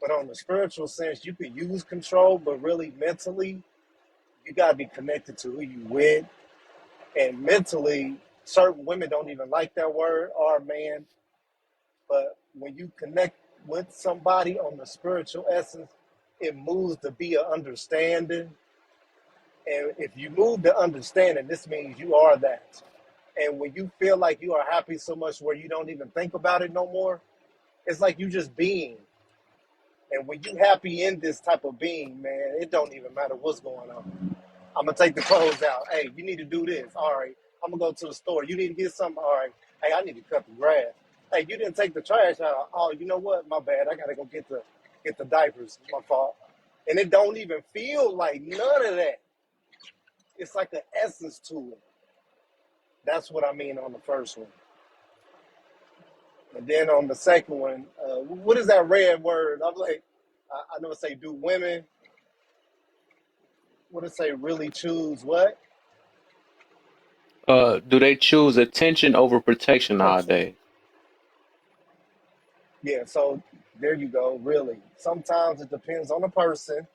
But on the spiritual sense, you could use control, but really mentally, you got to be connected to who you with. And mentally, certain women don't even like that word, or man. But when you connect with somebody on the spiritual essence, it moves to be an understanding. And if you move to understanding, this means you are that. And when you feel like you are happy so much where you don't even think about it no more, it's like you just being. And when you happy in this type of being, man, it don't even matter what's going on. I'm gonna take the clothes out. Hey, you need to do this. All right. I'm gonna go to the store. You need to get something. All right. Hey, I need to cut the grass. Hey, you didn't take the trash out. Oh, you know what? My bad. I gotta go get the diapers. My fault. And it don't even feel like none of that. It's like an essence to it. That's what I mean on the first one. And then on the second one, what is that red word? I'm like, I know it say, do women, what it say, really choose what? Do they choose attention over protection Person. nowadays? Yeah, so there you go, really. Sometimes it depends on the person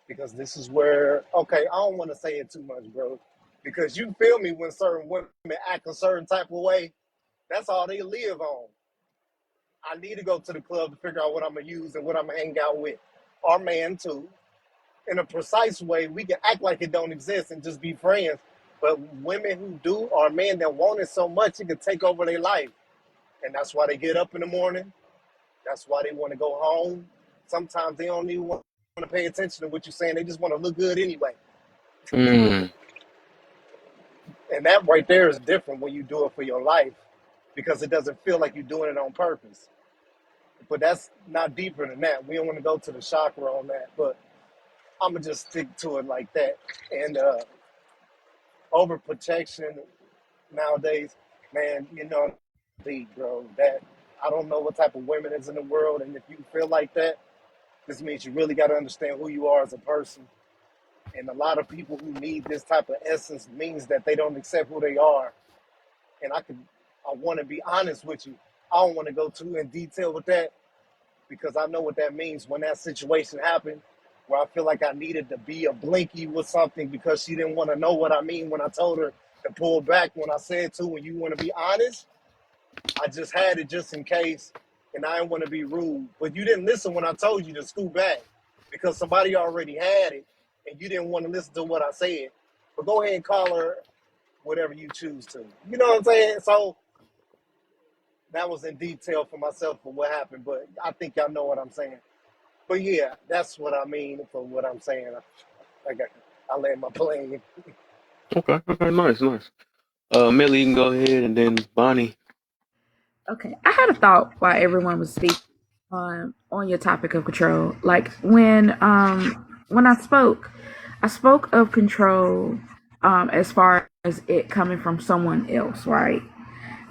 because this is where, okay, I don't want to say it too much, bro, because you feel me when certain women act a certain type of way, that's all they live on. I need to go to the club to figure out what I'm going to use and what I'm going to hang out with. Our man, too. In a precise way, we can act like it don't exist and just be friends. But women who do are men that want it so much it can take over their life. And that's why they get up in the morning. That's why they want to go home. Sometimes they don't even want to pay attention to what you're saying. They just want to look good anyway. Mm. And that right there is different when you do it for your life because it doesn't feel like you're doing it on purpose. But that's not deeper than that. We don't want to go to the chakra on that. But I'm going to just stick to it like that. And overprotection nowadays, man, you know, bro, that I don't know what type of women is in the world. And if you feel like that, this means you really got to understand who you are as a person. And a lot of people who need this type of essence means that they don't accept who they are. And I want to be honest with you. I don't want to go too in detail with that because I know what that means when that situation happened where I feel like I needed to be a blinky with something because she didn't want to know what I mean when I told her to pull back when I said to when you want to be honest. I just had it just in case, and I didn't want to be rude. But you didn't listen when I told you to scoot back because somebody already had it, and you didn't want to listen to what I said. But go ahead and call her whatever you choose to. You know what I'm saying? So that was in detail for myself for what happened, but I think y'all know what I'm saying. But yeah, that's what I mean for what I'm saying. I land my plane. Okay. Okay. Nice. Nice. Millie, you can go ahead, and then Bonnie. Okay, I had a thought while everyone was speaking on your topic of control. Like when I spoke of control as far as it coming from someone else, right?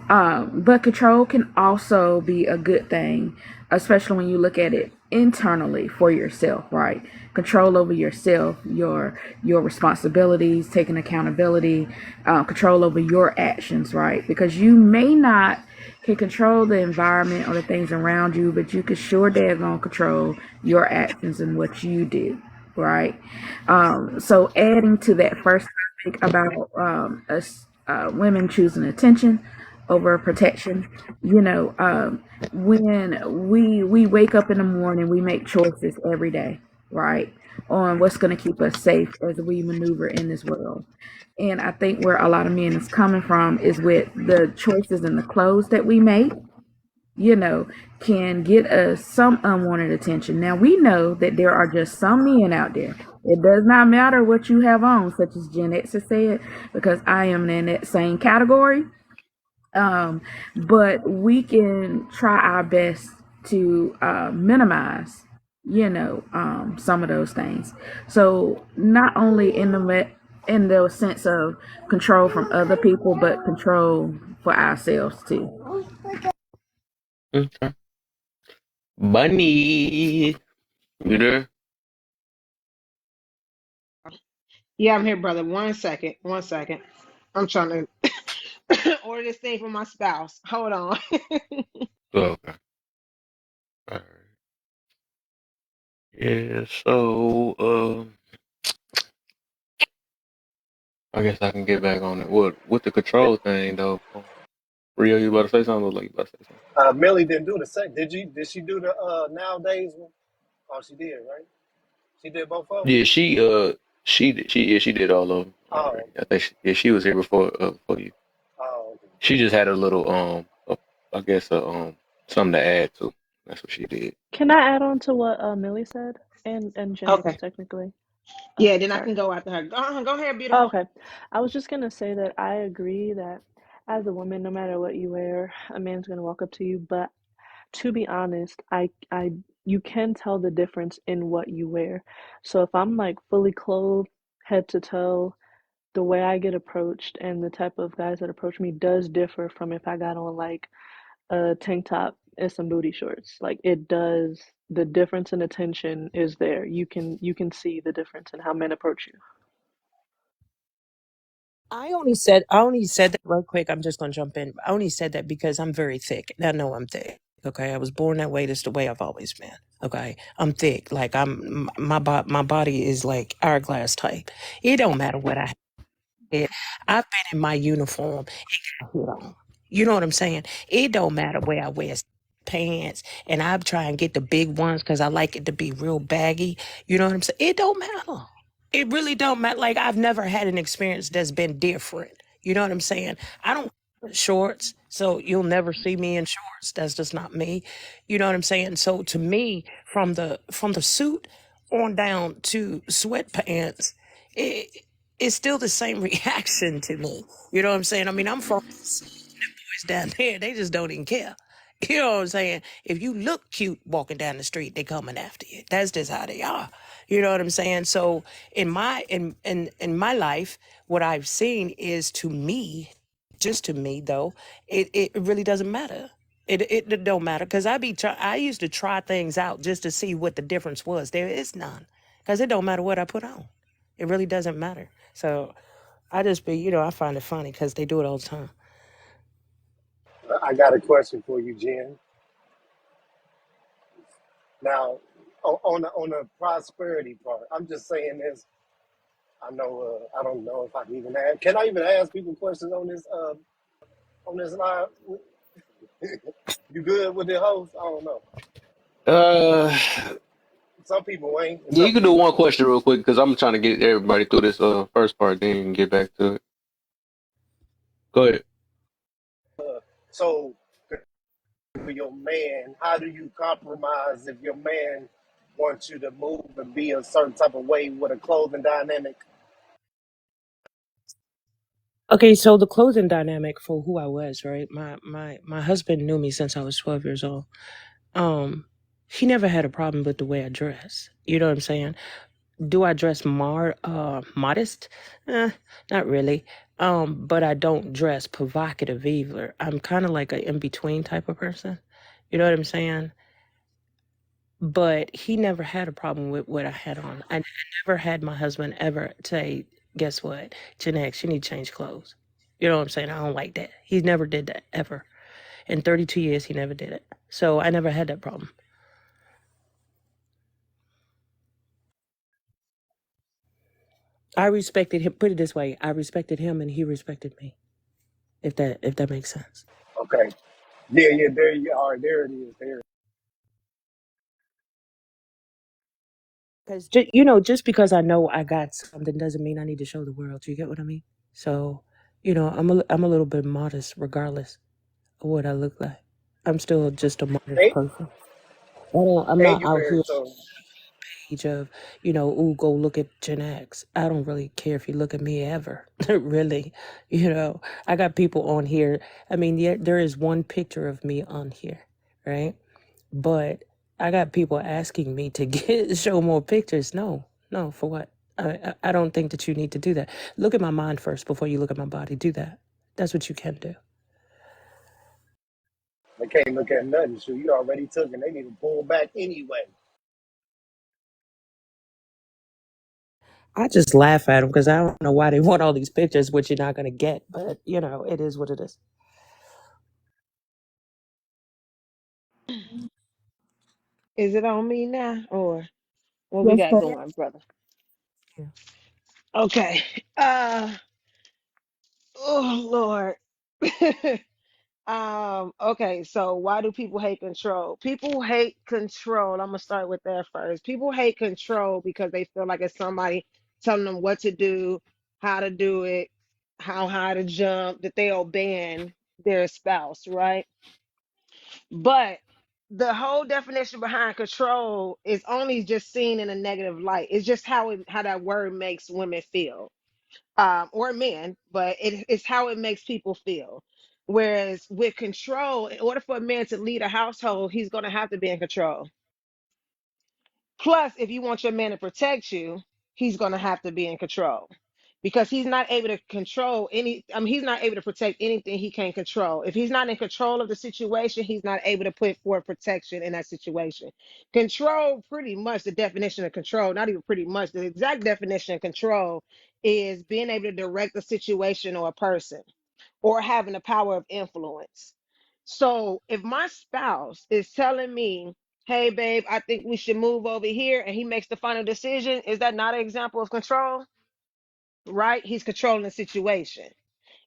But control can also be a good thing, especially when you look at it internally for yourself, right? Control over yourself, your responsibilities, taking accountability, control over your actions, right? Because you may not can control the environment or the things around you, but you can sure daggone control your actions and what you do, right? So adding to that first topic about us women choosing attention over protection, you know, when we wake up in the morning, we make choices every day, right, on what's going to keep us safe as we maneuver in this world. And I think where a lot of men is coming from is with the choices and the clothes that we make, you know, can get us some unwanted attention. Now we know that there are just some men out there. It does not matter what you have on, such as Gen X has said, because I am in that same category. But we can try our best to minimize, you know, some of those things. So not only in the sense of control from other people, but control for ourselves too. Okay. Bunny, you there? Yeah, I'm here, brother. One second. One second. I'm trying to order this thing for my spouse. Hold on. Oh, okay. All right. Yeah. So, I guess I can get back on it. What with the control thing though? Rio, you about to say something? Look like you about to say something. Millie didn't do the same. Did you? Did she do the nowadays one? Oh, she did, right? She did both of them. Yeah, she did all of them Oh, already. I think she was here before you. oh, She just had a little I guess something to add to. That's what she did. Can I add on to what Millie said and Gen X okay. technically? Yeah, then I Sorry. can go after her. Go ahead, Oh, beautiful. okay. I was just gonna say that I agree that as a woman, no matter what you wear, a man's gonna walk up to you. But to be honest, you can tell the difference in what you wear. So if I'm like fully clothed, head to toe, the way I get approached and the type of guys that approach me does differ from if I got on like a tank top and some booty shorts. Like it does, the difference in attention is there. You can see the difference in how men approach you. I only said that real quick. I'm just gonna jump in. I only said that because I'm very thick. And I know I'm thick. Okay, I was born that way. That's the way I've always been. Okay, I'm thick. Like my body is like hourglass type. It don't matter what I have. I've been in my uniform and got hit on. You know what I'm saying? It don't matter where I wear pants, and I try and get the big ones because I like it to be real baggy. You know what I'm saying? It don't matter. It really don't matter. Like I've never had an experience that's been different. You know what I'm saying? I don't wear shorts, so you'll never see me in shorts. That's just not me. You know what I'm saying? So to me, from the suit on down to sweatpants, it, it's still the same reaction to me. You know what I'm saying? I mean, I'm from boys down there, they just don't even care. You know what I'm saying? If you look cute walking down the street, they coming after you. That's just how they are. You know what I'm saying? So in my life, what I've seen is to me, just to me though, it really doesn't matter. It don't matter because I used to try things out just to see what the difference was. There is none because it don't matter what I put on. It really doesn't matter. So I just be, I find it funny because they do it all the time. I got a question for you, Jen. Now, on the prosperity part, I'm just saying this. I know I don't know if I can even ask. Can I even ask people questions on this live? You good with the host? I don't know. Uh, Some people ain't, and yeah, you some can do people one are. question real quick because I'm trying to get everybody through this first part, then you can get back to it. Go ahead. So, for your man, how do you compromise if your man wants you to move and be a certain type of way with a clothing dynamic? Okay, so the clothing dynamic for who I was, right? My husband knew me since I was 12 years old. Um, he never had a problem with the way I dress. You know what I'm saying? Do I dress modest? Not really. But I don't dress provocative either. I'm kind of like an in-between type of person. You know what I'm saying? But he never had a problem with what I had on. I never had my husband ever say, guess what, Janex, you need to change clothes. You know what I'm saying? I don't like that. He never did that ever. In 32 years, he never did it. So I never had that problem. I respected him. Put it this way: I respected him, and he respected me. If that makes sense. Okay. Yeah, there you are. There it is. There. Because just because I know I got something doesn't mean I need to show the world. You get what I mean? So, I'm a little bit modest, regardless of what I look like. I'm still just a modest And, person. I'm and not you out married, here so page of, ooh, go look at Gen X. I don't really care if you look at me ever. Really. I got people on here. I mean, yeah, there is one picture of me on here, right? But I got people asking me to show more pictures. No, no, for what? I don't think that you need to do that. Look at my mind first before you look at my body. Do that. That's what you can do. they can't look at nothing. So you already took, and they need to pull back anyway. I just laugh at them because I don't know why they want all these pictures, which you're not going to get. But, it is what it is. Is it on me now or what we Yes, got sir. going, brother? Okay. Uh oh Lord. Okay, so why do people hate control? People hate control. I'm gonna start with that first. People hate control because they feel like it's somebody telling them what to do, how to do it, how high to jump, that they obeying their spouse, right? But the whole definition behind control is only just seen in a negative light. It's just how that word makes women feel, or men, but it's how it makes people feel. Whereas with control, in order for a man to lead a household, he's going to have to be in control. Plus, if you want your man to protect you, he's going to have to be in control. because he's not able to control any, I mean, he's not able to protect anything he can't control. If he's not in control of the situation, he's not able to put forth protection in that situation. Control, pretty much the definition of control, not even pretty much, the exact definition of control is being able to direct a situation or a person or having the power of influence. So if my spouse is telling me, hey, babe, I think we should move over here, and he makes the final decision, is that not an example of control? Right? He's controlling the situation.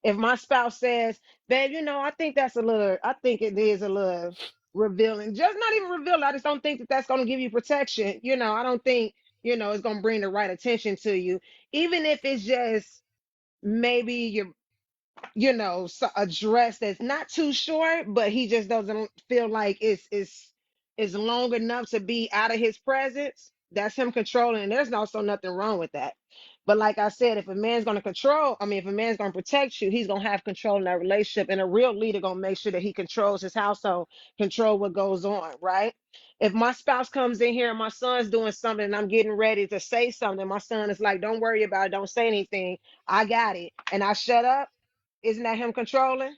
If my spouse says, babe, I think I think it is a little revealing, just not even revealing. I just don't think that that's going to give you protection. I don't think, it's going to bring the right attention to you, even if it's just maybe you're a dress that's not too short, but he just doesn't feel like it's long enough to be out of his presence. That's him controlling, and there's also nothing wrong with that. But like I said, if a man's going to if a man's going to protect you, he's going to have control in that relationship, and a real leader going to make sure that he controls his household, control what goes on, right? If my spouse comes in here and my son's doing something and I'm getting ready to say something, my son is like, don't worry about it, don't say anything, I got it, and I shut up, isn't that him controlling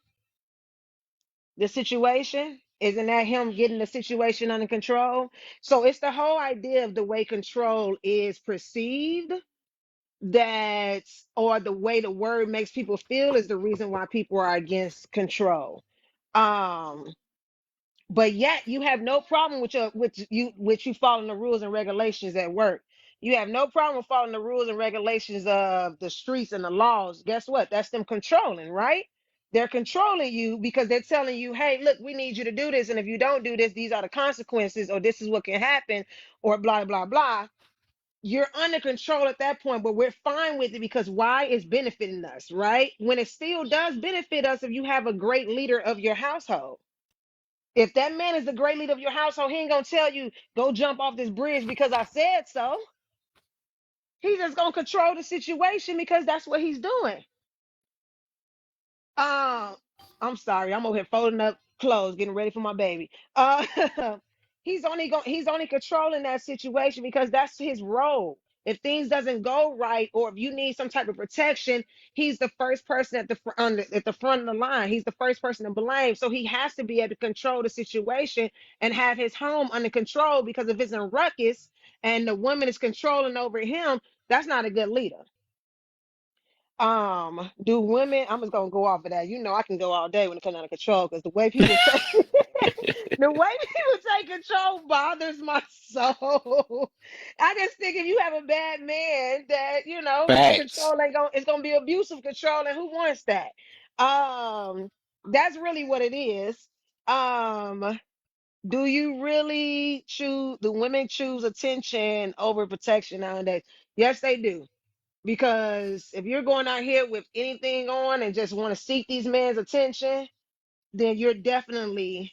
the situation? Isn't that him getting the situation under control? So it's the whole idea of the way control is perceived, or the way the word makes people feel, is the reason why people are against control. Um, but yet you have no problem with you following the rules and regulations at work. You have no problem with following the rules and regulations of the streets and the laws. Guess what? That's them controlling, right? They're controlling you because they're telling you, hey, look, we need you to do this, and if you don't do this, these are the consequences, or this is what can happen, or blah blah blah. You're under control at that point, but we're fine with it because why? It's benefiting us, right? When it still does benefit us if you have a great leader of your household. If that man is the great leader of your household, he ain't gonna tell you, go jump off this bridge because I said so. He's just gonna control the situation because that's what he's doing. I'm sorry, I'm over here folding up clothes, getting ready for my baby. He's only controlling that situation because that's his role. If things doesn't go right, or if you need some type of protection, he's the first person at the front of the line. He's the first person to blame. So he has to be able to control the situation and have his home under control, because if it's in ruckus and the woman is controlling over him, that's not a good leader. Do women, I'm just gonna go off of that. I can go all day when it comes out of control, because the way people take control bothers my soul. I just think if you have a bad man, that the Facts. control it's gonna be abusive control, and who wants that? That's really what it is. Do women choose attention over protection nowadays? Yes, they do. Because if you're going out here with anything on and just want to seek these men's attention, then you're definitely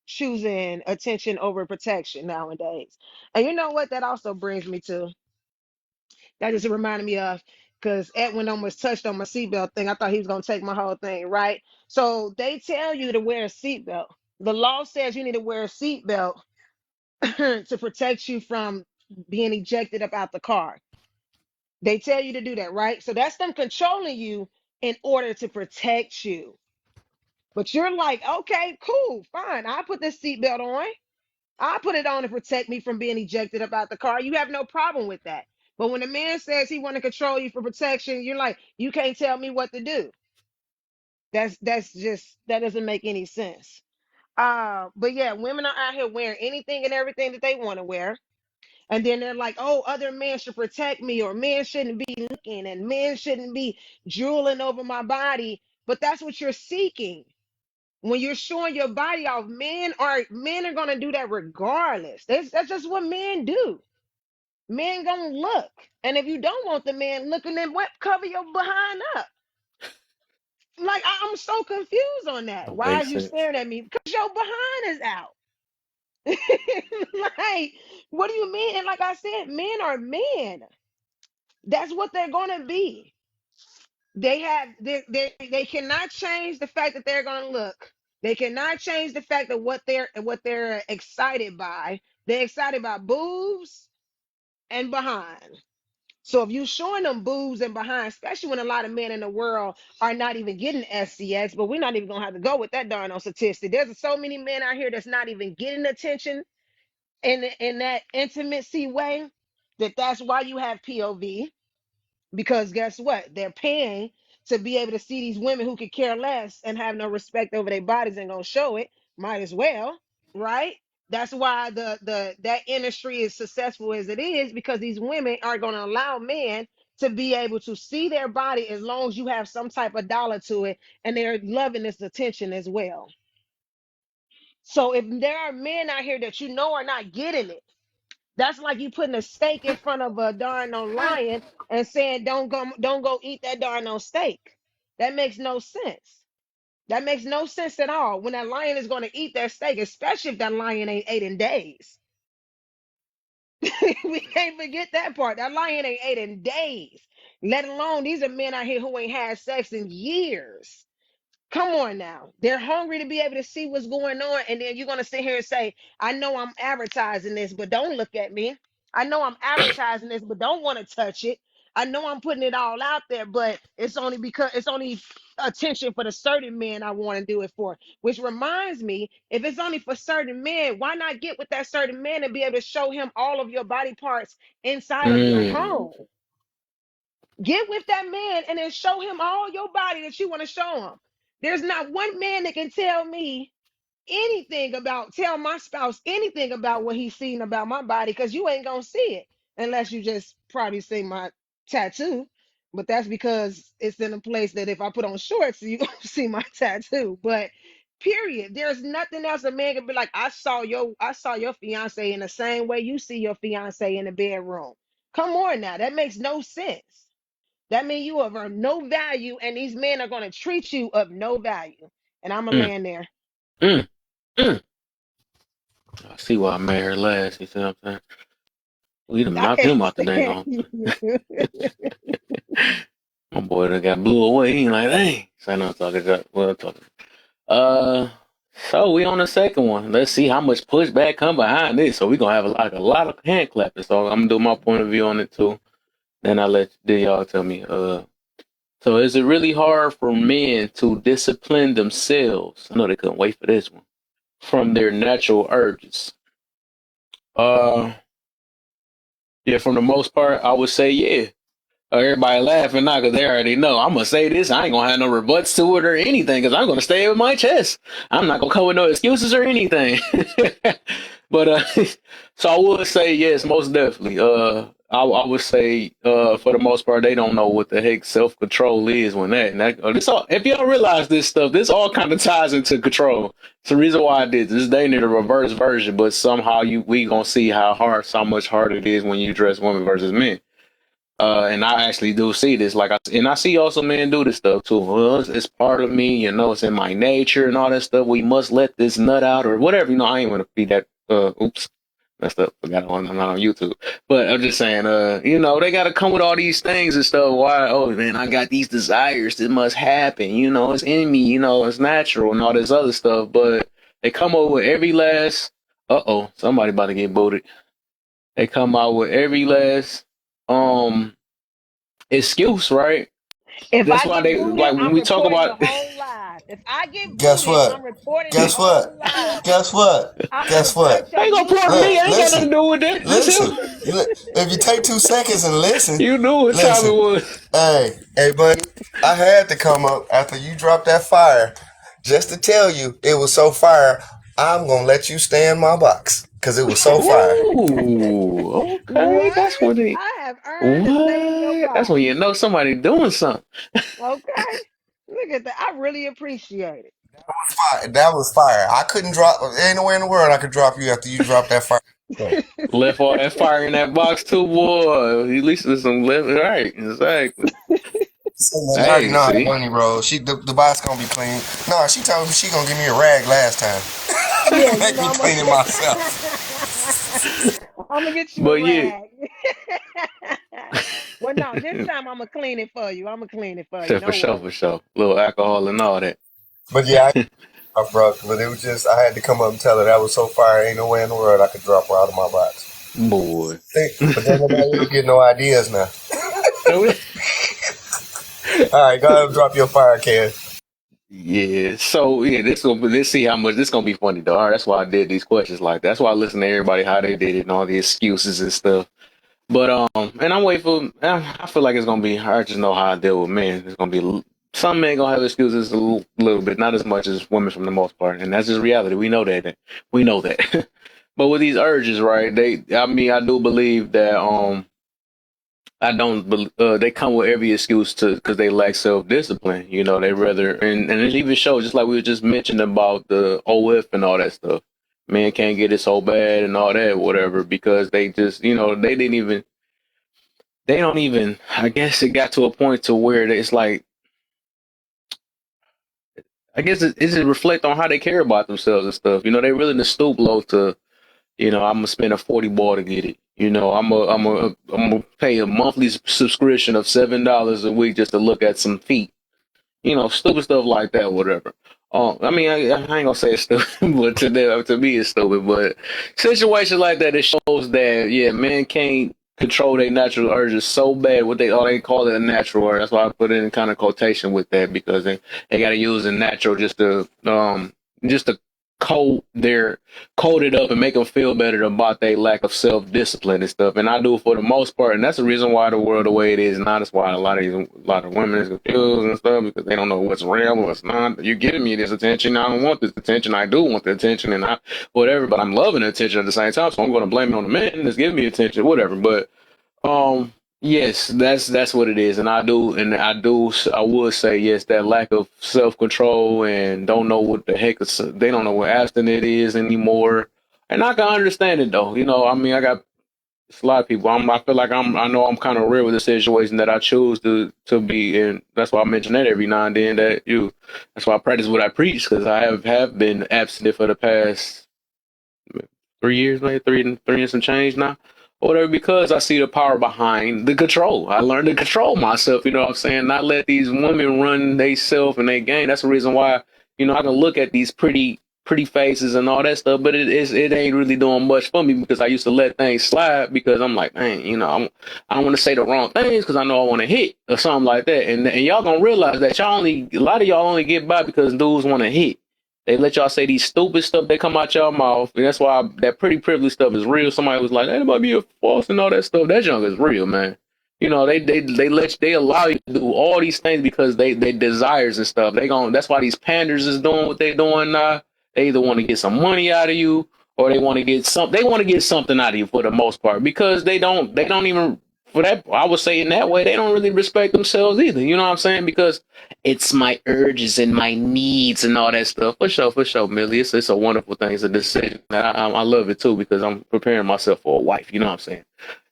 choosing attention over protection nowadays. And you know what that also brings me to? That just reminded me of, because Edwin almost touched on my seatbelt thing. I thought he was gonna take my whole thing, right? So they tell you to wear a seatbelt. The law says you need to wear a seatbelt to protect you from being ejected up out the car. They tell you to do that, right? So that's them controlling you in order to protect you. But you're like, okay, cool, fine. I'll put this seatbelt on. I'll put it on to protect me from being ejected about the car. You have no problem with that. But when a man says he want to control you for protection, you're like, you can't tell me what to do. That doesn't make any sense. But yeah, women are out here wearing anything and everything that they want to wear. And then they're like, oh, other men should protect me, or men shouldn't be looking, and men shouldn't be drooling over my body. But that's what you're seeking. When you're showing your body off, men are gonna do that regardless. That's just what men do. Men gonna look. And if you don't want the man looking, then what, cover your behind up. Like, I'm so confused on that. Why are Makes you sense. staring at me? Because your behind is out. Like, what do you mean? And like I said, men are men. That's what they're gonna be. They cannot change the fact that they're gonna look. They cannot change the fact that what they're excited by. They're excited by boobs and behind. So if you showing them boobs and behind, especially when a lot of men in the world are not even getting SCX, but we're not even gonna have to go with that darn on statistic. There's so many men out here that's not even getting attention in that intimacy way, that's why you have POV. Because guess what? They're paying to be able to see these women who could care less and have no respect over their bodies and gonna show it. Might as well, right? That's why that industry is successful as it is, because these women are gonna allow men to be able to see their body as long as you have some type of dollar to it, and they're loving this attention as well. So if there are men out here that you know are not getting it, that's like you putting a steak in front of a darn on lion and saying, don't go eat that darn on steak. That makes no sense. That makes no sense at all. When that lion is going to eat that steak, especially if that lion ain't ate in days. We can't forget that part. That lion ain't ate in days. Let alone these are men out here who ain't had sex in years. Come on now. They're hungry to be able to see what's going on. And then you're going to sit here and say, I know I'm advertising this, but don't look at me. I know I'm advertising this, but don't want to touch it. I know I'm putting it all out there, but it's only because it's only attention for the certain men I want to do it for. Which reminds me, if it's only for certain men, why not get with that certain man and be able to show him all of your body parts inside of your home? Get with that man and then show him all your body that you want to show him. There's not one man that can tell me tell my spouse anything about what he's seen about my body, because you ain't gonna see it unless you just probably see my tattoo. But that's because it's in a place that if I put on shorts, you gonna see my tattoo. But period. There's nothing else a man can be like, I saw your fiance in the same way you see your fiance in the bedroom. Come on now, that makes no sense. That means you are of no value, and these men are going to treat you of no value. And I'm a land there. I see why I made her last. You see what I'm saying? We done knocked him out the dang on. My boy done got blew away. He ain't like, dang. So I'm talking about what I'm talking. So we on the second one. Let's see how much pushback come behind this. So we gonna have a lot of hand clapping. So I'm gonna do my point of view on it too. Then y'all tell me. So is it really hard for men to discipline themselves? I know they couldn't wait for this one. From their natural urges. Yeah, from the most part, I would say yeah. Everybody laughing now because they already know. I'm gonna say this. I ain't gonna have no rebuts to it or anything because I'm gonna stay with my chest. I'm not gonna come with no excuses or anything. But so I would say yes, most definitely. I would say for the most part they don't know what the heck self-control is when this all, if you don't realize this stuff, this all kind of ties into control. It's the reason why I did this. They need a reverse version, but somehow we gonna see how much harder it is when you dress women versus men. And I actually do see this, I see also men do this stuff too. Well, it's part of me, it's in my nature and all that stuff. We must let this nut out or whatever. I ain't want to be that. Oops, messed up. I'm not on YouTube, but I'm just saying. They got to come with all these things and stuff. Why? Oh man, I got these desires. It must happen. It's in me. It's natural and all this other stuff. But they come over with every last. Somebody about to get booted. They come out with every last excuse, right? That's why they booted, like when I'm we talk about. the whole live. If I get Guess booted, what? I'm reporting Guess the whole what? live. Guess what? Guess what? I ain't gonna report me. I ain't got nothing to do with that. Listen. If you take 2 seconds and listen, you knew what time it was. Hey, buddy, I had to come up after you dropped that fire just to tell you it was so fire. I'm gonna let you stay in my box because it was so fire. Ooh, okay. What? That's what they. I have earned to stay in your box. That's when you know somebody doing something. Okay. Look at that. I really appreciate it. That was fire. I couldn't drop. There ain't nowhere in the world I could drop you after you dropped that fire. Left all that fire in that box too, boy. At least there's some left. Right, exactly. I already know how the money rolls. The box gonna be clean. No, she told me she gonna give me a rag last time. Yeah, Make me clean it myself. I'm gonna get you a rag. Well, no, this time I'm gonna clean it for you. For sure. Little alcohol and all that. But yeah, but it was just I had to come up and tell her that was so fire. Ain't no way in the world I could drop her out of my box. Boy. But then nobody get no ideas now. All right, go ahead and drop your fire, Ken. Yeah. So yeah, let's see how much this gonna be funny though. All right, that's why I did these questions like that. That's why I listen to everybody how they did it and all the excuses and stuff. But and I'm waiting for. I feel like it's gonna be. I just know how I deal with men. It's gonna be some men gonna have excuses a little bit, not as much as women for the most part, and that's just reality. We know that. We know that. But with these urges, right? I mean, I do believe that I don't. They come with every excuse to because they lack self discipline. You know, they rather and it even shows just like we were just mentioning about the OF and all that stuff. Men can't get it so bad and all that, whatever, because they just they didn't even they don't even. I guess it got to a point to where it's like I guess it reflect on how they care about themselves and stuff. You know, they willing to stoop low to I'm gonna spend a 40 ball to get it. I'm gonna pay a monthly subscription of $7 a week just to look at some feet. Stupid stuff like that, whatever. I mean, I ain't gonna say it's stupid, but to me it's stupid. But situations like that, it shows that men can't control their natural urges so bad. What they call it a natural urge. That's why I put it in kind of quotation with that because they got to use the natural just to code it up and make them feel better about their lack of self discipline and stuff. And I do for the most part, and that's the reason why the world the way it is now. That's why a lot of women is confused and stuff because they don't know what's real, what's not. You're giving me this attention. I don't want this attention. I do want the attention, and whatever. But I'm loving the attention at the same time, so I'm going to blame it on the man that's giving me attention, whatever. But yes, that's what it is, and I would say yes, that lack of self control and don't know what the heck they don't know what abstinent is anymore, and I can understand it though. I mean, it's a lot of people. I feel like I know I'm kind of real with the situation that I choose to be in. That's why I mention that every now and then. That's why I practice what I preach because I have been abstinent for the past 3 years, maybe three and some change now, or whatever, because I see the power behind the control. I learned to control myself, you know what I'm saying? Not let these women run they self and they game. That's the reason why, I can look at these pretty faces and all that stuff, but it ain't really doing much for me because I used to let things slide because I'm like, dang, I don't want to say the wrong things because I know I want to hit or something like that. And y'all gonna realize that a lot of y'all only get by because dudes want to hit. They let y'all say these stupid stuff that come out y'all mouth, and that's why that pretty privilege stuff is real. Somebody was like, "That might be a false and all that stuff." That junk is real, man. They allow you to do all these things because they desires and stuff. That's why these panders is doing what they doing now. They either want to get some money out of you or they want to get something out of you for the most part because they don't even for that. I would say in that way they don't really respect themselves either. You know what I'm saying? Because it's my urges and my needs and all that stuff. For sure, Millie. It's a wonderful thing. It's a decision. I love it too because I'm preparing myself for a wife. You know what I'm saying?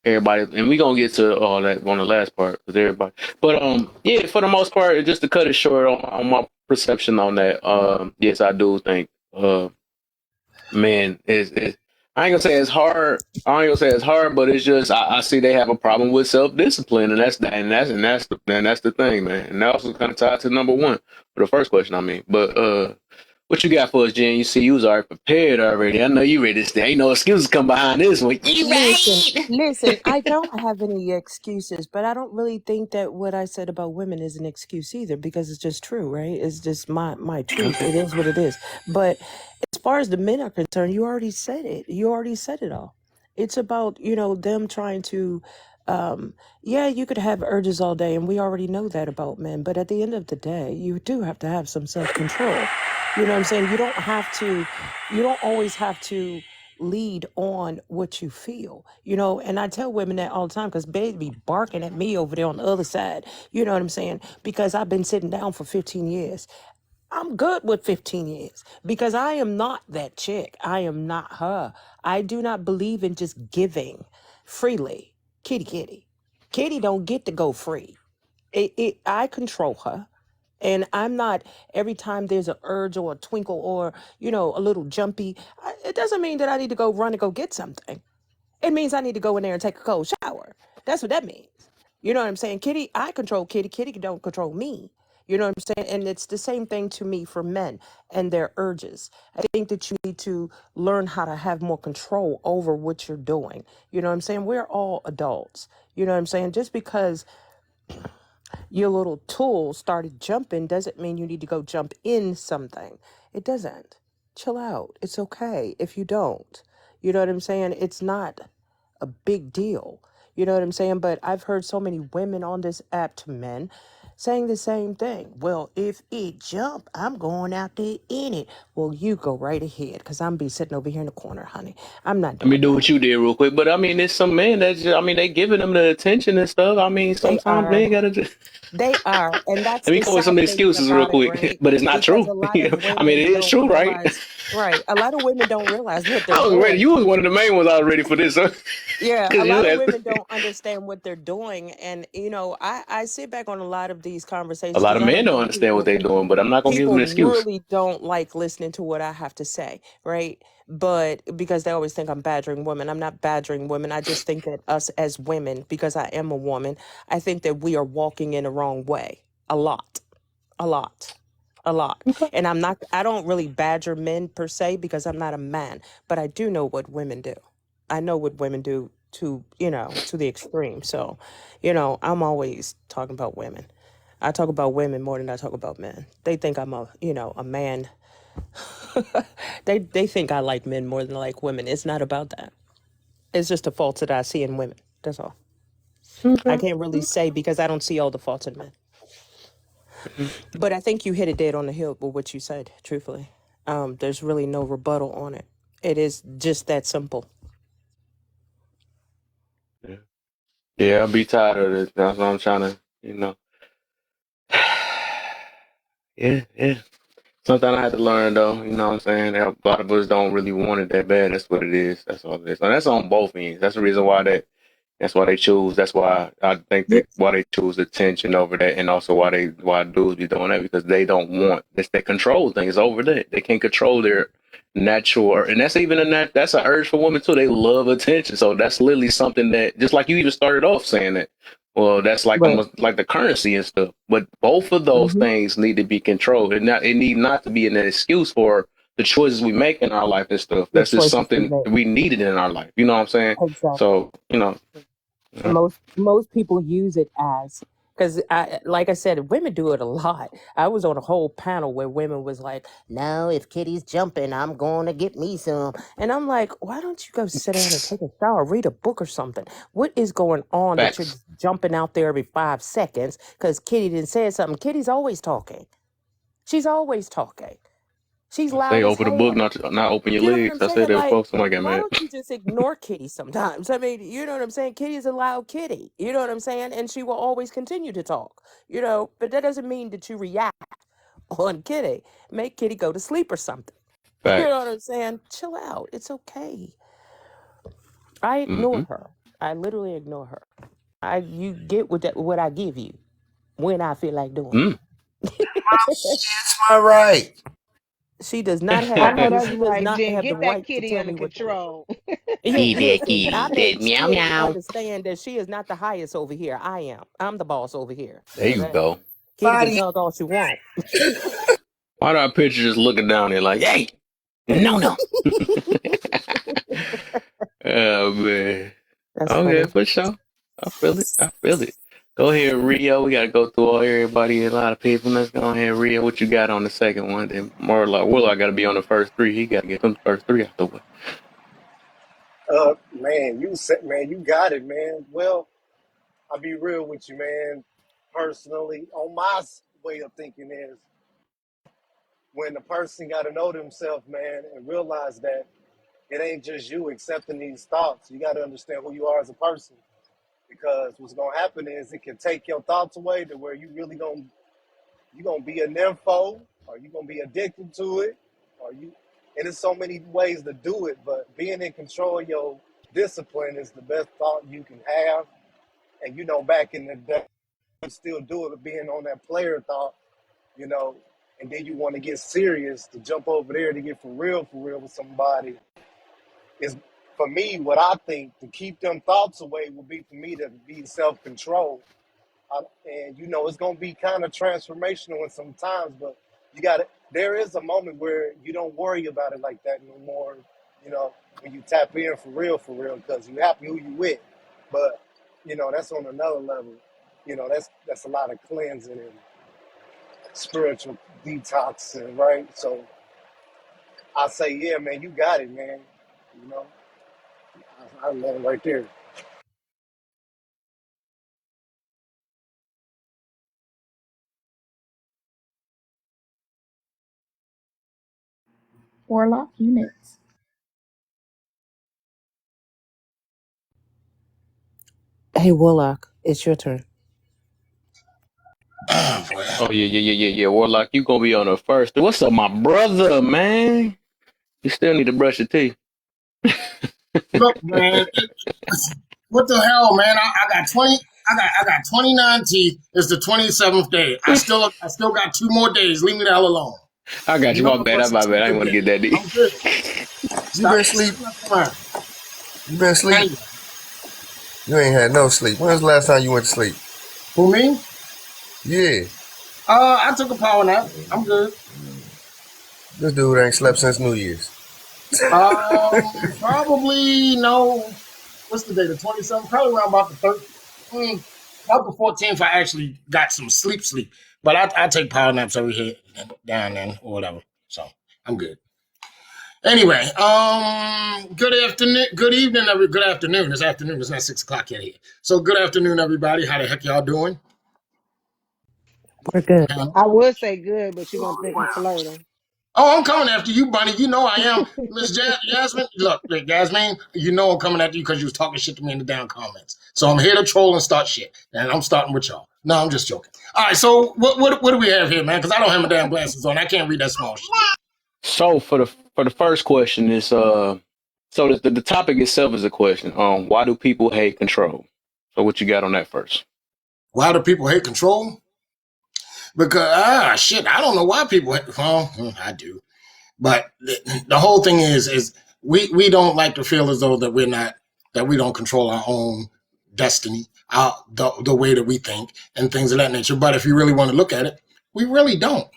Everybody, and we gonna get to all that on the last part with everybody. But yeah, for the most part, just to cut it short on my perception on that, yes, I do think, man, I ain't gonna say it's hard. I ain't gonna say it's hard, but it's just I see they have a problem with self discipline, and that's the thing, man. And that also kind of tied to number one for the first question. I mean, but what you got for us, Jen? You see, you was already prepared already. I know you ready to stay. Ain't no excuses come behind this one. You Listen, I don't have any excuses, but I don't really think that what I said about women is an excuse either because it's just true, right? It's just my truth. It is what it is. But as far as the men are concerned, you already said it. You already said it all. It's about, them trying to, you could have urges all day, and we already know that about men. But at the end of the day, you do have to have some self-control. You know what I'm saying? You don't always have to lead on what you feel, and I tell women that all the time because they be barking at me over there on the other side. You know what I'm saying? Because I've been sitting down for 15 years. I'm good with 15 years because I am not that chick. I am not her. I do not believe in just giving freely. Kitty don't get to go free. I control her. And I'm not, every time there's an urge or a twinkle or, a little jumpy, it doesn't mean that I need to go run and go get something. It means I need to go in there and take a cold shower. That's what that means. You know what I'm saying? Kitty, I control Kitty. Kitty don't control me. You know what I'm saying? And it's the same thing to me for men and their urges. I think that you need to learn how to have more control over what you're doing. You know what I'm saying? We're all adults. You know what I'm saying? Just because your little tool started jumping doesn't mean you need to go jump in something. It doesn't. Chill out. It's okay if you don't. You know what I'm saying? It's not a big deal. You know what I'm saying? But I've heard so many women on this app to men saying the same thing. Well, if it jump, I'm going out there in it. Well, you go right ahead, because I'm be sitting over here in the corner, honey. I'm not Let me doing do that. what you did real quick. But I mean, it's some men that just, I mean, they giving them the attention and stuff. I mean, They sometimes are. men gotta just They are. And that's let me the come with sad some thing excuses real about it, quick. right? But it's not Because true. a lot of I mean, women it is don't true, right? realize, right? A lot of women don't realize what they're I was ready. doing. You was one of the main ones I was ready for this. Yeah, a Because you lot of had women don't understand what they're doing. And, I sit back on a lot of these a conversations lot because of I men know don't understand what people they're doing, but I'm not gonna give them people an excuse. really don't like listening to what I have to say, right? But because they always think I'm badgering women, I'm not badgering women. I just think that us as women, because I am a woman, I think that we are walking in the wrong way a lot, a lot, a lot. And I don't really badger men per se because I'm not a man, but I do know what women do. I know what women do to the extreme. So, I'm always talking about women. I talk about women more than I talk about men. They think I'm a man. They think I like men more than I like women. It's not about that. It's just the faults that I see in women. That's all. I can't really say because I don't see all the faults in men. But I think you hit it dead on the head with what you said, truthfully. There's really no rebuttal on it. It is just that simple. Yeah, I'll be tired of this. That's what I'm trying to, yeah. Something I had to learn though, you know what I'm saying? A lot of us don't really want it that bad. That's what it is. That's all it is. And that's on both ends. That's the reason why that's why they choose. That's why I think Yeah. that why they choose attention over that, and also why dudes be doing that because they don't want it's that control thing. It's over that they can't control their natural, and that's even that's an urge for women too. They love attention, so that's literally something that just like you even started off saying that. Well, that's like Right. almost like the currency and stuff. But both of those Mm-hmm. things need to be controlled, and it need not to be an excuse for the choices we make in our life and stuff. The That's just choices we something make. we needed in our life. You know what I'm saying? Exactly. So Most people use it as because like I said, women do it a lot. I was on a whole panel where women was like, "No, if Kitty's jumping, I'm going to get me some." And I'm like, "Why don't you go sit down and take a shower, read a book or something? What is going on that you're facts. just jumping out there every 5 seconds because Kitty didn't say something? Kitty's always talking. She's always talking. She's I say loud as open the book, hell. not open your You know what I'm legs. I said saying? that Like, before somebody got why mad. don't you just ignore Kitty sometimes? I mean, you know what I'm saying? Kitty is a loud kitty. You know what I'm saying? And she will always continue to talk, but that doesn't mean that you react on Kitty. Make Kitty go to sleep or something. You know what Facts. I'm saying? Chill out. It's okay. I Mm-hmm. ignore her. I literally ignore her. You get what I give you when I feel like doing Mm. it. It's my right. She does not I have know the that's she does right, not Jen. have the Get that right to kitty tell under me what to do. control. Yeah, Kitty, listen, I kitty, make that meow Sid meow. understand that she is not the highest over here. I am. I'm the boss over here. There you Okay. go. Kitty can talk all she wants. Why do I picture just looking down there like, hey, no. Oh man. That's Okay, funny. for sure. I feel it. I feel it. Go ahead, Rio. We gotta go through all everybody, a lot of people. Let's go ahead, Rio. What you got on the second one? Then more like Willow, I gotta be on the first three. He gotta get them first three out the way. Man, you got it, man. Well, I'll be real with you, man. Personally, on my way of thinking is when the person got to know themselves, man, and realize that it ain't just you accepting these thoughts. You got to understand who you are as a person, because what's gonna happen is it can take your thoughts away to where you gonna be a nympho, or you gonna be addicted to it, or you. And there's so many ways to do it, but being in control of your discipline is the best thought you can have. And back in the day, you still do it, being on that player thought, you know, and then you want to get serious to jump over there to get for real with somebody. Is for me what I think to keep them thoughts away would be for me to be self-control. And it's gonna be kind of transformational in some times, but there is a moment where you don't worry about it like that no more, when you tap in for real, because you happy who you with. But that's on another level. that's a lot of cleansing and spiritual detoxing, right? So I say, yeah, man, you got it, man. You know, I land right there. Warlock, you next. Hey, Warlock, it's your turn. Oh yeah. Warlock, you gonna be on the first. What's up, my brother, man? You still need to brush your teeth. Look, man, what the hell, man? I got 20. I got 29 teeth. It's the 27th day. I still got 2 more days. Leave me the hell alone. I got you. My bad. I didn't want to get that deep. I'm good. You been asleep? You been asleep? You ain't had no sleep. When's the last time you went to sleep? Who, me? Yeah. I took a power nap. I'm good. This dude ain't slept since New Year's. Probably no. What's the day? The 27th? Probably around about the 13th. About the 14th. I actually got some sleep. But I take power naps every here down then or whatever. So I'm good. Anyway, good afternoon, good evening, good afternoon. It's afternoon. It's not 6 o'clock yet here. So good afternoon, everybody. How the heck y'all doing? We're good. I would say good, but you're gonna think I'm flirting. Oh, I'm coming after you, Bunny. You know I am. Miss Jasmine, look, Jasmine, you know I'm coming after you because you was talking shit to me in the down comments. So I'm here to troll and start shit. And I'm starting with y'all. No, I'm just joking. All right, so what do we have here, man? Because I don't have my damn glasses on. I can't read that small shit. So for the first question is so the topic itself is a question. Why do people hate control? So what you got on that first? Why do people hate control? Because shit, I don't know why people hate. Well, I do, but the whole thing is we don't like to feel as though that we don't control our own destiny, the way that we think and things of that nature. But if you really want to look at it, we really don't.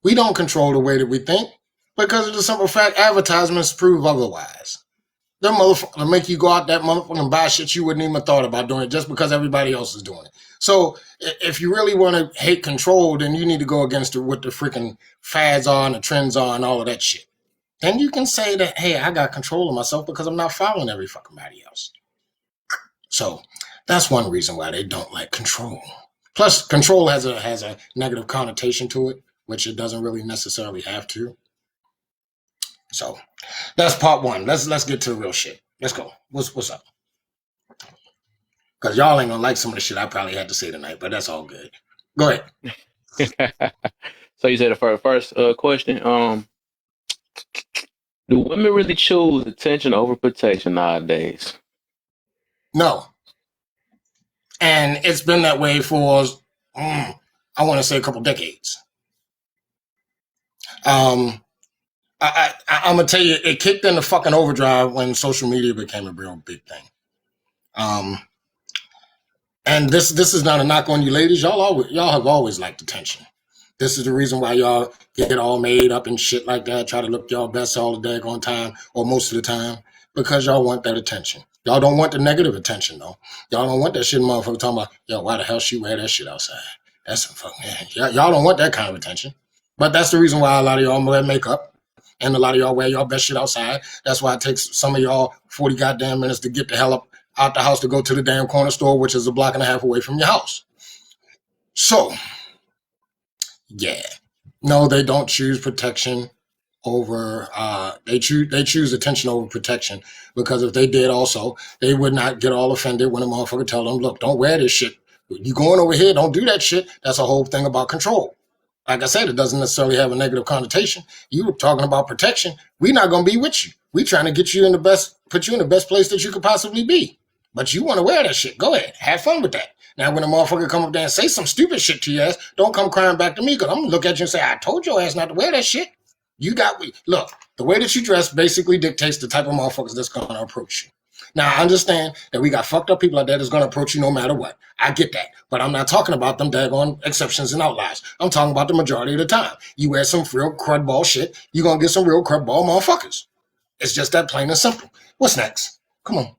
We don't control the way that we think because of the simple fact advertisements prove otherwise. Them motherfuckers make you go out that motherfucker and buy shit you wouldn't even thought about doing it just because everybody else is doing it. So if you really want to hate control, then you need to go against what the freaking fads are and the trends are and all of that shit. Then you can say that, hey, I got control of myself because I'm not following every fucking body else. So that's one reason why they don't like control. Plus, control has a negative connotation to it, which it doesn't really necessarily have to. So that's part one. Let's get to the real shit. Let's go. What's up? Because y'all ain't gonna like some of the shit I probably had to say tonight, but that's all good. Go ahead. So you said the first question. Do women really choose attention over protection nowadays? No. And it's been that way for I want to say a couple decades. I'm gonna tell you, it kicked in the fucking overdrive when social media became a real big thing. And this is not a knock on you ladies. Y'all have always liked attention. This is the reason why y'all get all made up and shit like that, try to look y'all best all the daggone time or most of the time, because y'all want that attention. Y'all don't want the negative attention though. Y'all don't want that shit motherfucker talking about, yo, why the hell she wear that shit outside? That's some fucking, y'all don't want that kind of attention. But that's the reason why a lot of y'all wear makeup and a lot of y'all wear y'all best shit outside. That's why it takes some of y'all 40 goddamn minutes to get the hell up out the house to go to the damn corner store, which is a block and a half away from your house. So, yeah. No, they don't choose protection over, they choose attention over protection, because if they did also, they would not get all offended when a motherfucker tell them, look, don't wear this shit. You going over here, don't do that shit. That's a whole thing about control. Like I said, it doesn't necessarily have a negative connotation. You were talking about protection. We're not going to be with you. We're trying to get you in the best, put you in the best place that you could possibly be. But you want to wear that shit. Go ahead. Have fun with that. Now, when a motherfucker come up there and say some stupid shit to your ass, don't come crying back to me, because I'm going to look at you and say, I told your ass not to wear that shit. Look, the way that you dress basically dictates the type of motherfuckers that's going to approach you. Now, I understand that we got fucked up people out there that's going to approach you no matter what. I get that. But I'm not talking about them daggone exceptions and outliers. I'm talking about the majority of the time. You wear some real crudball shit, you're going to get some real crudball motherfuckers. It's just that plain and simple. What's next? Come on.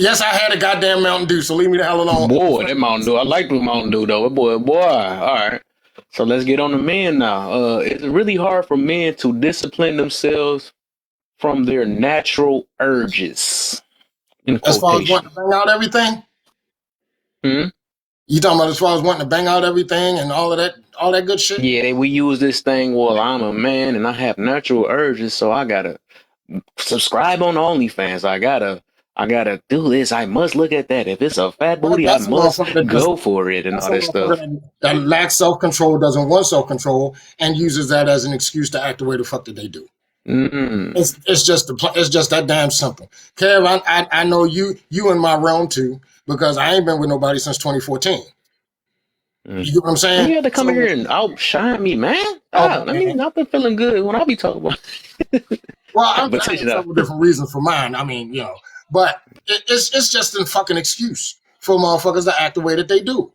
Yes, I had a goddamn Mountain Dew, so leave me the hell alone. Boy, that Mountain Dew. I like the Mountain Dew though. Boy. All right. So let's get on the men now. It's really hard for men to discipline themselves from their natural urges. In As far as quotation. wanting to bang out everything? Hmm? You talking about as far as wanting to bang out everything and all that good shit? Yeah, we use this thing, well, I'm a man and I have natural urges, so I gotta subscribe on OnlyFans. I gotta do this. I must look at that. If it's a fat booty, I That's a must motherfucker go for it and that's all a that stuff. motherfucker that lacks self-control, doesn't want self-control, and uses that as an excuse to act the way the fuck that they do. Mm. It's just that damn simple. Kev, I know you in my realm too, because I ain't been with nobody since 2014. You get what I'm saying? You had to come here and outshine me, man. I've been feeling good when I be talking about. Well, I'm having several different reasons for mine. I mean, but it's just a fucking excuse for motherfuckers to act the way that they do.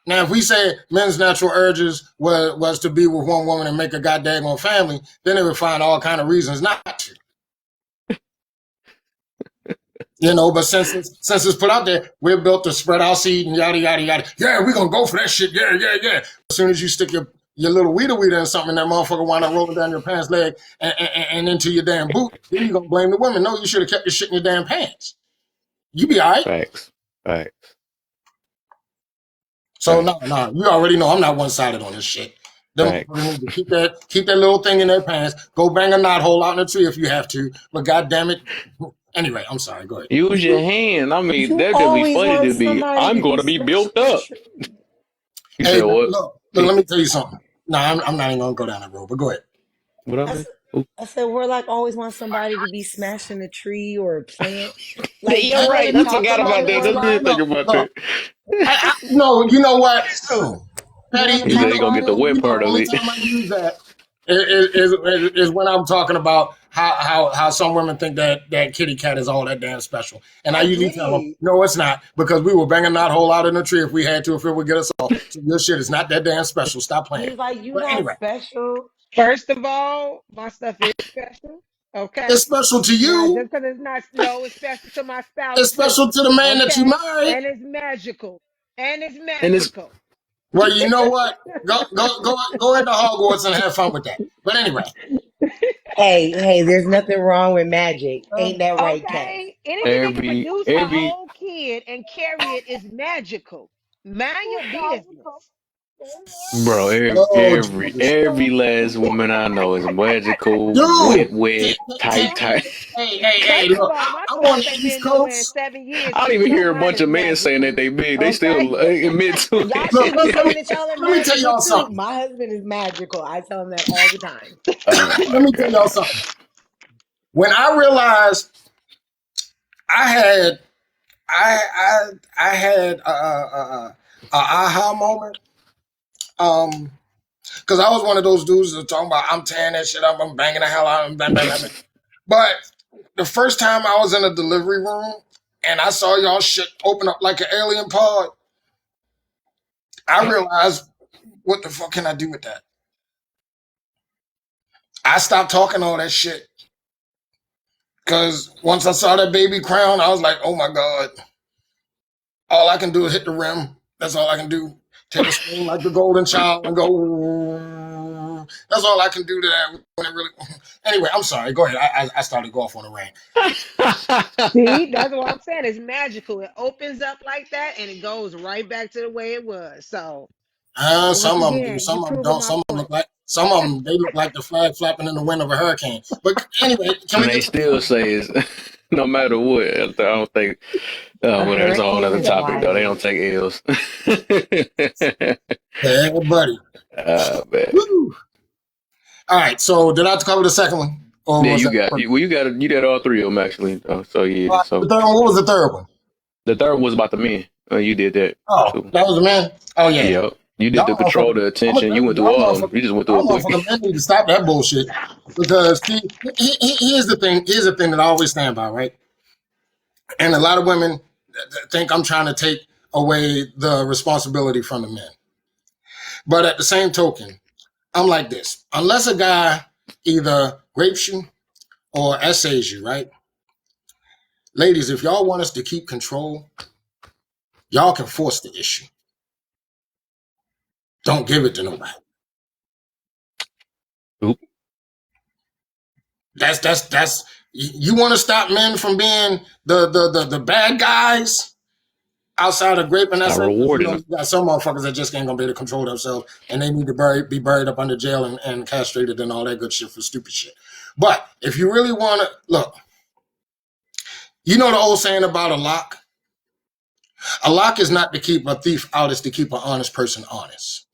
Now, if we say men's natural urges was to be with one woman and make a goddamn family, then they would find all kind of reasons not to. But since it's put out there, we're built to spread our seed and yada, yada, yada. Yeah, we're going to go for that shit. Yeah. As soon as you stick your little weeder in something, that motherfucker wind up rolling down your pants leg and into your damn boot, then you're going to blame the women. No, you should have kept your shit in your damn pants. You be all right. Facts. So, no, you already know I'm not one-sided on this shit. Keep that little thing in their pants. Go bang a knothole out in a tree if you have to. But goddamn it. Anyway, I'm sorry. Go ahead. Use your hand. I mean, that'd be funny to be. I'm going to be built up. You Hey, said what? look, let me tell you something. No, I'm not even going to go down that road, but go ahead. What I said we're like always want somebody to be smashing a tree or a plant. You're right. I forgot about that. Just did think about that. No, you know what? Petty, You ain't gonna get the wet part of the only it. time I use that is when I'm talking about how some women think that kitty cat is all that damn special. And I usually tell them, no, it's not, because we will bang a knothole out in the tree if we had to, if it would get us all. So your shit is not that damn special. Stop playing. He's like, But anyway, special. First of all, my stuff is special. Okay. it's special to you. Just because it's not, no, it's special to my spouse. It's special to the man that you married. And it's magical. And it's magical. Well, you know what? Go into Hogwarts and have fun with that. But anyway. Hey, there's nothing wrong with magic. Ain't that right, Kat? Anything that can produce a whole kid and carry it is magical. Mind your business. Bro, every last woman I know is magical, wet, tight. Hey, look, I'm on the East Coast. I don't even hear a bunch of men saying that they big. They still admit to it. Look, let me tell y'all something. My husband is magical. I tell him that all the time. Let me tell y'all something. When I realized I had a aha moment. Because I was one of those dudes that talking about I'm tearing that shit up, I'm banging the hell out, I'm bang. But the first time I was in a delivery room and I saw y'all shit open up like an alien pod, I realized, what the fuck can I do with that? I stopped talking all that shit. Because once I saw that baby crown, I was like, oh my God. All I can do is hit the rim. That's all I can do. Take a swing like the golden child and go. That's all I can do to that. When it really... Anyway, I'm sorry. Go ahead. I started to go off on a rant. See, that's what I'm saying. It's magical. It opens up like that and it goes right back to the way it was. So some of them do. Some of them don't. Some of them they look like the flag flapping in the wind of a hurricane. But anyway, they still say it's no matter what. I don't think. Whatever, it's a whole other topic though. They don't take L's. Hey, buddy. Man. Woo. All right. So did I cover the second one? Yeah, you got all three of them actually. So yeah. So the third one. What was the third one? The third one was about the men. You did that. Oh, too. That was the man. Oh yeah. Yep. You did the control, the attention. You went through all of them. You just went through it quick. Men need to stop that bullshit. Because here's the thing. Here's the thing that I always stand by, right? And a lot of women think I'm trying to take away the responsibility from the men. But at the same token, I'm like this. Unless a guy either rapes you or essays you, right? Ladies, if y'all want us to keep control, y'all can force the issue. Don't give it to nobody. Oop. That's you want to stop men from being the bad guys outside of raping. That's Not it. You rewarding know, them. you got some motherfuckers that just ain't gonna be able to control themselves, and they need to be buried up under jail and castrated and all that good shit for stupid shit. But if you really want to look, you know the old saying about a lock. A lock is not to keep a thief out; it's to keep an honest person honest.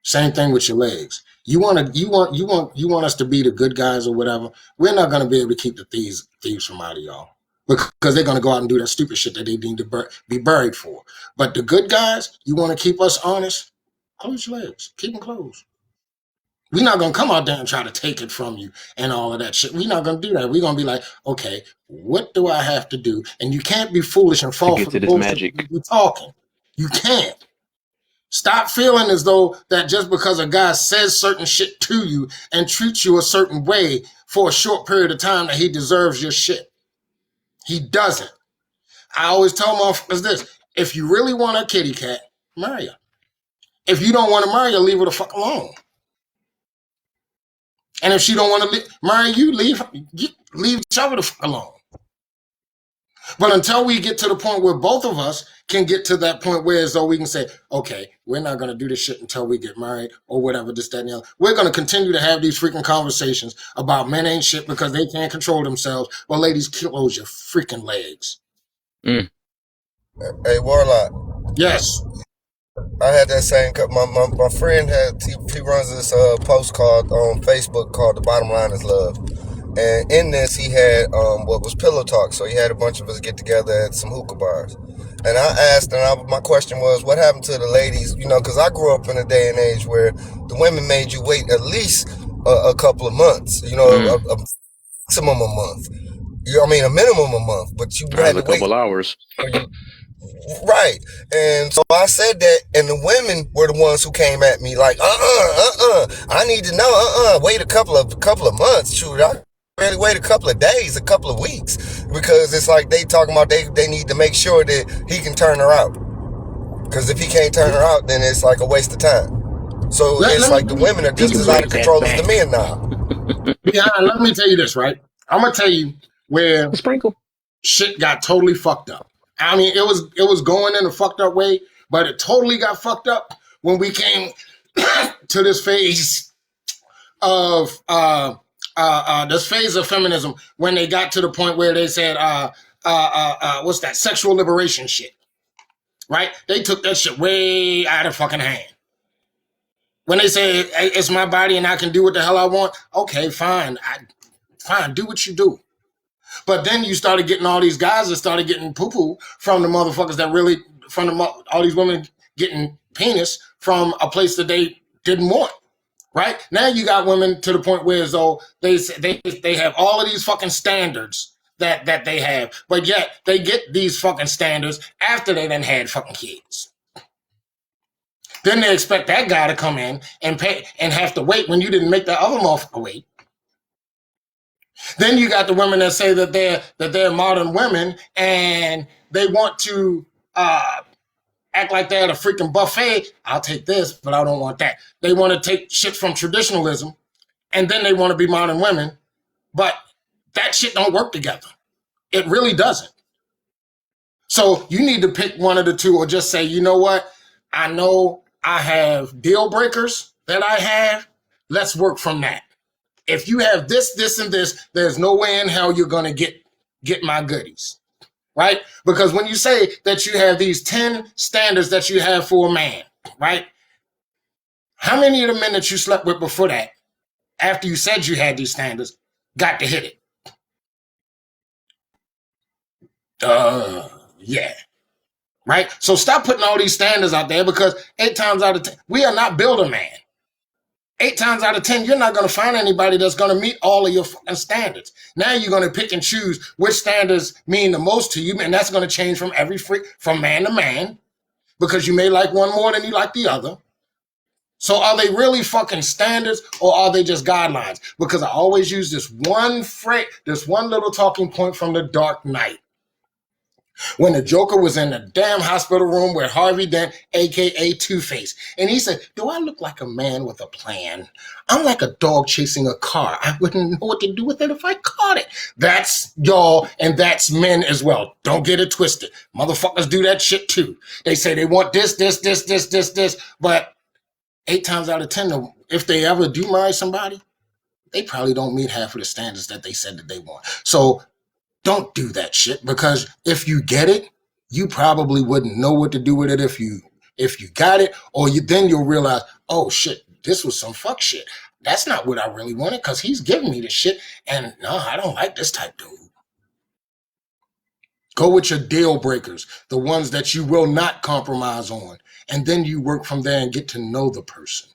Same thing with your legs. You want us to be the good guys or whatever. We're not going to be able to keep the thieves from out of y'all because they're going to go out and do that stupid shit that they need to be buried for. But the good guys, you want to keep us honest? Close your legs. Keep them closed. We're not going to come out there and try to take it from you and all of that shit. We're not going to do that. We're going to be like, okay, what do I have to do? And you can't be foolish and fall for the bullshit you're talking. You can't. Stop feeling as though that just because a guy says certain shit to you and treats you a certain way for a short period of time that he deserves your shit. He doesn't. I always tell motherfuckers this. If you really want a kitty cat, marry her. If you don't want to marry her, leave her the fuck alone. And if she don't want to marry you, leave each other the fuck alone. But until we get to the point where both of us can get to that point where as though we can say, okay, we're not going to do this shit until we get married or whatever, this, that, and the other. We're going to continue to have these freaking conversations about men ain't shit because they can't control themselves. Well, ladies, close your freaking legs. Hey, Warlock. Yes. I had that same. My friend he runs this post called on Facebook called "The Bottom Line Is Love," and in this he had what was pillow talk. So he had a bunch of us get together at some hookah bars, and I asked, and my question was, what happened to the ladies? You know, because I grew up in a day and age where the women made you wait at least a couple of months. You know, a maximum a month. I mean, a minimum a month, but you had to wait a couple hours. Right. And so I said that, and the women were the ones who came at me like, I need to know, wait a couple of months. Shoot, I really wait a couple of days, a couple of weeks, because it's like they talking about they need to make sure that he can turn her out. Because if he can't turn her out, then it's like a waste of time. So it's like the women are just as out of control as the men now. Yeah, let me tell you this, right? I'm gonna tell you where shit got totally fucked up. I mean, it was going in a fucked up way, but it totally got fucked up when we came to this phase of feminism, when they got to the point where they said, what's that, sexual liberation shit, right? They took that shit way out of fucking hand. When they say, hey, it's my body and I can do what the hell I want, okay, fine, do what you do. But then you started getting all these guys that started getting poo-poo from the motherfuckers that really, all these women getting penis from a place that they didn't want, right? Now you got women to the point where as though they have all of these fucking standards that they have, but yet they get these fucking standards after they done had fucking kids. Then they expect that guy to come in and pay and have to wait when you didn't make that other motherfucker wait. Then you got the women that say that they're modern women and they want to act like they're at a freaking buffet. I'll take this, but I don't want that. They want to take shit from traditionalism and then they want to be modern women, but that shit don't work together. It really doesn't. So you need to pick one of the two, or just say, you know what? I know I have deal breakers that I have. Let's work from that. If you have this, this, and this, there's no way in hell you're going to get my goodies, right? Because when you say that you have these 10 standards that you have for a man, right? How many of the men that you slept with before that, after you said you had these standards, got to hit it? Yeah. Right? So stop putting all these standards out there, because 8 times out of 10, we are not builder man. 8 times out of 10, you're not going to find anybody that's going to meet all of your fucking standards. Now you're going to pick and choose which standards mean the most to you, and that's going to change from man to man, because you may like one more than you like the other. So are they really fucking standards or are they just guidelines? Because I always use this one phrase, this one little talking point from The Dark Knight. When the Joker was in the damn hospital room with Harvey Dent, aka Two-Face. And he said, do I look like a man with a plan? I'm like a dog chasing a car. I wouldn't know what to do with it if I caught it. That's y'all, and that's men as well. Don't get it twisted. Motherfuckers do that shit too. They say they want this, but 8 times out of 10, if they ever do marry somebody, they probably don't meet half of the standards that they said that they want. So don't do that shit, because if you get it, you probably wouldn't know what to do with it if you got it, or then you'll realize, oh shit, this was some fuck shit. That's not what I really wanted, because he's giving me the shit, and no, I don't like this type dude. Go with your deal breakers, the ones that you will not compromise on, and then you work from there and get to know the person.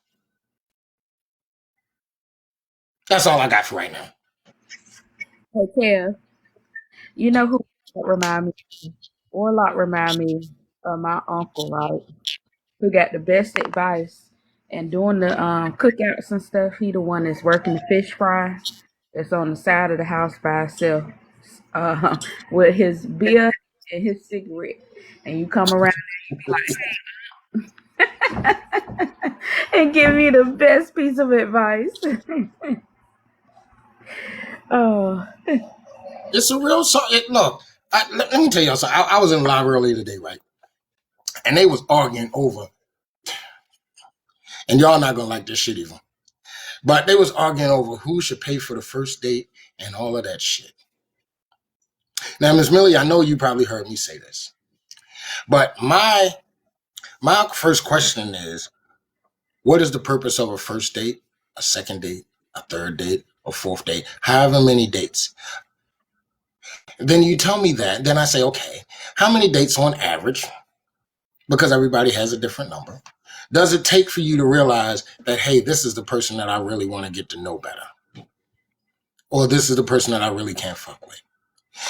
That's all I got for right now. Hey, Kev, you know who remind me? Warlock remind me of my uncle, right? Who got the best advice and doing the cookouts and stuff. He the one that's working the fish fry that's on the side of the house by himself with his beer and his cigarette. And you come around and you be like, hey, and give me the best piece of advice. Oh, it's a real song. Look, let me tell y'all something. I was in the live earlier today, right? And they was arguing over, and y'all not gonna like this shit even, but they was arguing over who should pay for the first date and all of that shit. Now, Ms. Millie, I know you probably heard me say this, but my first question is, what is the purpose of a first date, a second date, a third date, a fourth date, however many dates? Then you tell me that, then I say, okay, how many dates on average, because everybody has a different number, does it take for you to realize that, hey, this is the person that I really want to get to know better? Or this is the person that I really can't fuck with?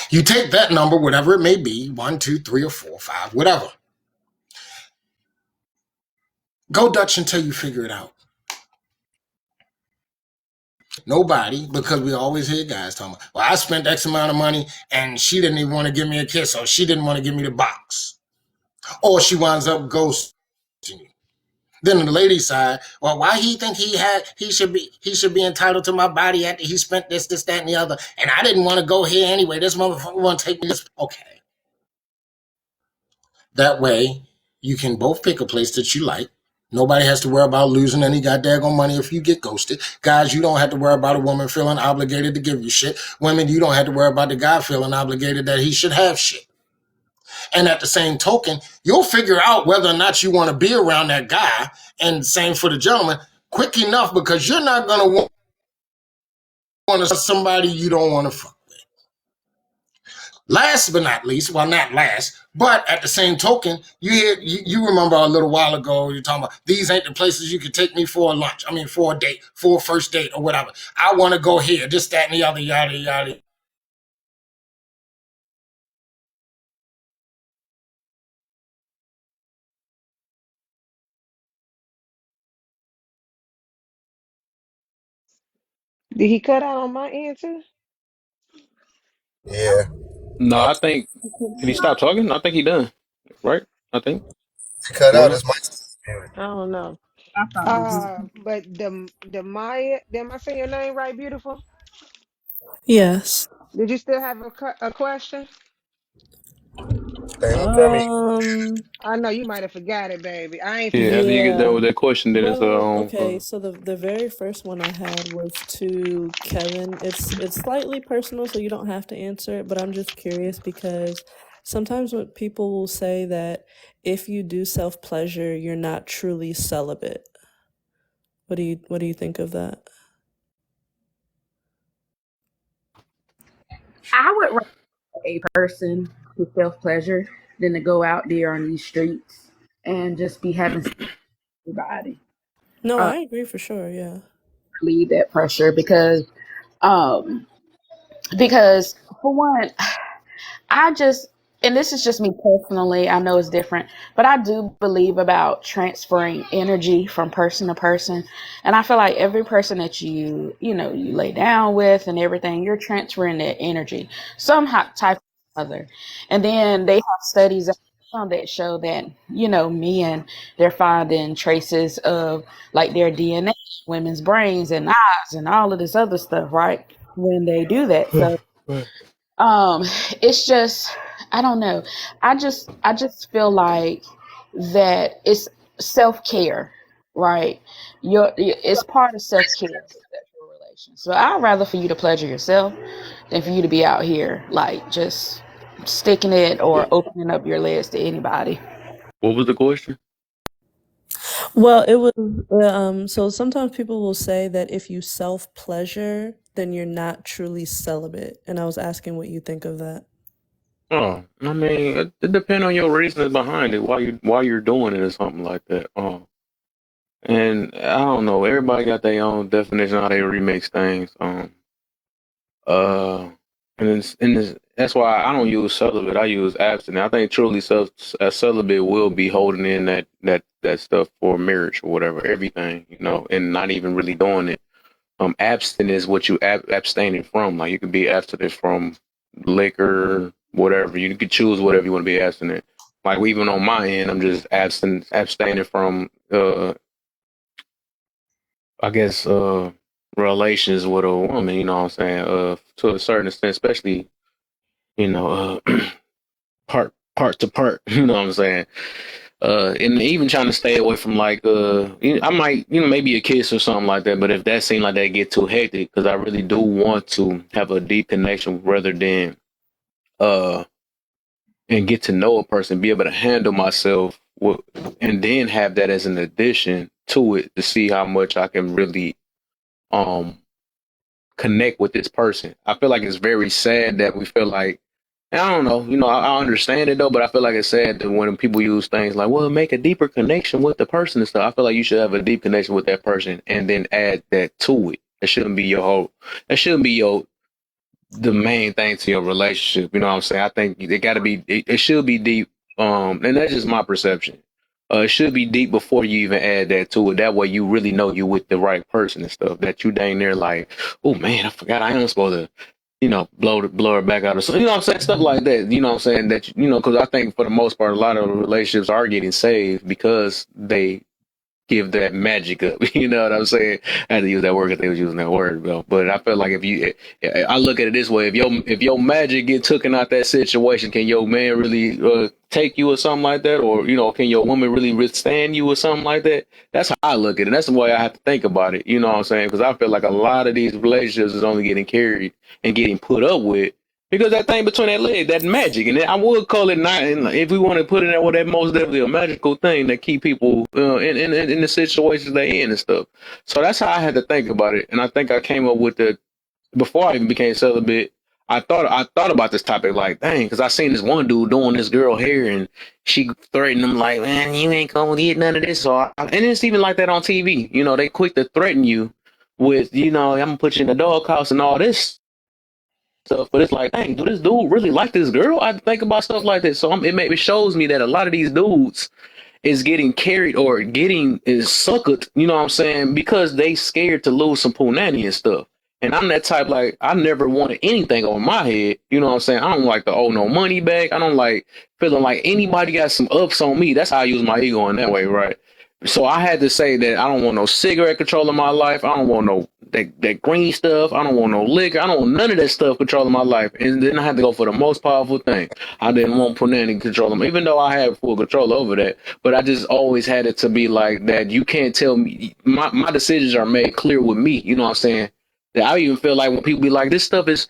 You take that number, whatever it may be, 1, 2, 3, or 4, 5, whatever. Go Dutch until you figure it out. Nobody, because we always hear guys talking about, well, I spent X amount of money and she didn't even want to give me a kiss, or she didn't want to give me the box, or she winds up ghosting you. Then on the lady side, well, why he think he should be entitled to my body after he spent this, that, and the other, and I didn't want to go here anyway. This motherfucker want to take me this. Okay. That way, you can both pick a place that you like. Nobody has to worry about losing any goddamn money if you get ghosted. Guys, you don't have to worry about a woman feeling obligated to give you shit. Women, you don't have to worry about the guy feeling obligated that he should have shit. And at the same token, you'll figure out whether or not you want to be around that guy, and same for the gentleman, quick enough, because you're not going to want to somebody you don't want to fuck with. Last but not least, well, not last, but at the same token, you remember a little while ago, you're talking about, these ain't the places you could take me for a lunch. I mean, for a date, for a first date or whatever. I want to go here, this, that, and the other, yada, yada. Did he cut out on my answer? Yeah. No, I think, did he stop talking? I think he done, right? I think. He cut out his I mic. don't know. I thought But the Maya, am I saying your name right, beautiful? Yes. Did you still have a question? I know you might have forgot it, baby. I ain't Yeah, forget. after you get done with that question, then it's Okay, so the very first one I had was to Kevin. It's slightly personal, so you don't have to answer it, but I'm just curious because sometimes when people will say that if you do self-pleasure, you're not truly celibate. What do you think of that? I would rather a person with self-pleasure than to go out there on these streets and just be having sex with everybody. No, I agree for sure, yeah. Relieve that pressure because for one, and this is just me personally, I know it's different, but I do believe about transferring energy from person to person. And I feel like every person that you lay down with and everything, you're transferring that energy, some type or other. And then they have studies that show that, men, they're finding traces of like their DNA, women's brains and eyes and all of this other stuff, right? When they do that. So um, it's just, I don't know. I just feel like that it's self-care, right? It's part of self-care, sexual relations. So I'd rather for you to pleasure yourself than for you to be out here like just sticking it or opening up your legs to anybody. What was the question? Well, it was so sometimes people will say that if you self-pleasure, then you're not truly celibate. And I was asking what you think of that. Oh, I mean, it depends on your reasons behind it, why you're doing it or something like that. And I don't know. Everybody got their own definition of how they remix things. Uh, that's why I don't use celibate. I use abstinent. I think truly a celibate will be holding in that stuff for marriage or whatever, everything, and not even really doing it. Abstinent is what you abstaining from. Like you could be abstinent from liquor, whatever. You could choose whatever you want to be abstinent. Like even on my end, I'm just abstaining from I guess relations with a woman, you know what I'm saying? To a certain extent, especially, part to part, you know what I'm saying? And even trying to stay away from like I might, maybe a kiss or something like that, but if that seems like that get too hectic, because I really do want to have a deep connection rather than and get to know a person, be able to handle myself and then have that as an addition to it to see how much I can really connect with this person. I feel like it's very sad that we feel like, I don't know, I understand it though, but I feel like it's sad that when people use things like, well, make a deeper connection with the person and stuff. I feel like you should have a deep connection with that person and then add that to it. That shouldn't be the main thing to your relationship. You know what I'm saying? I think it should be deep. And that's just my perception. It should be deep before you even add that to it. That way you really know you with the right person and stuff. That you dang there like, oh man, I forgot I am supposed to, blow her back out or something. You know what I'm saying? Stuff like that. You know what I'm saying? That, because I think for the most part, a lot of relationships are getting saved because they give that magic up. You know what I'm saying? I had to use that word because they was using that word, though. But I feel like I look at it this way: if your magic get taken out that situation, can your man really take you or something like that, or can your woman really withstand you or something like that? That's how I look at it. That's the way I have to think about it. You know what I'm saying? Because I feel like a lot of these relationships is only getting carried and getting put up with because that thing between that leg, that magic, and I would call it not. If we want to put it in with that, most definitely a magical thing that keep people in the situations they in and stuff. So that's how I had to think about it, and I think I came up with before I even became celibate. I thought about this topic like, dang, because I seen this one dude doing this girl hair, and she threatened him like, man, you ain't gonna get none of this. So and it's even like that on TV. They quick to threaten you with, I'm gonna put you in the doghouse and all this stuff, but it's like, dang, do this dude really like this girl? I think about stuff like that. So it shows me that a lot of these dudes is getting carried or is suckered, you know what I'm saying? Because they scared to lose some punani and stuff. And I'm that type, like, I never wanted anything on my head. You know what I'm saying? I don't like to owe no money back. I don't like feeling like anybody got some ups on me. That's how I use my ego in that way, right? So I had to say that I don't want no cigarette control in my life. I don't want no that green stuff. I don't want no liquor. I don't want none of that stuff controlling my life. And then I had to go for the most powerful thing. I didn't want punani control, even though I had full control over that. But I just always had it to be like that. You can't tell me. My decisions are made clear with me. You know what I'm saying? That I even feel like when people be like, this stuff is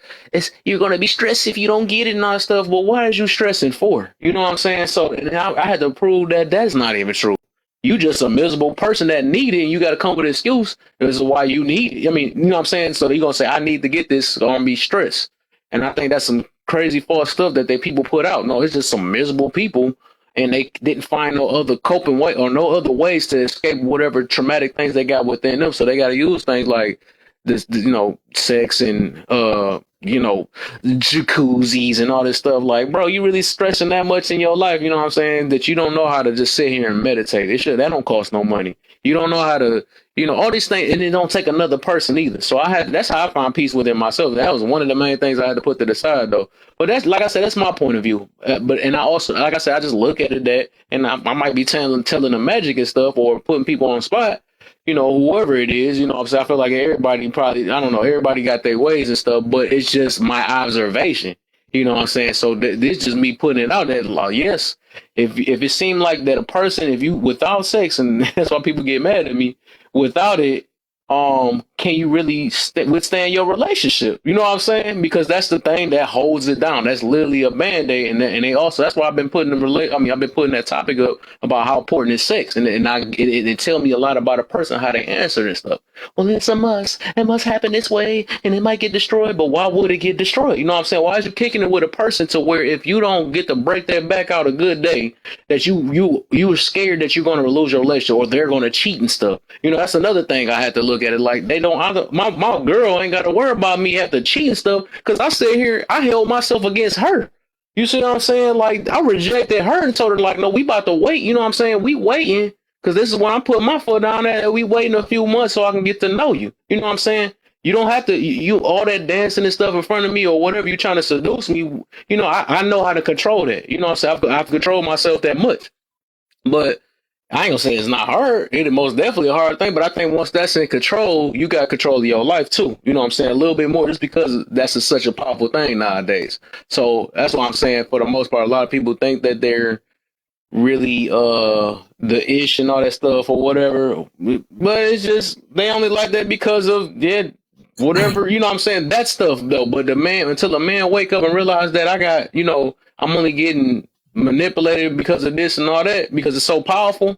you're going to be stressed if you don't get it and all that stuff. Well, what is you stressing for? You know what I'm saying? So I had to prove that that's not even true. You just a miserable person that need it, and you got to come with an excuse as to why you need it. I mean, you know what I'm saying? So you're going to say, I need to get this, so I'm going to be stressed. And I think that's some crazy false stuff that people put out. No, it's just some miserable people, and they didn't find no other coping way or no other ways to escape whatever traumatic things they got within them. So they got to use things like this, sex and jacuzzis and all this stuff. Like, bro, you really stressing that much in your life, you know what I'm saying, that you don't know how to just sit here and meditate. That don't cost no money. You don't know how to, all these things, and it don't take another person either. So that's how I found peace within myself. That was one of the main things I had to put to the side, though. But that's, like I said, that's my point of view. And I also, like I said, I just look at it that, and I might be telling the magic and stuff, or putting people on the spot, whoever it is, I feel like everybody probably, I don't know, everybody got their ways and stuff, but it's just my observation. You know what I'm saying? So this is just me putting it out there. Like, yes, if it seemed like that a person, if you without sex, and that's why people get mad at me, without it, can you really withstand your relationship? You know what I'm saying? Because that's the thing that holds it down. That's literally a band-aid, and they also, that's why I've been putting I've been putting that topic up about how important is sex, and it tell me a lot about a person, how they answer and stuff. Well, it's a must. It must happen this way, and it might get destroyed. But why would it get destroyed? You know what I'm saying? Why is you kicking it with a person to where if you don't get to break that back out a good day, that you are scared that you're going to lose your relationship, or they're going to cheat and stuff? That's another thing I had to look at it like. They don't. My girl ain't got to worry about me have to cheat and stuff, because I sit here, I held myself against her. You see what I'm saying? Like, I rejected her and told her, like, no, we about to wait. You know what I'm saying? We waiting. Because this is when I'm putting my foot down there. We waiting a few months so I can get to know you. You know what I'm saying? You don't have to, you all that dancing and stuff in front of me or whatever you're trying to seduce me. I know how to control that. You know what I'm saying? I've controlled myself that much. But I ain't gonna say it's not hard. It is most definitely a hard thing. But I think once that's in control, you got control of your life too. You know what I'm saying? A little bit more, just because that's such a powerful thing nowadays. So that's why I'm saying, for the most part, a lot of people think that they're really the ish and all that stuff or whatever, but it's just they only like that because of whatever, you know what I'm saying, that stuff though. But until a man wake up and realize that I got, I'm only getting manipulated because of this and all that, because it's so powerful.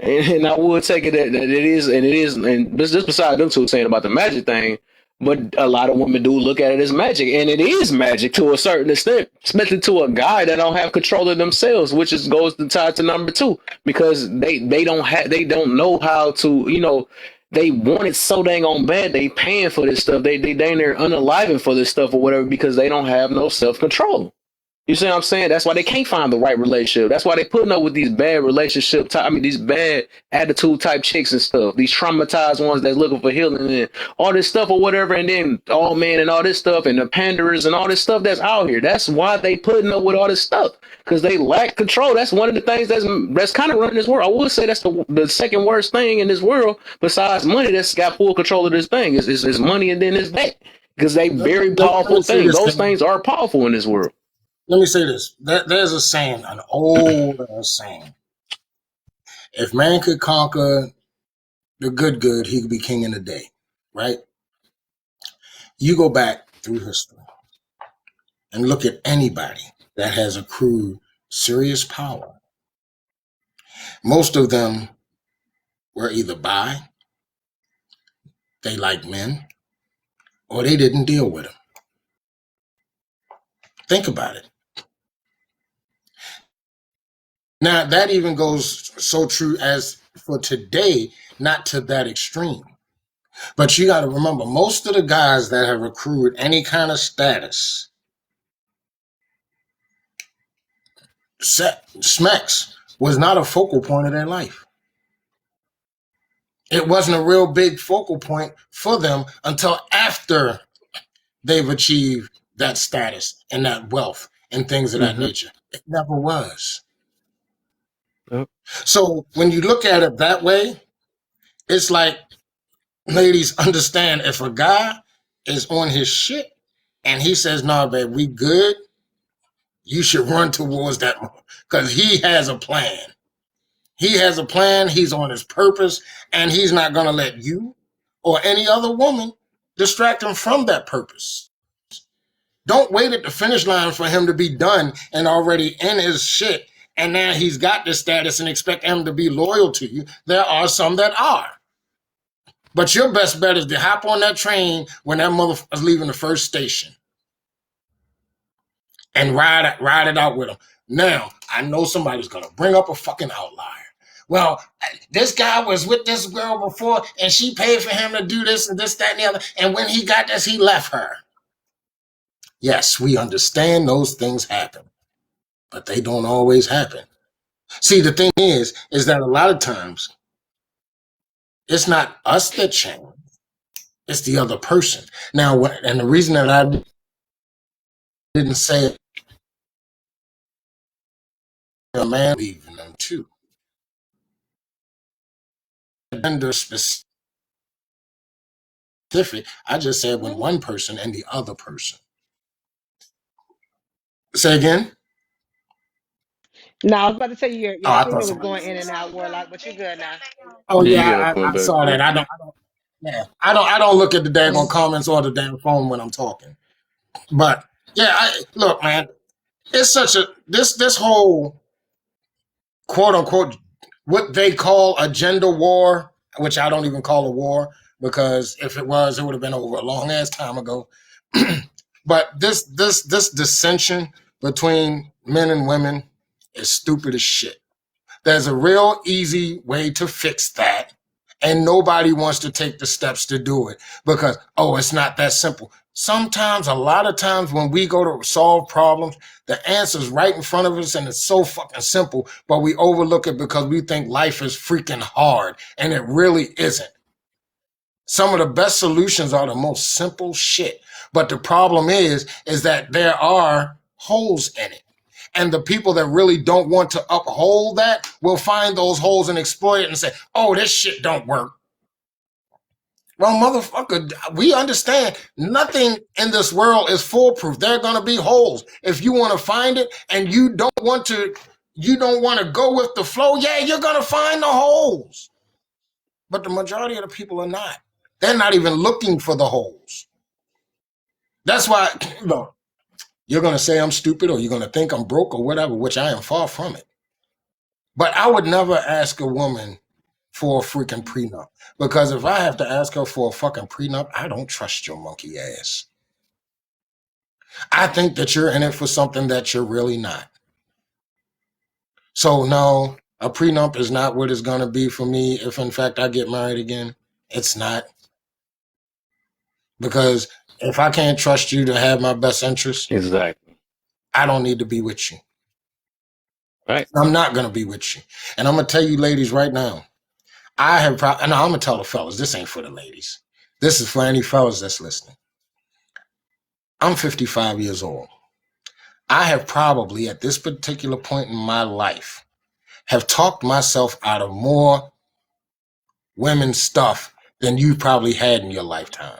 And I would take it that it is, and just beside them two saying about the magic thing, but a lot of women do look at it as magic, and it is magic to a certain extent, especially to a guy that don't have control of themselves, which goes to tie to number two, because they don't know how to, they want it so dang on bad, they paying for this stuff, they dang near unaliving for this stuff or whatever, because they don't have no self-control. You see what I'm saying? That's why they can't find the right relationship. That's why they putting up with these bad these bad attitude type chicks and stuff. These traumatized ones that's looking for healing and all this stuff or whatever. And then all men and all this stuff and the panderers and all this stuff that's out here. That's why they putting up with all this stuff, because they lack control. That's one of the things that's kind of running this world. I would say that's the second worst thing in this world besides money that's got full control of this thing is money, and then it's that, because they very powerful things. Those things are powerful in this world. Let me say this. There's a saying, an old saying. If man could conquer the good, he could be king in a day, right? You go back through history and look at anybody that has accrued serious power. Most of them were either they like men, or they didn't deal with them. Think about it. Now, that even goes so true as for today, not to that extreme. But you got to remember, most of the guys that have accrued any kind of status, sex was not a focal point of their life. It wasn't a real big focal point for them until after they've achieved that status and that wealth and things of that nature. It never was. Yep. So when you look at it that way, it's like, ladies, understand, if a guy is on his shit and he says, "No, babe, we good," you should run towards that, because he has a plan. He has a plan. He's on his purpose, and he's not going to let you or any other woman distract him from that purpose. Don't wait at the finish line for him to be done and already in his shit, and now he's got this status, and expect him to be loyal to you. There are some that are. But your best bet is to hop on that train when that motherfucker's leaving the first station and ride it out with him. Now, I know somebody's going to bring up a fucking outlier. well, this guy was with this girl before and she paid for him to do this and this, that, and the other. And when he got this, he left her. Yes, we understand those things happen, but they don't always happen. See, the thing is that a lot of times it's not us that change, it's the other person. Now, and the reason that I didn't say a man leaving them too, gender specific, I just said when one person and the other person. Say again? No, I was about to tell you your I signal thought was somebody going said in and out, something. Warlock, but you're good now. Oh Yeah, you yeah, gotta come I back saw that. through. I don't look at the daggone comments or the damn phone when I'm talking. But yeah, look, man, it's such a this whole quote unquote what they call a gender war, which I don't even call a war, because if it was, it would have been over a long ass time ago. But this dissension between men and women is stupid as shit. There's a real easy way to fix that, and nobody wants to take the steps to do it because, oh, it's not that simple. Sometimes, a lot of times when we go to solve problems, the answer's right in front of us and it's so fucking simple, but we overlook it because we think life is freaking hard, and it really isn't. Some of the best solutions are the most simple shit. But the problem is that there are holes in it. And the people that really don't want to uphold that will find those holes and exploit it and say, oh, this shit don't work. Well, motherfucker, we understand nothing in this world is foolproof. There are going to be holes. If you want to find it and you don't want to go with the flow, yeah, you're going to find the holes. But the majority of the people are not. They're not even looking for the holes. That's why, look, you're going to say I'm stupid or you're going to think I'm broke or whatever, which I am far from it. But I would never ask a woman for a freaking prenup, because if I have to ask her for a fucking prenup, I don't trust your monkey ass. I think that you're in it for something that you're really not. So no, a prenup is not what it's going to be for me if in fact I get married again. It's not. Because if I can't trust you to have my best interest, Exactly. I don't need to be with you. Right. I'm not going to be with you. And I'm going to tell you ladies right now, and I'm going to tell the fellas, this ain't for the ladies. This is for any fellas that's listening. I'm 55 years old. I have probably, at this particular point in my life, have talked myself out of more women's stuff than you probably had in your lifetime.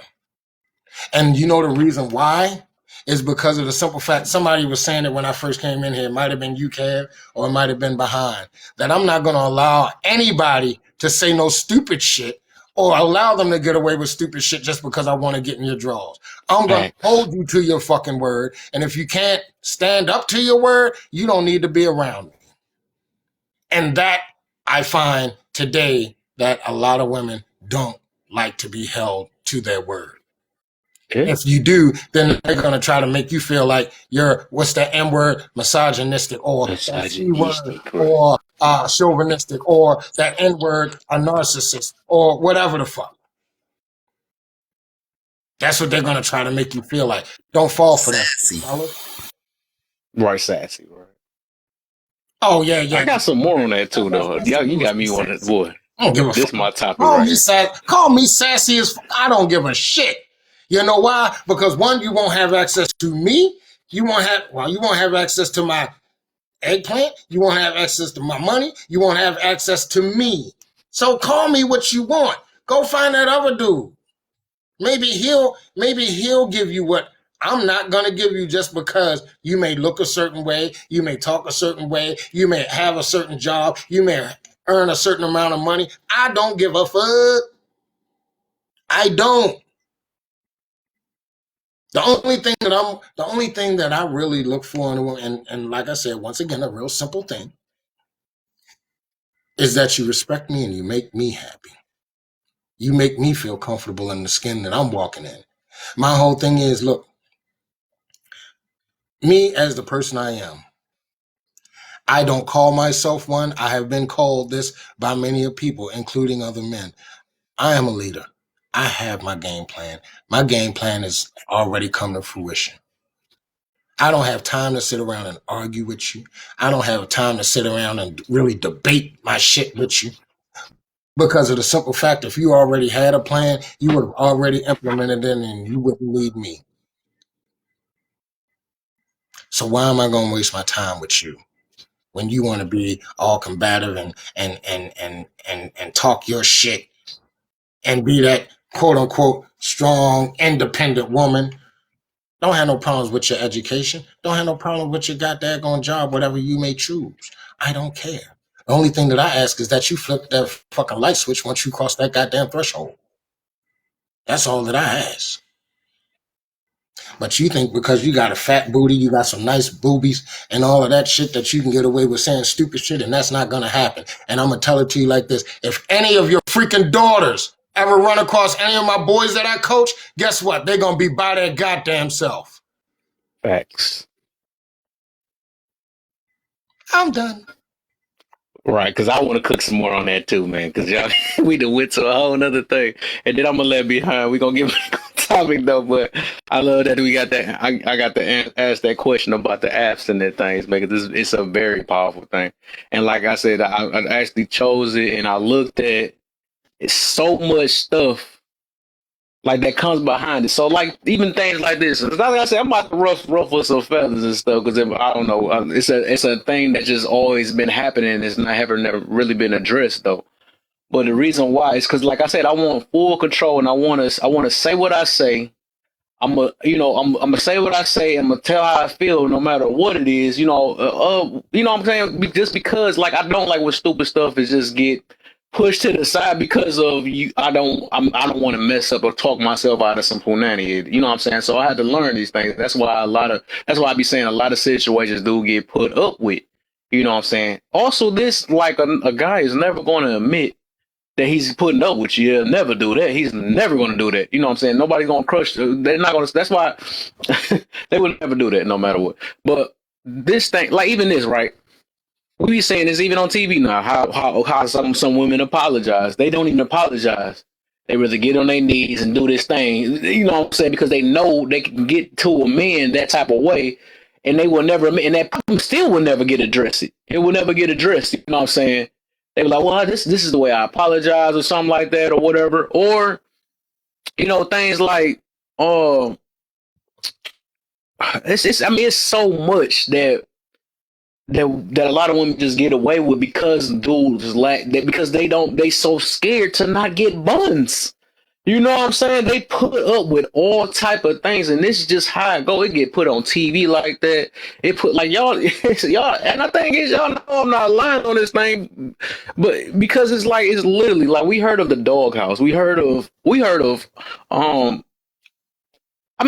And you know the reason why? Is because of the simple fact, somebody was saying it when I first came in here, it might have been you, Kev, or it might have been behind, that I'm not going to allow anybody to say no stupid shit or allow them to get away with stupid shit just because I want to get in your drawers. I'm going to hold you to your fucking word. And if you can't stand up to your word, you don't need to be around me. And that I find today that a lot of women don't like to be held to their word. If you do, then they're going to try to make you feel like you're, what's that M word, misogynistic, or that C word, or chauvinistic, or that N word, a narcissist, or whatever the fuck. That's what they're going to try to make you feel like. Don't fall for that. Right, sassy, right. Oh, yeah. I got some more on that too, though. You got me on it, boy. I don't give a This fuck. is my topic Call right me here. Call me sassy as fuck. I don't give a shit. You know why? Because one, you won't have access to me. You won't have access to my eggplant. You won't have access to my money. You won't have access to me. So call me what you want. Go find that other dude. Maybe he'll give you what I'm not going to give you, just because you may look a certain way, you may talk a certain way, you may have a certain job, you may earn a certain amount of money. I don't give a fuck. I don't. The only thing that I really look for in a woman, and like I said, once again, a real simple thing, is that you respect me and you make me happy. You make me feel comfortable in the skin that I'm walking in. My whole thing is, look, me as the person I am, I don't call myself one. I have been called this by many people, including other men. I am a leader. I have my game plan. My game plan has already come to fruition. I don't have time to sit around and argue with you. I don't have time to sit around and really debate my shit with you. Because of the simple fact, if you already had a plan, you would have already implemented it and you wouldn't need me. So why am I going to waste my time with you when you want to be all combative and talk your shit and be that quote unquote strong, independent woman? Don't have no problems with your education. Don't have no problem with your goddamn job, whatever you may choose. I don't care. The only thing that I ask is that you flip that fucking light switch once you cross that goddamn threshold. That's all that I ask. But you think because you got a fat booty, you got some nice boobies and all of that shit that you can get away with saying stupid shit, and that's not going to happen. And I'm going to tell it to you like this. If any of your freaking daughters ever run across any of my boys that I coach, guess what? They're going to be by their goddamn self. Facts. I'm done. Right, because I want to cook some more on that too, man. Because y'all, we done went to a whole nother thing, and then I'm gonna let behind. We gonna get back on topic though, but I love that we got that. I got to ask that question about the abstinent things, because it's a very powerful thing. And like I said, I actually chose it, and I looked at it's so much stuff like that comes behind it. So like even things like this, like I said, I'm about to ruffle some feathers and stuff because I don't know, it's a thing that just always been happening. It's never really been addressed though. But the reason why is because, like I said, I want full control, and I want to say what I say. I'm gonna say what I say. I'm gonna tell how I feel, no matter what it is. You know what I'm saying? Just because, like, I don't like when stupid stuff is just get pushed to the side because of you. I don't want to mess up or talk myself out of some punani. You know what I'm saying? So I had to learn these things. That's why I be saying a lot of situations do get put up with. You know what I'm saying? Also, this like a guy is never going to admit that he's putting up with you. He'll never do that. He's never going to do that. You know what I'm saying? Nobody's going to crush. They're not going to. That's why they would never do that no matter what. But this thing, like even this, right? We be saying this even on TV now, how some women apologize. They don't even apologize. They rather get on their knees and do this thing. You know what I'm saying? Because they know they can get to a man that type of way, and they will never, and that problem still will never get addressed. It will never get addressed. You know what I'm saying? They were like, well, this is the way I apologize or something like that or whatever. Or, things like, it's so much that a lot of women just get away with because dudes because they so scared to not get buns. You know what I'm saying? They put up with all type of things, and this is just how it go. It get put on TV like that. It put like y'all, and the thing is, y'all know I'm not lying on this thing, but because it's literally like we heard of the doghouse, we heard of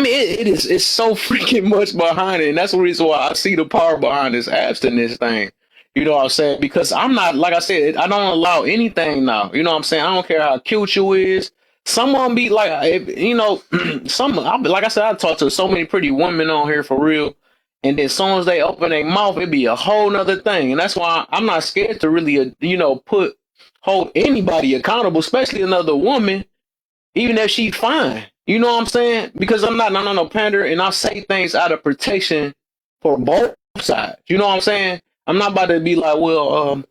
it's so freaking much behind it, and that's the reason why I see the power behind this abstinence thing. You know what I'm saying? Because I'm not, like I said, I don't allow anything now. You know what I'm saying? I don't care how cute you is. Some of them be like, like I said, I talk to so many pretty women on here for real. And then as soon as they open their mouth, it be a whole nother thing. And that's why I'm not scared to really, hold anybody accountable, especially another woman, even if she's fine. You know what I'm saying? Because I'm not no pander, and I say things out of protection for both sides. You know what I'm saying? I'm not about to be like, well,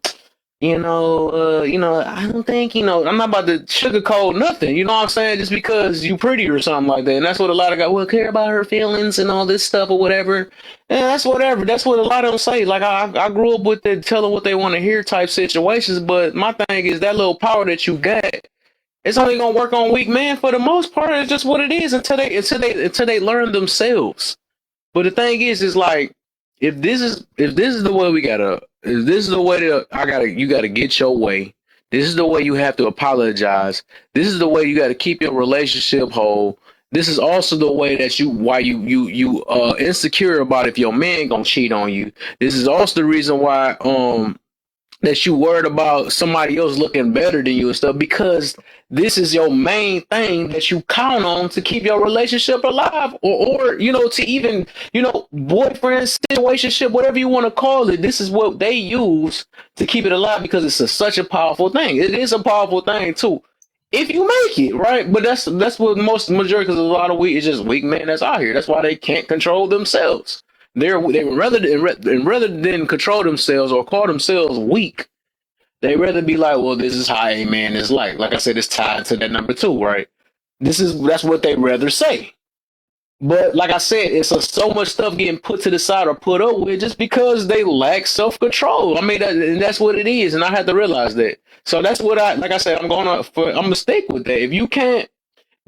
I don't think, I'm not about to sugarcoat nothing. You know what I'm saying? Just because you pretty or something like that. And that's what a lot of guys will care about her feelings and all this stuff or whatever. And that's whatever. That's what a lot of them say. Like I grew up with the tell them what they want to hear type situations. But my thing is that little power that you got, it's only gonna work on weak men for the most part. It's just what it is until they learn themselves. But the thing is like, if this is the way if this is the way that you gotta get your way. This is the way you have to apologize. This is the way you gotta keep your relationship whole. This is also the way that you insecure about if your man gonna cheat on you. This is also the reason why that you worried about somebody else looking better than you and stuff, because this is your main thing that you count on to keep your relationship alive, or you know, to even, you know, boyfriend, situationship, whatever you want to call it. This is what they use to keep it alive, because it's such a powerful thing. It is a powerful thing too, if you make it right. But that's what majority, because a lot of it's just weak men that's out here. That's why they can't control themselves. They rather than control themselves or call themselves weak, they rather be like, well, this is how a man is like. Like I said, it's tied to that number 2, right? That's what they rather say. But like I said, it's so much stuff getting put to the side or put up with just because they lack self-control. I mean, that's what it is, and I had to realize that. So that's what like I said, I'm gonna stick with that. If you can't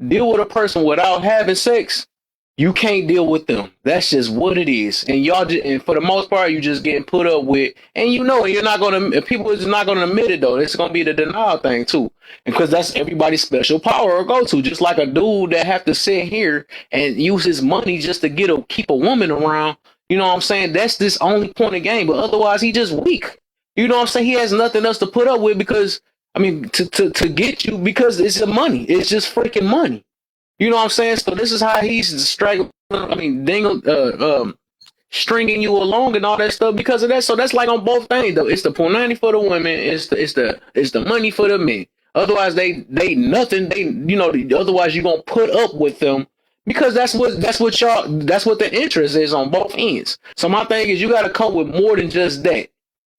deal with a person without having sex, you can't deal with them. That's just what it is. And and for the most part, you just getting put up with, and you know, you're not gonna. People is not gonna admit it though. It's gonna be the denial thing too, because that's everybody's special power or go to. Just like a dude that have to sit here and use his money just to keep a woman around. You know what I'm saying? That's this only point of game. But otherwise, he just weak. You know what I'm saying? He has nothing else to put up with, because I mean, to get you, because it's the money. It's just freaking money. You know what I'm saying? So this is how he's stringing you along and all that stuff because of that. So that's like on both things though. It's the punani for the women. It's the money for the men. Otherwise they nothing. Otherwise you're gonna put up with them because that's what the interest is on both ends. So my thing is, you got to come with more than just that.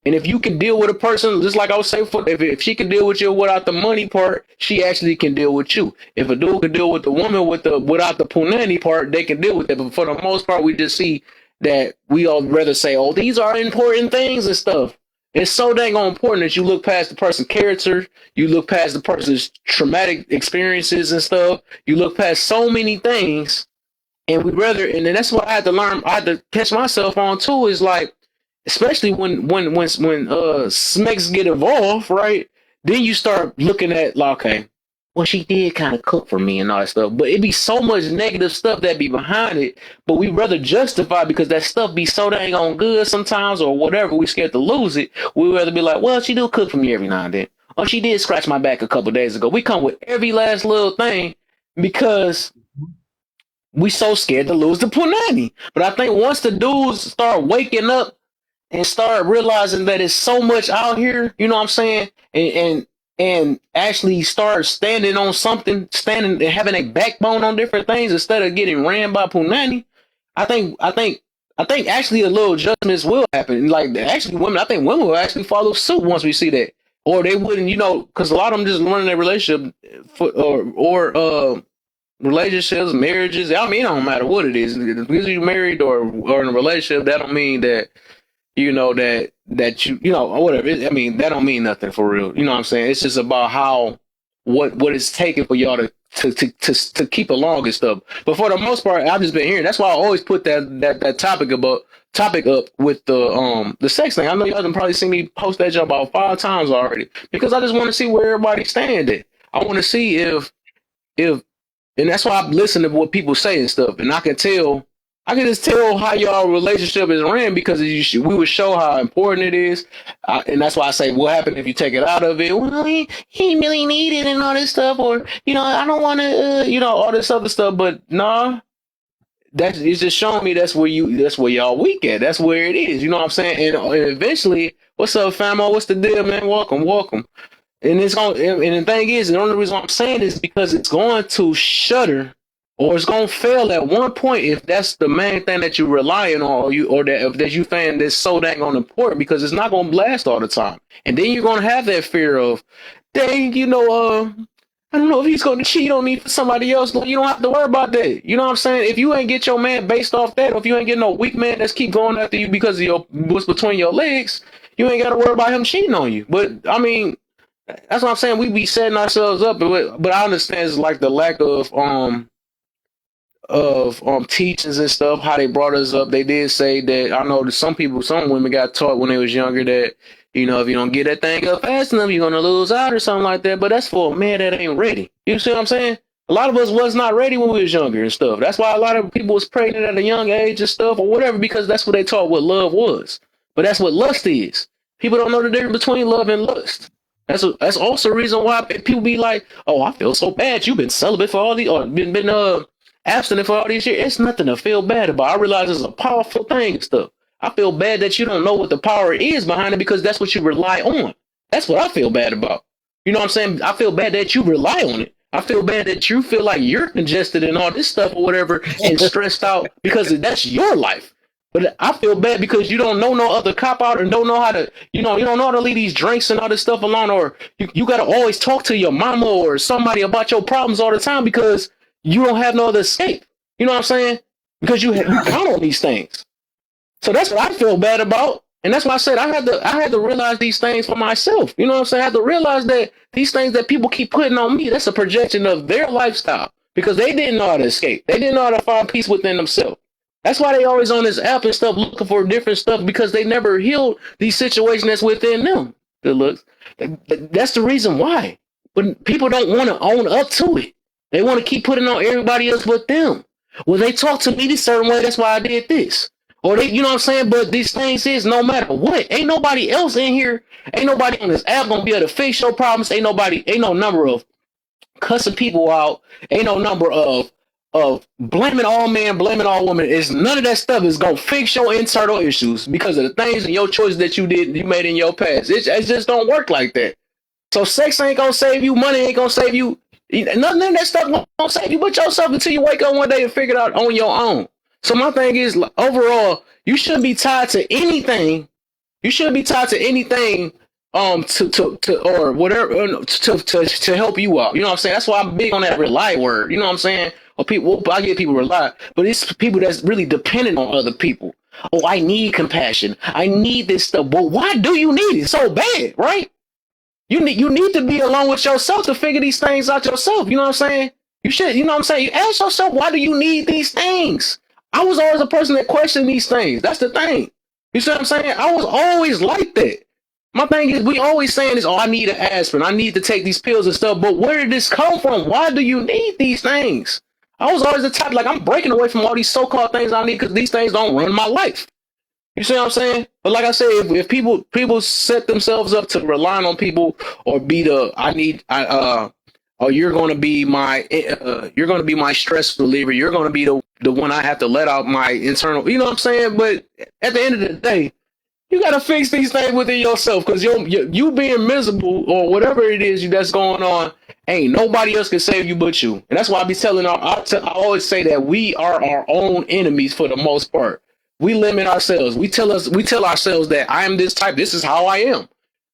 And if you can deal with a person, just like I was saying, if she can deal with you without the money part, she actually can deal with you. If a dude can deal with the woman without the punani part, they can deal with it. But for the most part, we just see that we all rather say, oh, these are important things and stuff. It's so dang important that you look past the person's character, you look past the person's traumatic experiences and stuff, you look past so many things, and and then that's what I had to learn. I had to catch myself on too. Is like, especially when smeks get involved, right? Then you start looking at like, okay, well, she did kind of cook for me and all that stuff, but it be so much negative stuff that be behind it. But we rather justify because that stuff be so dang on good sometimes or whatever. We scared to lose it. We rather be like, well, she do cook for me every now and then. Or she did scratch my back a couple days ago. We come with every last little thing because we so scared to lose the punani. But I think once the dudes start waking up and start realizing that it's so much out here, you know what I'm saying? And actually start standing on something, and having a backbone on different things instead of getting ran by punani. I think actually a little adjustments will happen. Like actually I think women will actually follow suit once we see that. Or they wouldn't, because a lot of them just running their relationship or relationships, marriages. I mean, it don't matter what it is. Because you're married or in a relationship, that don't mean that that you whatever. I mean, that don't mean nothing for real. You know what I'm saying? It's just about what it's taking for y'all to keep along and stuff. But for the most part, I've just been hearing. That's why I always put that topic up with the sex thing. I know y'all done probably seen me post that job about 5 times already because I just want to see where everybody stand at. I want to see if and that's why I listen to what people say and stuff, and I can just tell how y'all relationship is ran because we would show how important it is. And that's why I say, what happened if you take it out of it? Well, he really need it and all this stuff. Or, I don't want to, all this other stuff. But nah, it's just showing me that's where y'all weak at. That's where it is. You know what I'm saying? And eventually, what's up, famo? What's the deal, man? Welcome. And and the thing is, the only reason I'm saying is because it's going to shudder. Or it's gonna fail at one point if that's the main thing that you're relying on, or that you find that's so dang on important, because it's not gonna blast all the time, and then you're gonna have that fear of, dang, I don't know if he's gonna cheat on me for somebody else. You don't have to worry about that. You know what I'm saying? If you ain't get your man based off that, or if you ain't get no weak man that's keep going after you because of what's between your legs, you ain't got to worry about him cheating on you. But I mean, that's what I'm saying. We be setting ourselves up, but I understand it's like the lack of teachings and stuff, how they brought us up. They did say that, I know that some women got taught when they was younger that, if you don't get that thing up fast enough, you're going to lose out or something like that. But that's for a man that ain't ready. You see what I'm saying? A lot of us was not ready when we was younger and stuff. That's why a lot of people was pregnant at a young age and stuff or whatever, because that's what they taught what love was. But that's what lust is. People don't know the difference between love and lust. That's also a reason why people be like, oh, I feel so bad. You've been celibate for all these, or been abstinent for all these years. It's nothing to feel bad about. I realize it's a powerful thing and stuff. I feel bad that you don't know what the power is behind it because that's what you rely on. That's what I feel bad about. You know what I'm saying? I feel bad that you rely on it. I feel bad that you feel like you're congested and all this stuff or whatever and stressed out because that's your life. But I feel bad because you don't know no other cop out and don't know how to, you don't know how to leave these drinks and all this stuff alone, or you got to always talk to your mama or somebody about your problems all the time because you don't have no other escape. You know what I'm saying? Because you count on these things. So that's what I feel bad about. And that's why I said I had to realize these things for myself. You know what I'm saying? I had to realize that these things that people keep putting on me, that's a projection of their lifestyle because they didn't know how to escape. They didn't know how to find peace within themselves. That's why they always on this app and stuff looking for different stuff because they never healed these situations that's within them. Good looks. That's the reason why. But people don't want to own up to it. They want to keep putting on everybody else but them. Well, they talk to me this certain way. That's why I did this. Or they, you know what I'm saying? But these things is no matter what. Ain't nobody else in here. Ain't nobody on this app gonna be able to fix your problems. Ain't no number of cussing people out. Ain't no number of blaming all men, blaming all women. Is none of that stuff is gonna fix your internal issues because of the things and your choices that you made in your past. It just don't work like that. So sex ain't gonna save you, money ain't gonna save you. None of that stuff gonna save you but yourself until you wake up one day and figure it out on your own. So my thing is, overall, you shouldn't be tied to anything. You shouldn't be tied to anything to or whatever to help you out. You know what I'm saying? That's why I'm big on that rely word. You know what I'm saying? Or people, I get people rely, but it's people that's really dependent on other people. Oh, I need compassion. I need this stuff. But why do you need it so bad, right? You need to be alone with yourself to figure these things out yourself. You know what I'm saying? You should, you know what I'm saying? You ask yourself, why do you need these things? I was always a person that questioned these things. That's the thing. You see what I'm saying? I was always like that. My thing is, we always saying this, oh, I need an aspirin. I need to take these pills and stuff. But where did this come from? Why do you need these things? I was always the type, like, I'm breaking away from all these so-called things I need because these things don't run my life. You see what I'm saying? But like I said, if people set themselves up to relying on people or be or you're going to be my stress reliever. You're going to be the one I have to let out my internal, you know what I'm saying? But at the end of the day, you got to fix these things within yourself because you being miserable or whatever it is that's going on, ain't nobody else can save you but you. And that's why I be telling, I always say that we are our own enemies for the most part. We limit ourselves. We tell ourselves that I am this type. This is how I am.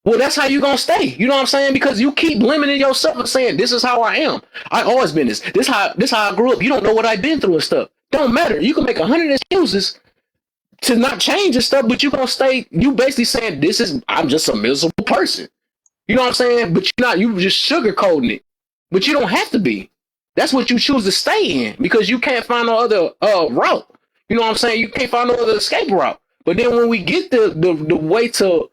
Well, that's how you gonna stay. You know what I'm saying? Because you keep limiting yourself and saying, this is how I am. I always been this. This how I grew up. You don't know what I've been through and stuff. Don't matter. You can make 100 excuses to not change and stuff, but you gonna stay. You basically saying I'm just a miserable person. You know what I'm saying? But you just sugarcoating it. But you don't have to be. That's what you choose to stay in because you can't find no other route. You know what I'm saying? You can't find no other escape route. But then when we get the way to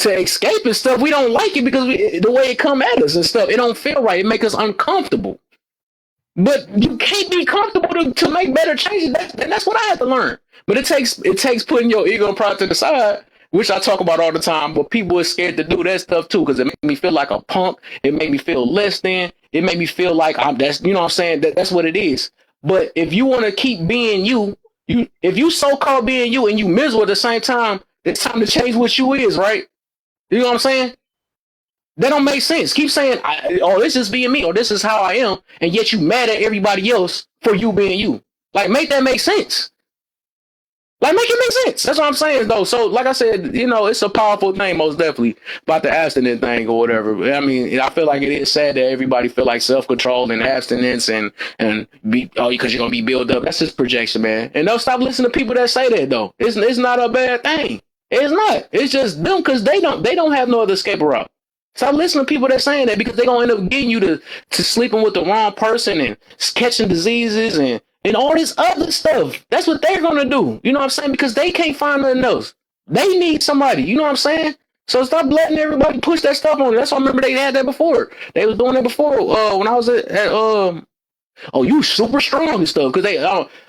escape and stuff, we don't like it because the way it come at us and stuff, it don't feel right. It make us uncomfortable. But you can't be comfortable to make better changes. That's what I had to learn. But it takes putting your ego and pride to the side, which I talk about all the time. But people are scared to do that stuff too because it makes me feel like a punk. It made me feel less than. It made me feel like that's you know what I'm saying. That's what it is. But if you want to keep being you, if you so-called being you and you miserable at the same time, it's time to change what you is, right? You know what I'm saying? That don't make sense. Keep saying, this is being me, or this is how I am, and yet you mad at everybody else for you being you. Like, make that make sense. Like, make it make sense. That's what I'm saying, though. So, like I said, it's a powerful thing, most definitely, about the abstinence thing or whatever. I mean, I feel like it is sad that everybody feel like self-control and abstinence and because you're going to be built up. That's just projection, man. And don't stop listening to people that say that, though. It's not a bad thing. It's not. It's just them because they don't have no other escape route. Stop listening to people that saying that because they're going to end up getting you to sleeping with the wrong person and catching diseases and all this other stuff. That's what they're going to do. You know what I'm saying? Because they can't find nothing else. They need somebody. You know what I'm saying? So stop letting everybody push that stuff on. That's why I remember they had that before. They was doing that before when I was at Oh, you super strong and stuff because they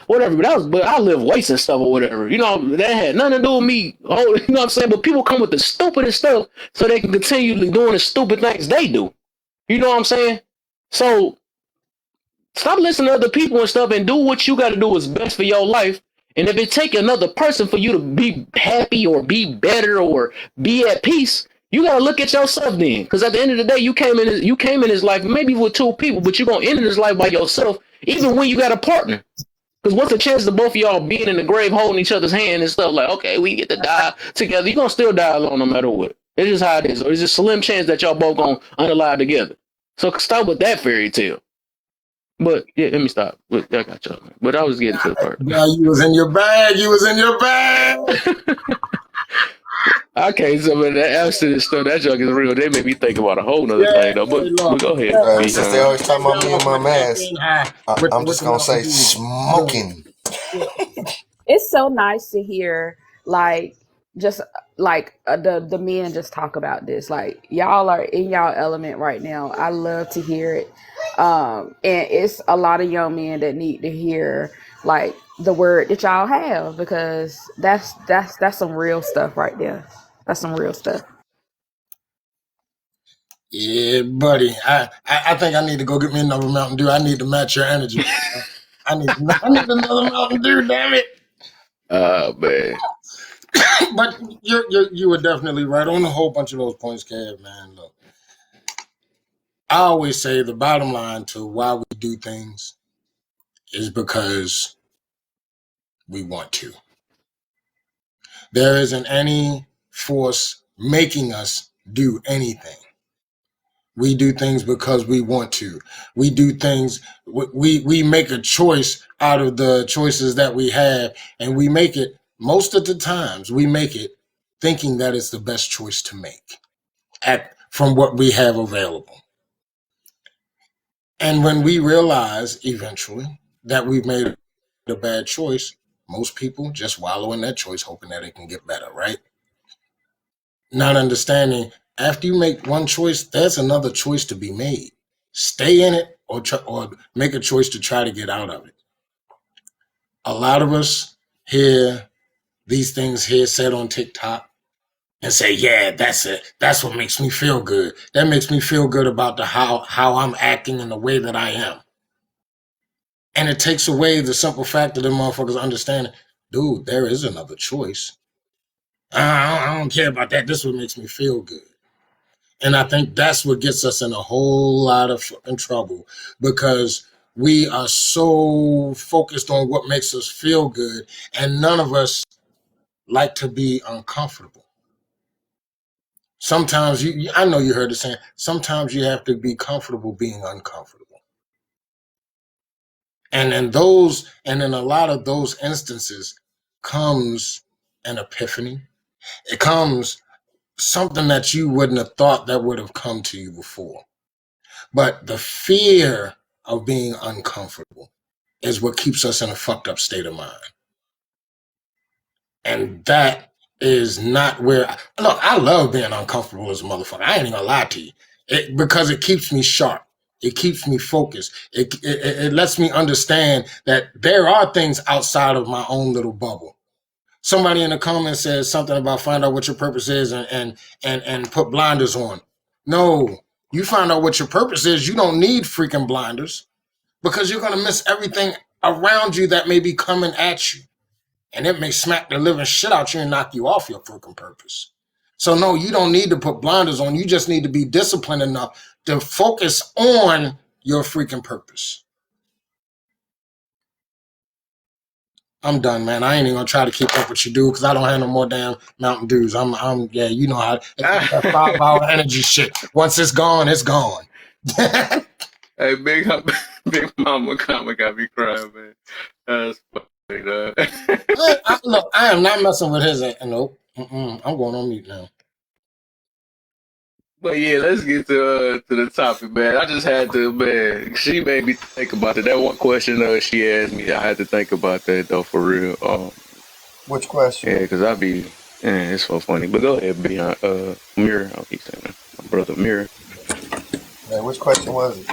whatever. But I live weights and stuff or whatever. You know that had nothing to do with me. Oh, you know what I'm saying? But people come with the stupidest stuff so they can continue doing the stupid things they do. You know what I'm saying? So stop listening to other people and stuff and do what you got to do what's best for your life. And if it take another person for you to be happy or be better or be at peace, you got to look at yourself then. Because at the end of the day, you came in his life maybe with two people, but you're going to end his life by yourself, even when you got a partner. Because what's the chance of both of y'all being in the grave holding each other's hand and stuff like, okay, we get to die together. You're going to still die alone no matter what. It's just how it is. Or it's just a slim chance that y'all both going to unalive together. So stop with that fairy tale. But yeah, let me stop. I got y'all. But I was getting to the part. Yeah, you was in your bag. You was in your bag. Okay, so but that abstinence stuff, that junk is real. They make me think about a whole nother thing though. But go ahead. Since they always talk about me and my mask, I'm just gonna say smoking. It's so nice to hear just the men just talk about this. Like y'all are in y'all element right now. I love to hear it. And it's a lot of young men that need to hear like the word that y'all have, because that's some real stuff right there. That's some real stuff. Yeah, buddy. I think I need to go get me another Mountain Dew. I need to match your energy. I need another Mountain Dew, damn it. Man. But you were definitely right on a whole bunch of those points, Kev, man. Look, I always say the bottom line to why we do things is because we want to. There isn't any force making us do anything. We do things because we want to. We do things, we make a choice out of the choices that we have, and we make it, most of the times, we make it thinking that it's the best choice to make from what we have available. And when we realize eventually that we've made a bad choice, most people just wallow in that choice, hoping that it can get better, right? Not understanding, after you make one choice, there's another choice to be made. Stay in it or make a choice to try to get out of it. A lot of us hear these things here said on TikTok and say, yeah, that's it. That's what makes me feel good. That makes me feel good about how I'm acting and the way that I am. And it takes away the simple fact of the motherfuckers understanding, dude, there is another choice. I don't care about that. This is what makes me feel good. And I think that's what gets us in a whole lot of fucking trouble, because we are so focused on what makes us feel good, and none of us like to be uncomfortable. Sometimes I know you heard the saying, sometimes you have to be comfortable being uncomfortable. And in a lot of those instances comes an epiphany. It comes something that you wouldn't have thought that would have come to you before. But the fear of being uncomfortable is what keeps us in a fucked up state of mind. And that is not where, look, I love being uncomfortable as a motherfucker. I ain't even gonna lie to you. Because it keeps me sharp. It keeps me focused. It lets me understand that there are things outside of my own little bubble. Somebody in the comments says something about find out what your purpose is and put blinders on. No, you find out what your purpose is. You don't need freaking blinders, because you're going to miss everything around you that may be coming at you. And it may smack the living shit out you and knock you off your freaking purpose. So no, you don't need to put blinders on. You just need to be disciplined enough to focus on your freaking purpose. I'm done, man. I ain't even gonna try to keep up with you, dude, because I don't have no more damn Mountain Dews. Yeah, you know how it's that 5-hour energy shit. Once it's gone, it's gone. Hey, Big Mama Comic got me crying, man. That's funny, dog. Look, I am not messing with his. Nope. I'm going on mute now. But yeah, let's get to the topic, man. I just had to, man. She made me think about it. That one question she asked me, I had to think about that though, for real. Which question? Yeah, because it's so funny. But go ahead, Mirror. I'll keep saying that. My brother Mirror. Hey, which question was it?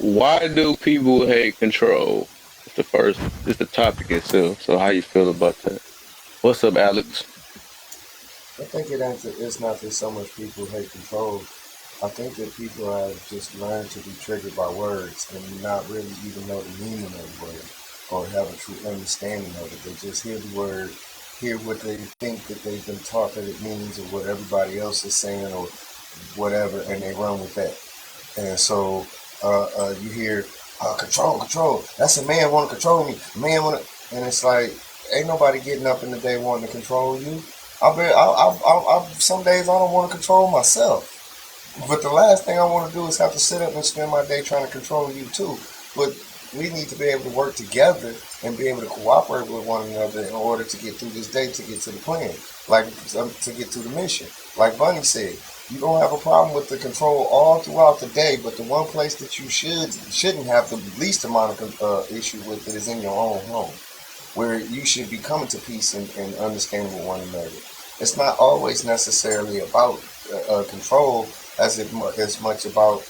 why do people hate control? It's the topic itself. So how you feel about that? What's up, Alex? I think it's not that so much people hate control. I think that people have just learned to be triggered by words and not really even know the meaning of the word or have a true understanding of it. They just hear the word, hear what they think that they've been taught that it means or what everybody else is saying or whatever, and they run with that. And so you hear control. That's a man want to control me. A man want to, and it's like ain't nobody getting up in the day wanting to control you. Some days I don't want to control myself. But the last thing I want to do is have to sit up and spend my day trying to control you too. But we need to be able to work together and be able to cooperate with one another in order to get through this day, to get to the plan, like to get to the mission. Like Bunny said, you don't have a problem with the control all throughout the day, but the one place that you shouldn't have the least amount of issue with it is in your own home, where you should be coming to peace and understanding with one another. It's not always necessarily about control as much about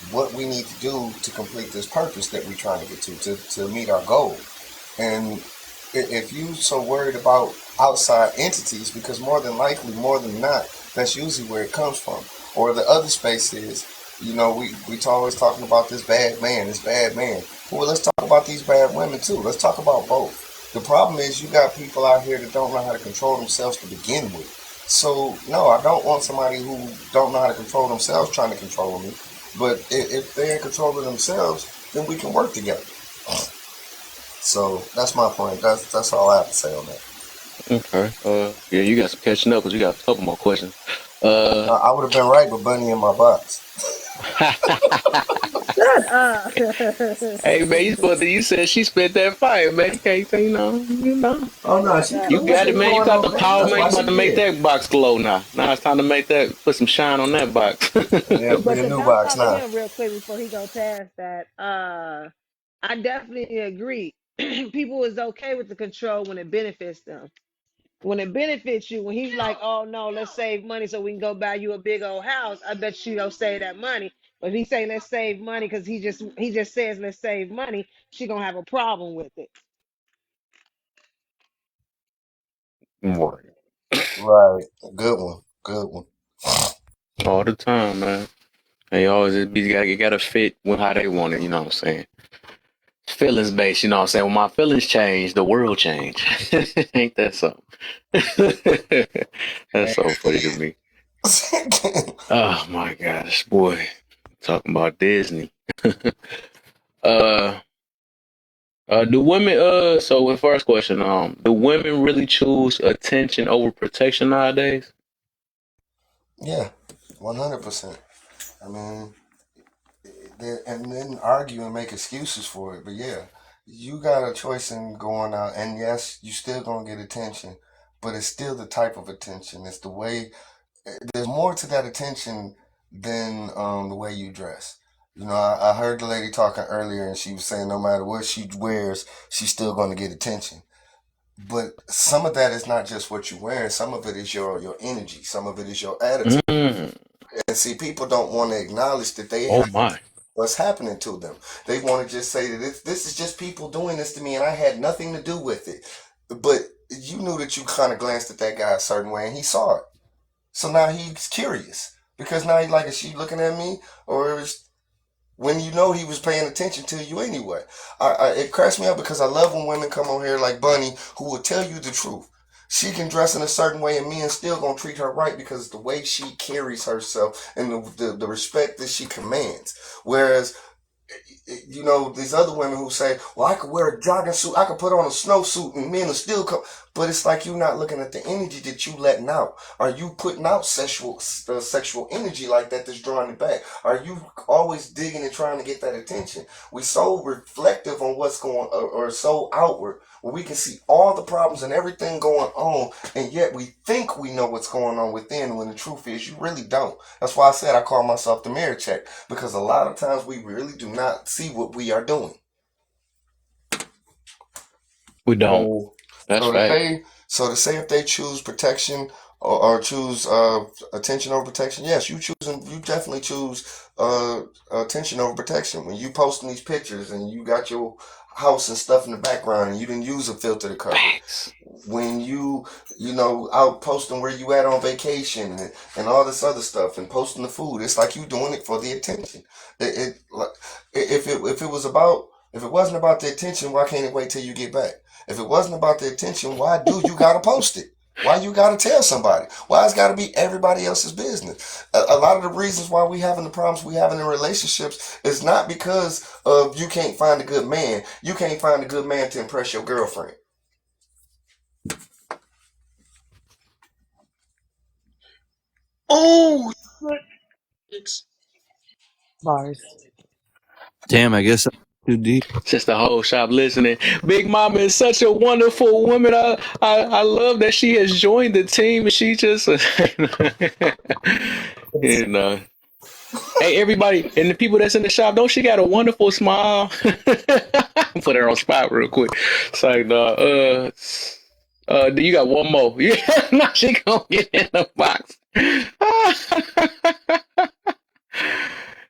what we need to do to complete this purpose that we're trying to get to meet our goal. And if you're so worried about outside entities, because more than not, that's usually where it comes from. Or the other space is, we always talking about this bad man. Well, let's talk about these bad women too. Let's talk about both. The problem is you got people out here that don't know how to control themselves to begin with. So, no, I don't want somebody who don't know how to control themselves trying to control me. But if they're in control of themselves, then we can work together. So that's my point. That's all I have to say on that. Okay. Yeah, you got some catching up because you got a couple more questions. I would have been right with Bunny in my box. Shut up. Hey man, you said she spit that fire, man. You can't say no, Oh no, You got it, man. You got the power, man. You about to make that box glow now. Now it's time to put some shine on that box. Yeah, But bring a to new bounce box off now. of him real quick before he go past that, I definitely agree. People is okay with the control when it benefits them. When it benefits you, when he's like, "Oh no, let's save money so we can go buy you a big old house," I bet you don't save that money. But if he say let's save money because he just says let's save money, she gonna have a problem with it. Right. Good one. All the time, man. They always you gotta fit with how they want it. You know what I'm saying? Feelings based. You know what I'm saying? When my feelings change, the world change. Ain't that something? That's so funny to me. Oh my gosh, boy. Talking about Disney. Do women so the first question, do women really choose attention over protection nowadays? Yeah, 100%. I mean, and then argue and make excuses for it. But yeah, you got a choice in going out, and yes, you still gonna get attention, but it's still the type of attention. It's the way. There's more to that attention than the way you dress. I heard the lady talking earlier, and she was saying no matter what she wears, she's still gonna get attention. But some of that is not just what you're wearing. Some of it is your energy. Some of it is your attitude. Mm. And see, people don't want to acknowledge that Oh my. what's happening to them. They want to just say that this is just people doing this to me, and I had nothing to do with it. But you knew that you kind of glanced at that guy a certain way, and he saw it. So now he's curious because now he's like, is she looking at me, or is when he was paying attention to you anyway? It cracks me up because I love when women come on here like Bunny who will tell you the truth. She can dress in a certain way and men still gonna treat her right because the way she carries herself and the respect that she commands. Whereas these other women who say, well, I could wear a jogging suit, I could put on a snowsuit and men will still come. But it's like you're not looking at the energy that you letting out. Are you putting out sexual energy like that that's drawing it back? Are you always digging and trying to get that attention? We so reflective on what's going or so outward where we can see all the problems and everything going on, and yet we think we know what's going on within when the truth is you really don't. That's why I said I call myself the mirror check, because a lot of times we really do not see what we are doing. We don't. That's right. So to say if they choose protection or choose attention over protection? Yes, you definitely choose attention over protection. When you posting these pictures and you got your house and stuff in the background and you didn't use a filter to cover it. When you out posting where you at on vacation and all this other stuff and posting the food, it's like you doing it for the attention. If it wasn't about the attention, why can't it wait till you get back? If it wasn't about the attention, why do you gotta post it? Why you gotta tell somebody? Why it's gotta be everybody else's business? A lot of the reasons why we having the problems we having in relationships is not because of you can't find a good man. You can't find a good man to impress your girlfriend. Oh, Bars. Damn, I guess I'm too deep. Just the whole shop listening. Big Mama is such a wonderful woman. I love that she has joined the team and she just hey everybody and the people that's in the shop, don't she got a wonderful smile? Put her on spot real quick. It's like you got one more. Yeah, now she gonna get in the box.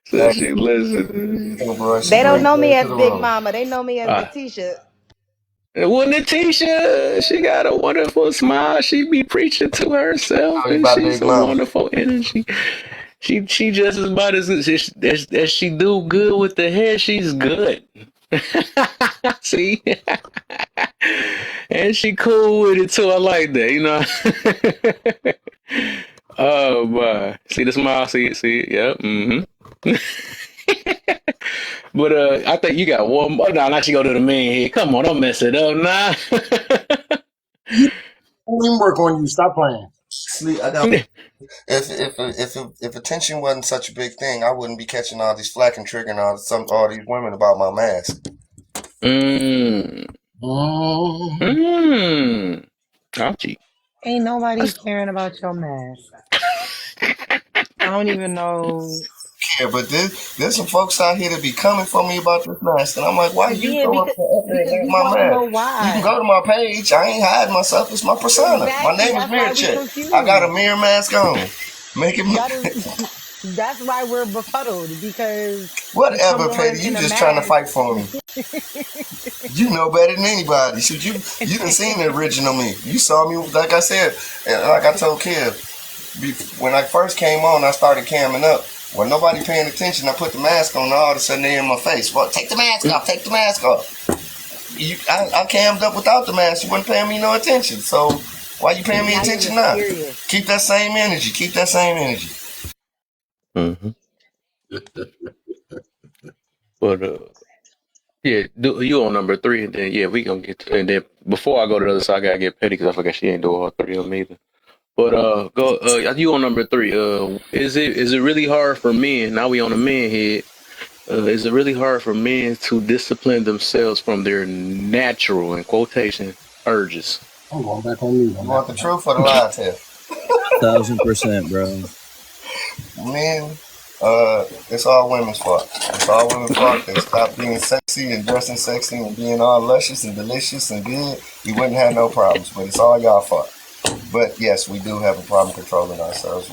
So she listen. They don't know me as Big Mama. They know me as Natisha. Well, Natisha, she got a wonderful smile. She be preaching to herself, and she's a wonderful energy. She just as about as she do good with the head. She's good. See, and she cool with it too. I like that. You know. Oh boy, see the smile. See, yep. Mm-hmm. But I think you got one more. No, not you go to the main head. Come on, don't mess it up, nah. Don't work on you. Stop playing. Sleep. I got. If attention wasn't such a big thing, I wouldn't be catching all these flack and triggering all these women about my mask. Ouchie. Ain't nobody caring about your mask. I don't even know. Yeah, but there's some folks out here that be coming for me about this mask, and I'm like, why you go up there and you my want to know mask? why. You can go to my page. I ain't hiding myself. It's my persona. My name is Mirror Chick. I got a mirror mask on. Make it. That's why we're befuddled, because whatever, Petty. You just trying to fight for me. You know better than anybody. Shoot, you done seen the original me. You saw me, like I said, and like I told Kev, when I first came on, I started camming up. When nobody paying attention, I put the mask on, all of a sudden they're in my face. Well, take the mask off, take the mask off. I cammed up without the mask. You wasn't paying me no attention. So why you paying me attention now? Keep that same energy. Keep that same energy. Mm-hmm. But yeah, you on number 3, and then we gonna get to, and then before I go to the other side, I gotta get Petty because I forgot she ain't do all 3 of them either. But you on number 3. Is it really hard for men? Now we on the men head. Is it really hard for men to discipline themselves from their natural, in quotation, urges? I'm going back on you. You want the truth or the lies here? 1000%, bro. Men, it's all women's fault. It's all women's fault. They stop being sexy and dressing sexy and being all luscious and delicious and good. We wouldn't have no problems, but it's all y'all fault. But yes, we do have a problem controlling ourselves.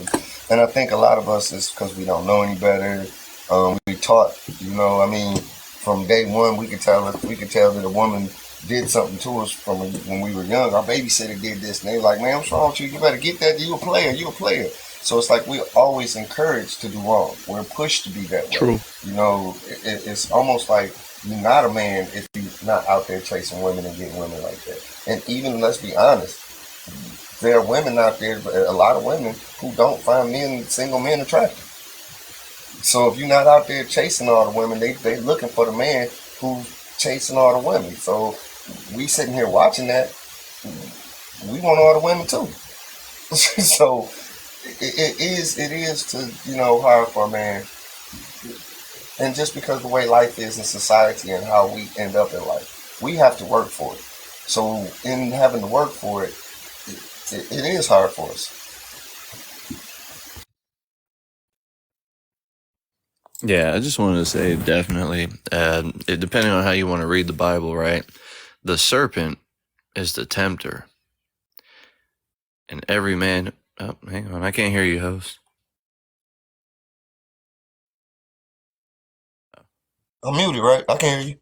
And I think a lot of us is because we don't know any better. We taught, from day one, we could tell that a woman did something to us from when we were young. Our babysitter did this, and they were like, man, what's wrong with you? You better get that. You a player. So it's like we're always encouraged to do wrong. We're pushed to be that way. True. It's almost like you're not a man if you're not out there chasing women and getting women like that. And even, let's be honest, there are women out there, a lot of women, who don't find single men attractive. So if you're not out there chasing all the women, they looking for the man who's chasing all the women. So we sitting here watching that, we want all the women too. So it is to, hard for a man. And just because the way life is in society and how we end up in life, we have to work for it. So in having to work for it, it is hard for us. Yeah, I just wanted to say definitely, depending on how you want to read the Bible, right? The serpent is the tempter. And every man Oh, hang on. I can't hear you, host. I'm muted, right? I can hear you.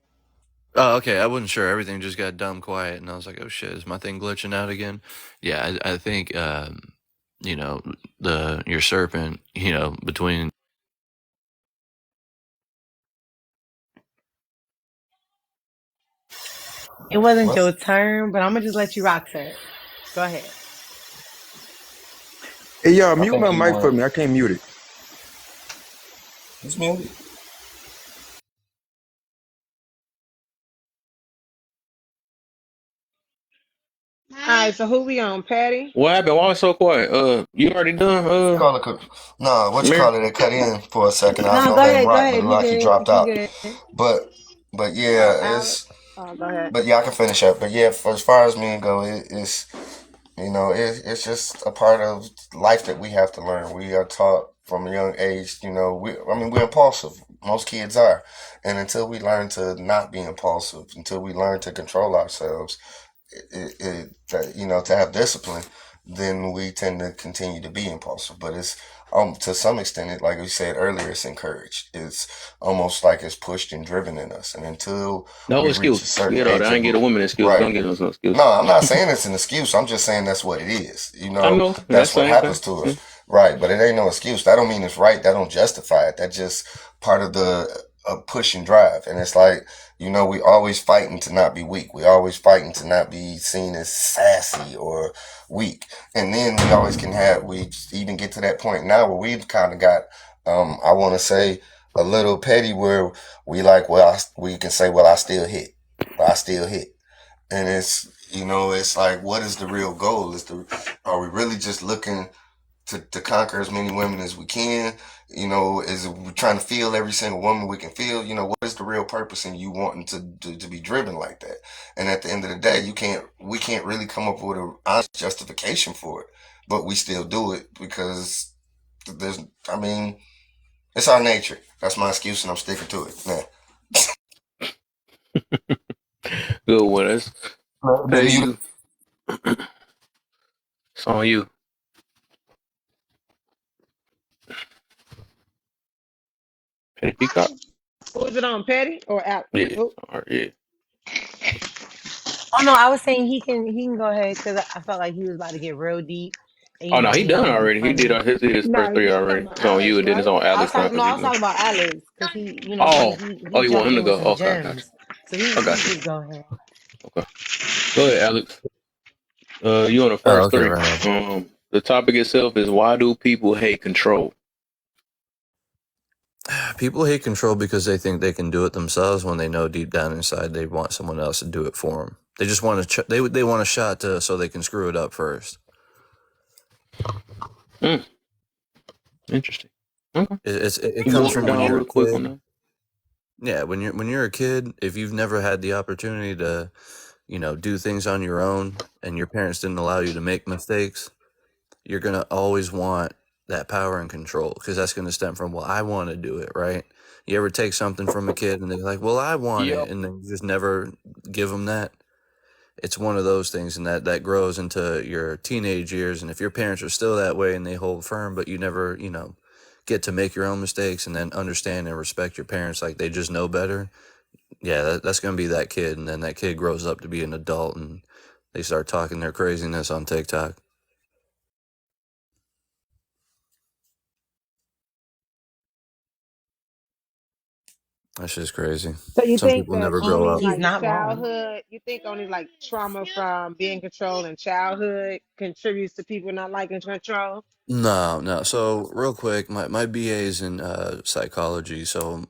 Oh, okay. I wasn't sure. Everything just got dumb quiet, and I was like, "Oh shit, is my thing glitching out again?" Yeah, I think you know, your serpent, you know, between. It wasn't What? your turn, but I'm gonna just let you rock, sir. Go ahead. Hey, y'all, I mute think my he mic for wanted. me. I can't mute it. It's muted. All right, so who we on, Patty? What happened? Why was so quiet? You already done? Call it. Nah, what you Mary? call it? It cut in for a second. I was No, gonna go let him ahead. Go rock, but ahead. it looked You like he good? dropped You out. good? But yeah, Alex? it's. Go ahead. But yeah, I can finish up. But yeah, for as far as me go, it's it's just a part of life that we have to learn. We are taught from a young age. We're impulsive. Most kids are, and until we learn to not be impulsive, until we learn to control ourselves, to have discipline, then we tend to continue to be impulsive. But it's to some extent, like we said earlier, it's encouraged. It's almost like it's pushed and driven in us. And until No we reach a excuse. certain Get out. age I of ain't get a woman excuse. right. Don't get us no excuse. No, I'm not saying it's an excuse. I'm just saying that's what it is. I know. That That's what same happens thing. to us. Right. But it ain't no excuse. That don't mean it's right. That don't justify it. That's just part of the push and drive. And it's like, we always fighting to not be weak. We always fighting to not be seen as sassy or weak. And then we even get to that point now where we've kind of got, I want to say, a little petty where we like, we can say, well, I still hit. I still hit. And it's like, what is the real goal? Are we really just looking to conquer as many women as we can? Is we trying to feel every single woman we can feel? What is the real purpose in you wanting to be driven like that? And at the end of the day, we can't really come up with an honest justification for it, but we still do it because it's our nature. That's my excuse, and I'm sticking to it. Yeah. Good one. That's Patty. You. It's on you. Patty Peacock. Who is it on, Patty or Alex? Yeah. Who? All right, yeah. Oh no, I was saying he can go ahead because I felt like he was about to get real deep, and Oh no, he he don't done want to be already. He did funny. his No, first three you talking already. about It's on you, Alex, and then it's right? on I was Alex now talking. No, because I he was done. talking about Alex because Oh, he you want jumped him to in with go? some Okay, I got gems, so you. I he got you. could go ahead. Okay, go ahead, Alex. You on the Oh, first okay, three. right on. The topic itself is why do people hate control? People hate control because they think they can do it themselves when they know deep down inside they want someone else to do it for them. They just want to. They want a shot so they can screw it up first. Interesting. Okay. It You comes walk it from when down you're real a quick on kid. that. Yeah, when you're a kid, if you've never had the opportunity to, do things on your own, and your parents didn't allow you to make mistakes, you're gonna always want that power and control because that's gonna stem from, well, I want to do it, right? You ever take something from a kid and they're like, well, I want it, Yep. and then you just never give them that. It's one of those things, and that grows into your teenage years. And if your parents are still that way and they hold firm, but you never, get to make your own mistakes and then understand and respect your parents like they just know better, yeah, that's going to be that kid. And then that kid grows up to be an adult and they start talking their craziness on TikTok. That's just crazy. So you Some think people that never grow only up. He's like not wrong. childhood, you think only like trauma from being controlled in childhood contributes to people not liking control? No. So real quick, my BA is in psychology, so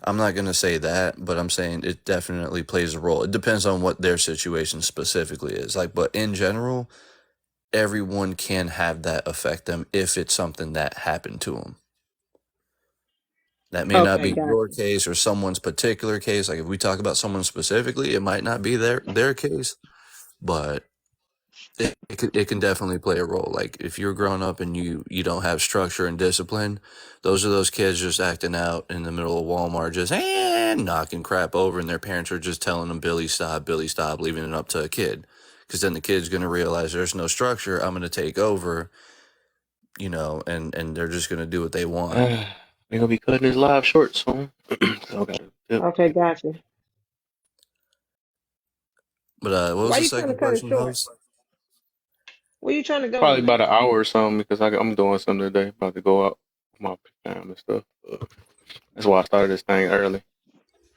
I'm not gonna say that, but I'm saying it definitely plays a role. It depends on what their situation specifically is. Like, but in general, everyone can have that affect them if it's something that happened to them. That may not Okay, be got your you. case or someone's particular case. Like if we talk about someone specifically, it might not be their case, but it can definitely play a role. Like if you're growing up and you don't have structure and discipline, those are those kids just acting out in the middle of Walmart, just knocking crap over, and their parents are just telling them, Billy, stop, leaving it up to a kid. Because then the kid's going to realize there's no structure. I'm going to take over. you know, and they're just gonna do what they want. They're gonna be cutting his live short soon. So I gotta, yep. Okay, gotcha. But what was Why the you trying to second cut it question, short? host? Where you trying to go Probably today? about an hour or something because I'm doing something today. About to go out with my fam and stuff. That's why I started this thing early.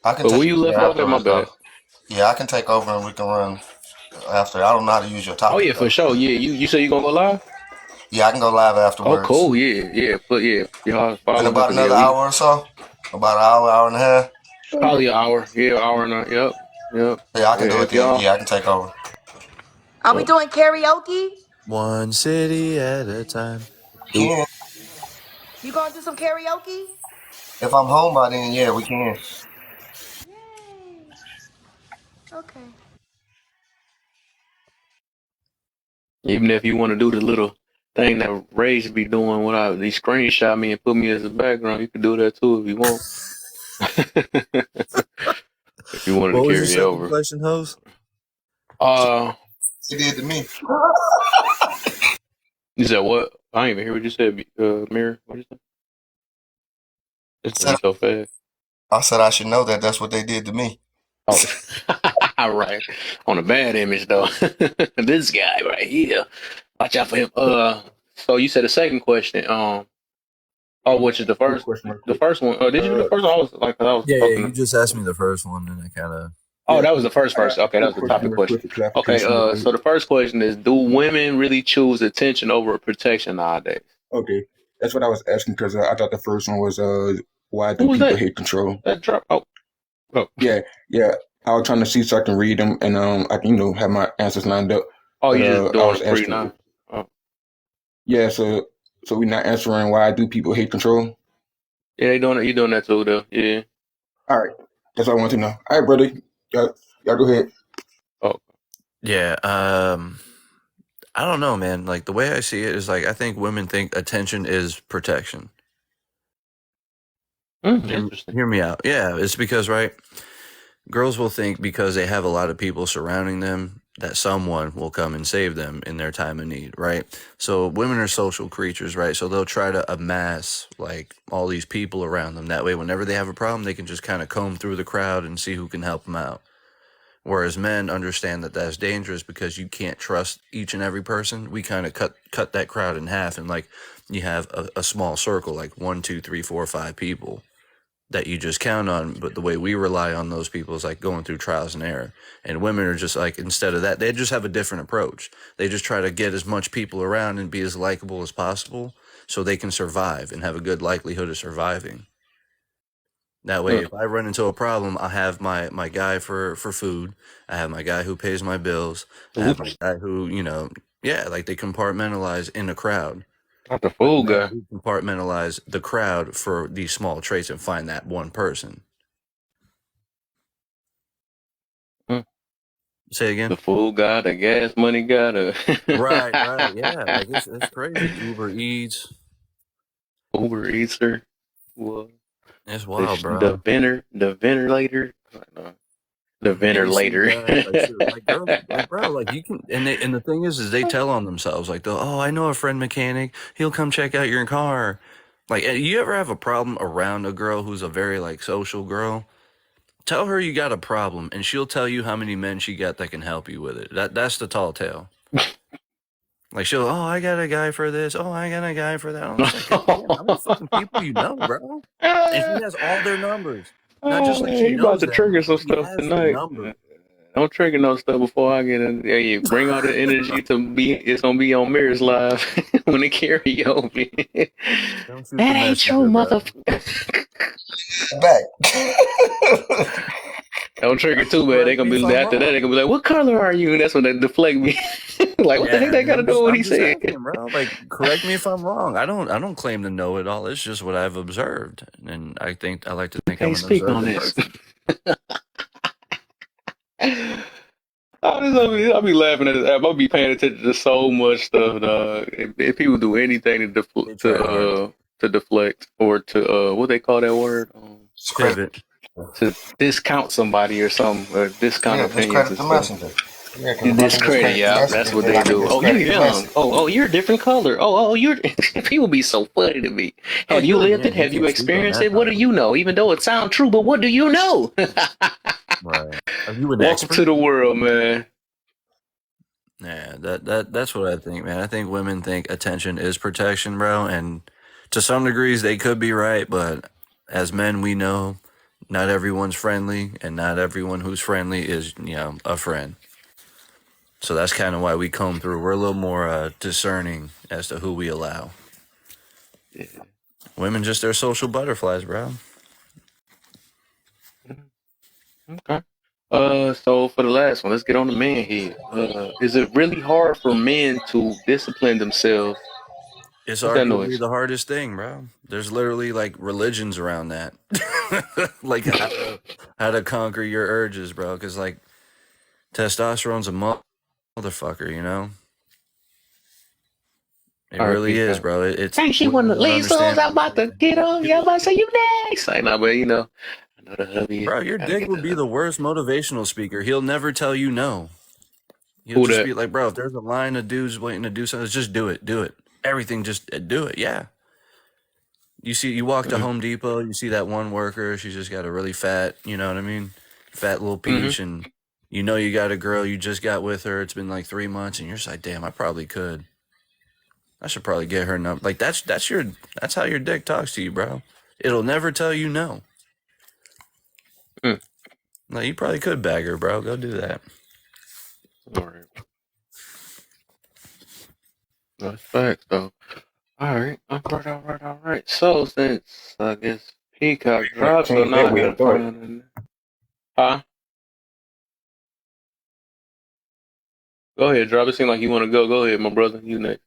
I can But take where you left over off at, my afterwards, though. bad. Yeah, I can take over and we can run after. I don't know how to use your Oh topic, yeah, for though. sure. Yeah, you say you gonna go live? Yeah, I can go live Oh, afterwards. cool. Yeah. But yeah, y'all In follow me about because yeah, another we hour or so. About an hour, hour and a half. probably an hour. Yeah, hour and a yep. Yeah, I can Yeah, do it if then. y'all. Yeah, I can take over. Are we doing karaoke? One city at a time. We can. You gonna do some karaoke? If I'm home by then, yeah, we can. Okay. Even if you want to do the little thing that Ray's be doing without they screenshot me and put me as a background, you can do that too if you want. If you wanted to What was your carry second over. question, host? He did to me. You said what? I didn't even hear what you said, Mirror. What did you say? It's gonna be so fast. I said I should know that that's what they did to me. Oh, right. On a bad image though. This guy right here. Watch out for him. So you said the second question. Which is the first? The first one. Did you do the first one? I was like, I was Yeah, talking. you just asked me the first one, and I kind of. Oh, that was the first person. Okay, that was the topic question. Okay, so the first question is: do women really choose attention over protection nowadays? Okay, that's what I was asking because I thought the first one was why do Who was people that? hate control? That drop. Oh. Yeah. I was trying to see so I can read them and I can have my answers lined up. Oh, you just I doing was it free asking. now. Oh. Yeah, so we're not answering why do people hate control? Yeah, they doing it. You doing that too, though? Yeah. All right, that's what I want to know. All right, brother, y'all go ahead. Oh. Yeah. I don't know, man. Like the way I see it is like I think women think attention is protection. Interesting. Hear me out. Yeah, it's because right, girls will think because they have a lot of people surrounding them that someone will come and save them in their time of need, right? So women are social creatures, right? So they'll try to amass like all these people around them. That way, whenever they have a problem, they can just kind of comb through the crowd and see who can help them out. Whereas men understand that that's dangerous because you can't trust each and every person. We kind of cut that crowd in half, and like you have a small circle, like 1, 2, 3, 4, 5 people that you just count on. But the way we rely on those people is like going through trials and error. And women are just like, instead of that, they just have a different approach. They just try to get as much people around and be as likable as possible so they can survive and have a good likelihood of surviving. That way, if I run into a problem, I have my guy for food. I have my guy who pays my bills. I have my guy who, like they compartmentalize in a crowd. Not the fool guy. We compartmentalize the crowd for these small traits and find that one person. Say again? The fool guy, the gas money guy, Right, yeah. Like it's crazy. Uber Eats. Well, it's wild, bro. The ventilator. The ventilator. Like, bro, like you can, and the thing is they tell on themselves, like, oh, I know a friend mechanic. He'll come check out your car. Like, you ever have a problem around a girl who's a very like social girl? Tell her you got a problem, and she'll tell you how many men she got that can help you with it. That's the tall tale. Like she'll, I got a guy for this. Oh, I got a guy for that. I'm just like, how many fucking people you know, bro? And she has all their numbers. Not just like she you about to knows trigger them, some stuff tonight. Don't trigger no stuff before I get in. Yeah, you bring all the energy to be. It's gonna be on Mirror's Live when they carry over. That ain't your motherfucker. Back. Don't trigger too bad. They're gonna be after that. They're gonna be like, "What color are you?" And that's when they deflect me. Like, what the heck they gotta do with what he said? Bro. Like, correct me if I'm wrong. I don't claim to know it all. It's just what I've observed, and I like to think I'm an speak on observant this. person. I'll be laughing at this app. I'll be paying attention to so much stuff, dog. If people do anything to deflect or to what they call that word, pivot, to discount somebody or something, or discount opinions. Discredit the messenger. Yeah, because You brothers discredit, discredit the yeah. That's message. what They they like to do. Oh, you discredit the young. message. Oh, you're a different color. Oh, you're. People be so funny to me. Oh, Have you you're lived it? young. You Have you can't speak on experienced that it? What do topic. you know? Even though it sounds true, but what do you know? Right. Are you an Welcome expert? to the world, man. Yeah, that's what I think, man. I think women think attention is protection, bro, and to some degrees they could be right, but as men we know not everyone's friendly and not everyone who's friendly is, a friend. So that's kind of why we comb through. We're a little more discerning as to who we allow. Yeah. Women just they're social butterflies, bro. Okay. So for the last one, let's get on the man here. Is it really hard for men to discipline themselves? It's What's that arguably noise? the hardest thing, bro. There's literally like religions around that. Like how to conquer your urges, bro, cuz like testosterone's a motherfucker, you know? It All right, really peace is, out. bro. It's Hey, she women want to don't leave songs. understand. I'm about to get on. Y'all about to say you next. I know, but I know the hubby. Bro, your Gotta dick get would the be the worst motivational speaker. He'll never tell you no. He'll who just that. be like, bro, if there's a line of dudes waiting to do something, just do it. Do it. Everything, just do it. Yeah. You walk to Home Depot, you see that one worker, she's just got a really fat, you know what I mean? Fat little peach, and you know you got a girl, you just got with her, it's been like 3 months, and you're just like, damn, I probably could. I should probably get her number. Like that's how your dick talks to you, bro. It'll never tell you no. No, you probably could bag her, bro. Go do that. All right. That's facts, though. All right. So since I guess Peacock dropped, so Change now that I way gotta of thought. find Huh? Go ahead, drop. It seemed like you want to go. Go ahead, my brother. You next.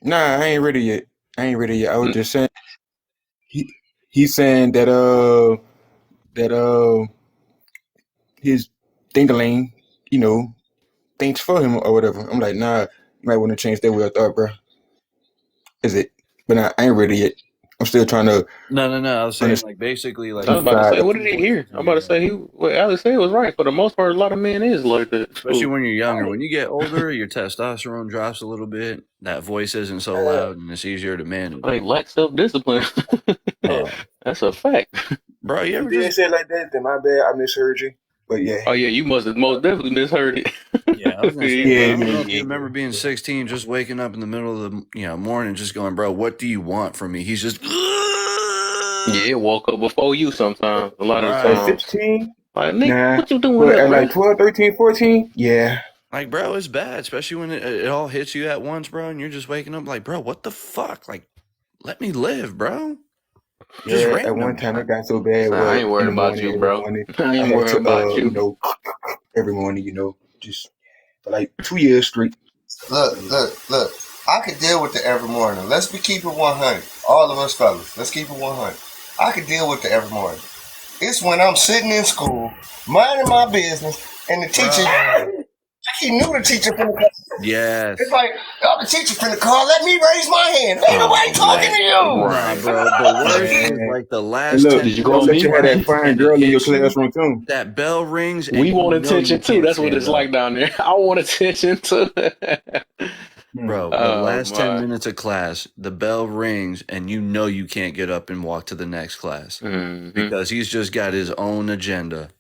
Nah, I ain't ready yet. I was just saying he's saying that his dingaling, thinks for him or whatever. I'm like, nah, you might want to change that way of thought, bro. Is it? But I ain't ready yet. I'm still trying to. No. I was saying like basically like I was about to say, what did he hear? I'm about to say what Alex said was right. For the most part, a lot of men is like that. Especially when you're younger. When you get older, your testosterone drops a little bit. That voice isn't so loud, and it's easier to manage. Like lack self-discipline. That's a fact. Bro, you ever didn't say it like that, then my bad. I misheard you. But yeah. Oh yeah, you must have most definitely misheard it. Yeah, I was gonna say, I don't know if you remember being 16, just waking up in the middle of the morning, just going, bro, what do you want from me? He's just yeah, it woke up before you sometimes. A lot of times. 15? Like, Nick, Nah. what you doing But here, at bro? like 12, 13, 14? Yeah. Like, bro, it's bad, especially when it all hits you at once, bro, and you're just waking up like, bro, what the fuck? Like, let me live, bro. Just Yeah, random. at one time it got so bad. So I ain't worried about you, bro. I ain't worried about you. Every morning, just for like 2 years straight. Look. I could deal with the every morning. Let's keep it 100. All of us fellas, let's keep it 100. I could deal with the every morning. It's when I'm sitting in school, minding my business, and the teacher, he knew the teacher from the class. Yes. It's like, oh, the teacher from the car, let me raise my hand. Ain't nobody talking to you. Nah, bro. The worst is like the last look, 10 did you go minutes you had that fine and girl it in your hits you, classroom too. that bell rings. And We you want know attention you too. can't That's what it's stand like up. down there. I want attention too. Bro, the last 10 minutes of class, the bell rings, and you know you can't get up and walk to the next class because he's just got his own agenda.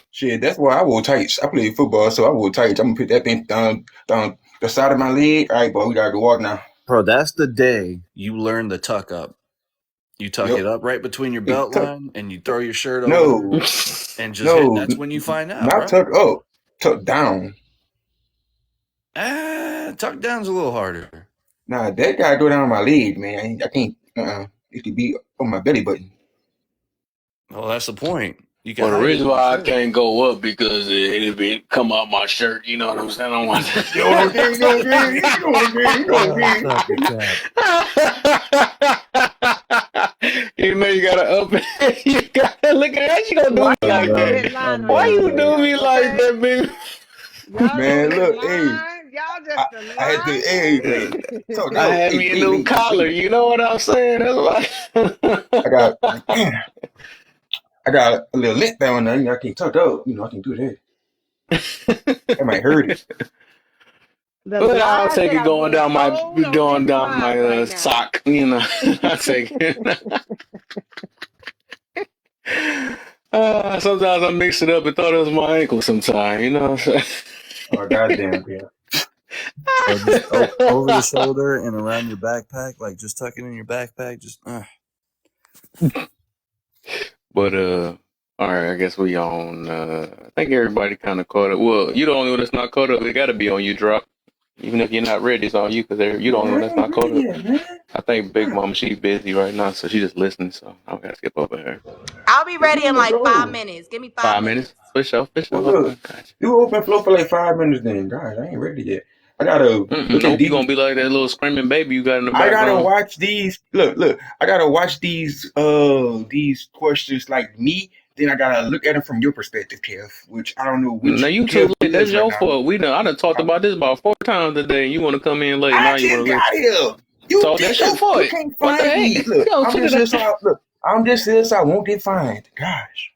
Shit, that's why I wore tights. I played football, so I wore tights. I'm gonna put that thing down the side of my leg. All right, boy, we gotta go walk now. Bro, that's the day you learn the tuck up. You tuck Yep. it up right between your belt line, and you throw your shirt over No, there and just no, hit. That's when you find out, not bro. tuck up, tuck down. Tuck down's a little harder. Nah, that gotta go down my leg, man. I can't. It could be on my belly button. Well, that's the point. You can Well, the hide it reason in your why I shirt. can't go up because it'll be come out my shirt. You know what I'm saying? I don't want You know you gotta up it. You gotta look at that. You gonna do me like that? Why you do me like that, baby? Man, look, hey, Y'all just I had to, hey, so I had me a new collar. You know what I'm saying? That's like I got a little lint down there. I can't tuck up. I can do that. That might hurt it. The But I'll lies take that it are being told on going this down live my right now. sock. I take it. Sometimes I mix it up and thought it was my ankle. Sometimes, you know what I'm saying? Oh goddamn, yeah. Or just over the shoulder and around your backpack, like just tuck it in your backpack. Just. But all right. I guess we on. I think everybody kind of caught up. Well, you the only one that's not caught up. It got to be on you, Drop. Even if you're not ready, it's on you because you're the only one that's not caught up. Yeah, man. I think Big Mama, she's busy right now, so she just listening. So I'm gonna skip over her. I'll be ready in like 5 Oh, minutes. Give me 5 5 minutes. minutes. For sure. well, Okay, look, gotcha. you open flow for like 5 minutes then. Gosh, I ain't ready yet. I gotta look at Nope, you these. gonna be like that little screaming baby you got in the I gotta background. watch these. Look. I gotta watch these questions like me. Then I gotta look at them from your perspective, Kev. Which I don't know which Now you too Kev late. it That's is right your now. fault. I done talked about this about 4 times today, and you want to come in late. I Now you just want to got listen. here. So that's your fault. You can't What the find me. heck? Look, Yo, I'm put just it here so I won't get fined. Gosh.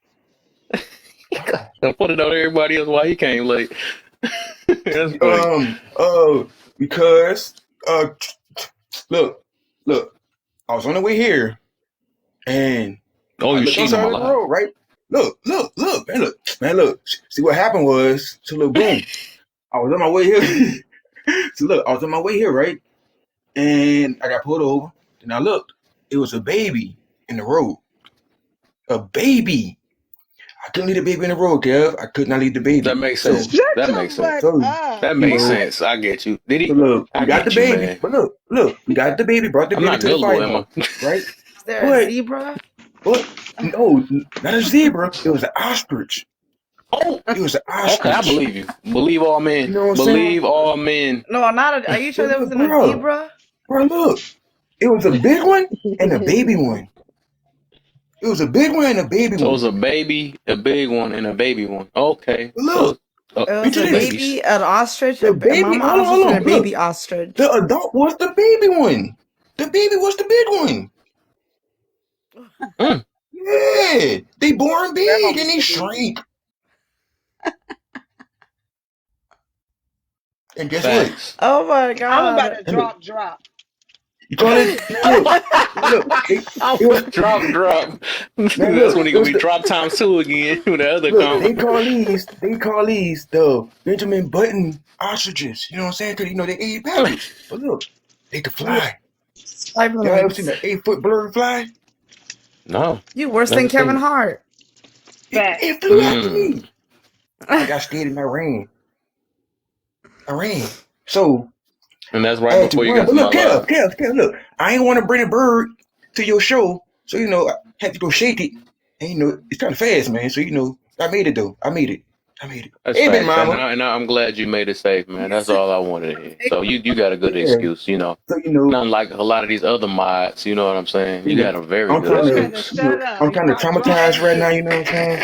Don't put it on everybody else why he came late. That's funny. Because look, I was on the way here and Oh, I you looked cheating on outside my of the life. road, right? Look. See what happened was, so look, boom. I was on my way here. So look, I was on my way here, right? And I got pulled over. And I looked. It was a baby in the road. A baby. I couldn't leave the baby in the road, Kev. I could not leave the baby. That makes sense. Shut That your makes sense. butt So, up. That you makes know, sense. I get you. Did so he? look, we I got the get you, baby. man. But look, we got the baby, brought the I'm baby not to the gullible, fire am I? marshal, right? Is there a But zebra? no, not a zebra. It was an ostrich. Oh, It was an okay. I ostrich. believe you. Believe all You men. know what I'm saying? Believe all men. No, not a. Are you sure But there look, wasn't a bro, zebra? look. It was a big one and a baby one. It was a big one and a baby So it one. was a baby, a big one, and a baby one. Okay. But look, So It was picture a this. babies. baby, an ostrich, The a baby, mama hold ostrich, and a on. Look, baby ostrich. the adult was the baby one. The baby was the big one. Mm. Yeah, they born big and they shrink. And guess what? Facts. Oh my I'm god. about to And look, drop. you call it? Look. It was Drop. man. That's Look, when he it gonna was be the drop times 2 again with the other look. count. They call these the Benjamin Button ostriches. You know what I'm saying? Because you know they 8 pounds. But look, they could fly. Y'all ever seen an 8-foot bird fly? No, You worse never than Kevin seen it. Hart. Facts. It flew after me. Mm. I got scared and I ran. So And that's I right had to before you run. got But to my look, live. Kev, look. I ain't want to bring a bird to your show, so you know I had to go shake it. And you know it's kind of fast, man. So you know I made it though. I made it. That's Hey, big facts, mama. and I'm glad you made it safe, man. That's all I wanted to hear. So you got a good Yeah. excuse, you know. So you know, Not like a lot of these other mods, you know what I'm saying? You you got know, a very I'm good trying to, excuse. you know, Shut up. I'm You kind of about to drop traumatized that right now. shit. You know what I'm saying?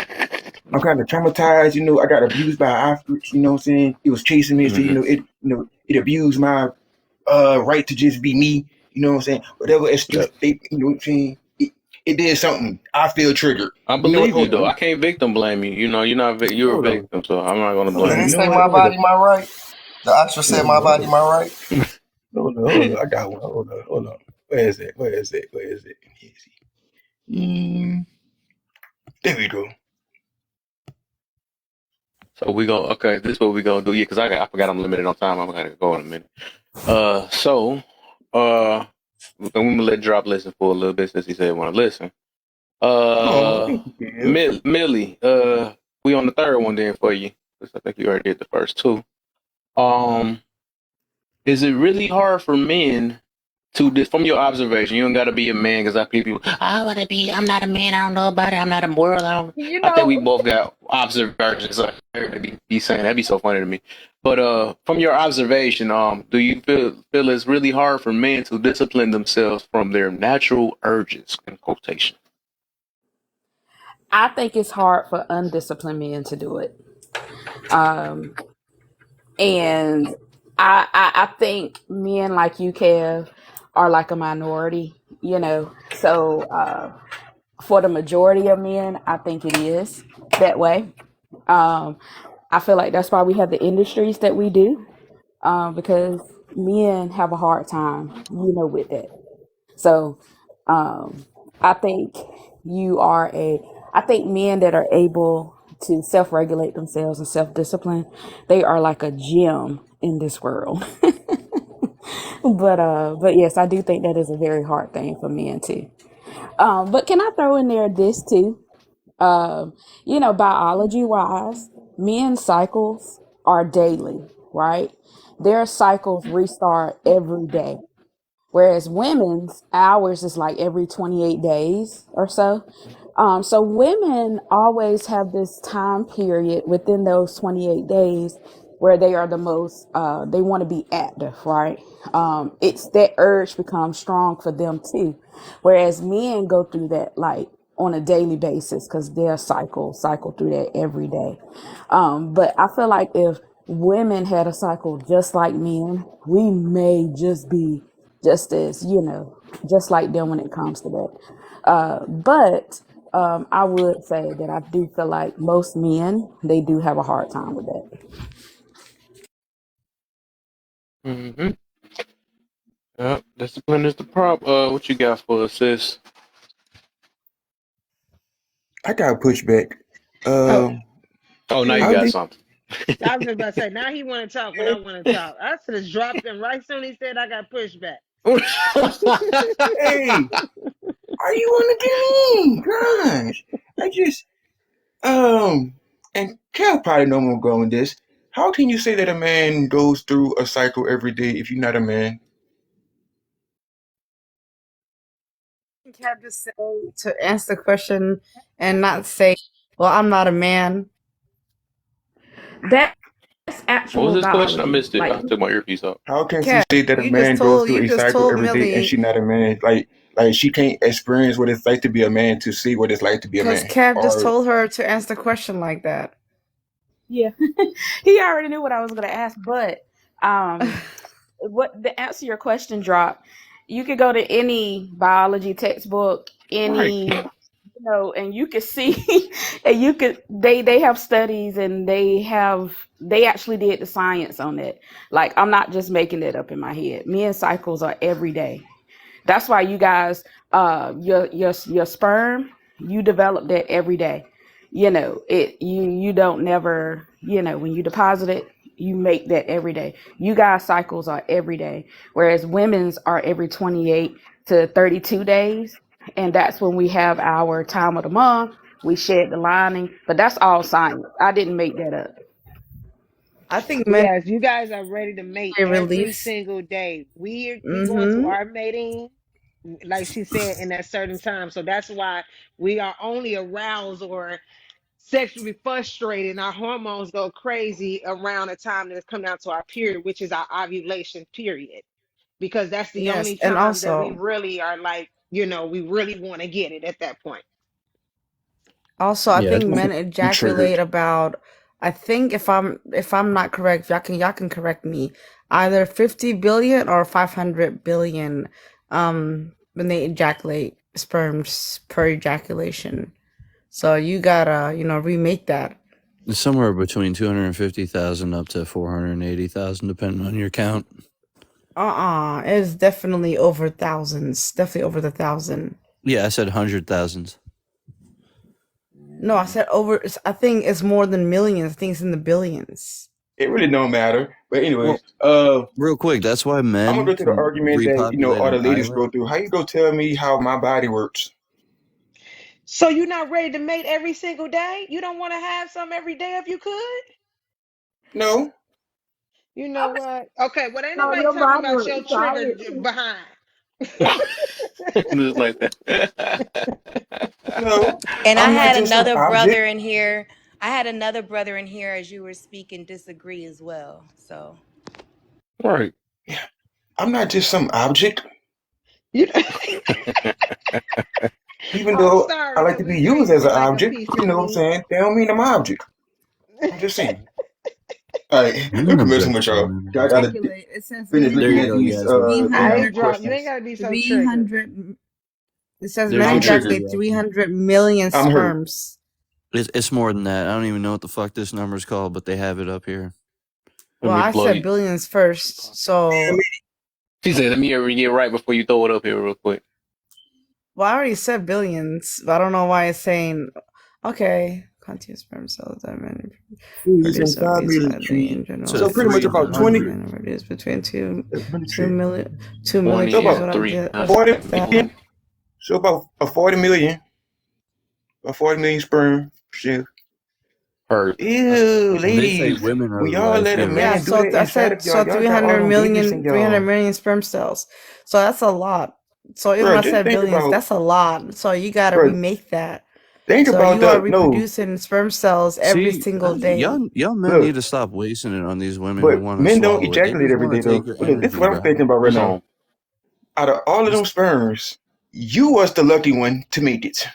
I'm kind of traumatized. You know, I got abused by an ostrich. You know what I'm saying? It was chasing me, so Mm-hmm. it abused my right to just be me. You know what I'm saying? Whatever excuse Yep. they, you know what I'm saying? It did something. I feel triggered. I You know what? believe you Hold though. on. I can't victim blame you. You know, you're a Hold on. victim, so I'm not gonna Hold blame on. Did it you. You know say what? my Hold body, on. my right? The ostrich said my body, my right? Hold on. I got one. Hold on. Where is it? Let me see. There we go. So okay, this is what we gonna do. Yeah, because I forgot I'm limited on time. I'm gonna go in a minute. I'm gonna let Drop listen for a little bit since he said he wanna listen. Oh, thank you, Kev. Millie, we on the third one then for you. 'Cause I think you already did the first 2. Is it really hard for men to, from your observation, you don't got to be a man because I people, I'm not a man, I don't know about it, I'm not a world, You I think we know, both got observations. Like, be saying that'd be so funny to me. But from your observation, do you feel it's really hard for men to discipline themselves from their natural urges? In quotation. I think it's hard for undisciplined men to do it. Um, and I think men like you, Kev, are like a minority, you know. So for the majority of men, I think it is that way. Um, I feel like that's why we have the industries that we do, because men have a hard time, with that. So, I think I think men that are able to self-regulate themselves and self-discipline, they are like a gem in this world. But yes, I do think that is a very hard thing for men too. But can I throw in there this too? Biology wise, men's cycles are daily, right? Their cycles restart every day. Whereas women's hours is like every 28 days or so. So women always have this time period within those 28 days where they are the most, they want to be active, right? It's that urge becomes strong for them too. Whereas men go through that like on a daily basis because their cycle through that every day. But I feel like if women had a cycle just like men, we may just be just as, just like them when it comes to that. But I would say that I do feel like most men, they do have a hard time with that. Mm-hmm. Yeah, discipline is the problem. What you got for us, sis? I got pushback. Oh, Oh, now you I got think, something. I was just about to say, now he want to talk when I want to talk. I should have dropped him right soon he said I got pushback. hey, are you on the game? Gosh, I just, and Cal probably know where I'm going with this. How can you say that a man goes through a cycle every day if you're not a man? Can I just say to answer the question and not say, "Well, I'm not a man." That's What was actual this question? I biology. missed it. I Like, took my earpiece off. How can she Kat, say that a you man just goes told through you a just cycle told every day and she's Millie not a man? Like she can't experience what it's like to be a man to see what it's like to be a because man. Kev just Or told her to answer the question like that. yeah, he already knew what I was going to ask, but what the answer to your question drop, you could go to any biology textbook, right. and you could see, and they have studies and they actually did the science on it. Like, I'm not just making it up in my head. Men's cycles are every day. That's why you guys, your sperm, you develop that every day. You don't never, when you deposit it, you make that every day. You guys' cycles are every day, whereas women's are every 28 to 32 days. And that's when we have our time of the month. We shed the lining, but that's all science. I didn't make that up. I think men Yes, you guys are ready to mate every release. single day. We going to our mating, like she said, in that certain time. So that's why we are only aroused or sexually frustrated and our hormones go crazy around the time that it's come down to our period, which is our ovulation period. Because that's the Yes, only and time that we also, really are like, we really want to get it at that point. I Yeah, think it's men You ejaculate triggered. about. I think if I'm not correct, y'all can correct me. Either 50 billion or 500 billion. When they ejaculate sperms per ejaculation. So you gotta remake that. it's somewhere between 250,000 up to 480,000, depending on your count. It's definitely over thousands. Definitely over the 1,000. Yeah, I said 100,000s. No, I said over. I think it's more than millions. I think it's in the billions. It really don't matter. But anyways, Real quick, that's why I'm gonna men go to the can argument that repopulate all the on ladies island. go through. How you go tell me how my body works? So you're not ready to mate every single day? You don't want to have some every day if you could? No. You know what? Okay, well, ain't No, nobody your talking body about was your trigger solid. behind. Just like that. No. And I I'm not had just some another object. brother in here. I had another brother in here as you were speaking disagree as well. So Right. I'm not just some object. You Even I'm though I sorry. like Can to be we used treat as you an like a object, piece you of know what I'm meat? saying? They don't mean I'm an object. I'm just saying. All right, I'm we not can mess with y'all. objectifying. I gotta Ejaculate. It says finish There looking you at go, these Yasmin. I AI ain't drunk. You ain't questions. gotta be so triggered. 300. It says There's men your I'm trigger, triggered. ejaculate Yasmin. 300 million I'm hurt. sperms. It's more than that. I don't even know what the fuck this number's called, but they have it up here. Well, I said billions first, so. She said, "Let me get right before you throw it up here, real quick." Well, I already said billions, but I don't know why it's saying. Okay, continuous sperm cells that produce $5 million. in general. So pretty much about 20. Produce between 2 20 million. So What about 40 million. So about 40 million. About 40 million sperm. Shit. Hurt. Ew, ladies. They say women are when y'all let a life-givers. man Yeah, do so that I inside said of y'all, y'all got all them babies in 300 y'all. million sperm cells. So that's a lot. So even Bro, when I just said think billions, about, that's a lot. So you gotta bro, remake that. think So about you are the, no, reproducing sperm cells every See, single day. y'all men look, need to stop wasting it on these women who but want to men don't swallow it. They ejaculate just every want day to though. take your But look, this is energy, what I'm bro. thinking about right What's now. on? Out of all of them sperms, you was the lucky one to make it.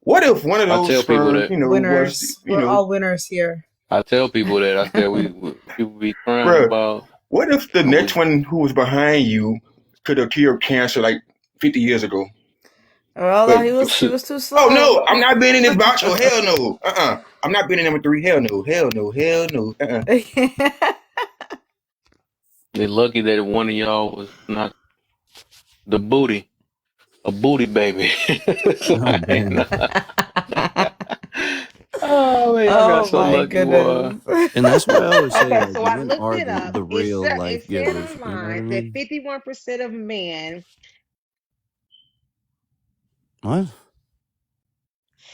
What if one of I those tell people sperms, that. was, Winners. We're all winners here. I tell people that. I said people be crying bruh, about. what if the next one who was behind you could have cured cancer like 50 years ago? Well, But he was too oh slow. no, I'm not being in this box. Oh hell no. I'm not being in number 3. Hell no. Hell no. Hell no. They lucky that one of y'all was not the booty, a booty baby. So Oh man. Oh man, y'all got Oh so my lucky, boy. goodness. And that's why I always say, Okay, like, so I men looked are it up. the real life It said givers. You know what I online that mean? 51% of men, What?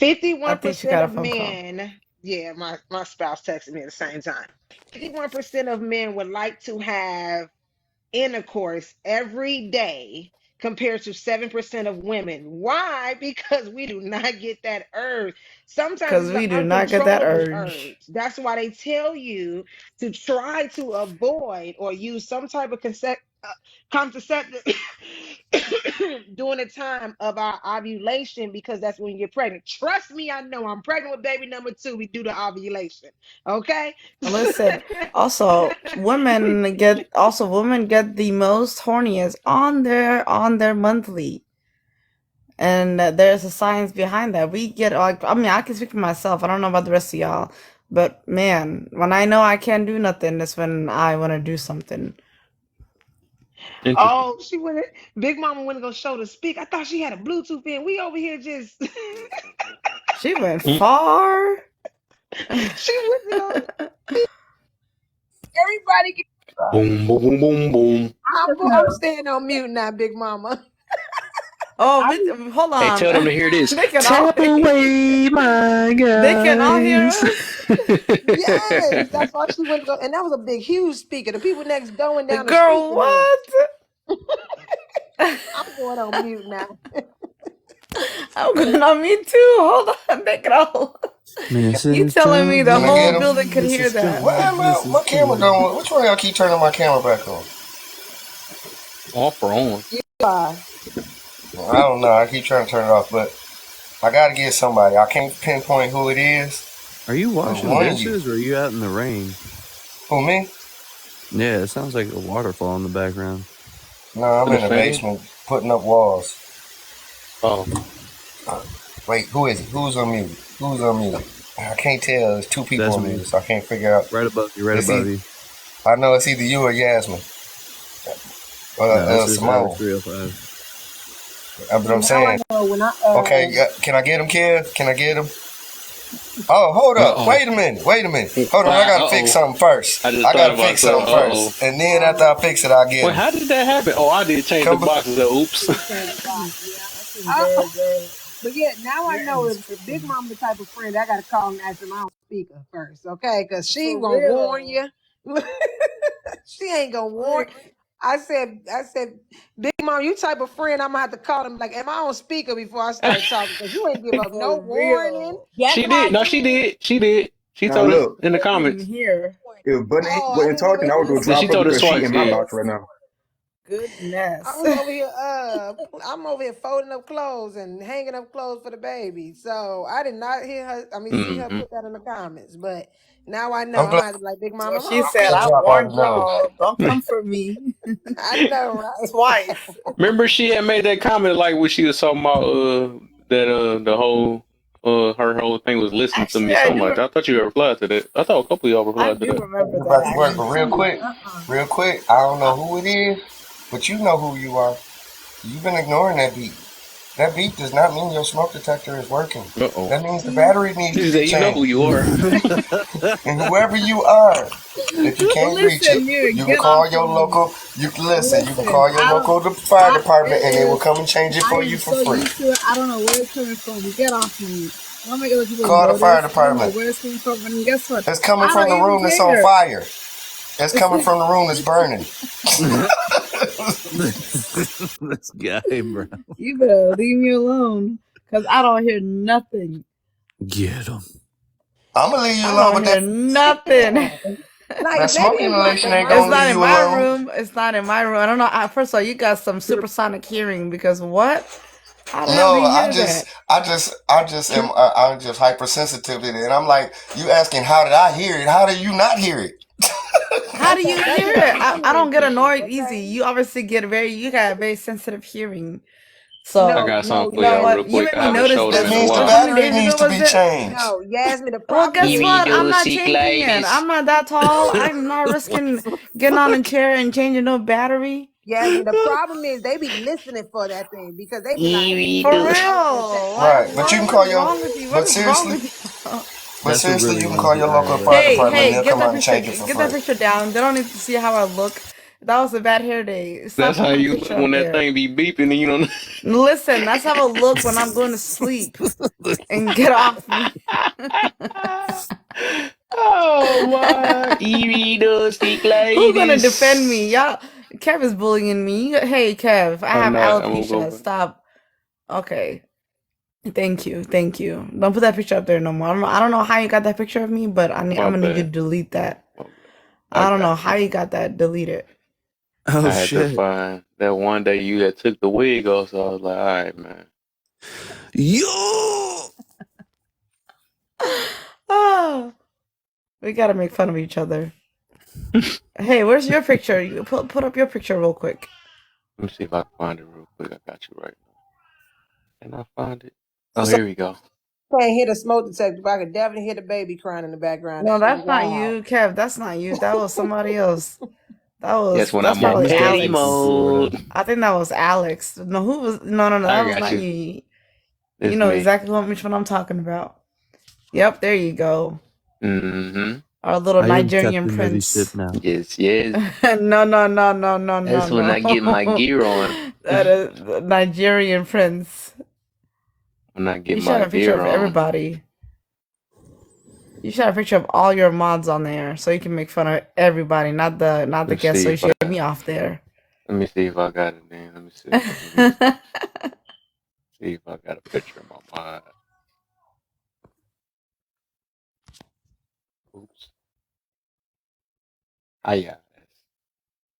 I think she 51% got a of phone call. men, yeah, my spouse texted me at the same time. 51% of men would like to have intercourse every day compared to 7% of women. Why? Because we do not get that urge. Sometimes Because it's we an do not get that uncontrollable urge. urge. That's why they tell you to try to avoid or use some type of contraceptive during the time of our ovulation, because that's when you're pregnant. Trust me, I know I'm pregnant with baby number 2. We do the ovulation. Okay. Listen, women get the most horniest on their monthly. And there's a science behind that. We get like, I mean, I can speak for myself. I don't know about the rest of y'all, but man, when I know I can't do nothing, that's when I want to do something. Oh, she went. Big Mama went to go show the speak. I thought she had a Bluetooth in. We over here just. She went far. She went to go. Everybody get Boom, boom, boom, boom, boom. I'm staying on mute now, Big Mama. Oh, hold on. Hey, tell them to hear this. They can Tap all. away, my guys. They can all hear us. Yes, that's why she went to go, and that was a big, huge speaker. The people next going down the street. Girl, what? I'm going on mute now. I'm going on mute too. Hold on, they can all. You telling me the whole building could hear that? My camera going? Which one of y'all keep turning my camera back on? Off or on? Well, I don't know. I keep trying to turn it off, but I gotta get somebody. I can't pinpoint who it is. Are you washing dishes or are you out in the rain? Who, me? Yeah, it sounds like a waterfall in the background. No, I'm in the basement putting up walls. Oh. Wait, who is it? Who's on mute? Who's on mute? I can't tell. There's 2 people on mute, so I can't figure out. Right above you, right above you. I know it's either you or Yasmin. Simone. 305. But I'm saying, okay, can I get him, Kev? Can I get him? Oh, hold up. Wait a minute. Hold on, I gotta fix something first. I gotta fix something first. And then after I fix it, I'll get him. Wait, how did that happen? Oh, I did change the boxes. Oops. But yeah, now I know if Big Mama the type of friend, I gotta call and ask him on speaker first, okay? Because she ain't gonna warn you. She ain't gonna warn. I said, Big Mom, you type of friend, I'm gonna have to call him. Like, am I on speaker before I start talking? Because you ain't give up no warning. She did. No, she did. She did. She told us in the comments. Here. If Bunny wasn't talking, I would go drop her because she in my box right now. Goodness. I was over here, I'm over here folding up clothes and hanging up clothes for the baby. So I did not hear her, see her put that in the comments. But now I know. I'm gonna have to be like, Big Mama. She said, I warned y'all. Don't come for me. I know, right? Twice. Remember, she had made that comment like when she was talking about the whole her whole thing was listening to me Yeah, so you. much. I thought you replied to that. I thought a couple of y'all I replied to do that. remember About to that work, but actually. real quick, I don't know who it is, but you know who you are. You've been ignoring that beat. That beat does not mean your smoke detector is working. Uh-oh. That means the battery needs to You be say you know who changed. you are. And whoever you are, if you can't reach it, Listen, you you can get call off your of me. local. You can listen. You can Listen, call your I don't. local fire department, It and they will is. come and change it I for am you for so free. used to it. I don't know where it's coming from. Get off me. I don't make other people Call the fire notice. I don't know department. where it's coming from. And guess what? It's coming I from don't the even room that's on care. fire. It's coming from the room that's burning. This guy, bro. You better leave me alone, cause I don't hear nothing. Get him. I'm gonna leave you I alone, don't but hear nothing. Like that smoke maybe it's like inhalation a ain't It's gonna room. not leave in you my alone. room. It's not in my room. I don't know. First of all, you got some supersonic hearing because what? How the hell do No, you hear that? I'm just hypersensitive to it, and I'm like, you asking how did I hear it? How do you not hear it? How do you That's hear what it? I'm I don't get saying. annoyed Okay. easy. You obviously you got a very sensitive hearing. I So got something you for know y'all real what? You quick. made I me haven't notice showed That it this. in a means the What while. many battery days needs ago to was be it? changed. No, Yasmin, the Well, problem guess is what? I'm not changing it. I'm not that tall. I'm not risking getting on a chair and changing no battery. Yasmin, the problem is they be listening for that thing because they be like, For smoke real. detector. Like Right, but you what? can What call is your. wrong with you? What But is wrong seriously, with you? That's what really you can runs call me your local IRL. fire Hey, department, and hey, they'll get come that out and picture. change it for Get that free. picture down. They don't need to see how I look. That was a bad hair day. Stop That's how putting my you picture when up that there. thing be beeping and you don't. Listen, that's how I look when I'm going to sleep. And get off me. Oh my! Evie does speak like Who's gonna defend this. me? Y'all, Kev is bullying me. Hey, Kev, I I'm have not. I'm gonna go alopecia. back. Stop. Okay. Thank you. Thank you. Don't put that picture up there no more. I don't know how you got that picture of me, but I'm My gonna need you to bad. delete that. I I don't know got how you. you got that. Delete it. Oh I had to shit. find that one day you had took the wig off, so I was like, all right, man. Yo. Oh, we gotta make fun of each other. Hey, where's your picture? You put up your picture real quick. Let me see if I can find it real quick. I got you right now. Can I find it? Oh, here we go. Can't hear the smoke detector, but I could definitely hear the baby crying in the background. No, That is that's not loud. you, Kev. That's not you. That was somebody else. Yes, when That's I'm on probably steady Alex. mode. I think that was Alex. No, who was? No, I that was got not you. you. You It's know me. exactly which one I'm talking about. Yep, there you go. Mm-hmm. Our little I am Nigerian Captain Ready Ship prince. now. Yes, yes. No. That's when I get my gear on. That is the Nigerian prince. When I get You should have my a picture gear of on. everybody. You should have a picture of all your mods on there, so you can make fun of everybody, not the Let's guests. So see you if should get me off there. Let me see if I got it then. Let me see. See if I got a picture of my mod. Oops. Ah, yeah.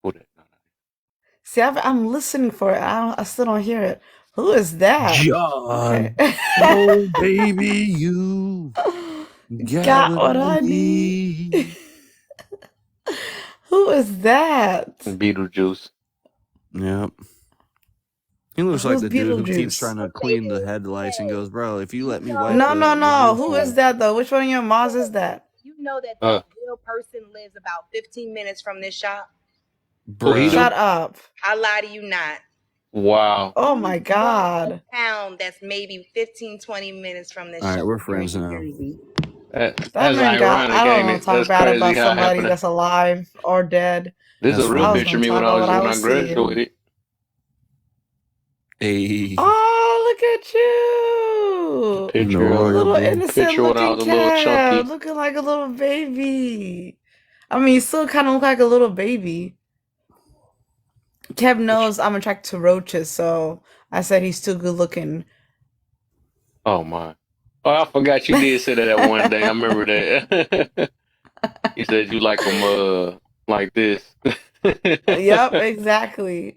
Put it. See, I'm listening for it. I still don't hear it. Who is that? John. Okay. Oh baby, you Got what I need. Who is that? Beetlejuice. Yep. He looks like Who's the dude who keeps Beetlejuice? trying to clean the headlights and goes, bro, if you let me wipe No. the Who windshield." is that though? Which one of your mods is that? You know that that real person lives about 15 minutes from this shop? Bruh. Shut up. I lie to you not. Wow. Oh my god. Town that's maybe 15, 20 minutes from this All right, shop. we're friends now. That's That man got, ironic, I don't ain't want it? to talk That's bad crazy about how it somebody happened. that's alive or dead. This is a real I was picture of gonna me talk when about what I I was seeing. graduated. Hey. Oh, look at you. Picture of Little Adorable. innocent picture when I looking was a little chunky. Kev. Looking like a little baby. I mean, you still kind of look like a little baby. Kev knows I'm attracted to roaches, so I said he's too good looking. Oh my. Oh, I forgot you did say that one day. I remember that. You said you like them like this. Yep, exactly.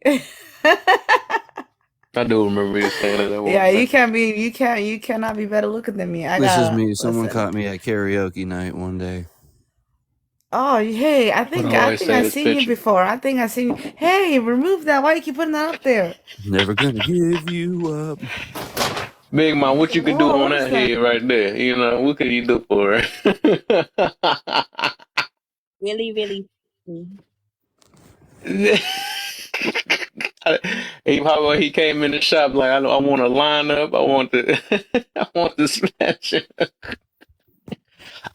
I do remember you saying that one Yeah, day. you cannot be better looking than me. This is me. Someone caught me at karaoke night one day. Oh, hey, I What think do I say I've this seen you picture? before. I think I've seen you. Hey, remove that. Why you keep putting that up there? Never gonna give you up. Big man, what you could do Whoa, on what is that that? head right there? You know, what could you do for her? Really, really. Mm. He came in the shop like I want to line up. I want to I want to smash it.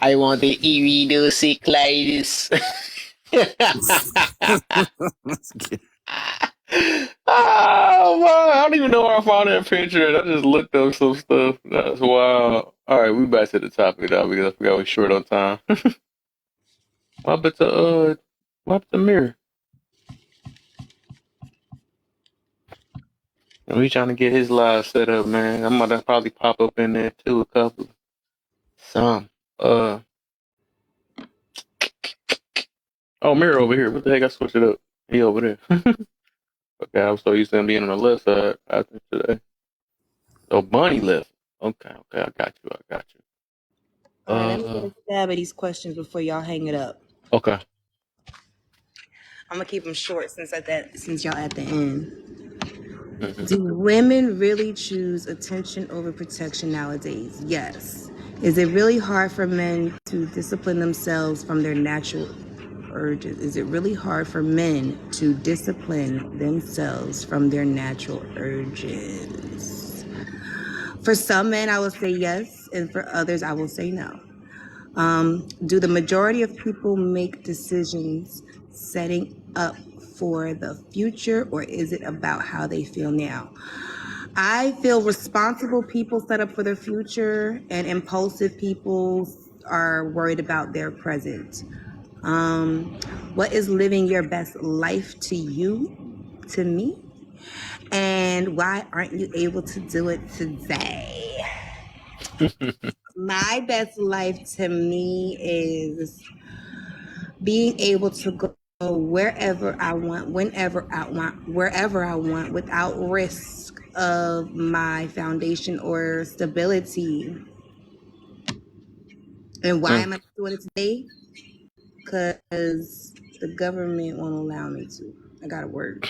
I want the iridocyclitis. Oh man, I don't even know where I found that picture. I just looked up some stuff. That's wild. All right, we back to the topic now because I forgot we're short on time. What happened to Mirror? We trying to get his live set up, man. I'm gonna probably pop up in there too, a couple. Some. Oh, Mirror over here. What the heck? I switched it up. He over there. Okay, I'm so used to him being on the left side after today. Oh, Bunny left. Okay, I got you. All right, let me get a stab at these questions before y'all hang it up. Okay. I'm gonna keep them short since y'all at the end. Do women really choose attention over protection nowadays? Yes. Is it really hard for men to discipline themselves from their natural urges? Is it really hard for men to discipline themselves from their natural urges? For some men, I will say yes, and for others, I will say no. Do the majority of people make decisions setting up for the future, or is it about how they feel now? I feel responsible people set up for their future, and impulsive people are worried about their present. What is living your best life to you, to me? And why aren't you able to do it today? My best life to me is being able to go wherever I want, whenever I want, wherever I want, without risk of my foundation or stability. And why am I doing it today? Because the government won't allow me to. I gotta work.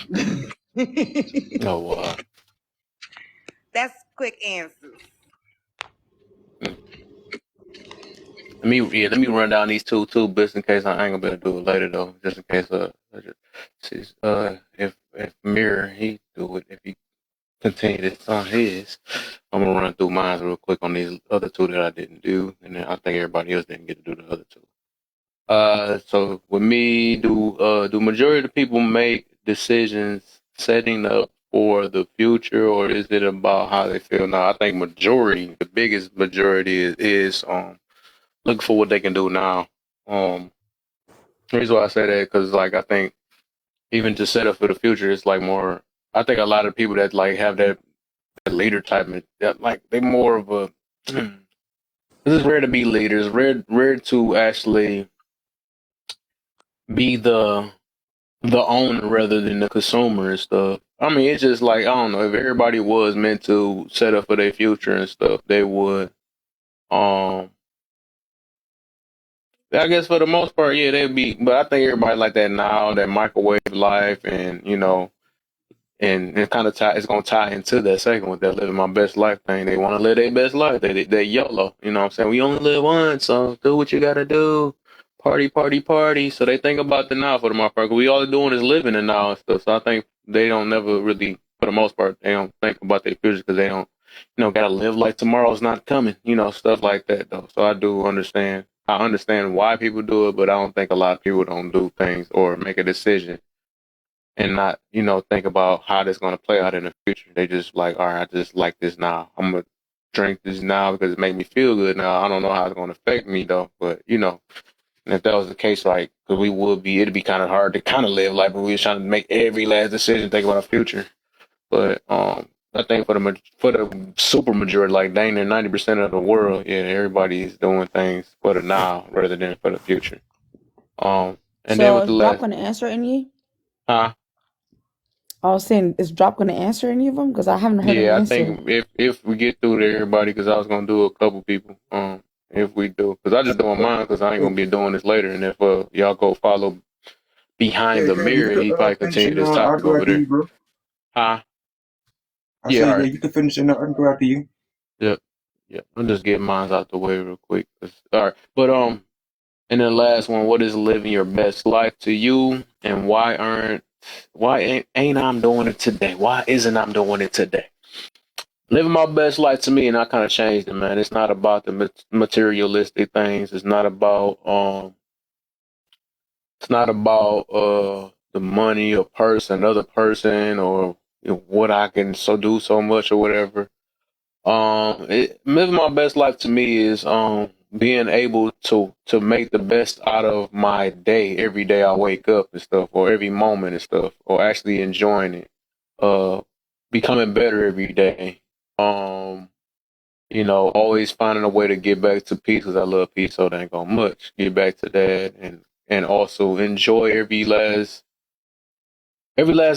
Oh wow. That's quick answer. Let me run down these two bits in case I ain't gonna be able to do it later though. Just in case if Mirror he do it, if he continue this on his, I'm gonna run through mine real quick on these other two that I didn't do, and then I think everybody else didn't get to do the other two. So with me, do majority of the people make decisions setting up for the future, or is it about how they feel now? I think the biggest majority is looking for what they can do now. The reason why I say that because like I think even to set up for the future, it's like more. I think a lot of people that like have that leader type, that like they more of a. This is rare to be leaders. Rare to actually be the owner rather than the consumer and stuff. I mean, it's just like I don't know if everybody was meant to set up for their future and stuff, they would. I guess for the most part, yeah, they'd be. But I think everybody like that now, that microwave life, and and it kind of it's gonna tie into that second with that living my best life thing. They want to live their best life. They YOLO. You know what I'm saying? We only live once, so do what you gotta do. Party, party, party. So they think about the now for the most part. 'Cause we all doing is living the now and stuff. So I think they don't never really, for the most part, they don't think about their future because they don't, gotta live like tomorrow's not coming. Stuff like that though. So I do understand. I understand why people do it, but I don't think a lot of people don't do things or make a decision and not, think about how this going to play out in the future. They just like, all right, I just like this now. I'm going to drink this now because it make me feel good now. I don't know how it's going to affect me though, but and if that was the case, like, cause it'd be kind of hard to kind of live like, but we was trying to make every last decision, think about our future. But, I think for the super majority, like dang near 90% of the world, yeah, everybody's doing things for the now rather than for the future. And then So with the is Drop last, going to answer any? huh? I was saying, is Drop going to answer any of them? Because I haven't heard him Yeah, I answer. think if we get through to everybody, because I was gonna do a couple people. If we do, because I just doing mine, because I ain't gonna be doing this later. And if y'all go follow behind the Yeah, you mirror, could he probably finish continue it this now. I'll topic go over after there. you, bro. Huh? I Yeah, said, all yeah, right. you can finish it now. I can go after you. Yep. Yep. I'm just getting mine out the way real quick. All right. But and then last one, what is living your best life to you, and why ain't I'm doing it today? Why isn't I'm doing it today? Living my best life to me, and I kind of changed it, man. It's not about the materialistic things. It's not about the money, a person, another person, or what I can do so much or whatever. Living my best life to me is being able to make the best out of my day every day I wake up and stuff, or every moment and stuff, or actually enjoying it. Becoming better every day. Always finding a way to get back to peace because I love peace so dang on much. Get back to that and also enjoy every last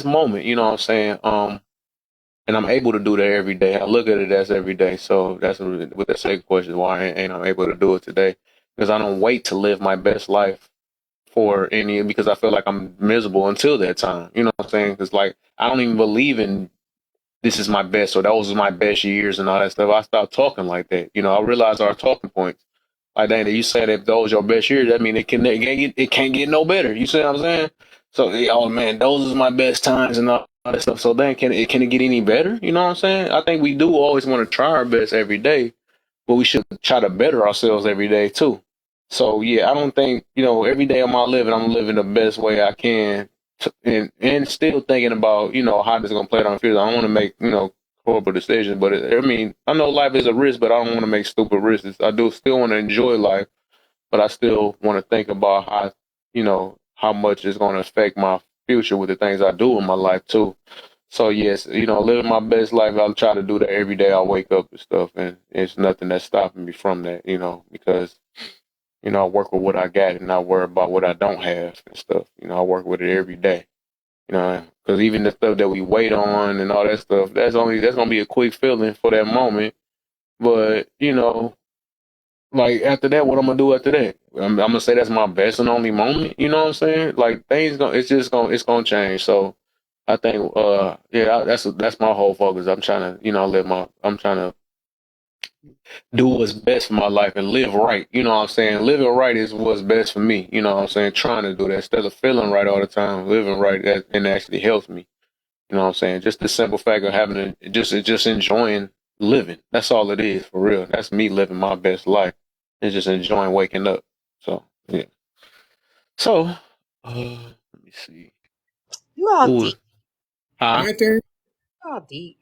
moment. You know what I'm saying? And I'm able to do that every day. I look at it as every day. So that's with the second question, why ain't I able to do it today? Because I don't wait to live my best life because I feel like I'm miserable until that time. You know what I'm saying? Because like I don't even believe in this is my best or those are my best years and all that stuff. I stopped talking like that. I realized our talking points. Like, dang, you said if those your best years, that mean it can't get no better. You see what I'm saying? So, oh man, those are my best times and all that stuff. So then can it get any better? You know what I'm saying? I think we do always want to try our best every day, but we should try to better ourselves every day too. So yeah, I don't think, every day of my living, I'm living the best way I can and still thinking about, how this is going to play out on the field. I don't want to make, horrible decisions, but I know life is a risk, but I don't want to make stupid risks. I do still want to enjoy life, but I still want to think about how much it's going to affect my future with the things I do in my life too. So yes, living my best life, I'll try to do that every day. I wake up and stuff, and it's nothing that's stopping me from that, because I work with what I got and not worry about what I don't have and stuff. I work with it every day. Because even the stuff that we wait on and all that stuff, that's gonna be a quick feeling for that moment. But like after that, what I'm gonna do after that? I'm gonna say that's my best and only moment. You know what I'm saying? Like it's gonna change. So I think, that's my whole focus. I'm trying to, I'm trying to do what's best for my life and live right. You know what I'm saying? Living right is what's best for me. You know what I'm saying? Trying to do that instead of feeling right all the time, living right, and actually helps me. You know what I'm saying? Just the simple fact of just enjoying living. That's all it is for real. That's me living my best life and just enjoying waking up. So yeah. So let me see. You all Ooh, deep. huh? My turn. You all deep.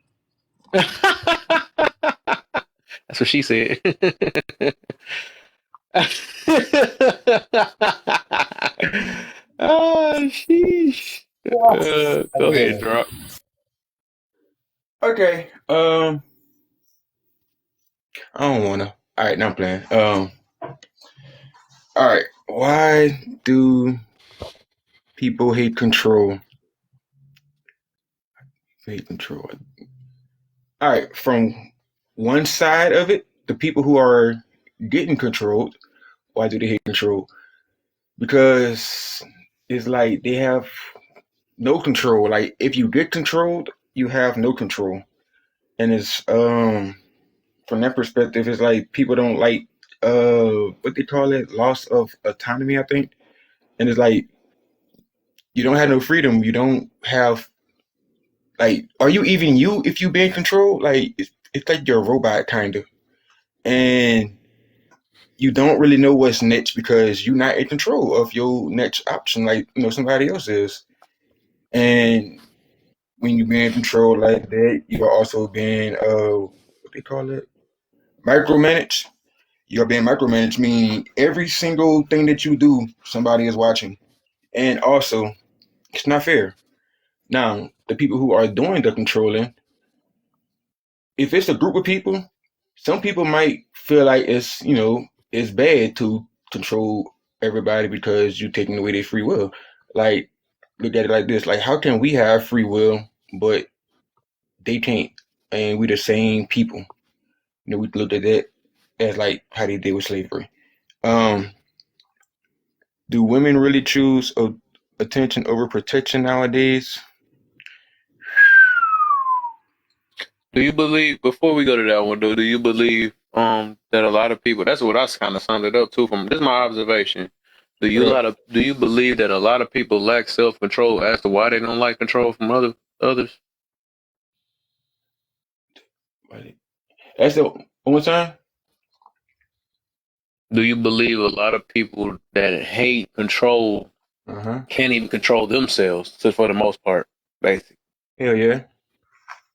That's what she said. Sheesh. Go ahead, drop. Okay. I don't wanna. All right, now I'm playing. All right. Why do people hate control? Hate control. All right. From one side of it, the people who are getting controlled, why do they hate control? Because it's like they have no control. Like if you get controlled, you have no control. And it's from that perspective, it's like people don't like what they call it, loss of autonomy, I think. And it's like you don't have no freedom. You don't have like, are you even you if you being controlled? Like it's like you're a robot kind of, and you don't really know what's next because you're not in control of your next option, like somebody else is. And when you're being controlled like that, you are also being what they call it, micromanaged. You're being micromanaged, meaning every single thing that you do, somebody is watching, and also it's not fair. Now, the people who are doing the controlling, if it's a group of people, some people might feel like it's bad to control everybody because you're taking away their free will. Like, look at it like this: like, how can we have free will, but they can't, and we the same people? We look at that as like how they did with slavery. Do women really choose attention over protection nowadays? Do you believe, before we go to that one, do you believe that a lot of people, that's what I kind of summed it up too from, this is my observation. Do you believe that a lot of people lack self-control as to why they don't like control from others? That's the one more time. Do you believe a lot of people that hate control can't even control themselves, just for the most part, basically? Hell yeah.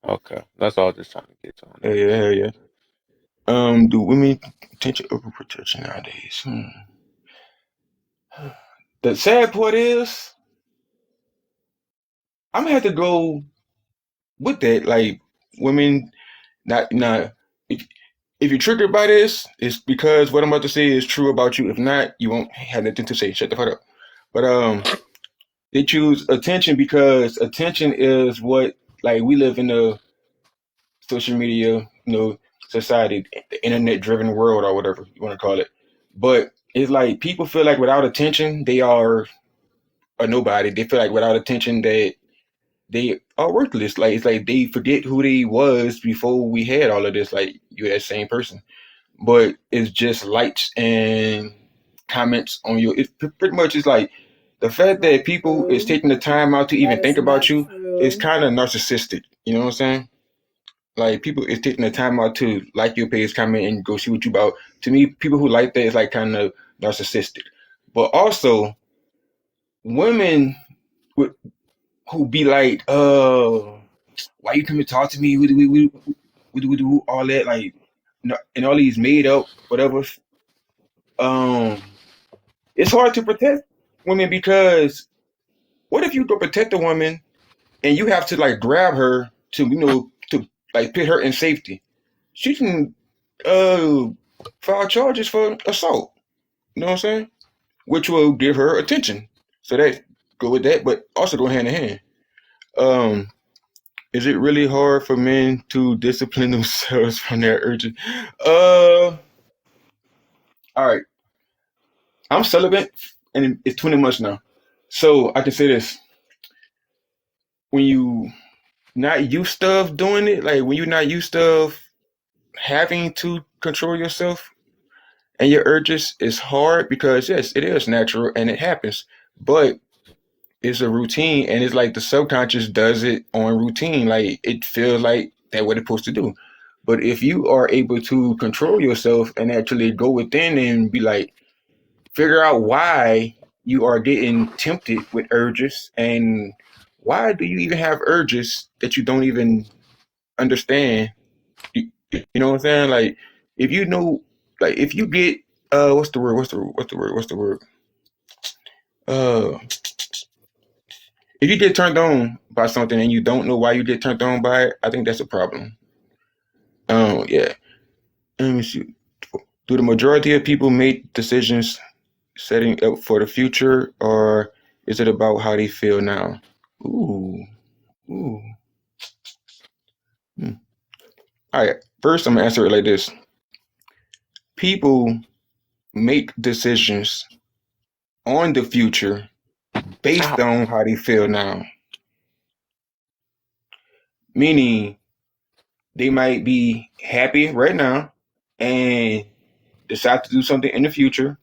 Okay, that's all I'm just trying to get to. Hell yeah. Do women attention over protection nowadays? The sad part is, I'm gonna have to go with that. Like, women, not if you're triggered by this, it's because what I'm about to say is true about you. If not, you won't have nothing to say. Shut the fuck up. But they choose attention because attention is what, like, we live in the social media, society, the internet-driven world, or whatever you want to call it. But it's like people feel like without attention, they are a nobody. They feel like without attention that they are worthless. Like, it's like they forget who they was before we had all of this. Like, you're that same person, but it's just likes and comments on you. It pretty much is like the fact that people is taking the time out to even think about you is kind of narcissistic. You know what I'm saying? Like, people is taking the time out to like your page, comment, and go see what you about. To me, people who like that is like kind of narcissistic. But also, women who be like, why you come and talk to me? We all that, like, and all these made up whatever. It's hard to protect women because what if you go protect a woman and you have to like grab her to to like put her in safety? She can file charges for assault. You know what I'm saying? Which will give her attention. So that go with that, but also go hand in hand. Is it really hard for men to discipline themselves from their urges? All right. I'm celibate and it's 20 months now. So I can say this. When you not used to doing it, like when you're not used to having to control yourself and your urges, it's hard because yes, it is natural and it happens. But it's a routine and it's like the subconscious does it on routine. Like it feels like that's what it's supposed to do. But if you are able to control yourself and actually go within and be like, figure out why you are getting tempted with urges and why do you even have urges that you don't even understand? You know what I'm saying? Like if you know, like if you get what's the word? If you get turned on by something and you don't know why you get turned on by it, I think that's a problem. Yeah. Let me see. Do the majority of people make decisions setting up for the future, or is it about how they feel now? Ooh. All right. First, I'm gonna answer it like this. People make decisions on the future based on how they feel now. Meaning, they might be happy right now and decide to do something in the future.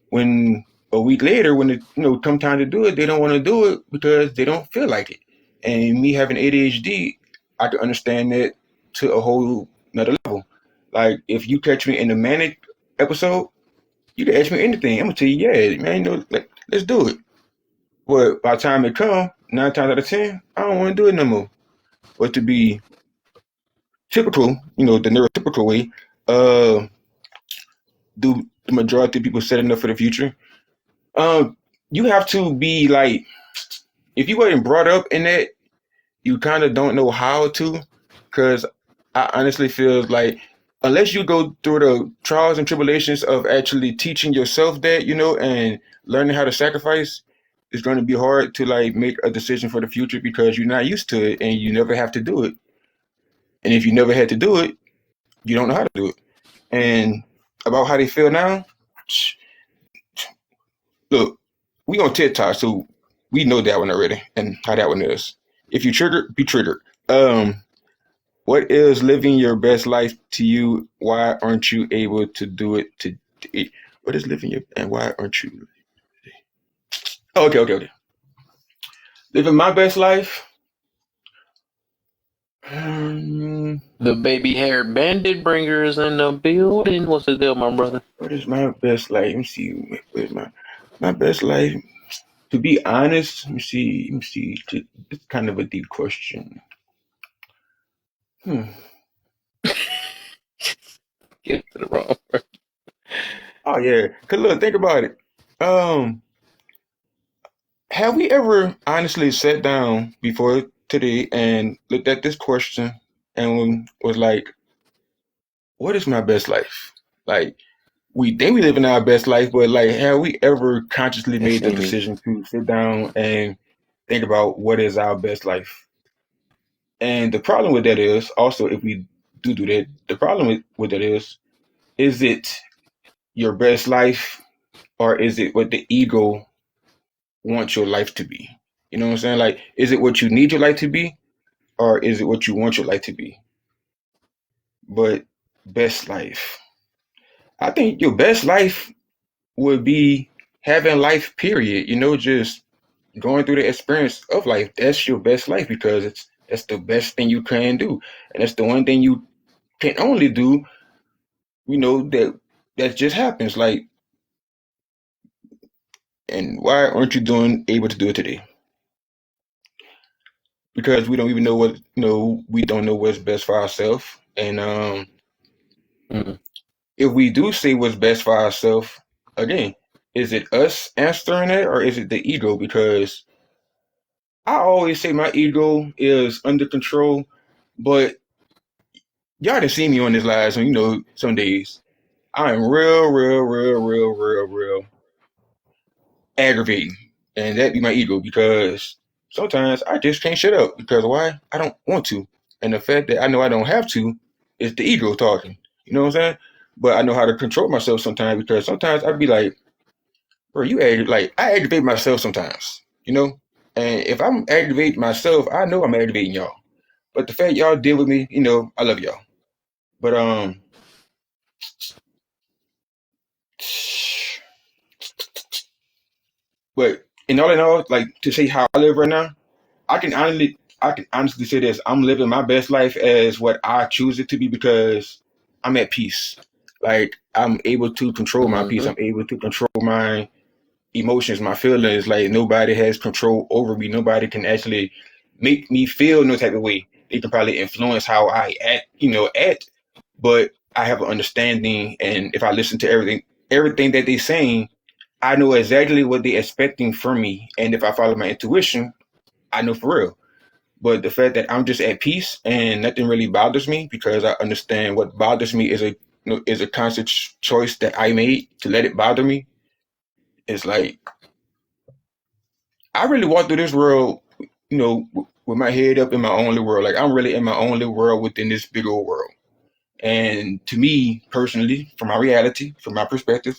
When a week later, when it come time to do it, they don't want to do it because they don't feel like it. And me having ADHD, I can understand that to a whole another level. Like if you catch me in a manic episode, you can ask me anything. I'm gonna tell you, yeah, man, like let's do it. But by the time it come, 9 times out of 10, I don't want to do it no more. But to be typical, the neurotypical way, do the majority of people setting up for the future? You have to be like, if you weren't brought up in that, you kind of don't know how to, because I honestly feel like unless you go through the trials and tribulations of actually teaching yourself that, and learning how to sacrifice, it's going to be hard to like make a decision for the future because you're not used to it and you never have to do it. And if you never had to do it, you don't know how to do it. And about how they feel now, look, we on TikTok, so we know that one already and how that one is. If you triggered, be triggered. What is living your best life to you? Why aren't you able to do it today? What is living your and why aren't you? Okay. Living my best life. The baby hair bandit bringer is in the building. What's the deal, my brother? What is my best life? Let me see. What is my best life? To be honest, let me see. It's kind of a deep question. Get to the wrong person. Oh yeah, cause look, think about it. Have we ever honestly sat down before today and looked at this question and was like, "What is my best life?" Like, we think we live in our best life, but like, have we ever consciously made the decision to sit down and think about what is our best life? And the problem with that is also, if we do that, the problem with that is it your best life or is it what the ego wants your life to be? You know what I'm saying? Like, is it what you need your life to be or is it what you want your life to be? But best life. I think your best life would be having life, period. You know, just going through the experience of life. That's your best life because that's the best thing you can do. And that's the one thing you can only do, you know, that just happens. Like, and why aren't you able to do it today? Because we don't even know we don't know what's best for ourselves. And if we do say what's best for ourselves, again, is it us answering it or is it the ego? Because I always say my ego is under control, but y'all done see me on this live, so you know some days I am real aggravating, and that be my ego because sometimes I just can't shut up because why? I don't want to, and the fact that I know I don't have to is the ego talking. You know what I'm saying? But I know how to control myself sometimes because sometimes I'd be like, bro, I aggravate myself sometimes, you know? And if I'm aggravating myself, I know I'm aggravating y'all. But the fact y'all deal with me, you know, I love y'all. But in all, like to say how I live right now, I can honestly say this. I'm living my best life as what I choose it to be because I'm at peace. Like I'm able to control my peace. I'm able to control my emotions, my feelings. Like nobody has control over me. Nobody can actually make me feel no type of way. They can probably influence how I act, but I have an understanding, and if I listen to everything that they're saying, I know exactly what they're expecting from me. And if I follow my intuition, I know for real. But the fact that I'm just at peace and nothing really bothers me because I understand what bothers me is a conscious choice that I made to let it bother me. It's like I really walk through this world, you know, with my head up in my own little world. Like I'm really in my own little world within this big old world. And to me personally, from my reality, from my perspective,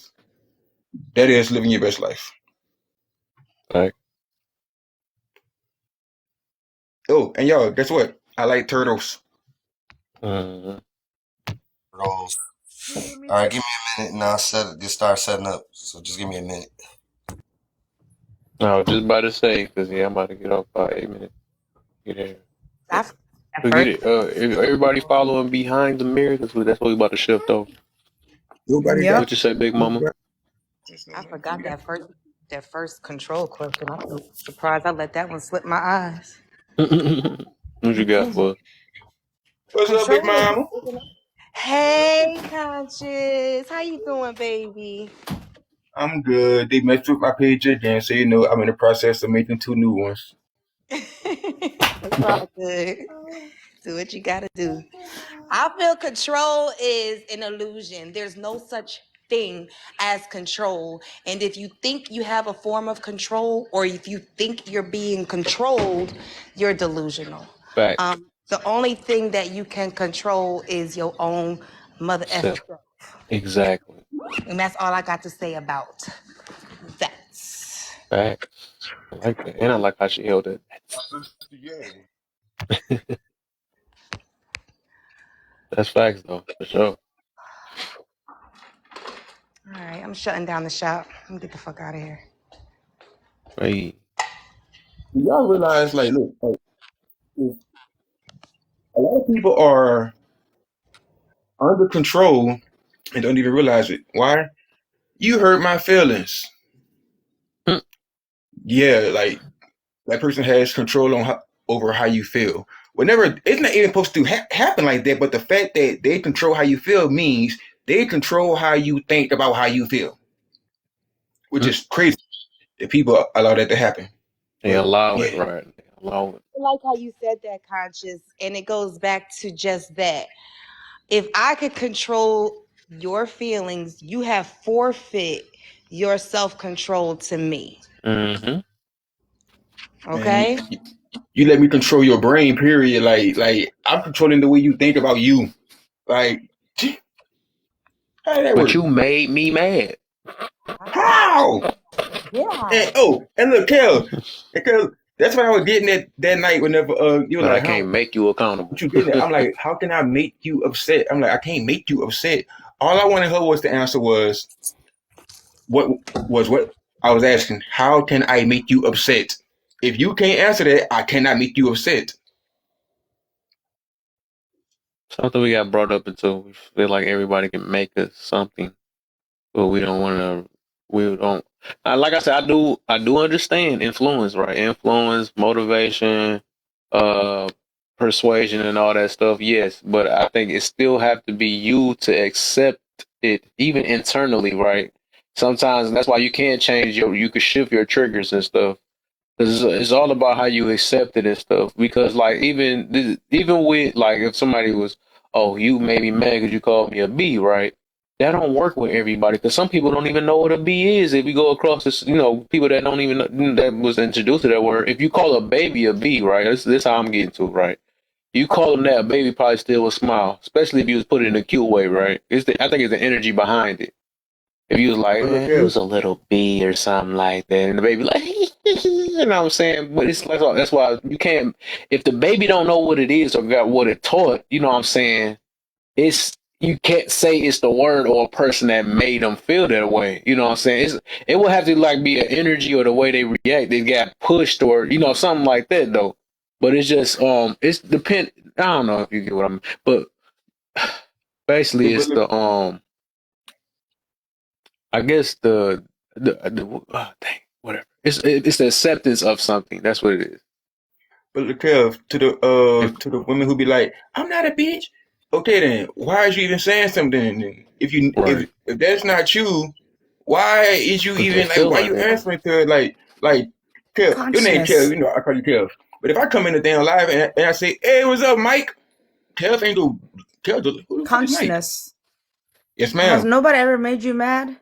that is living your best life. Right. Oh, and y'all, guess what? I like turtles. Rolls. All right, give me a minute and I'll start setting up. So just give me a minute. I was just about to say, because I'm about to get off by 8 minutes. Get there. Forget it. Everybody following behind the mirror. That's what we about to shift over. What you say, Big Mama? I forgot that first control question. I'm surprised I let that one slip my eyes. What you got for us? What's up, Big Mama? Hey, Conscious. How you doing, baby? I'm good. They messed with my page again, so you know I'm in the process of making 2 new ones. It's all good. Do what you gotta do. I feel control is an illusion. There's no such thing as control. And if you think you have a form of control, or if you think you're being controlled, you're delusional. Right. The only thing that you can control is your own mother effing self. Exactly. And that's all I got to say about that. Facts. I like that. And I like how she held it. That's facts though, for sure. All right, I'm shutting down the shop. Let me get the fuck out of here. Hey, Y'all realize, like, look, like, if a lot of people are under control and don't even realize it. Why? You hurt my feelings. Yeah, like that person has control on over how you feel. Whenever it's not even supposed to happen like that, but the fact that they control how you feel means they control how you think about how you feel, which is crazy that people allow that to happen. They allow it, right? They allow it. I like how you said that, Conscious, and it goes back to just that. If I could control your feelings, you have forfeit your self-control to me. Mm-hmm. Okay? And you let me control your brain, period. Like I'm controlling the way you think about you. Like, how did that But work? you made me mad. How? Yeah. And look, Kel, that's what I was getting that night whenever you were But like, I can't make you accountable. What you getting at? I'm like, how can I make you upset? I'm like, I can't make you upset. All I wanted her was to answer was what I was asking. How can I make you upset? If you can't answer that, I cannot make you upset. Something we got brought up into. We feel like everybody can make us something, but we don't want to. We don't. Like I said, I do understand influence, right? Influence, motivation, persuasion, and all that stuff. Yes, but I think it still have to be you to accept it, even internally, right? Sometimes that's why you can't change you can shift your triggers and stuff. Cause it's all about how you accept it and stuff. Because like even with like if somebody was, oh, you made me mad because you called me a B, right? That don't work with everybody because some people don't even know what a B is. If you go across this, people that don't even know, that was introduced to that word. If you call a baby a B, right? This how I'm getting to, right? You call them that, a baby probably still will smile, especially if you was put it in a cute way, right? I think it's the energy behind it. If you was like, man, it was a little B or something like that, and the baby like, you know what I'm saying? But it's like, that's why you can't, if the baby don't know what it is or got what it taught, you know what I'm saying? You can't say it's the word or a person that made them feel that way. You know what I'm saying? It will have to like be an energy or the way they react. They got pushed or, something like that though. But it's just, it's depend. I don't know if you get what I mean, but basically it's the, I guess dang, whatever. It's the acceptance of something. That's what it is. But look, Kev, to the women who be like, I'm not a bitch. Okay, then why is you even saying something? If that's not you, why is you even like? Why you answering to it like Kev? Your name Kev. I call you Kev. But if I come in the damn live and I say, "Hey, what's up, Mike?" Kev ain't go. Kev, who the fuck is Mike? Consciousness. Yes, ma'am. Has nobody ever made you mad?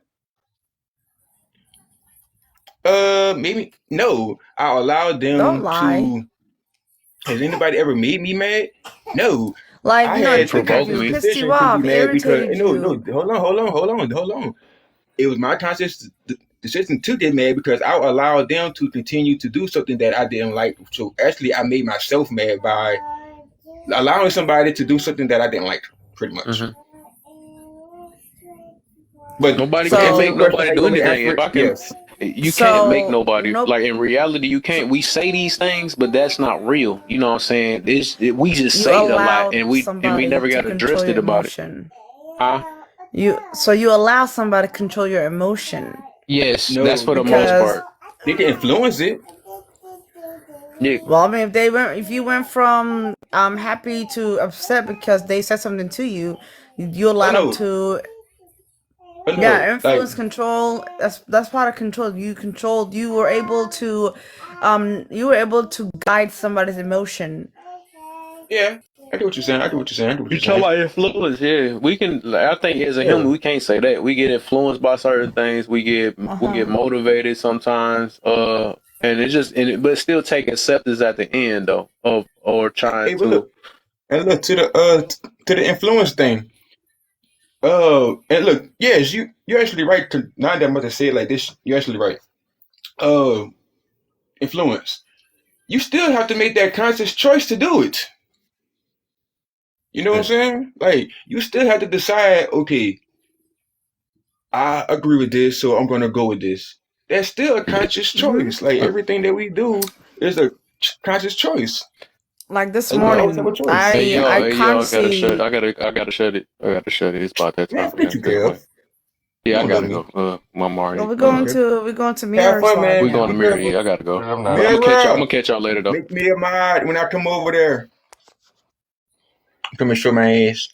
Maybe no. I allowed them Don't lie. to. Has anybody ever made me mad? No. Like, I you know, had it to make the pissed decision you to off, be mad because irritated no, you. hold on. It was my conscious decision to get mad because I allowed them to continue to do something that I didn't like. So actually, I made myself mad by allowing somebody to do something that I didn't like, pretty much. Mm-hmm. But nobody can make nobody do anything. If I can, yes. You can't make nobody like in reality. You can't. We say these things, but that's not real. You know what I'm saying? We just You say it a lot, allowed and we somebody never to got control addressed your it about it. emotion. Huh? You allow somebody to control your emotion. Yes, No, that's for the most part. They can influence it. Yeah. Well, I mean, if you went from happy to upset because they said something to you, you allow them to. Influence, control. That's part of control. You were able to, guide somebody's emotion. Yeah, I get what you're saying. You talk about influence, yeah. We can. I think as a human, we can't say that. We get influenced by certain things. We get motivated sometimes. And it just but still take acceptance at the end though or trying to. Look to the influence thing. And look, yes, you're actually right. To not that much to say it like this, you're actually right. Influence. You still have to make that conscious choice to do it. You know what I'm saying? Like, you still have to decide, okay, I agree with this, so I'm gonna go with this. That's still a conscious choice. Like, everything that we do is a conscious choice. Like this We always have a morning, choice. Hey y'all, I I consciously gotta shut it. It's about that Man, time. fit you, Kev. Yeah, I Come on, gotta baby. go. Mama well, already. we're going to Have Mirror's fun, live man. We going to now. Mirror. Yeah, I gotta go. I'm But not. I'm Mirror, gonna catch y'all later though. make me a mod when I come over there. Come and show my ass.